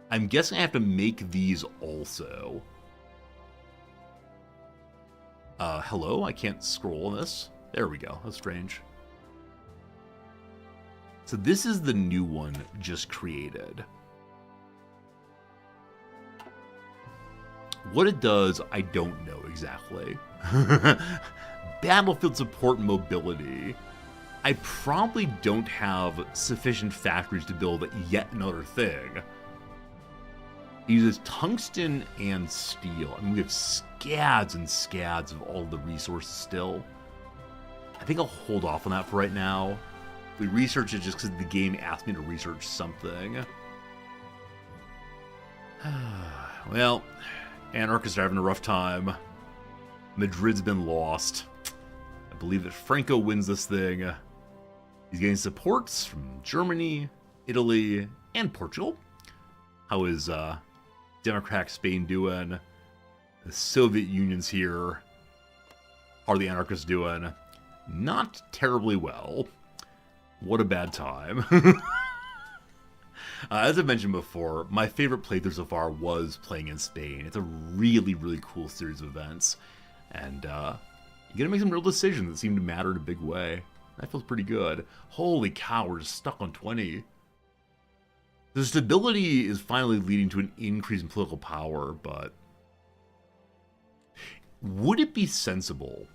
I'm guessing I have to make these also. Hello? I can't scroll on this. There we go. That's strange. So this is the new one just created. What it does, I don't know exactly. Battlefield support and mobility. I probably don't have sufficient factories to build yet another thing. It uses tungsten and steel. I mean, we have scads and scads of all the resources still. I think I'll hold off on that for right now. We research it just because the game asked me to research something. Well, anarchists are having a rough time. Madrid's been lost. I believe that Franco wins this thing. He's getting supports from Germany, Italy, and Portugal. How is Democratic Spain doing? The Soviet Union's here. How are the anarchists doing? Not terribly well. What a bad time. As I mentioned before, my favorite playthrough so far was playing in Spain. It's a really, really cool series of events. And you gotta make some real decisions that seem to matter in a big way. That feels pretty good. Holy cow, we're just stuck on 20. The stability is finally leading to an increase in political power, but would it be sensible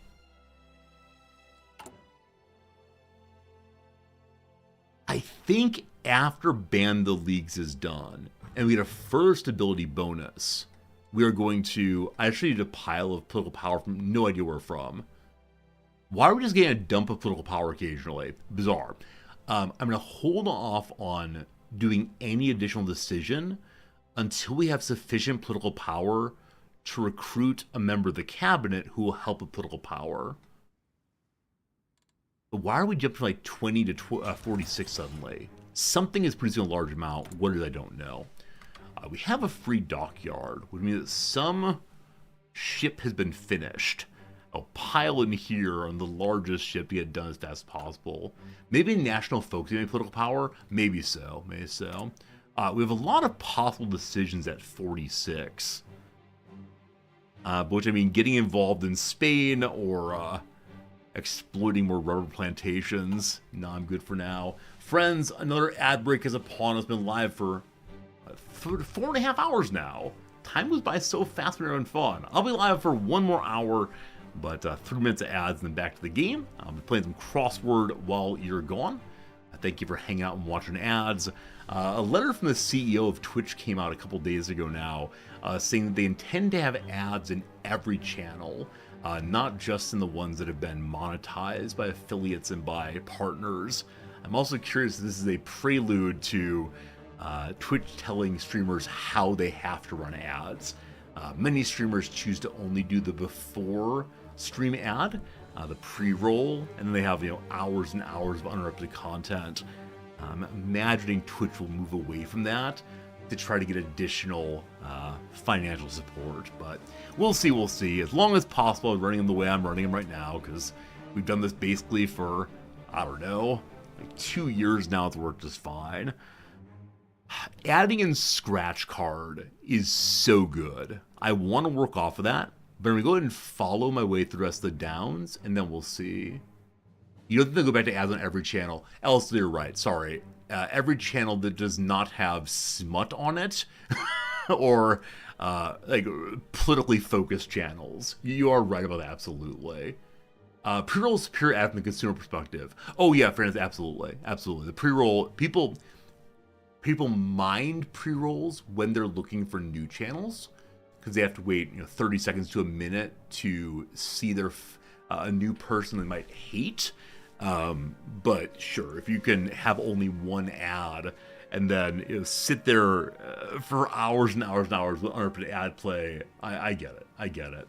I think after Ban the Leagues is done, and we get a further stability bonus, we are going to... I actually need a pile of political power from no idea where from. Why are we just getting a dump of political power occasionally? Bizarre. I'm going to hold off on doing any additional decision until we have sufficient political power to recruit a member of the cabinet who will help with political power. But why are we jumping from like 20 to 46 suddenly? Something is producing a large amount. What is it? I don't know. We have a free dockyard, which means that some ship has been finished. I'll pile in here on the largest ship to get it done as fast as possible. Maybe national focus, maybe political power? Maybe so, maybe so. We have a lot of possible decisions at 46. Which, I mean, getting involved in Spain or exploiting more rubber plantations. No, I'm good for now. Friends, another ad break is upon us. Been live for 4.5 hours now. Time goes by so fast when you're having fun. I'll be live for 1 more hour, but 3 minutes of ads and then back to the game. I'll be playing some crossword while you're gone. Thank you for hanging out and watching ads. A letter from the CEO of Twitch came out a couple days ago now, saying that they intend to have ads in every channel, not just in the ones that have been monetized by affiliates and by partners. I'm also curious if this is a prelude to Twitch telling streamers how they have to run ads. Many streamers choose to only do the before stream ad, the pre-roll, and then they have hours and hours of uninterrupted content. I'm imagining Twitch will move away from that to try to get additional financial support, but we'll see, we'll see. As long as possible, I'm running them the way I'm running them right now, because we've done this basically for, I don't know, like 2 years now. It's worked just fine. Adding in scratch card is so good. I want to work off of that, but I'm going to go ahead and follow my way through the rest of the downs, and then we'll see. You don't have to go back to ads on every channel. Else, you're right, sorry. Every channel that does not have smut on it, or like politically focused channels. You are right about that, absolutely. Pre-roll is pure ad from the consumer perspective. Oh yeah, friends, absolutely, absolutely. The pre-roll, people mind pre-rolls when they're looking for new channels, because they have to wait 30 seconds to a minute to see their a new person they might hate. But sure, if you can have only one ad and then sit there for hours and hours and hours with uninterrupted ad play, I get it. I get it.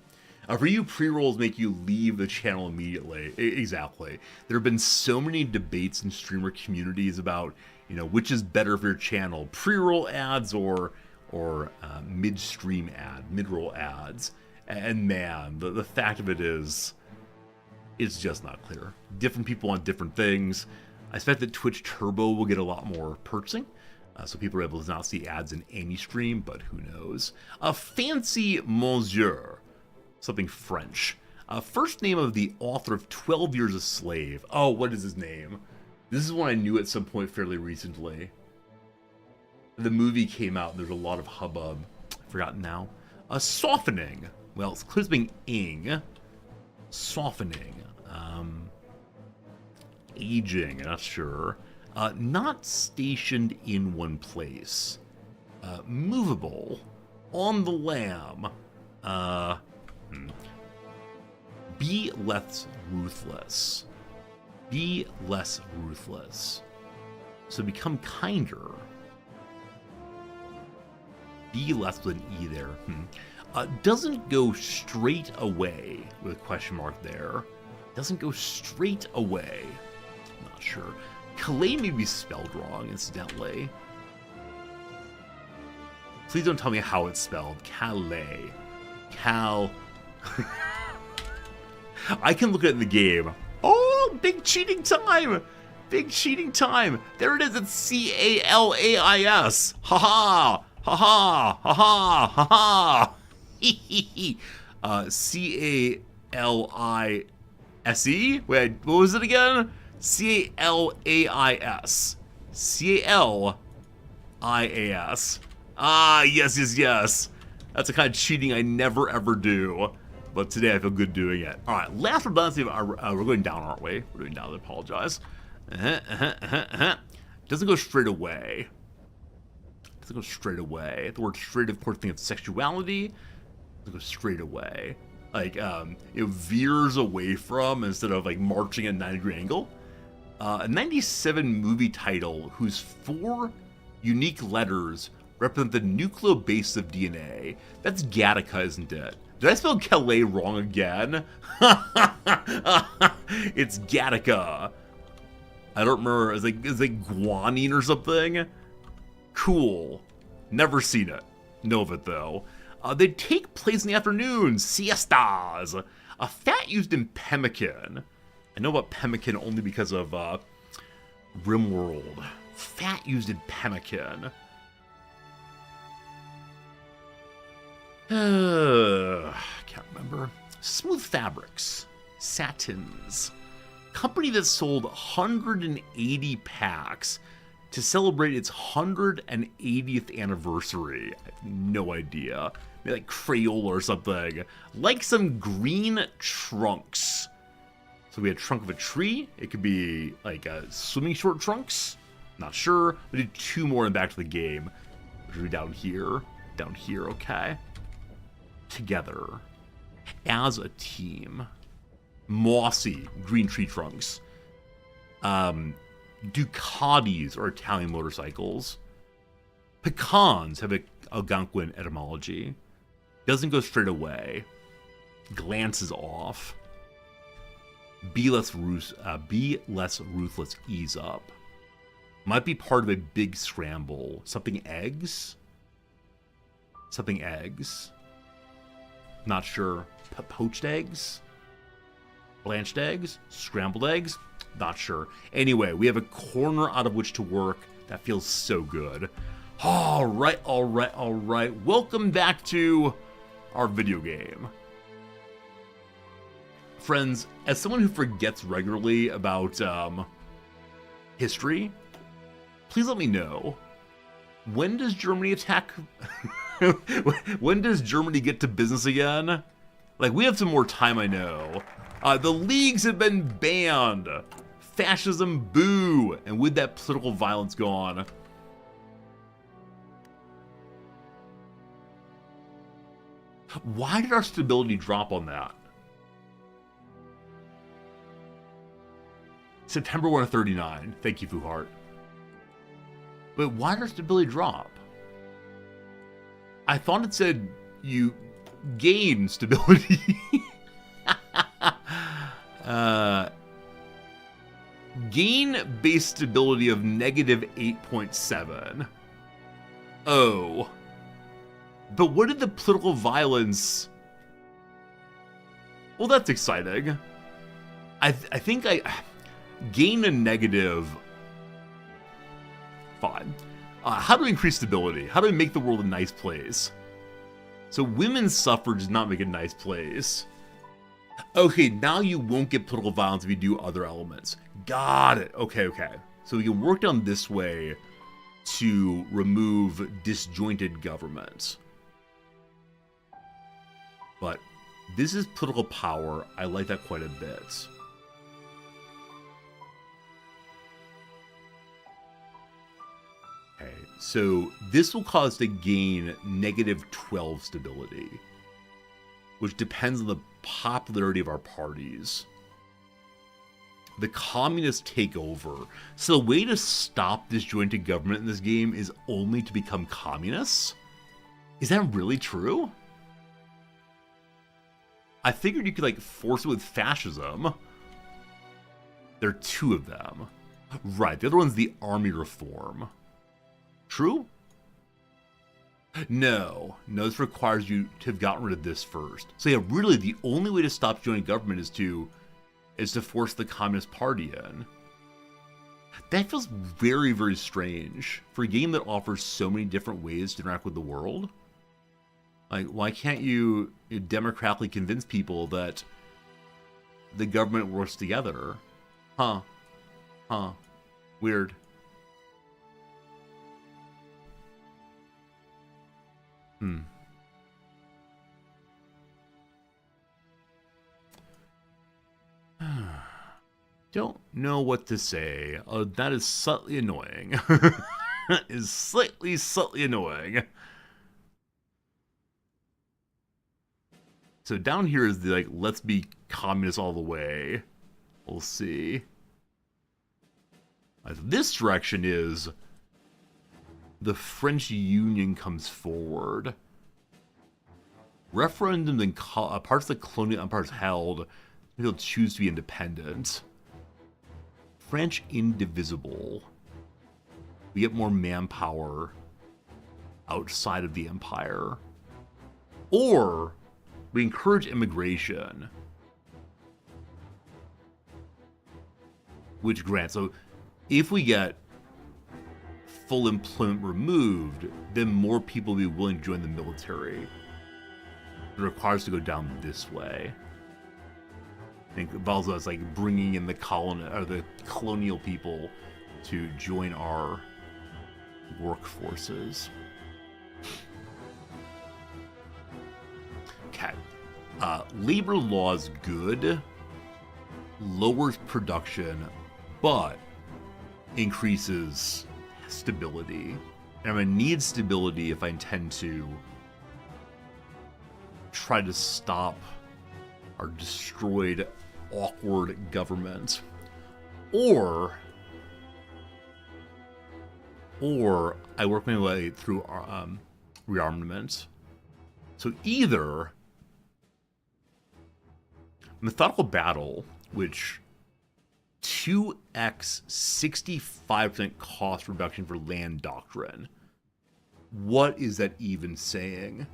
For you, pre-rolls make you leave the channel immediately. Exactly. There have been so many debates in streamer communities about which is better for your channel, pre-roll ads or mid-stream mid-roll ads. And man, the fact of it is, it's just not clear. Different people want different things. I expect that Twitch Turbo will get a lot more purchasing, so people are able to not see ads in any stream, but who knows. A fancy monsieur, something French. First name of the author of 12 Years a Slave. Oh, what is his name? This is one I knew at some point fairly recently. The movie came out and there's a lot of hubbub. I've forgotten now. Softening. Well, it's clear it's being ing. Softening. Aging, not sure. Not stationed in one place. Movable. On the lam. Be less ruthless. Be less ruthless. So become kinder. Be less with an E there. Doesn't go straight away with a question mark there. Doesn't go straight away. Not sure. Calais may be spelled wrong, incidentally. Please don't tell me how it's spelled. Calais. I can look at it in the game. Oh, big cheating time! Big cheating time! There it is, it's C-A-L-A-I-S! Ha-ha! Ha-ha! Ha-ha! Ha-ha! C-A-L-I-S-E? Wait, what was it again? C-A-L-A-I-S. C-A-L-I-A-S. Ah, yes, yes, yes. That's the kind of cheating I never, ever do. But today I feel good doing it. All right, last redundancy. We're going down, aren't we? We're going down, I apologize. Doesn't go straight away. Doesn't go straight away. The word straight, of course, think of sexuality. Doesn't go straight away. Like, it veers away from instead of, like, marching at a 90-degree angle. A 97 movie title whose 4 unique letters represent the nucleobase of DNA. That's Gattaca, isn't it? Did I spell Calais wrong again? It's Gattaca. I don't remember. It's like guanine or something. Cool. Never seen it. Know of it, though. They take place in the afternoon. Siestas. A fat used in pemmican. I know about pemmican only because of RimWorld. Fat used in pemmican. Can't remember. Smooth fabrics. Satins. Company that sold 180 packs to celebrate its 180th anniversary. I have no idea. Maybe like Crayola or something. Like some green trunks. So we had trunk of a tree. It could be like swimming short trunks. Not sure. We did 2 more in Back to the Game. Which would be down here. Down here, okay. Together. As a team. Mossy green tree trunks. Ducatis are Italian motorcycles. Pecans have a Algonquin etymology. Doesn't go straight away. Glances off. Be less ruthless, ease up. Might be part of a big scramble. Something eggs? Something eggs. Not sure. Poached eggs? Blanched eggs? Scrambled eggs? Not sure. Anyway, we have a corner out of which to work. That feels so good. Alright. Welcome back to our video game. Friends, as someone who forgets regularly about history, please let me know. When does Germany attack? When does Germany get to business again? Like, we have some more time, I know. The leagues have been banned. Fascism, boo. And with that, political violence gone. Why did our stability drop on that? September 139. Thank you, Fuhart. But why did our stability drop? I thought it said you gain stability. Gain base stability of negative 8.7. Oh. But what did the political violence... Well, that's exciting. I think I... Gain a negative... Fine. How do we increase stability? How do we make the world a nice place? So women's suffrage does not make a nice place. Okay, now you won't get political violence if you do other elements. Got it. Okay. So we can work down this way to remove disjointed government. But this is political power. I like that quite a bit. Okay, so this will cause to gain negative 12 stability, which depends on the popularity of our parties. The communists take over. So the way to stop disjointed government in this game is only to become communists? Is that really true? I figured you could, like, force it with fascism. There are 2 of them. Right, the other one's the army reform. True? No, this requires you to have gotten rid of this first. So yeah, really the only way to stop joint government is to force the Communist Party in. That feels very, very strange for a game that offers so many different ways to interact with the world. Like, why can't you democratically convince people that the government works together? Huh. Weird. Don't know what to say. That is slightly annoying. Is slightly annoying. So down here is the, like, let's be communist all the way. We'll see. This direction is the French Union comes forward. Referendum in parts of the colonial empires held, they'll choose to be independent. French indivisible. We get more manpower. outside of the Empire. Or we encourage immigration, which grants. So if we get full employment removed, then more people will be willing to join the military. It requires to go down this way. I think Valza is like bringing in the colonial people to join our workforces. Okay. Labor law is good, lowers production, but increases stability. And I'm going to need stability if I intend to try to stop our destroyed, awkward government. Or I work my way through rearmament. So either methodical battle, which 2x 65% cost reduction for land doctrine. What is that even saying?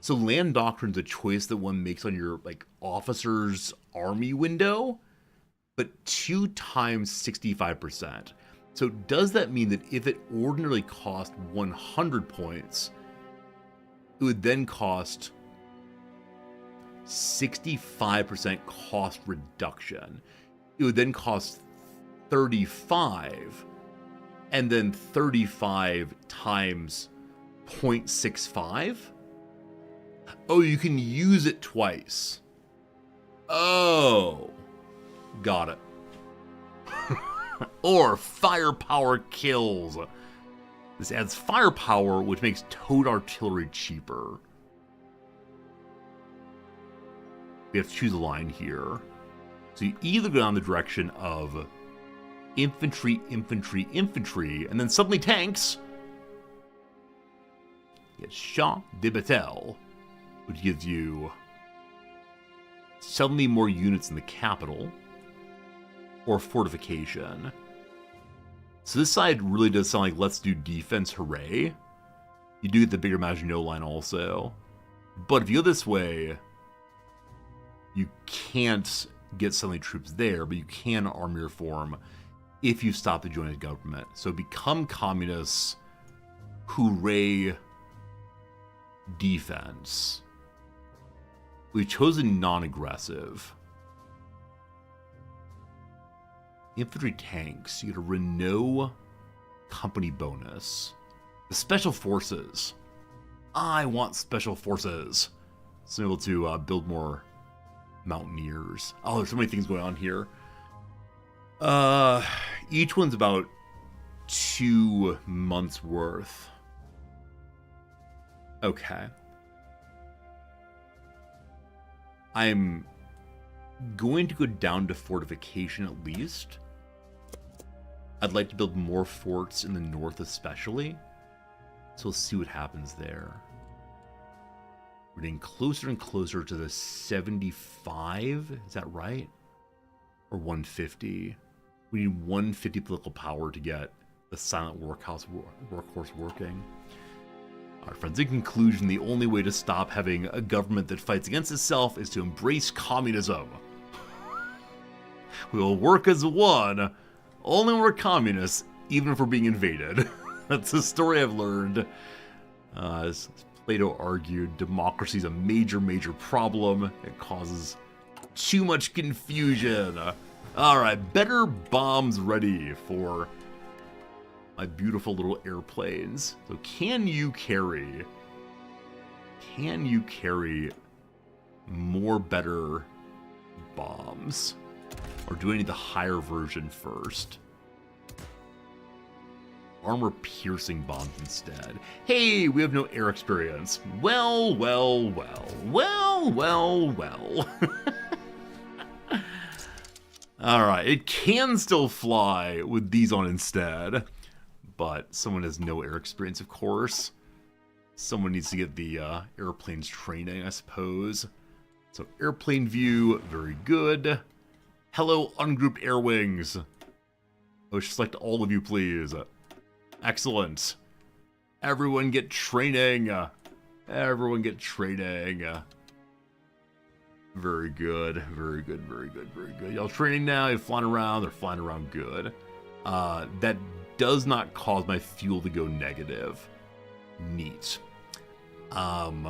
So land doctrine's a choice that one makes on your like officer's army window, but 2 times 65%. So does that mean that if it ordinarily cost 100 points, it would then cost 65% cost reduction? It would then cost 35, and then 35 times 0.65? Oh, you can use it twice. Oh, got it. Or firepower kills. This adds firepower, which makes towed artillery cheaper. We have to choose a line here. So you either go down the direction of infantry, infantry, infantry, and then suddenly tanks. You get Champ de Bataille, which gives you suddenly more units in the capital, or fortification. So this side really does sound like let's do defense, hooray. You do get the bigger Maginot line also. But if you go this way, you can't get suddenly troops there, but you can army reform if you stop the joint government. So become communists, hooray, defense. We've chosen non-aggressive. Infantry tanks, you get a Renault company bonus. The special forces. I want special forces. So I'm able to build more mountaineers. Oh, there's so many things going on here. Each one's about 2 months worth. Okay. I'm going to go down to fortification at least. I'd like to build more forts in the north especially. So we'll see what happens there. We're getting closer and closer to the 75. Is that right? Or 150. We need 150 political power to get the silent workhorse working. All right, friends, in conclusion, the only way to stop having a government that fights against itself is to embrace communism. We will work as one, only when we're communists, even if we're being invaded. That's the story I've learned. As Plato argued, democracy is a major, major problem. It causes too much confusion. All right, better bombs ready for my beautiful little airplanes. So can you carry more better bombs? Or do I need the higher version first? Armor-piercing bombs instead. Hey, we have no air experience. Well, well, well. Well, well, well. Alright, it can still fly with these on instead. But someone has no air experience, of course. Someone needs to get the airplanes training, I suppose. So airplane view, very good. Hello, ungrouped air wings. Oh, select all of you, please. Excellent. Everyone get training. Everyone get training. Very good. Very good. Very good. Very good. Y'all training now. You're flying around. They're flying around good. That does not cause my fuel to go negative. Neat. I'm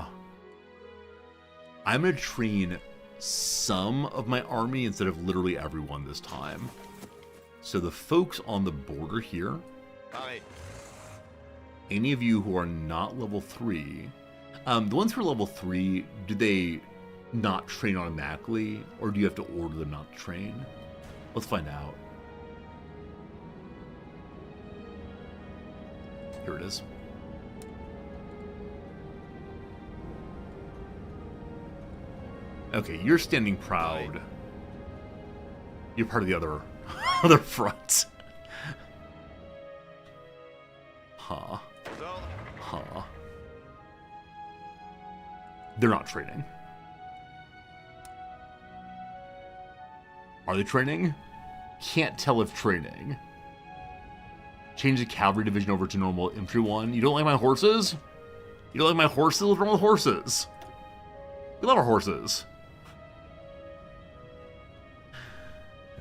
going to train some of my army instead of literally everyone this time. So the folks on the border here, Pareil. any of you who are not level 3, the ones who are level 3, do they not train automatically, or do you have to order them not to train? Let's find out. Here it is. Okay, you're standing proud. You're part of the other front. Huh. Huh. They're not training. Are they training? Can't tell if training. Change the cavalry division over to normal infantry 1. You don't like my horses? You don't like my horses? What's wrong with horses? We love our horses.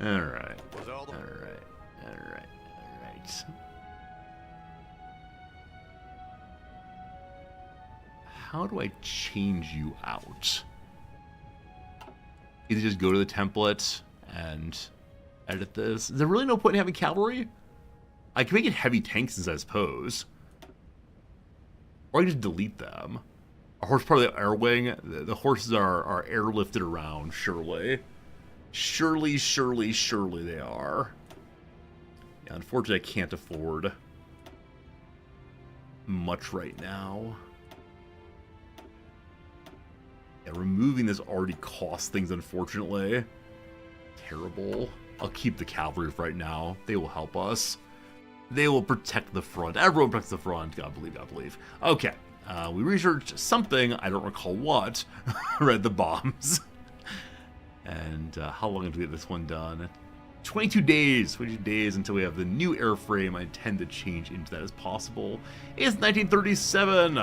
Alright. Alright. How do I change you out? Either just go to the template and edit this. Is there really no point in having cavalry? I can make it heavy tanks, I suppose. Or I can just delete them. A horse part of the air wing. The horses are airlifted around, surely. Surely they are. Yeah, unfortunately, I can't afford much right now. Yeah, removing this already costs things, unfortunately. Terrible. I'll keep the cavalry for right now. They will help us. They will protect the front. Everyone protects the front. God believe. Okay. We researched something. I don't recall what. Read the bombs. And how long until we get this one done? 22 days. 22 days until we have the new airframe. I intend to change into that as possible. It's 1937. We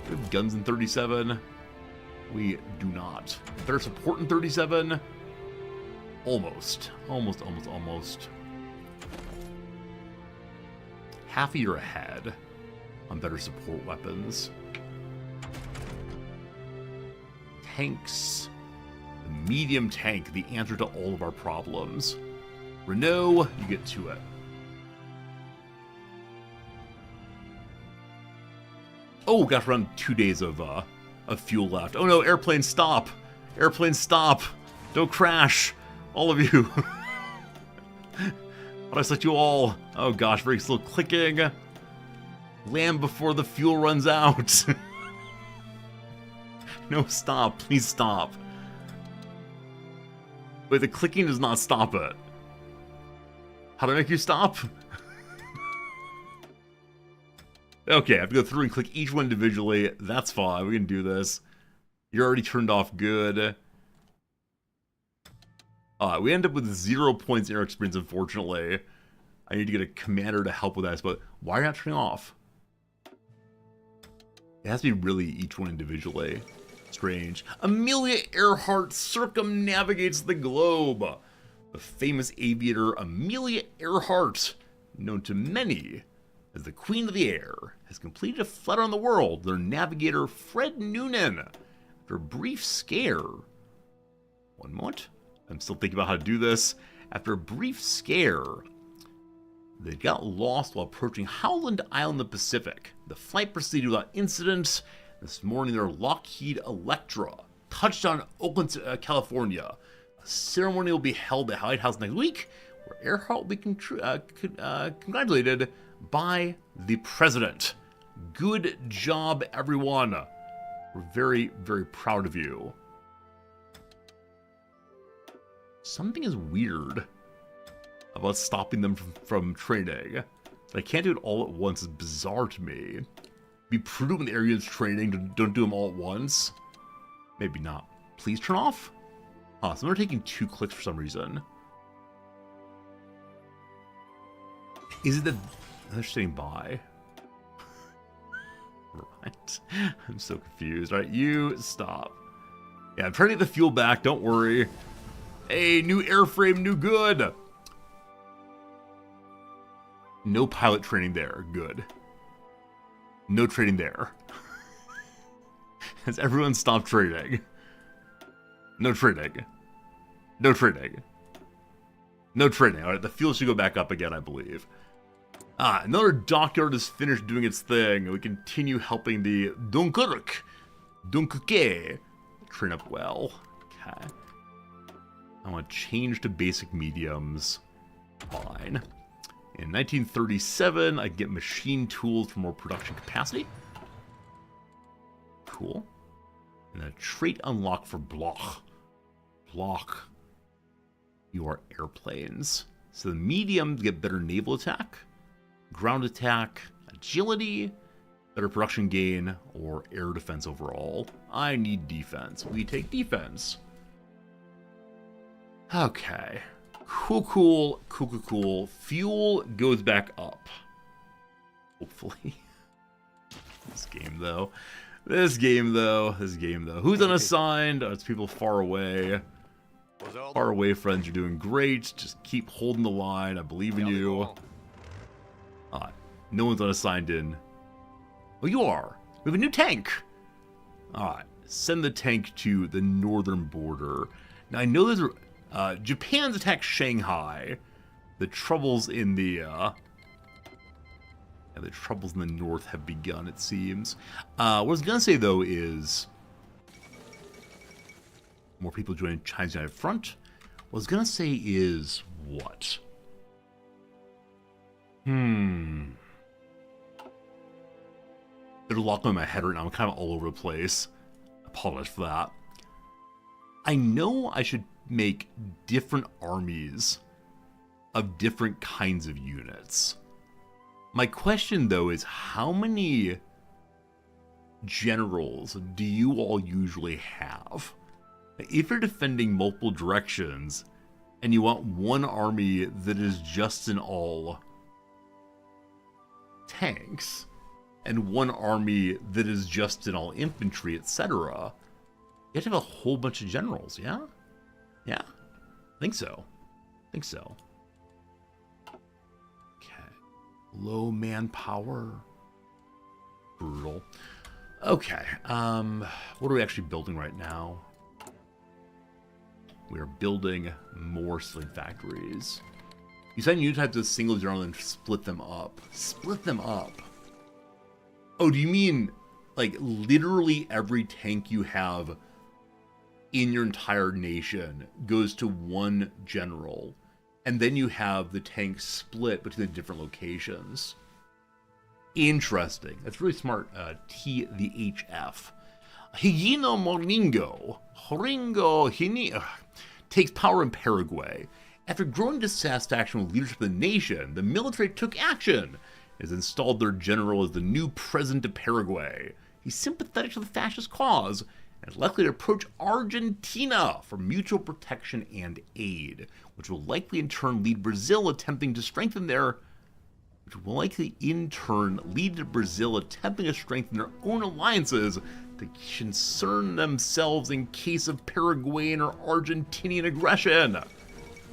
have guns in 37. We do not. Better support in 37. Almost. Half a year ahead on better support weapons. Tanks. The medium tank, the answer to all of our problems. Renault, you get to it. Oh gosh, we're on 2 days of fuel left. Oh no, airplane stop! Airplane stop! Don't crash! All of you! But I select you all. Oh gosh, very slow clicking. Land before the fuel runs out. No, stop. Please stop. Wait, the clicking does not stop it. How do I make you stop? Okay, I have to go through and click each one individually. That's fine. We can do this. You're already turned off good. We end up with 0 points in air experience, unfortunately. I need to get a commander to help with that, but why are you not turning off? It has to be really each one individually. Strange. Amelia Earhart circumnavigates the globe. The famous aviator Amelia Earhart, known to many as the Queen of the Air, has completed a flight around the world. Their navigator Fred Noonan, after a brief scare. One moment. I'm still thinking about how to do this. After a brief scare, they got lost while approaching Howland Island in the Pacific. The flight proceeded without incident. This morning, their Lockheed Electra touched on Oakland, California. A ceremony will be held at White House next week, where Earhart will be congratulated by the president. Good job, everyone. We're very, very proud of you. Something is weird about stopping them from training. I can't do it all at once is bizarre to me. Be prudent when the area is training. Don't do them all at once. Maybe not. Please turn off? Huh, so they're taking 2 clicks for some reason. Is it that they're staying by? I'm so confused. All right, you stop. Yeah, I'm trying to get the fuel back. Don't worry. Hey, new airframe, new good. No pilot training there. Good. No training there. Has everyone stopped trading? No trading. No trading. No trading. All right, the fuel should go back up again, I believe. Another dockyard is finished doing its thing. We continue helping the Dunkirk. Dunkerque. Train up well. Okay. I want to change to basic mediums. Fine. In 1937, I get machine tools for more production capacity. Cool. And a trait unlock for Bloch. Bloch. You are airplanes. So the mediums get better naval attack, ground attack, agility, better production gain, or air defense overall. I need defense. We take defense. Okay. Cool. Fuel goes back up. Hopefully. This game, though. Who's unassigned? Oh, it's people far away. Far away friends, you're doing great. Just keep holding the line. I believe in you. No one's unassigned in. Oh, you are. We have a new tank. Alright. Send the tank to the northern border. Now, I know there's... Japan's attacked Shanghai. The troubles in the north have begun, it seems. What I was gonna say though is more people joining China's United Front. What I was gonna say is what? There's a lot going in my head right now. I'm kind of all over the place. Apologize for that. I know I should make different armies of different kinds of units. My question, though, is how many generals do you all usually have? If you're defending multiple directions and you want one army that is just in all tanks and one army that is just in all infantry, etc., you have to have a whole bunch of generals, yeah? Yeah? I think so. Okay. Low manpower. Brutal. Okay. What are we actually building right now? We are building more civilian factories. You send unit types as single general and split them up. Split them up? Oh, do you mean, like, literally every tank you have in your entire nation goes to one general, and then you have the tanks split between the different locations? Interesting. That's really smart. T the HF. Higino Moringo takes power in Paraguay. After growing dissatisfaction with leadership of the nation, the military took action and has installed their general as the new president of Paraguay. He's sympathetic to the fascist cause and is likely to approach Argentina for mutual protection and aid, which will likely in turn lead Brazil attempting to strengthen their own alliances to concern themselves in case of Paraguayan or Argentinian aggression.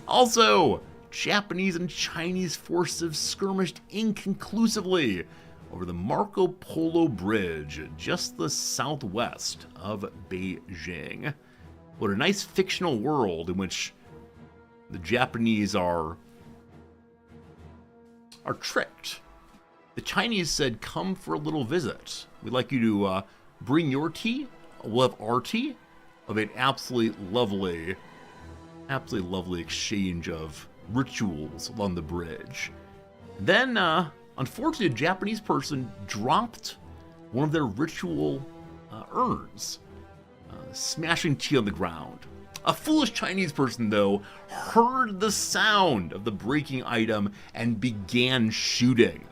Also, Japanese and Chinese forces have skirmished inconclusively over the Marco Polo Bridge, just the southwest of Beijing. What a nice fictional world in which the Japanese are tricked. The Chinese said, come for a little visit. We'd like you to bring your tea. We'll have our tea. Of an absolutely lovely exchange of rituals along the bridge. Then, unfortunately, a Japanese person dropped one of their ritual urns, smashing tea on the ground. A foolish Chinese person, though, heard the sound of the breaking item and began shooting.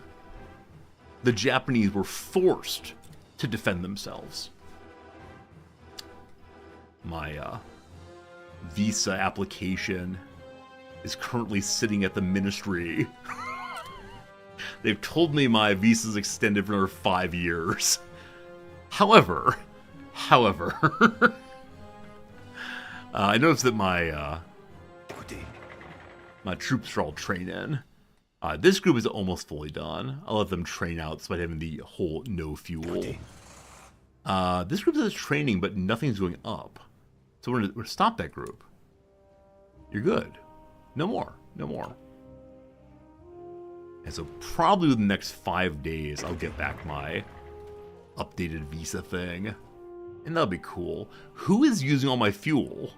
The Japanese were forced to defend themselves. My visa application is currently sitting at the ministry. They've told me my visa is extended for another 5 years. However, I noticed that Écoutez. my troops are all trained in. This group is almost fully done. I'll let them train out despite having the whole no fuel. This group is training, but nothing's going up. So we're gonna stop that group. You're good. No more. No more. And so probably within the next 5 days, I'll get back my updated visa thing. And that'll be cool. Who is using all my fuel?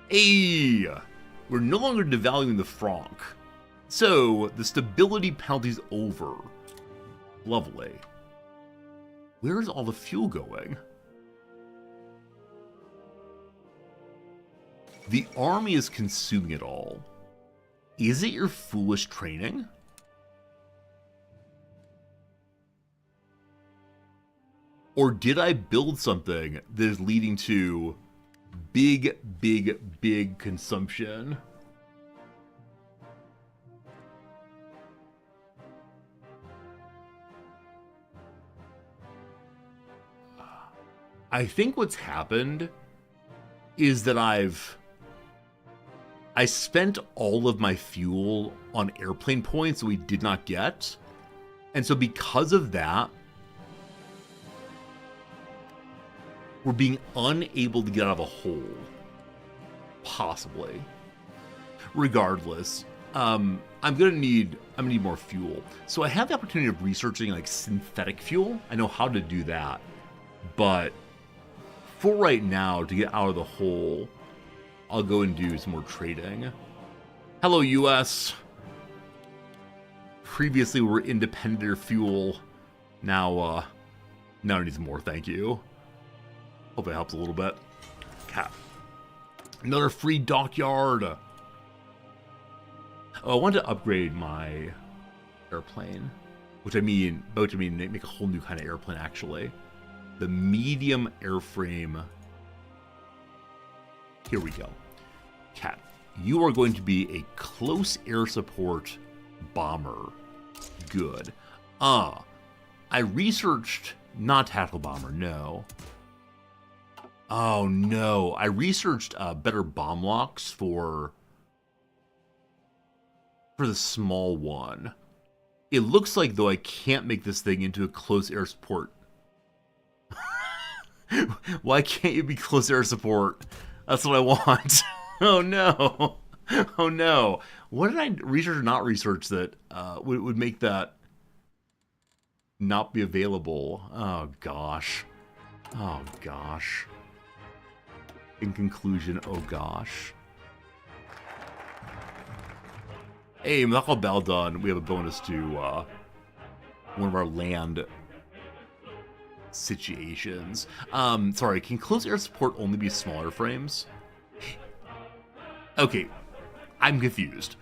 Hey! We're no longer devaluing the franc. So, the stability penalty's over. Lovely. Where is all the fuel going? The army is consuming it all. Is it your foolish training? Or did I build something that is leading to big, big, big consumption? I think what's happened is that I spent all of my fuel on airplane points that we did not get. And so because of that, we're being unable to get out of a hole. Possibly. Regardless, I'm gonna need more fuel. So I have the opportunity of researching like synthetic fuel. I know how to do that. But for right now, to get out of the hole, I'll go and do some more trading. Hello, US. Previously, we were independent of fuel. Now it needs more, thank you. Hope that helps a little bit. Cap. Another free dockyard. Oh, I want to upgrade my airplane. Which I mean make a whole new kind of airplane, actually. The medium airframe. Here we go. Cat, you are going to be a close air support bomber. Good. I researched, not tactical bomber, no. Oh no, I researched better bomb locks for the small one. It looks like though I can't make this thing into a close air support. Why can't you be close air support? That's what I want. Oh no. Oh no. What did I research or not research that would make that not be available? Oh gosh. Oh gosh. In conclusion, oh gosh. Hey, Malakal Baldon, we have a bonus to one of our land situations. Sorry, can close air support only be smaller frames? Okay, I'm confused.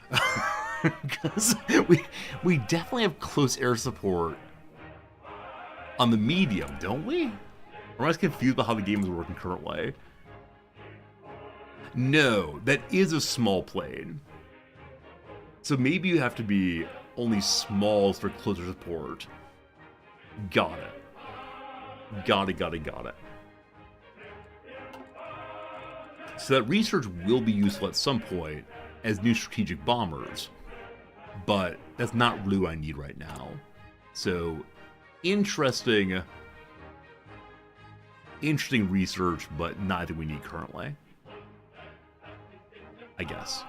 Because we definitely have close air support on the medium, don't we? Or am I just confused about how the game is working currently? No, that is a small plane. So maybe you have to be only smalls for closer support. Got it. Got it. So that research will be useful at some point as new strategic bombers. But that's not really what I need right now. So, interesting research, but not that we need currently. I guess.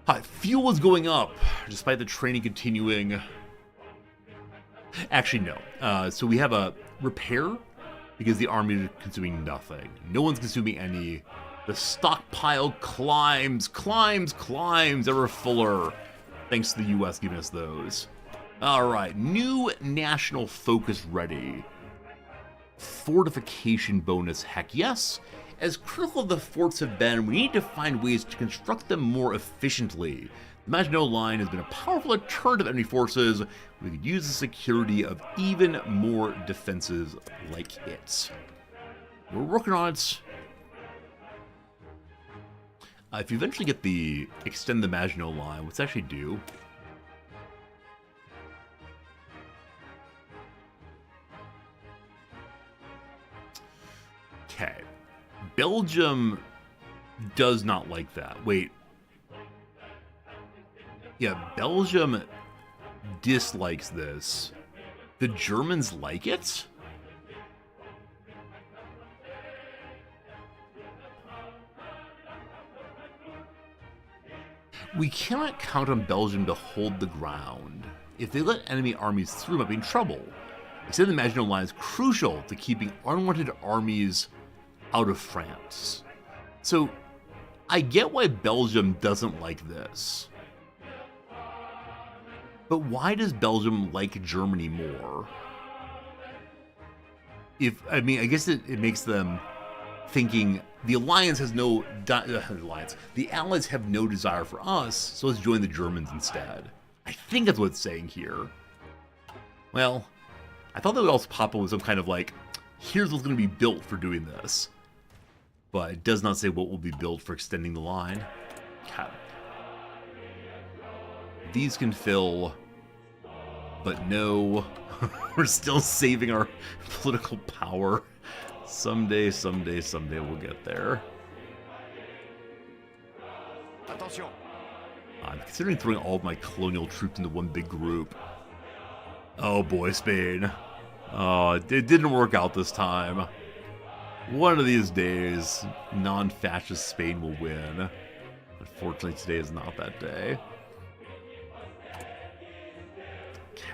Hi, fuel is going up, despite the training continuing. Actually, no. So we have a repair, because the army is consuming nothing. No one's consuming any. The stockpile climbs, ever fuller. Thanks to the US giving us those. Alright, new national focus ready. Fortification bonus, heck yes. As critical the forts have been, we need to find ways to construct them more efficiently. The Maginot Line has been a powerful alternative to enemy forces. We could use the security of even more defenses like it. We're working on it. If you eventually get the extend the Maginot Line, what's actually due? Okay. Belgium does not like that. Wait. Yeah, Belgium dislikes this. The Germans like it? We cannot count on Belgium to hold the ground. If they let enemy armies through, we might be in trouble. Extend the Maginot Line is crucial to keeping unwanted armies out of France. So, I get why Belgium doesn't like this. But why does Belgium like Germany more? I guess it makes them thinking the alliance has no the Allies have no desire for us, so let's join the Germans instead. I think that's what it's saying here. Well, I thought that would also pop up with some kind of like, here's what's going to be built for doing this. But it does not say what will be built for extending the line. God. These can fill, but no, we're still saving our political power. Someday we'll get there. Attention. I'm considering throwing all of my colonial troops into one big group. Oh boy, Spain. Oh, it didn't work out this time. One of these days, non-fascist Spain will win. Unfortunately, today is not that day.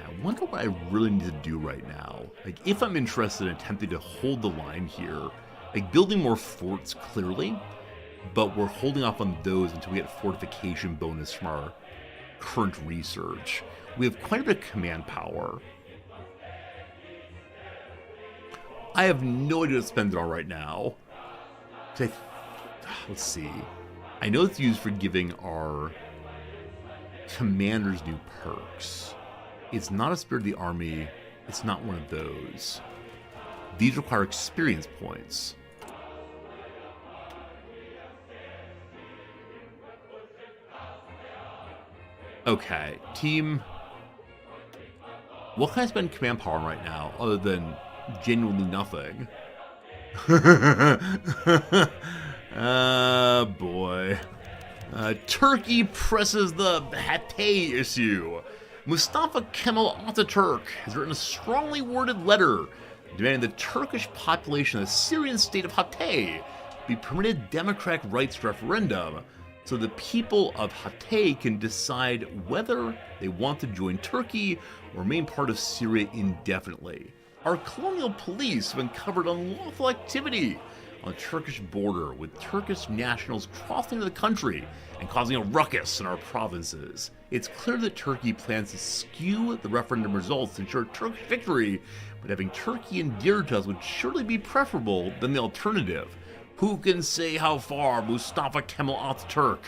I wonder what I really need to do right now. Like, if I'm interested in attempting to hold the line here, like building more forts clearly, but we're holding off on those until we get fortification bonus from our current research. We have quite a bit of command power. I have no idea to spend it on right now. Let's see. I know it's used for giving our commanders new perks. It's not a Spirit of the Army. It's not one of those. These require experience points. Okay, team. What can I spend command power on right now, other than genuinely nothing? Boy. Turkey presses the Hatay issue. Mustafa Kemal Ataturk has written a strongly worded letter demanding the Turkish population of the Syrian state of Hatay be permitted democratic rights referendum so the people of Hatay can decide whether they want to join Turkey or remain part of Syria indefinitely. Our colonial police have uncovered unlawful activity on the Turkish border, with Turkish nationals crossing the country and causing a ruckus in our provinces. It's clear that Turkey plans to skew the referendum results to ensure Turkish victory, but having Turkey endeared to us would surely be preferable than the alternative. Who can say how far Mustafa Kemal Ataturk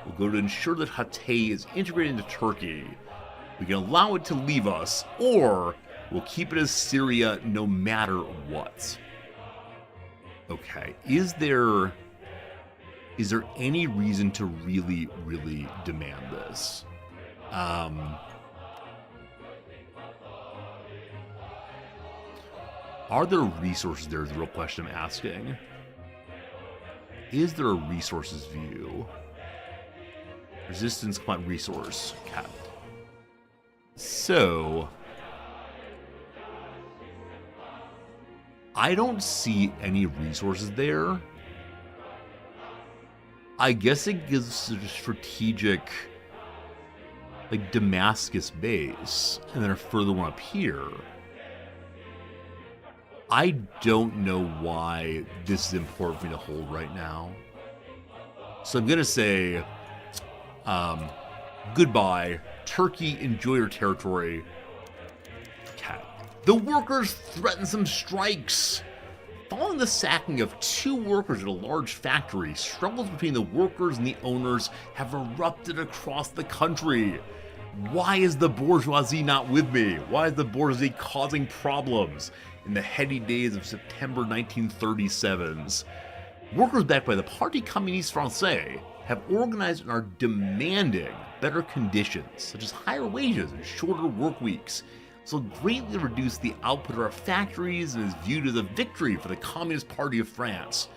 will go to ensure that Hatay is integrated into Turkey? We can allow it to leave us, or we'll keep it as Syria no matter what. Okay, is there any reason to really demand this? Are there resources there is the real question I'm asking. Is there a resources view? Resistance, come on, resource. Cap. So, I don't see any resources there. I guess it gives a strategic, like, Damascus base, and then a further one up here. I don't know why this is important for me to hold right now. So I'm gonna say, goodbye, Turkey, enjoy your territory. Cat. The workers threaten some strikes. Following the sacking of 2 workers at a large factory, struggles between the workers and the owners have erupted across the country. Why is the bourgeoisie not with me? Why is the bourgeoisie causing problems in the heady days of September 1937s? Workers backed by the Parti Communiste Français have organized and are demanding better conditions, such as higher wages and shorter work weeks, this will greatly reduce the output of our factories and is viewed as a victory for the Communist Party of France.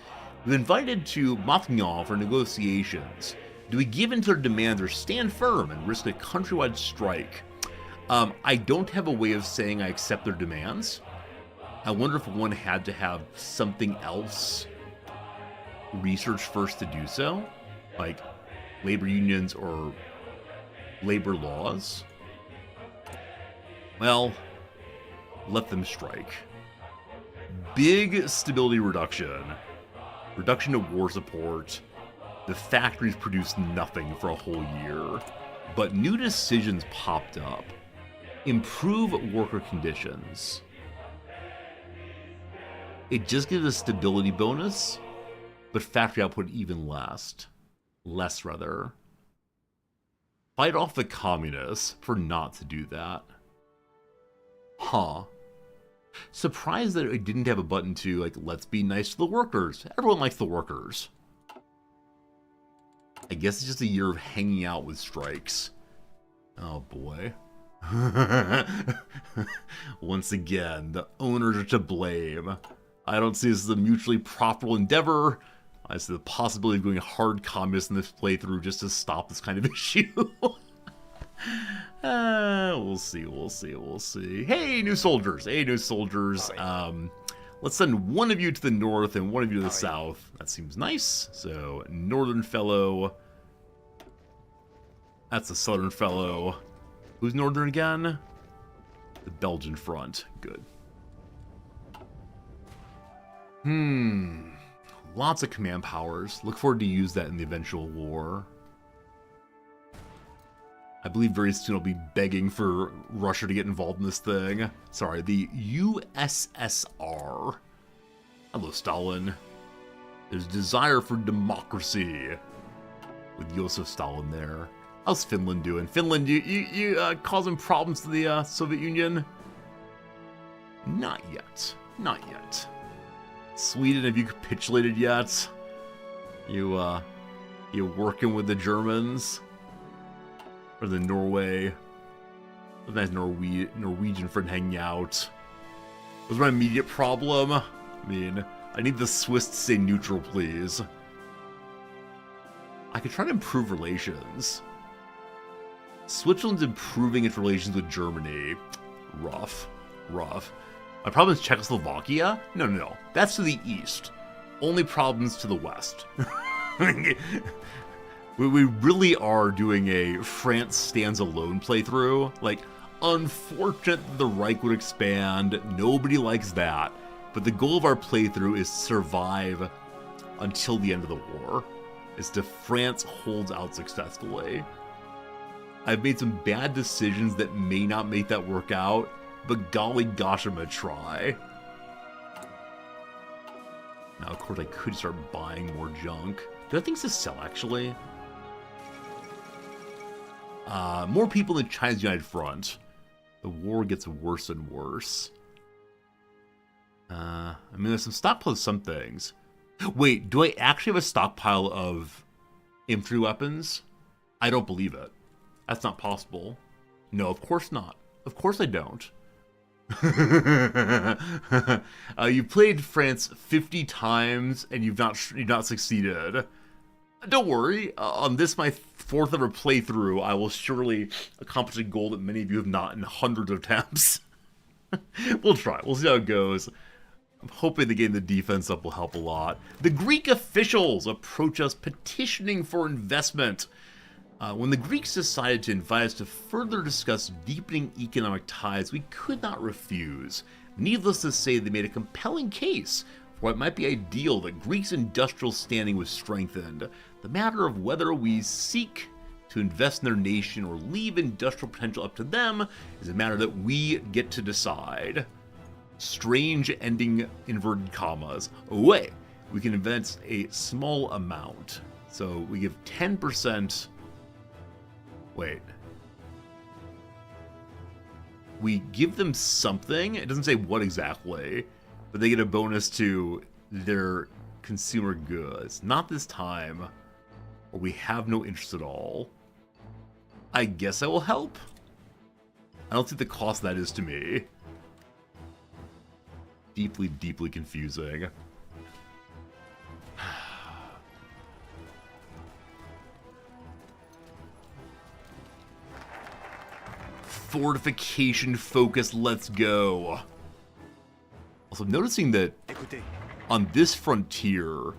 We've invited to Matignon for negotiations. Do we give in to their demands or stand firm and risk a countrywide strike? I don't have a way of saying I accept their demands. I wonder if one had to have something else researched first to do so, like labor unions or labor laws. Well, let them strike. Big stability reduction. Reduction of war support. The factories produced nothing for a whole year. But new decisions popped up. Improve worker conditions. It just gives a stability bonus, but factory output even less. Less, rather. Fight off the communists for not to do that. Huh. Surprised that it didn't have a button to, like, let's be nice to the workers. Everyone likes the workers. I guess it's just a year of hanging out with strikes. Oh boy. Once again, the owners are to blame. I don't see this as a mutually profitable endeavor. I see the possibility of going hard communist in this playthrough just to stop this kind of issue. We'll see. Hey, new soldiers. Let's send one of you to the north and one of you to the south. That seems nice. So, northern fellow. That's the southern fellow. Who's northern again? The Belgian front. Good. Lots of command powers. Look forward to use that in the eventual war. I believe very soon I'll be begging for Russia to get involved in this thing. Sorry, the USSR. Hello, Stalin. There's desire for democracy with Joseph Stalin there. How's Finland doing? Finland, you causing problems to the Soviet Union? Not yet. Not yet. Sweden, have you capitulated yet? You working with the Germans? Or the Norway? A nice Norwegian friend hanging out. Was my immediate problem? I mean, I need the Swiss to stay neutral, please. I could try to improve relations. Switzerland's improving its relations with Germany. Rough. My problem is Czechoslovakia? No. That's to the east. Only problems to the west. We really are doing a France stands alone playthrough. Like, unfortunate that the Reich would expand. Nobody likes that. But the goal of our playthrough is to survive until the end of the war. Is to France holds out successfully. I've made some bad decisions that may not make that work out, but golly gosh, I'm gonna try. Now, of course, I could start buying more junk. Do I have things to sell, actually? More people in China's United Front. The war gets worse and worse. I mean, there's some stockpiles of some things. Wait, do I actually have a stockpile of infantry weapons? I don't believe it. That's not possible. No, of course not. Of course I don't. You've played France 50 times and you've not succeeded. Don't worry. On this, my fourth ever playthrough, I will surely accomplish a goal that many of you have not in hundreds of attempts. We'll try. We'll see how it goes. I'm hoping the getting the defense up will help a lot. The Greek officials approach us petitioning for investment. When the Greeks decided to invite us to further discuss deepening economic ties, we could not refuse. Needless to say, they made a compelling case for it might be ideal that Greece's industrial standing was strengthened. The matter of whether we seek to invest in their nation or leave industrial potential up to them is a matter that we get to decide. Strange ending inverted commas. Oh wait, we can invest a small amount. So we give 10%. Wait. We give them something. It doesn't say what exactly, but they get a bonus to their consumer goods. Not this time, or we have no interest at all. I guess I will help. I don't see the cost that is to me. Deeply, deeply confusing. Fortification focus, let's go. Also, noticing that Écoutez. on this frontier,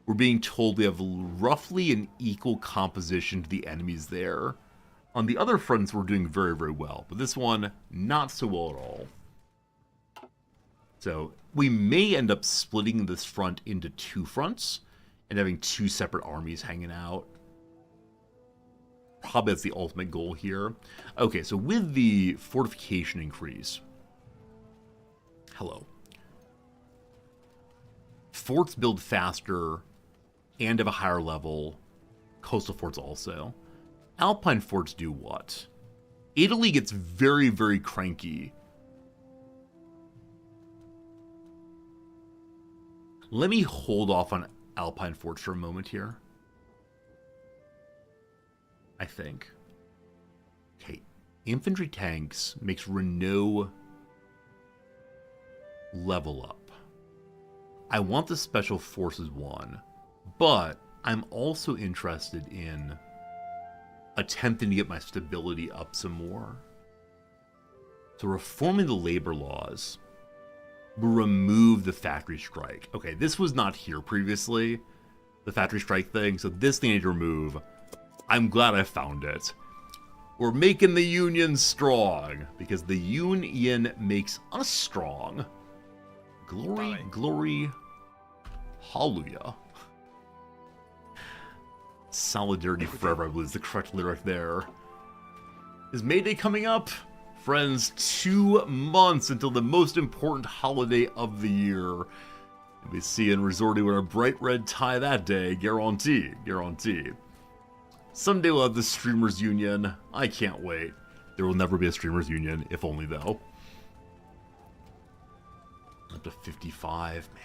we're being told we have roughly an equal composition to the enemies there. On the other fronts, we're doing very, very well. But this one, not so well at all. So, we may end up splitting this front into two fronts and having two separate armies hanging out. Probably that's the ultimate goal here. Okay, so with the fortification increase... Hello. Forts build faster and have a higher level. Coastal forts also. Alpine forts do what? Italy gets very, very cranky. Let me hold off on Alpine forts for a moment here. I think. Okay, infantry tanks makes Renault level up. I want the Special Forces one, but I'm also interested in attempting to get my stability up some more. So reforming the labor laws will remove the factory strike. Okay, this was not here previously, the factory strike thing, so this thing I need to remove. I'm glad I found it. We're making the Union strong, because the Union makes us strong. Glory, glory, hallelujah. Solidarity forever, I believe is the correct lyric there. Is May Day coming up? Friends, 2 months until the most important holiday of the year. We'll be seeing Resorty with a bright red tie that day, guarantee, guarantee. Someday we'll have the Streamers Union. I can't wait. There will never be a Streamers Union, if only though. Up to 55, man.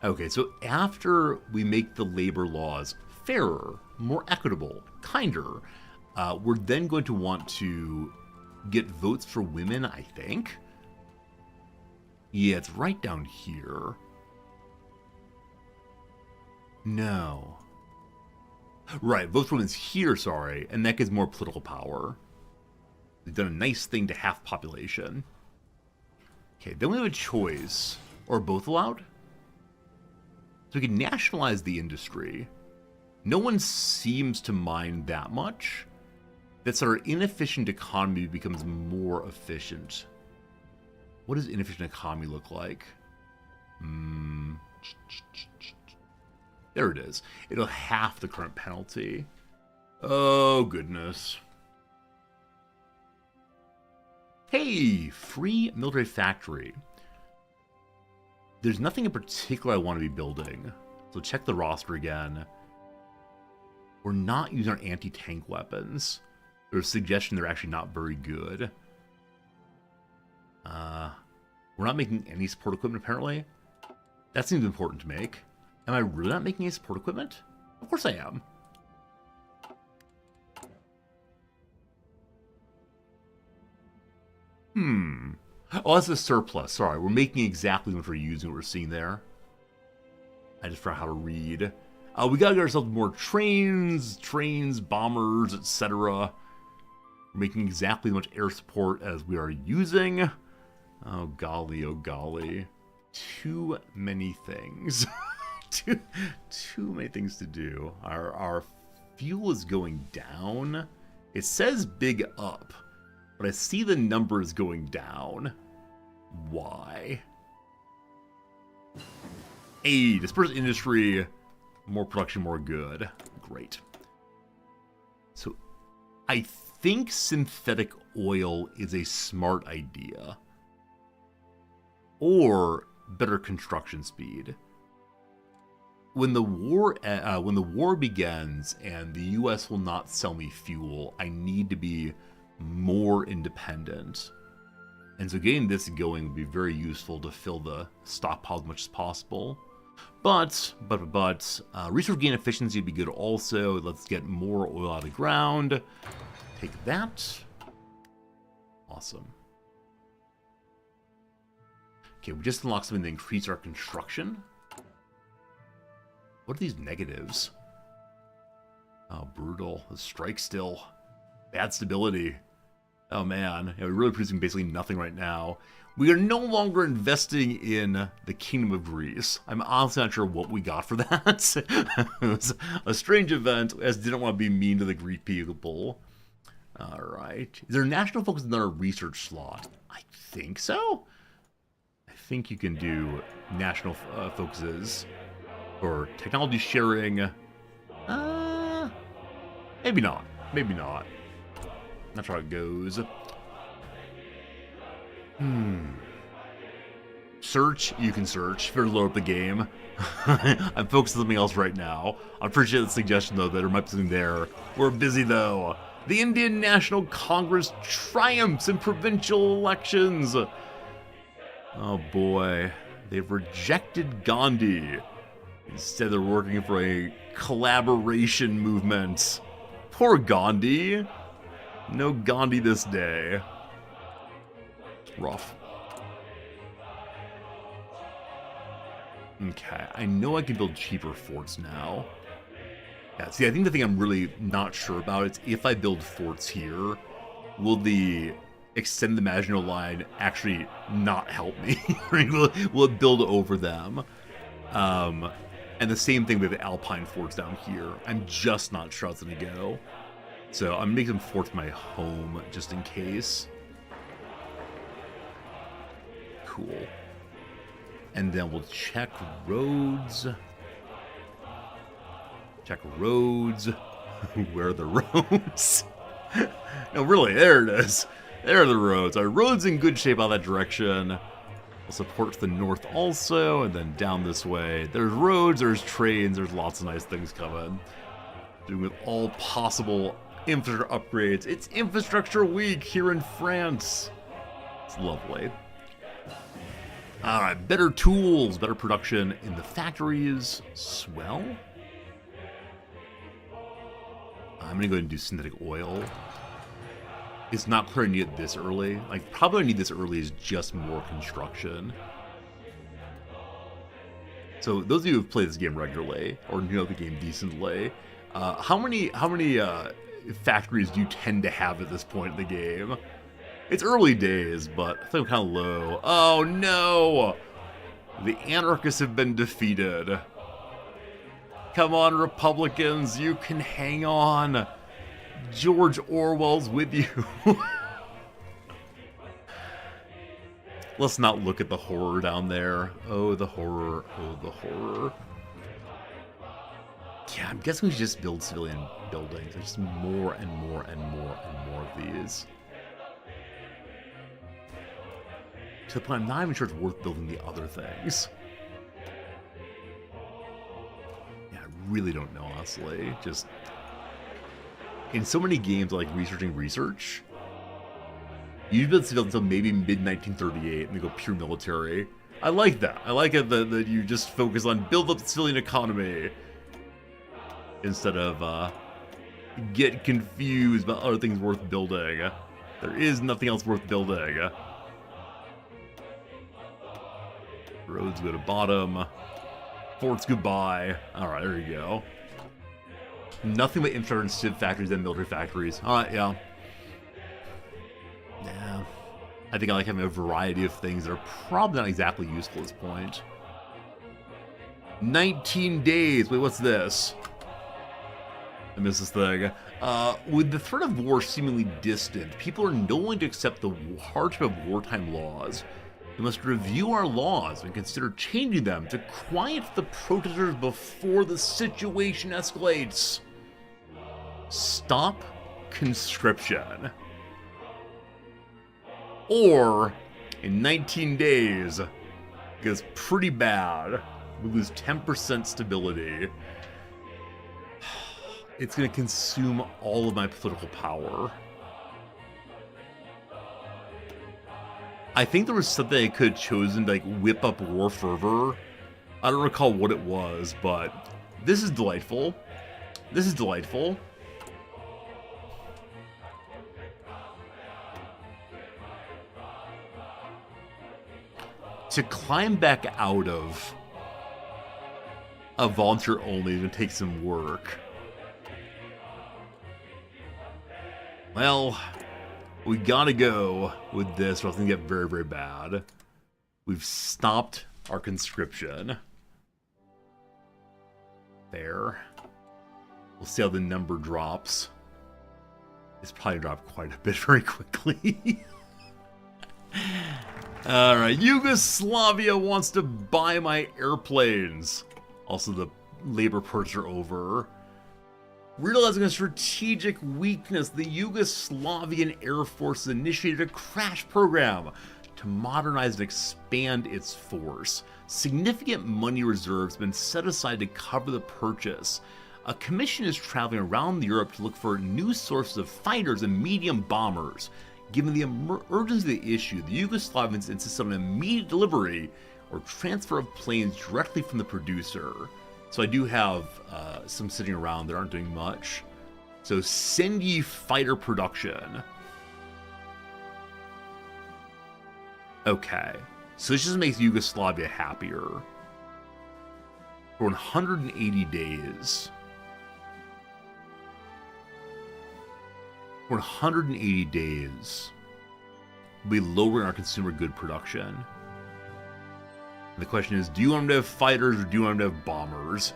Okay, so after we make the labor laws fairer, more equitable, kinder, we're then going to want to get votes for women, I think. Yeah, it's right down here. No. Right, votes for women's here, sorry, and that gives more political power. They've done a nice thing to half population. Okay, then we have a choice. Or both allowed? So we can nationalize the industry. No one seems to mind that much. That's our inefficient economy becomes more efficient. What does inefficient economy look like? There it is. It'll half the current penalty. Oh, goodness. Hey, free military factory. There's nothing in particular I want to be building. So check the roster again. We're not using our anti-tank weapons. There's a suggestion they're actually not very good. We're not making any support equipment, apparently. That seems important to make. Am I really not making any support equipment? Of course I am. Oh, that's a surplus. Sorry, we're making exactly what we're using, what we're seeing there. I just forgot how to read. We gotta get ourselves more trains, bombers, etc. We're making exactly as much air support as we are using. Oh golly, oh golly. Too many things. too many things to do. Our fuel is going down. It says big up, but I see the numbers going down. Why? Hey, dispersed industry, more production, more good. Great. So, I think synthetic oil is a smart idea. Or better construction speed. When the war begins and the U.S. will not sell me fuel, I need to be more independent. And so getting this going would be very useful to fill the stockpile as much as possible. But resource gain efficiency would be good also. Let's get more oil out of the ground. Take that. Awesome. Okay, we just unlocked something to increase our construction. What are these negatives? Oh, brutal. The strike still. Bad stability. Oh, man. Yeah, we're really producing basically nothing right now. We are no longer investing in the Kingdom of Greece. I'm honestly not sure what we got for that. It was a strange event, as didn't want to be mean to the Greek people. Alright. Is there a national focus on our research slot? I think so. I think you can do national focuses. Or technology sharing. Maybe not. Maybe not. Not sure how it goes. Search, you can search. If you're load up the game. I'm focused on something else right now. I appreciate the suggestion, though, that there might be something there. We're busy, though. The Indian National Congress triumphs in provincial elections. Oh, boy. They've rejected Gandhi. Instead, they're working for a collaboration movement. Poor Gandhi. No Gandhi this day. It's rough. Okay, I know I can build cheaper forts now. Yeah, see, I think the thing I'm really not sure about is if I build forts here, will the extend the Maginot Line actually not help me? Will it build over them? And the same thing with the Alpine forts down here. I'm just not sure how it's going to go. So I'm making some forts my home just in case. Cool. And then we'll check roads. Check roads. Where are the roads? No, really, there it is. There are the roads. Our roads in good shape out that direction. We'll support to the north also, and then down this way. There's roads, there's trains, there's lots of nice things coming. Doing with all possible infrastructure upgrades. It's Infrastructure Week here in France. It's lovely. Alright, better tools, better production in the factories. Swell. I'm gonna go ahead and do synthetic oil. It's not clear I need it this early. Like, probably I need this early is just more construction. So those of you who've played this game regularly, or know the game decently, how many factories do you tend to have at this point in the game? It's early days, but I think I'm kind of low. Oh no! The anarchists have been defeated. Come on, Republicans, you can hang on. George Orwell's with you. Let's not look at the horror down there. Oh, the horror. Oh, the horror. Yeah, I'm guessing we should just build civilian buildings. There's just more and more and more and more of these. To the point I'm not even sure it's worth building the other things. Yeah, I really don't know, honestly. Just... in so many games, like researching research, you build civilian until maybe mid-1938 and they go pure military. I like that. I like it that you just focus on build up the civilian economy instead of get confused about other things worth building. There is nothing else worth building. Roads go to bottom. Forts goodbye. Alright, there you go. Nothing but infrastructure and civ factories and military factories. Alright, yeah. Yeah. I think I like having a variety of things that are probably not exactly useful at this point. 19 days. Wait, what's this? I missed this thing. With the threat of war seemingly distant, people are not willing to accept the hardship of wartime laws. We must review our laws and consider changing them to quiet the protesters before the situation escalates. Stop conscription. Or, in 19 days, it gets pretty bad. We lose 10% stability. It's going to consume all of my political power. I think there was something I could have chosen to, like, whip up war fervor. I don't recall what it was, but this is delightful. This is delightful. to climb back out of a volunteer only is going to take some work. Well, we gotta go with this or else it's gonna get very, very bad. We've stopped our conscription. There. We'll see how the number drops. It's probably dropped quite a bit very quickly. Alright, Yugoslavia wants to buy my airplanes. Also, the labor perks are over. Realizing a strategic weakness, the Yugoslavian Air Force initiated a crash program to modernize and expand its force. Significant money reserves have been set aside to cover the purchase. A commission is traveling around Europe to look for new sources of fighters and medium bombers. Given the urgency of the issue, the Yugoslavians insist on immediate delivery or transfer of planes directly from the producer. So I do have some sitting around that aren't doing much. So send ye fighter production. Okay, so this just makes Yugoslavia happier. For 180 days. For 180 days, we'll be lowering our consumer good production. And the question is, do you want them to have fighters or do you want them to have bombers?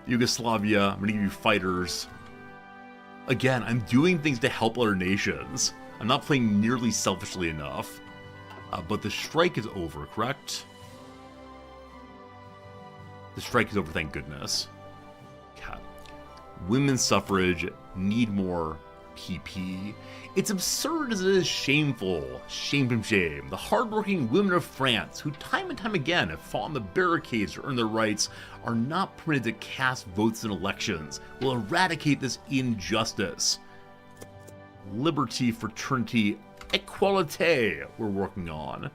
Yugoslavia, I'm going to give you fighters. Again, I'm doing things to help other nations. I'm not playing nearly selfishly enough. But the strike is over, correct? The strike is over, thank goodness. God. Women's suffrage need more PP. It's absurd as it is shameful. Shame. The hardworking women of France, who time and time again have fought on the barricades to earn their rights, are not permitted to cast votes in elections. Will eradicate this injustice. Liberty, fraternity, equality we're working on.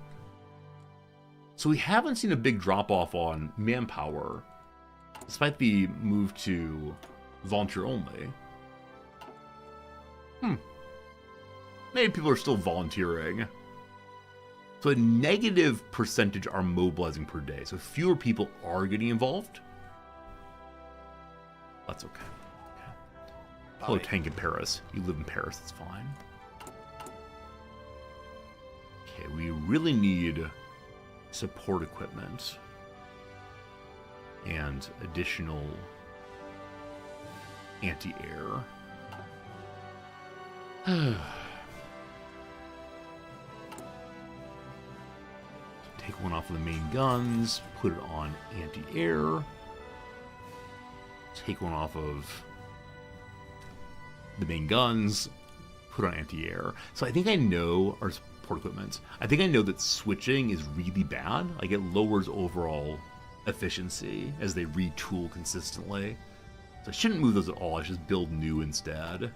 So we haven't seen a big drop-off on manpower, despite the move to volunteer only. Maybe people are still volunteering. So a negative percentage are mobilizing per day. So fewer people are getting involved. That's okay. Hello, tank in Paris. You live in Paris, it's fine. Okay, we really need support equipment. And additional anti-air. Take one off of the main guns, put it on anti-air. Take one off of the main guns, put on anti-air. So I think I know our support equipment. I think I know that switching is really bad. Like it lowers overall efficiency as they retool consistently. So I shouldn't move those at all. I should just build new instead.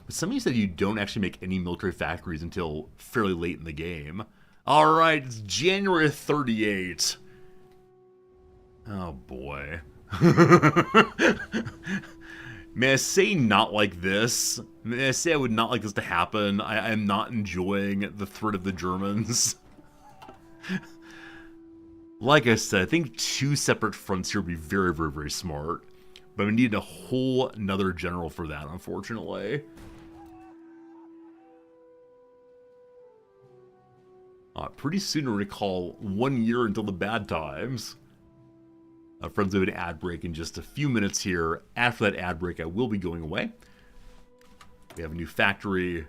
But somebody said you don't actually make any military factories until fairly late in the game. Alright, it's January 38. Oh boy. May I say not like this? May I say I would not like this to happen? I am not enjoying the threat of the Germans. Like I said, I think 2 separate fronts here would be very, very, very smart. But we need a whole another general for that, unfortunately. Pretty soon to recall 1 year until the bad times. Friends, we have an ad break in just a few minutes here. After that ad break, I will be going away. We have a new factory.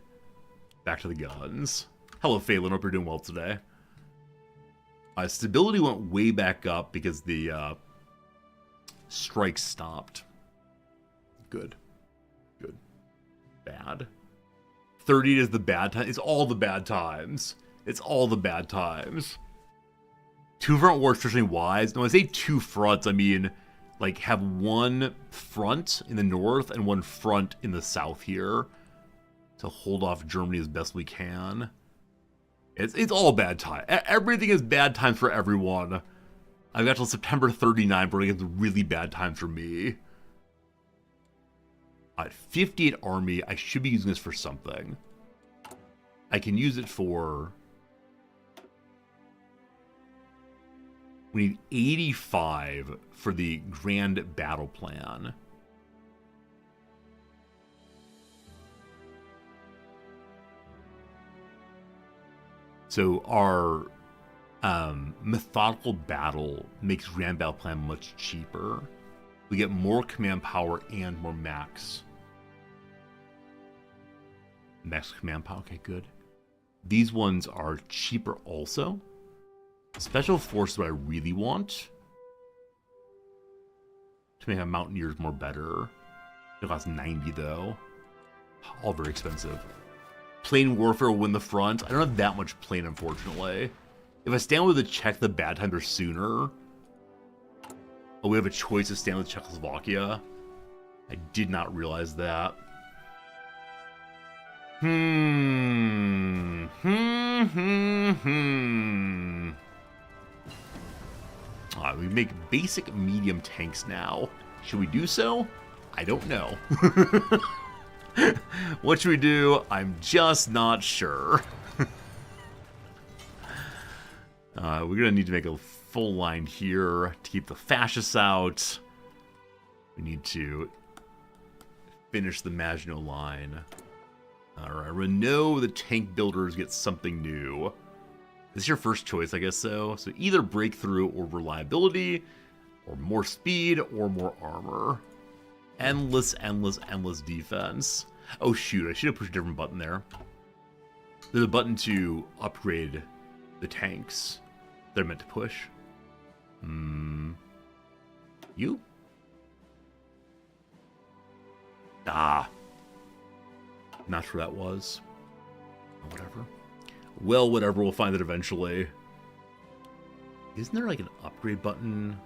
Back to the guns. Hello, Phelan. Hope you're doing well today. Stability went way back up because the strike stopped. Good. Good. Bad. 30 is the bad time. It's all the bad times. It's all the bad times. 2 front wars traditionally wise. No, when I say 2 fronts, I mean like have 1 front in the north and 1 front in the south here to hold off Germany as best we can. It's all bad time. Everything is bad times for everyone. I've got till September 39 before it gets really bad times for me. 58 army. I should be using this for something. I can use it for... We need 85 for the Grand Battle Plan. So our methodical battle makes Grand Battle Plan much cheaper. We get more command power and more max command power. Okay, good. These ones are cheaper also. Special Force is what I really want to make my Mountaineers more better. It costs 90 though. All very expensive. Plane Warfare will win the front. I don't have that much plane, unfortunately. If I stand with to check the bad times are sooner. Oh, we have a choice to stand with Czechoslovakia. I did not realize that. We make basic medium tanks now. Should we do so? I don't know. What should we do? I'm just not sure. We're gonna need to make a full line here to keep the fascists out. We need to finish the Maginot line. Alright, Renault, the tank builders, get something new. This is your first choice, I guess so. So either breakthrough or reliability, or more speed, or more armor. Endless defense. Oh shoot, I should have pushed a different button there. There's a button to upgrade the tanks they're meant to push. You? Not sure that was. Whatever. Well, whatever, we'll find it eventually. Isn't there like an upgrade button?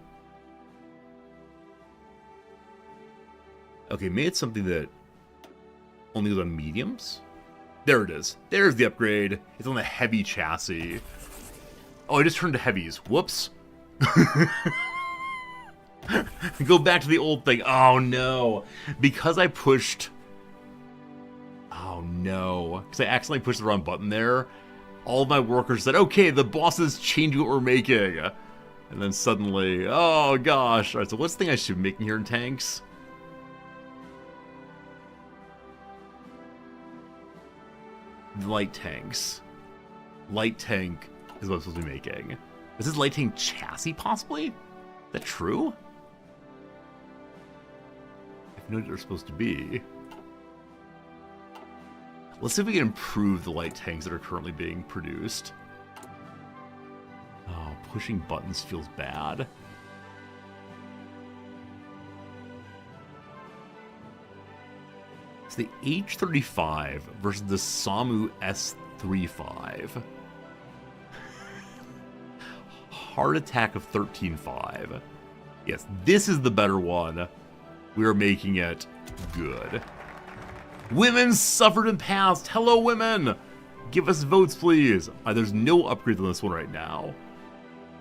Okay, maybe it's something that only goes on mediums? There it is. There's the upgrade. It's on the heavy chassis. Oh, I just turned to heavies. Whoops. Go back to the old thing. Oh, no. Because I pushed... Oh, no. Because I accidentally pushed the wrong button there. All of my workers said, okay, the boss is changing what we're making. And then suddenly, oh, gosh. All right, so what's the thing I should be making here in tanks? Light tanks. Light tank is what I'm supposed to be making. Is this light tank chassis, possibly? Is that true? I have no idea what they're supposed to be. Let's see if we can improve the light tanks that are currently being produced. Oh, pushing buttons feels bad. It's the H-35 versus the SAMU S-35. Heart attack of 13.5. Yes, this is the better one. We are making it good. Women suffered and passed. Hello, women. Give us votes, please. There's no upgrade on this one right now.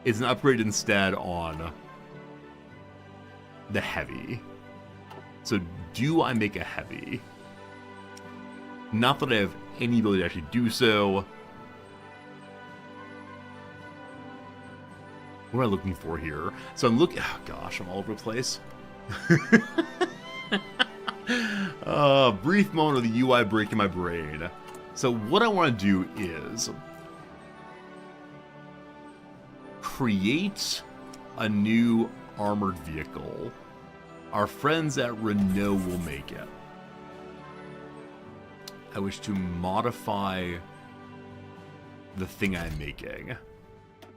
It's an upgrade instead on the heavy. So do I make a heavy? Not that I have any ability to actually do so. What am I looking for here? So I'm looking... Oh, gosh, I'm all over the place. Brief moment of the UI breaking my brain. So what I want to do is... create a new armored vehicle. Our friends at Renault will make it. I wish to modify the thing I'm making.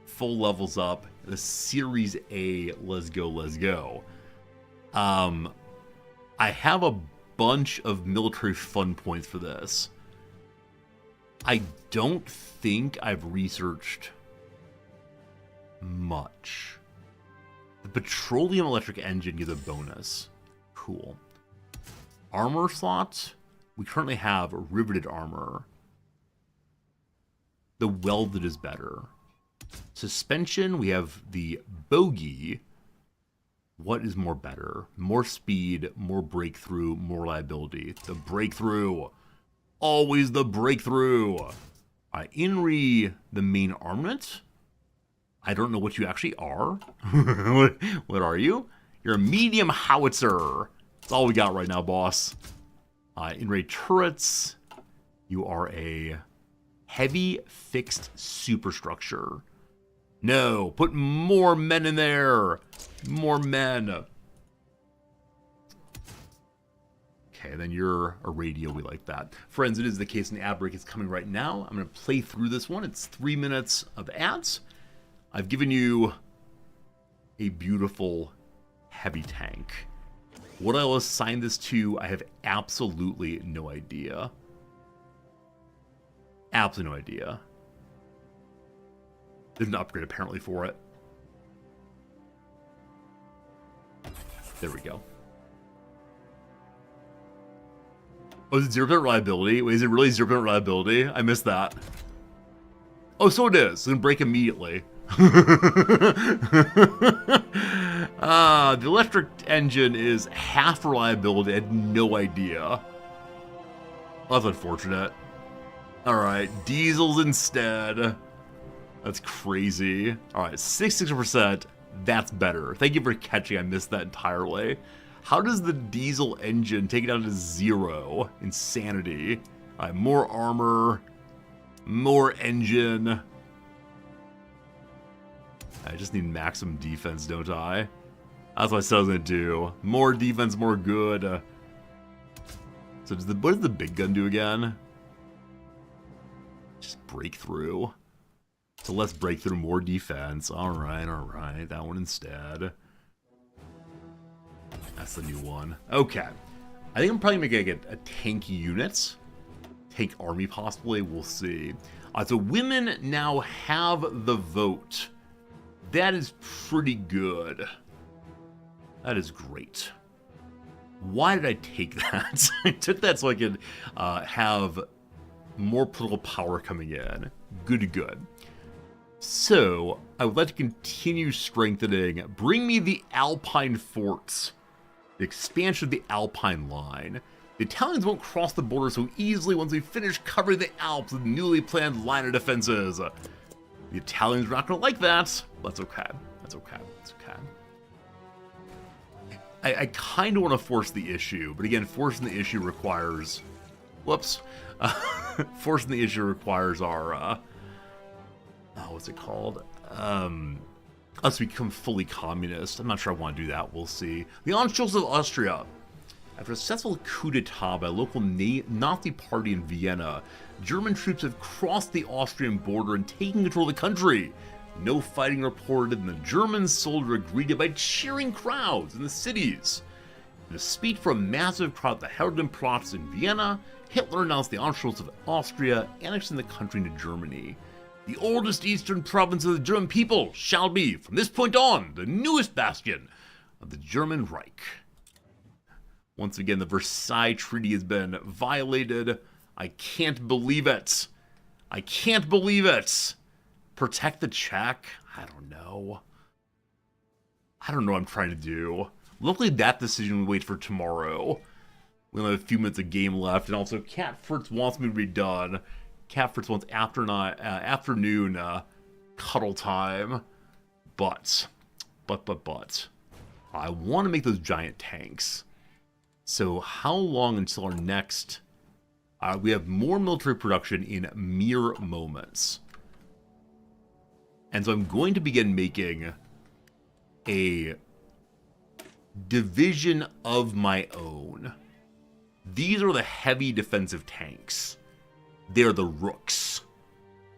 Full levels up. The Series A, let's go, let's go. I have a bunch of military fun points for this. I don't think I've researched much. The petroleum electric engine gives a bonus. Cool. Armor slots. We currently have riveted armor. The welded is better. Suspension, we have the bogey. What is more better? More speed, more breakthrough, more reliability. The breakthrough. Always the breakthrough. Inri, the main armament. I don't know what you actually are. What are you? You're a medium howitzer. That's all we got right now, boss. Inri turrets. You are a heavy fixed superstructure. No, put more men in there. More men. Okay, then you're a radio. We like that. Friends, it is the case, and the ad break is coming right now. I'm going to play through this one. It's 3 minutes of ads. I've given you a beautiful heavy tank. What I'll assign this to, I have absolutely no idea. Absolutely no idea. There's an upgrade apparently for it. There we go. Oh, is it 0% reliability? Wait, is it really 0% reliability? I missed that. Oh, so it is. It's gonna break immediately. The electric engine is half reliability. I had no idea. That's unfortunate. Alright, diesels instead. That's crazy. Alright, 66%. That's better. Thank you for catching. I missed that entirely. How does the diesel engine take it down to 0? Insanity. Alright, more armor. More engine. I just need maximum defense, don't I? That's what I said I was gonna do. More defense, more good. So what does the big gun do again? Just breakthrough. So less breakthrough, more defense. Alright, alright. That one instead. That's the new one. Okay. I think I'm probably gonna get a tank unit. Tank army possibly, we'll see. So women now have the vote. That is pretty good. That is great. Why did I take that? I took that so I could have more political power coming in. Good, good. So, I would like to continue strengthening. Bring me the Alpine forts. The expansion of the Alpine line. The Italians won't cross the border so easily once we finish covering the Alps with newly planned line of defenses. The Italians are not going to like that. That's okay. That's okay. That's okay. I kind of want to force the issue, but again, forcing the issue requires... Whoops. Forcing the issue requires our... what's it called? Us become fully communist. I'm not sure I want to do that. We'll see. The Anschluss of Austria. After a successful coup d'etat by a local Nazi party in Vienna, German troops have crossed the Austrian border and taken control of the country. No fighting reported, and the German soldiers were greeted by cheering crowds in the cities. In a speech for a massive crowd at the Heldenplatz in Vienna, Hitler announced the Anschluss of Austria, annexing the country into Germany. The oldest eastern province of the German people shall be, from this point on, the newest bastion of the German Reich. Once again, the Versailles Treaty has been violated. I can't believe it. I can't believe it. Protect the Czech? I don't know. I don't know what I'm trying to do. Luckily, that decision we wait for tomorrow. We only have a few minutes of game left, and also Cat Fritz wants me to be done. Cat Fritz wants afternoon cuddle time. But. I want to make those giant tanks. So how long until our next... we have more military production in mere moments. And so I'm going to begin making a division of my own. These are the heavy defensive tanks. They're the Rooks.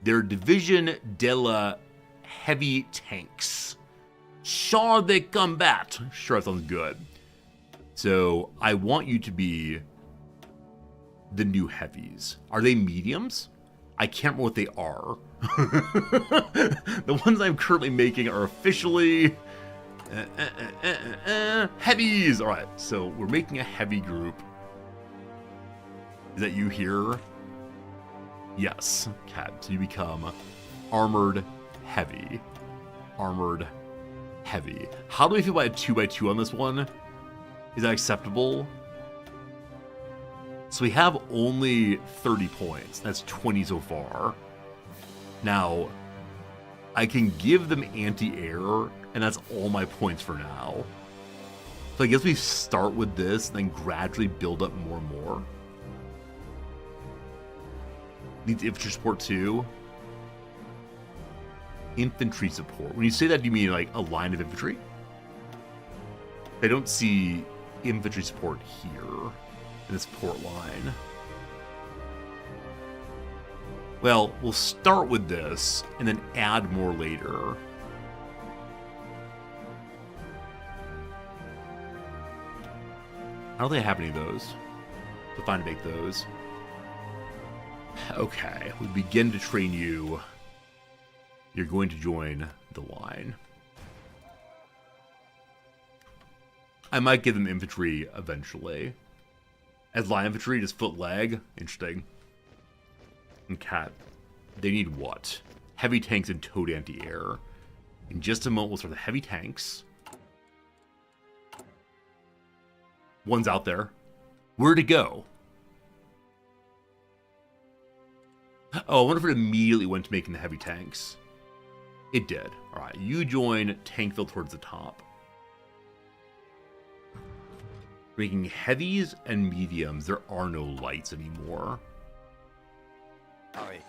They're Division de la Heavy Tanks. Char de combat. Sure, that sounds good. So I want you to be the new heavies. Are they mediums? I can't remember what they are. The ones I'm currently making are officially heavies. All right, so we're making a heavy group. Is that you here? Yes, Cat. So you become armored heavy. Armored heavy. How do we feel about a 2x2 on this one? Is that acceptable? So we have only 30 points. That's 20 so far. Now, I can give them anti-air, and that's all my points for now. So I guess we start with this, and then gradually build up more and more. Needs infantry support too. Infantry support. When you say that, do you mean like a line of infantry? I don't see infantry support here in this port line. Well, we'll start with this and then add more later. I don't think I have any of those. So fine to make those. Okay, we begin to train you. You're going to join the line. I might give them infantry eventually. As line infantry, just foot leg. Interesting. And cat. They need what? Heavy tanks and towed anti-air. In just a moment, we'll start the heavy tanks. One's out there. Where to go? Oh, I wonder if it immediately went to making the heavy tanks. It did. Alright, you join Tankville towards the top. Making heavies and mediums, there are no lights anymore. Arrêt.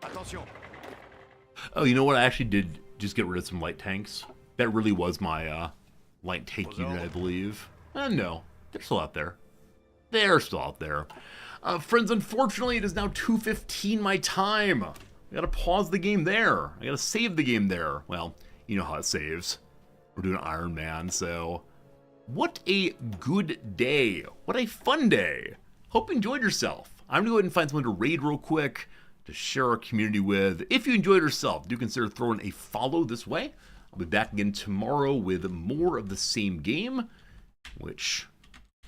Attention. Oh, you know what? I actually did just get rid of some light tanks. That really was my light tank unit, I believe. No, they're still out there. They're still out there. Friends, unfortunately, it is now 2:15 my time. I gotta pause the game there. I gotta save the game there. Well, you know how it saves. We're doing Iron Man, so... What a good day. What a fun day. Hope you enjoyed yourself. I'm gonna go ahead and find someone to raid real quick to share our community with. If you enjoyed yourself, do consider throwing a follow this way. I'll be back again tomorrow with more of the same game, which...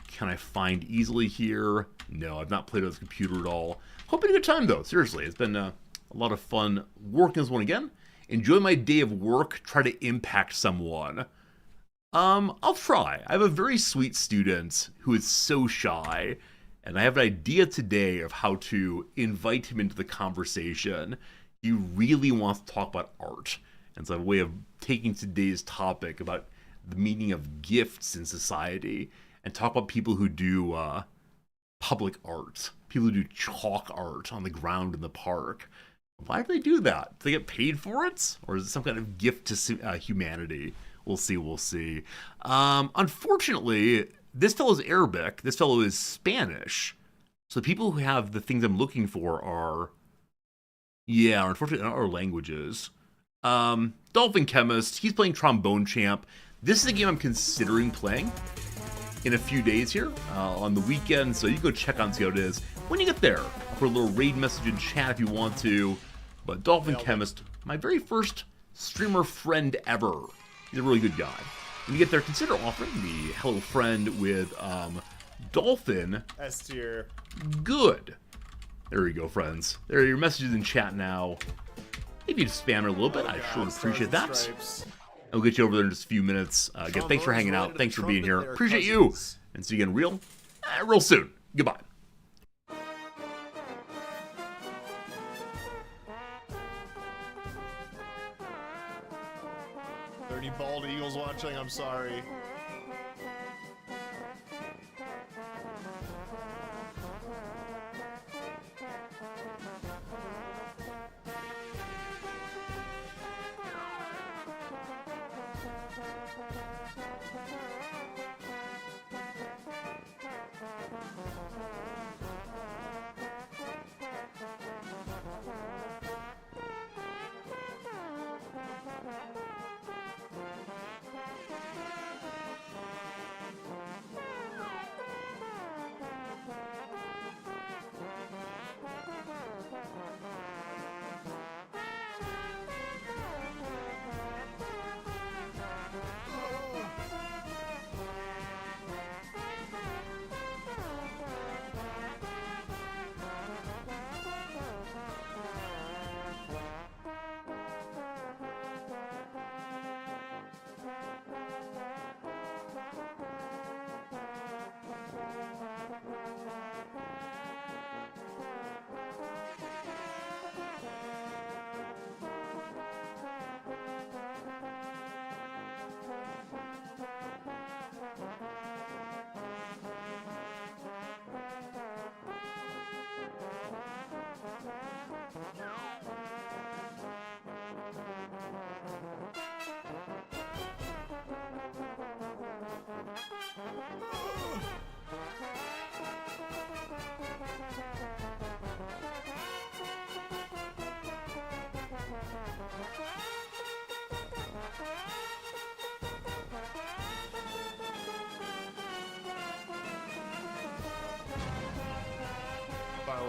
Can I find easily here? No, I've not played on this computer at all. Hope you had a good time, though. Seriously, it's been a lot of fun working this one again. Enjoy my day of work. Try to impact someone. I'll try. I have a very sweet student who is so shy, and I have an idea today of how to invite him into the conversation. He really wants to talk about art, and so I have a way of taking today's topic about the meaning of gifts in society and talk about people who do public art, people who do chalk art on the ground in the park. Why do they do that? Do they get paid for it? Or is it some kind of gift to humanity? We'll see, we'll see. Unfortunately, this fellow is Arabic. This fellow is Spanish. So the people who have the things I'm looking for are... Yeah, unfortunately, not our languages. Dolphin Chemist, he's playing Trombone Champ. This is a game I'm considering playing in a few days here on the weekend, so you go check on see how it is when you get there. I'll put a little raid message in chat if you want to. But Dolphin Chemist, my very first streamer friend ever. He's a really good guy. When you get there, consider offering the hello friend with Dolphin. S tier. Good. There you go, friends. There are your messages in chat now. If you spam it a little bit, I sure appreciate that. I'll get you over there in just a few minutes. Again, thanks for hanging out. Thanks for being here. Appreciate you. And see you again real soon. Goodbye. Any bald eagles watching? I'm sorry.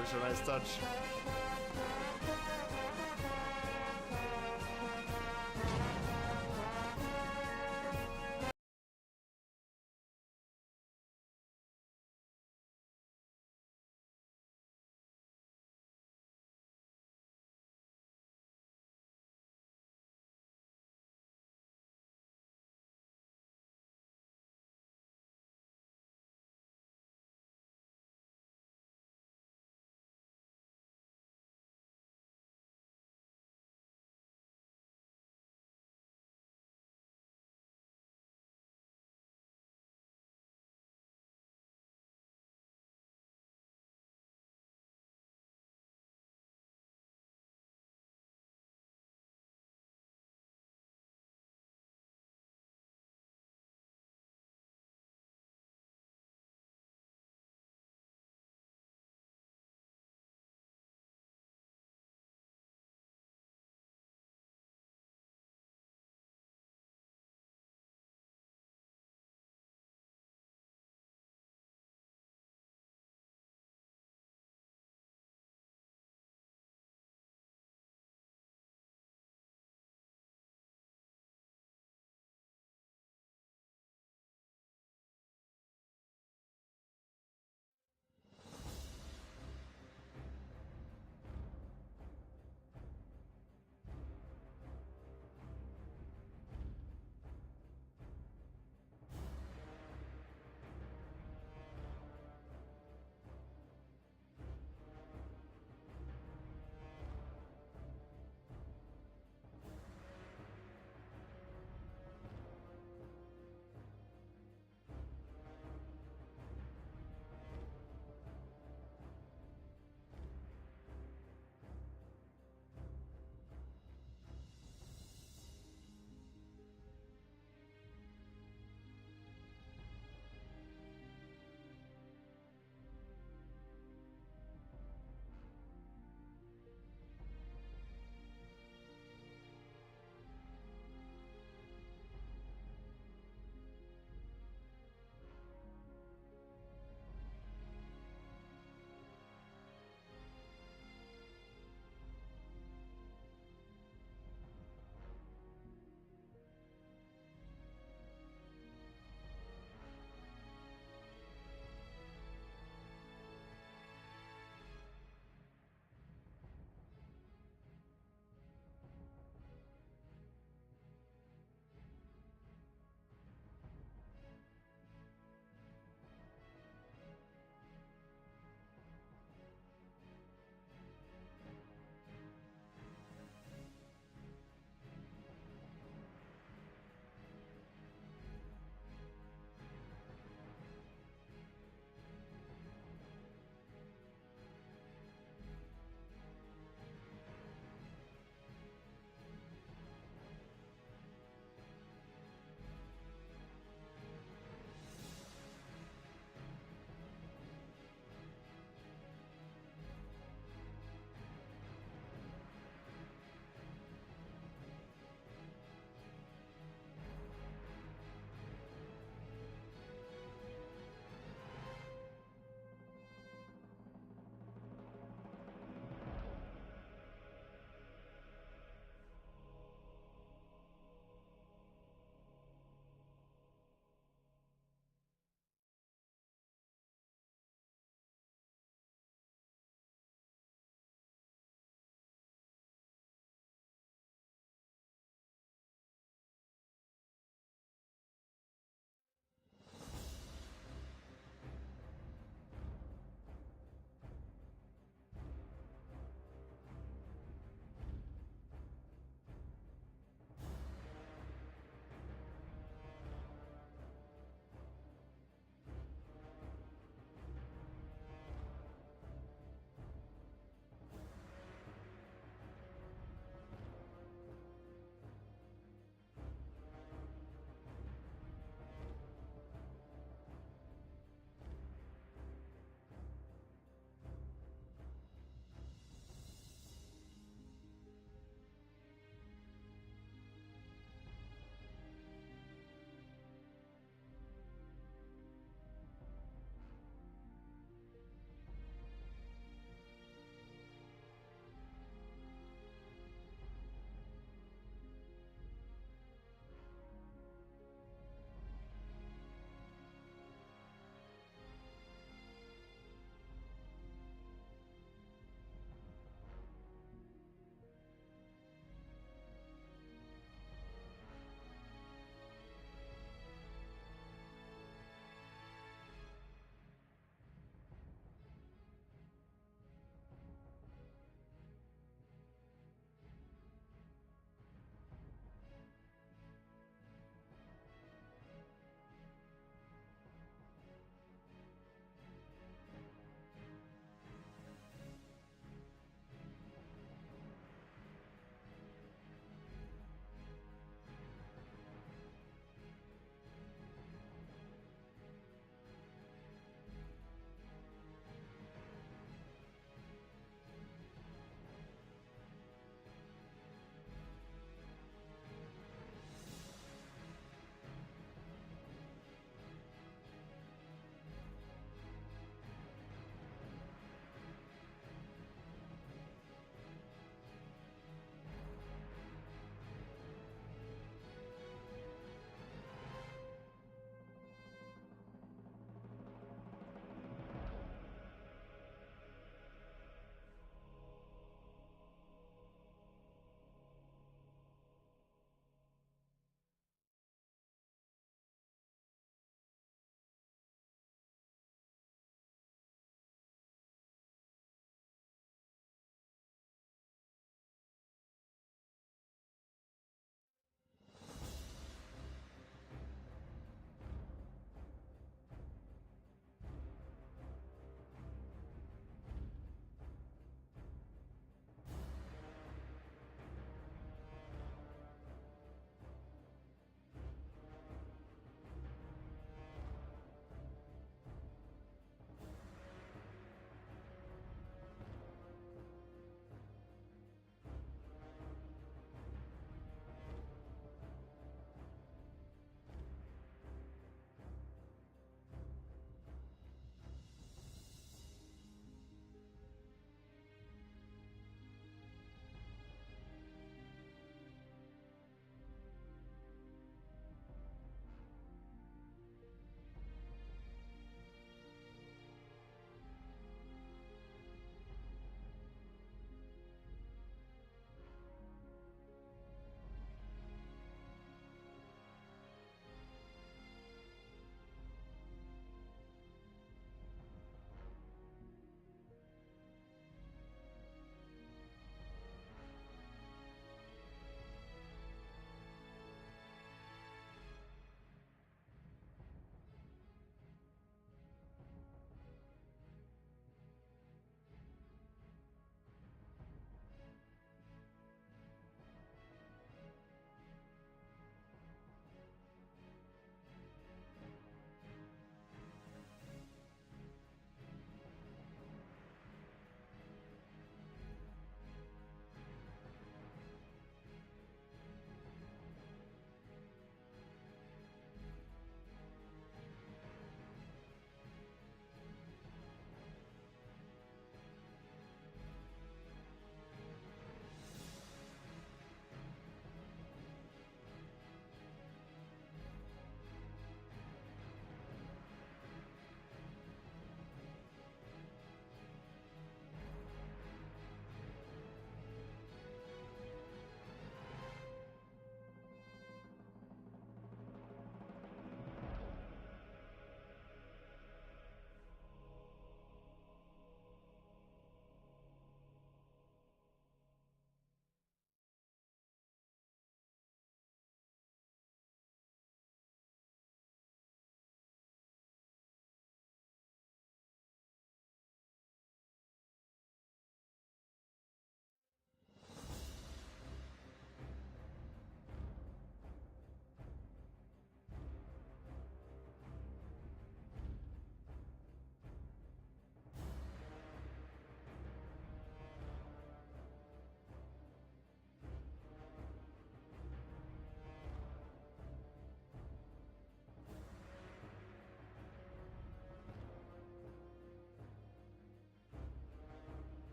works for a nice touch.